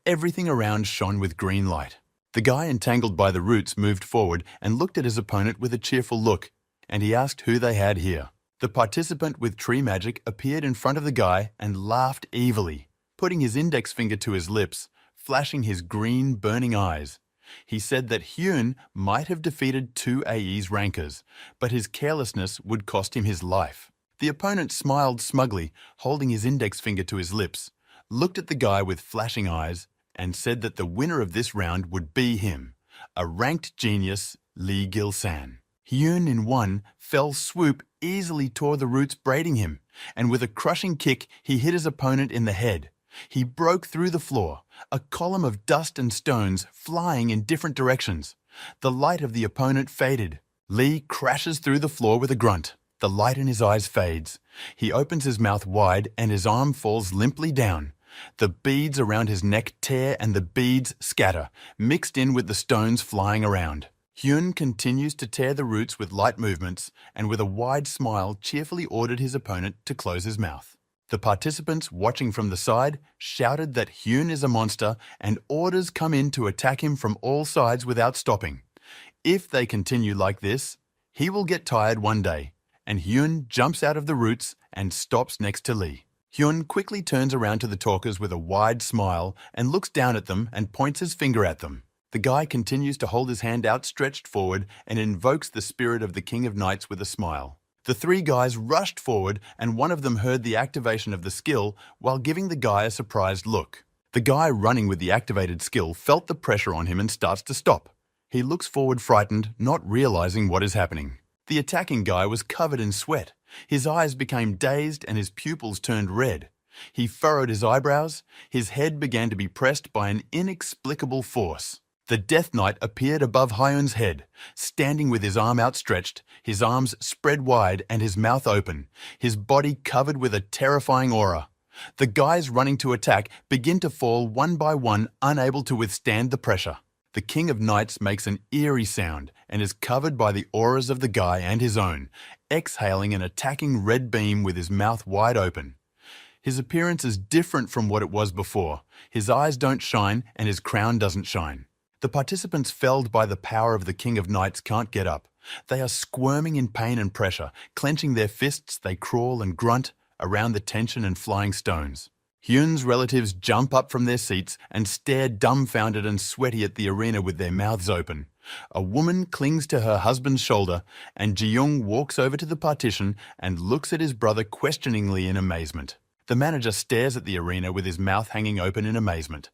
Everything around shone with green light. The guy entangled by the roots moved forward and looked at his opponent with a cheerful look, and he asked who they had here. The participant with tree magic appeared in front of the guy and laughed evilly, putting his index finger to his lips, flashing his green, burning eyes. He said that Hyun might have defeated 2 AE's rankers, but his carelessness would cost him his life. The opponent smiled smugly, holding his index finger to his lips, looked at the guy with flashing eyes, and said that the winner of this round would be him, a ranked genius, Lee Gil-san. Hyun, in one fell swoop, easily tore the roots braiding him, and with a crushing kick, he hit his opponent in the head. He broke through the floor, a column of dust and stones flying in different directions. The light of the opponent faded. Lee crashes through the floor with a grunt. The light in his eyes fades. He opens his mouth wide and his arm falls limply down. The beads around his neck tear and the beads scatter, mixed in with the stones flying around. Hyun continues to tear the roots with light movements and with a wide smile cheerfully ordered his opponent to close his mouth. The participants watching from the side shouted that Hyun is a monster and orders come in to attack him from all sides without stopping. If they continue like this, he will get tired one day. And Hyun jumps out of the roots and stops next to Lee. Hyun quickly turns around to the talkers with a wide smile and looks down at them and points his finger at them. The guy continues to hold his hand outstretched forward and invokes the spirit of the King of Knights with a smile. The 3 guys rushed forward and one of them heard the activation of the skill while giving the guy a surprised look. The guy running with the activated skill felt the pressure on him and starts to stop. He looks forward frightened, not realizing what is happening. The attacking guy was covered in sweat. His eyes became dazed and his pupils turned red. He furrowed his eyebrows. His head began to be pressed by an inexplicable force. The Death Knight appeared above Hyun's head, standing with his arm outstretched, his arms spread wide and his mouth open, his body covered with a terrifying aura. The guys running to attack begin to fall one by one, unable to withstand the pressure. The King of Knights makes an eerie sound and is covered by the auras of the guy and his own, exhaling an attacking red beam with his mouth wide open. His appearance is different from what it was before. His eyes don't shine and his crown doesn't shine. The participants felled by the power of the King of Knights can't get up. They are squirming in pain and pressure. Clenching their fists, they crawl and grunt around the tension and flying stones. Hyun's relatives jump up from their seats and stare dumbfounded and sweaty at the arena with their mouths open. A woman clings to her husband's shoulder, and Ji-young walks over to the partition and looks at his brother questioningly in amazement. The manager stares at the arena with his mouth hanging open in amazement,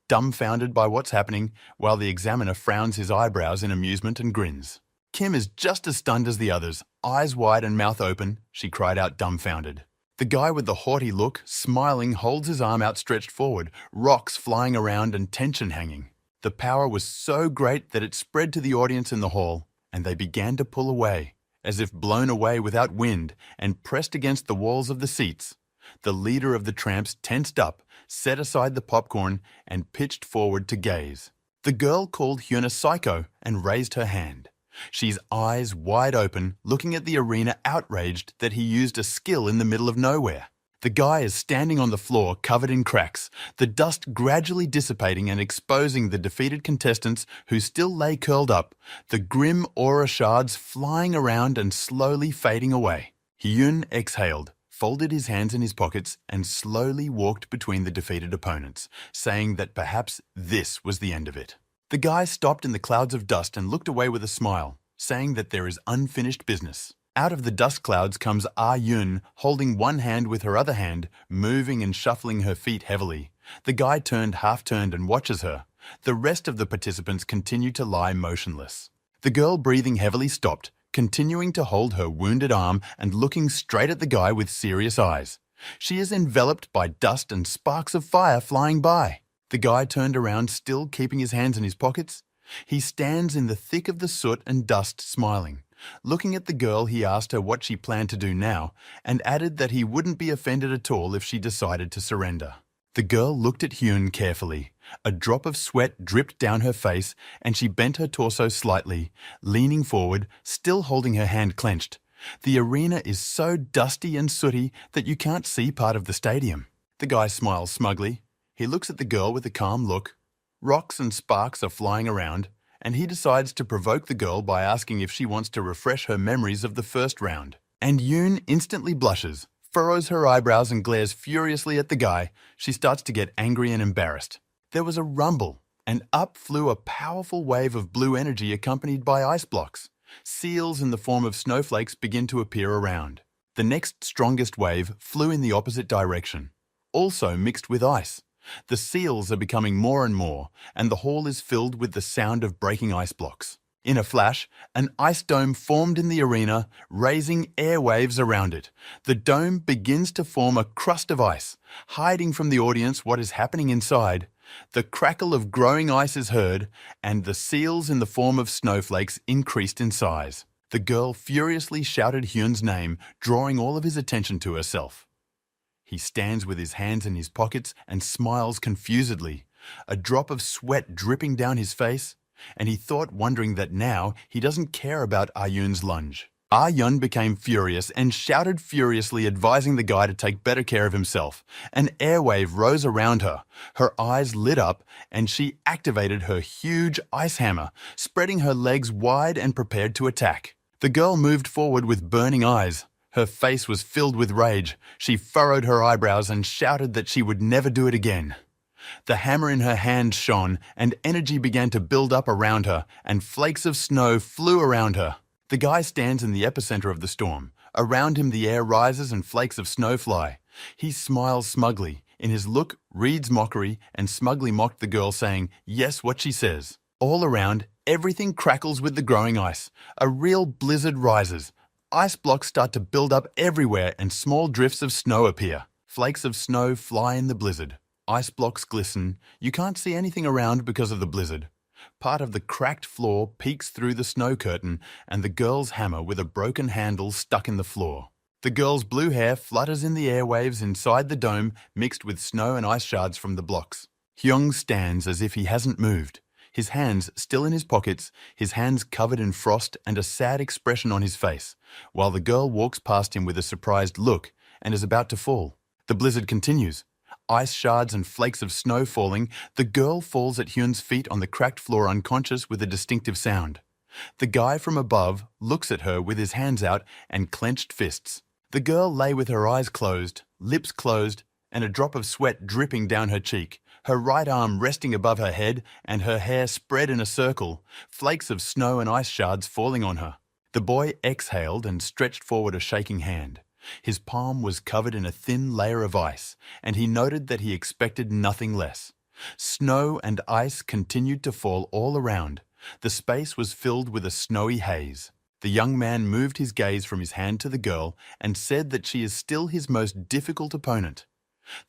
dumbfounded by what's happening, while the examiner frowns his eyebrows in amusement and grins. Kim is just as stunned as the others, eyes wide and mouth open. She cried out dumbfounded. The guy with the haughty look, smiling, holds his arm outstretched forward, rocks flying around and tension hanging. The power was so great that it spread to the audience in the hall, and they began to pull away, as if blown away without wind, and pressed against the walls of the seats. The leader of the tramps tensed up, set aside the popcorn, and pitched forward to gaze. The girl called Hyun a psycho and raised her hand. She's eyes wide open, looking at the arena, outraged that he used a skill in the middle of nowhere. The guy is standing on the floor, covered in cracks, the dust gradually dissipating and exposing the defeated contestants who still lay curled up, the grim aura shards flying around and slowly fading away. Hyun exhaled, folded his hands in his pockets, and slowly walked between the defeated opponents, saying that perhaps this was the end of it. The guy stopped in the clouds of dust and looked away with a smile, saying that there is unfinished business. Out of the dust clouds comes Ah-Yun, holding one hand with her other hand, moving and shuffling her feet heavily. The guy half-turned and watches her. The rest of the participants continue to lie motionless. The girl, breathing heavily, stopped, continuing to hold her wounded arm and looking straight at the guy with serious eyes. She is enveloped by dust and sparks of fire flying by. The guy turned around, still keeping his hands in his pockets. He stands in the thick of the soot and dust, smiling. Looking at the girl, he asked her what she planned to do now, and added that he wouldn't be offended at all if she decided to surrender. The girl looked at Hyun carefully. A drop of sweat dripped down her face, and she bent her torso slightly, leaning forward, still holding her hand clenched. The arena is so dusty and sooty that you can't see part of the stadium. The guy smiles smugly. He looks at the girl with a calm look. Rocks and sparks are flying around, and he decides to provoke the girl by asking if she wants to refresh her memories of the first round. And Yoon instantly blushes, furrows her eyebrows and glares furiously at the guy. She starts to get angry and embarrassed. There was a rumble, and up flew a powerful wave of blue energy accompanied by ice blocks. Seals in the form of snowflakes begin to appear around. The next strongest wave flew in the opposite direction, also mixed with ice. The seals are becoming more and more, and the hall is filled with the sound of breaking ice blocks. In a flash, an ice dome formed in the arena, raising airwaves around it. The dome begins to form a crust of ice, hiding from the audience what is happening inside. The crackle of growing ice is heard, and the seals in the form of snowflakes increased in size. The girl furiously shouted Hyun's name, drawing all of his attention to herself. He stands with his hands in his pockets and smiles confusedly, a drop of sweat dripping down his face, and he thought, wondering that now he doesn't care about Ah-Yun's lunge. Ah-Yun became furious and shouted furiously, advising the guy to take better care of himself. An airwave rose around her. Her eyes lit up, and she activated her huge ice hammer, spreading her legs wide and prepared to attack. The girl moved forward with burning eyes. Her face was filled with rage. She furrowed her eyebrows and shouted that she would never do it again. The hammer in her hand shone, and energy began to build up around her, and flakes of snow flew around her. The guy stands in the epicenter of the storm. Around him the air rises and flakes of snow fly. He smiles smugly. In his look reads mockery, and smugly mocked the girl, saying, "Yes, what she says." All around, everything crackles with the growing ice. A real blizzard rises. Ice blocks start to build up everywhere, and small drifts of snow appear. Flakes of snow fly in the blizzard. Ice blocks glisten. You can't see anything around because of the blizzard. Part of the cracked floor peeks through the snow curtain and the girl's hammer with a broken handle stuck in the floor. The girl's blue hair flutters in the airwaves inside the dome mixed with snow and ice shards from the blocks. Hyung stands as if he hasn't moved, his hands still in his pockets, his hands covered in frost and a sad expression on his face, while the girl walks past him with a surprised look and is about to fall. The blizzard continues. Ice shards and flakes of snow falling, the girl falls at Hyun's feet on the cracked floor unconscious with a distinctive sound. The guy from above looks at her with his hands out and clenched fists. The girl lay with her eyes closed, lips closed, and a drop of sweat dripping down her cheek, her right arm resting above her head and her hair spread in a circle, flakes of snow and ice shards falling on her. The boy exhaled and stretched forward a shaking hand. His palm was covered in a thin layer of ice, and he noted that he expected nothing less. Snow and ice continued to fall all around. The space was filled with a snowy haze. The young man moved his gaze from his hand to the girl and said that she is still his most difficult opponent.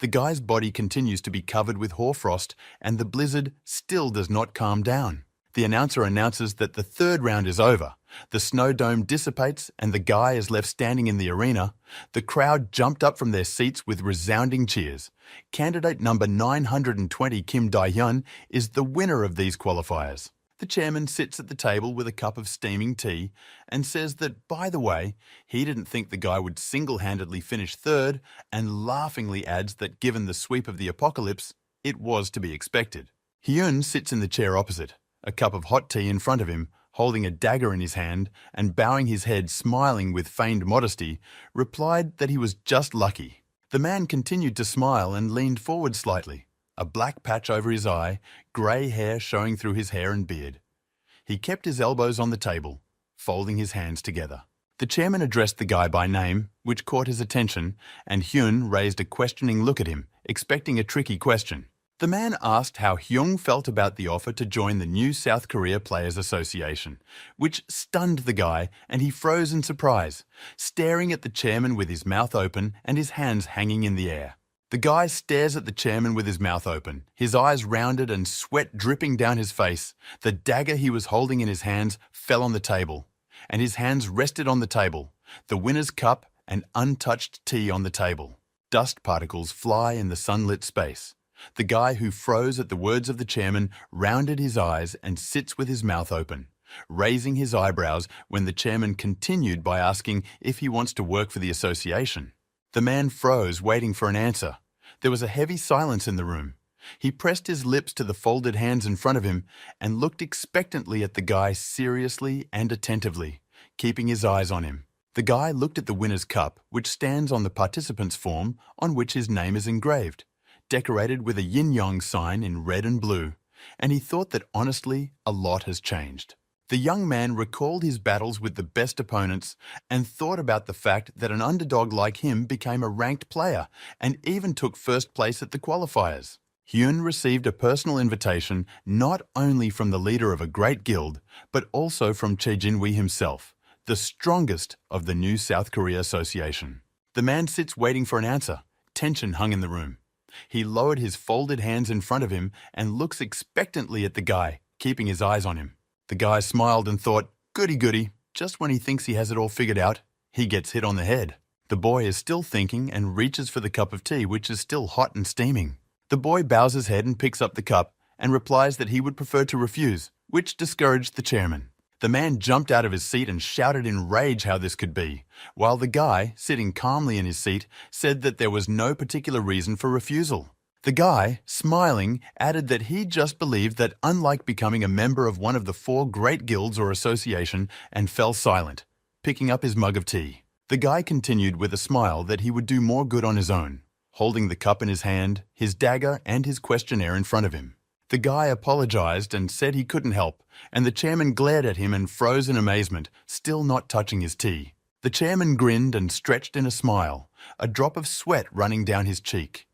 The guy's body continues to be covered with hoarfrost, and the blizzard still does not calm down. The announcer announces that the third round is over. The snow dome dissipates and the guy is left standing in the arena. The crowd jumped up from their seats with resounding cheers. Candidate number 920 Kim Dae-hyun is the winner of these qualifiers. The chairman sits at the table with a cup of steaming tea and says that, by the way, he didn't think the guy would single-handedly finish third, and laughingly adds that given the sweep of the apocalypse, it was to be expected. Hyun sits in the chair opposite, a cup of hot tea in front of him, holding a dagger in his hand and bowing his head, smiling with feigned modesty, replied that he was just lucky. The man continued to smile and leaned forward slightly, a black patch over his eye, grey hair showing through his hair and beard. He kept his elbows on the table, folding his hands together. The chairman addressed the guy by name, which caught his attention, and Hyun raised a questioning look at him, expecting a tricky question. The man asked how Hyung felt about the offer to join the new South Korea Players Association, which stunned the guy, and he froze in surprise, staring at the chairman with his mouth open and his hands hanging in the air. The guy stares at the chairman with his mouth open, his eyes rounded and sweat dripping down his face. The dagger he was holding in his hands fell on the table, and his hands rested on the table, the winner's cup and untouched tea on the table. Dust particles fly in the sunlit space. The guy who froze at the words of the chairman rounded his eyes and sits with his mouth open, raising his eyebrows when the chairman continued by asking if he wants to work for the association. The man froze, waiting for an answer. There was a heavy silence in the room. He pressed his lips to the folded hands in front of him and looked expectantly at the guy seriously and attentively, keeping his eyes on him. The guy looked at the winner's cup, which stands on the participant's form on which his name is engraved, decorated with a yin-yang sign in red and blue, and he thought that honestly, a lot has changed. The young man recalled his battles with the best opponents and thought about the fact that an underdog like him became a ranked player and even took first place at the qualifiers. Hyun received a personal invitation not only from the leader of a great guild, but also from Che Jin-wi himself, the strongest of the new South Korea Association. The man sits waiting for an answer. Tension hung in the room. He lowered his folded hands in front of him and looks expectantly at the guy, keeping his eyes on him. The guy smiled and thought, goody goody, just when he thinks he has it all figured out, he gets hit on the head. The boy is still thinking and reaches for the cup of tea, which is still hot and steaming. The boy bows his head and picks up the cup and replies that he would prefer to refuse, which discouraged the chairman. The man jumped out of his seat and shouted in rage how this could be, while the guy, sitting calmly in his seat, said that there was no particular reason for refusal. The guy, smiling, added that he just believed that unlike becoming a member of one of the 4 great guilds or association, and fell silent, picking up his mug of tea. The guy continued with a smile that he would do more good on his own, holding the cup in his hand, his dagger and his questionnaire in front of him. The guy apologized and said he couldn't help, and the chairman glared at him and froze in amazement, still not touching his tea. The chairman grinned and stretched in a smile, a drop of sweat running down his cheek.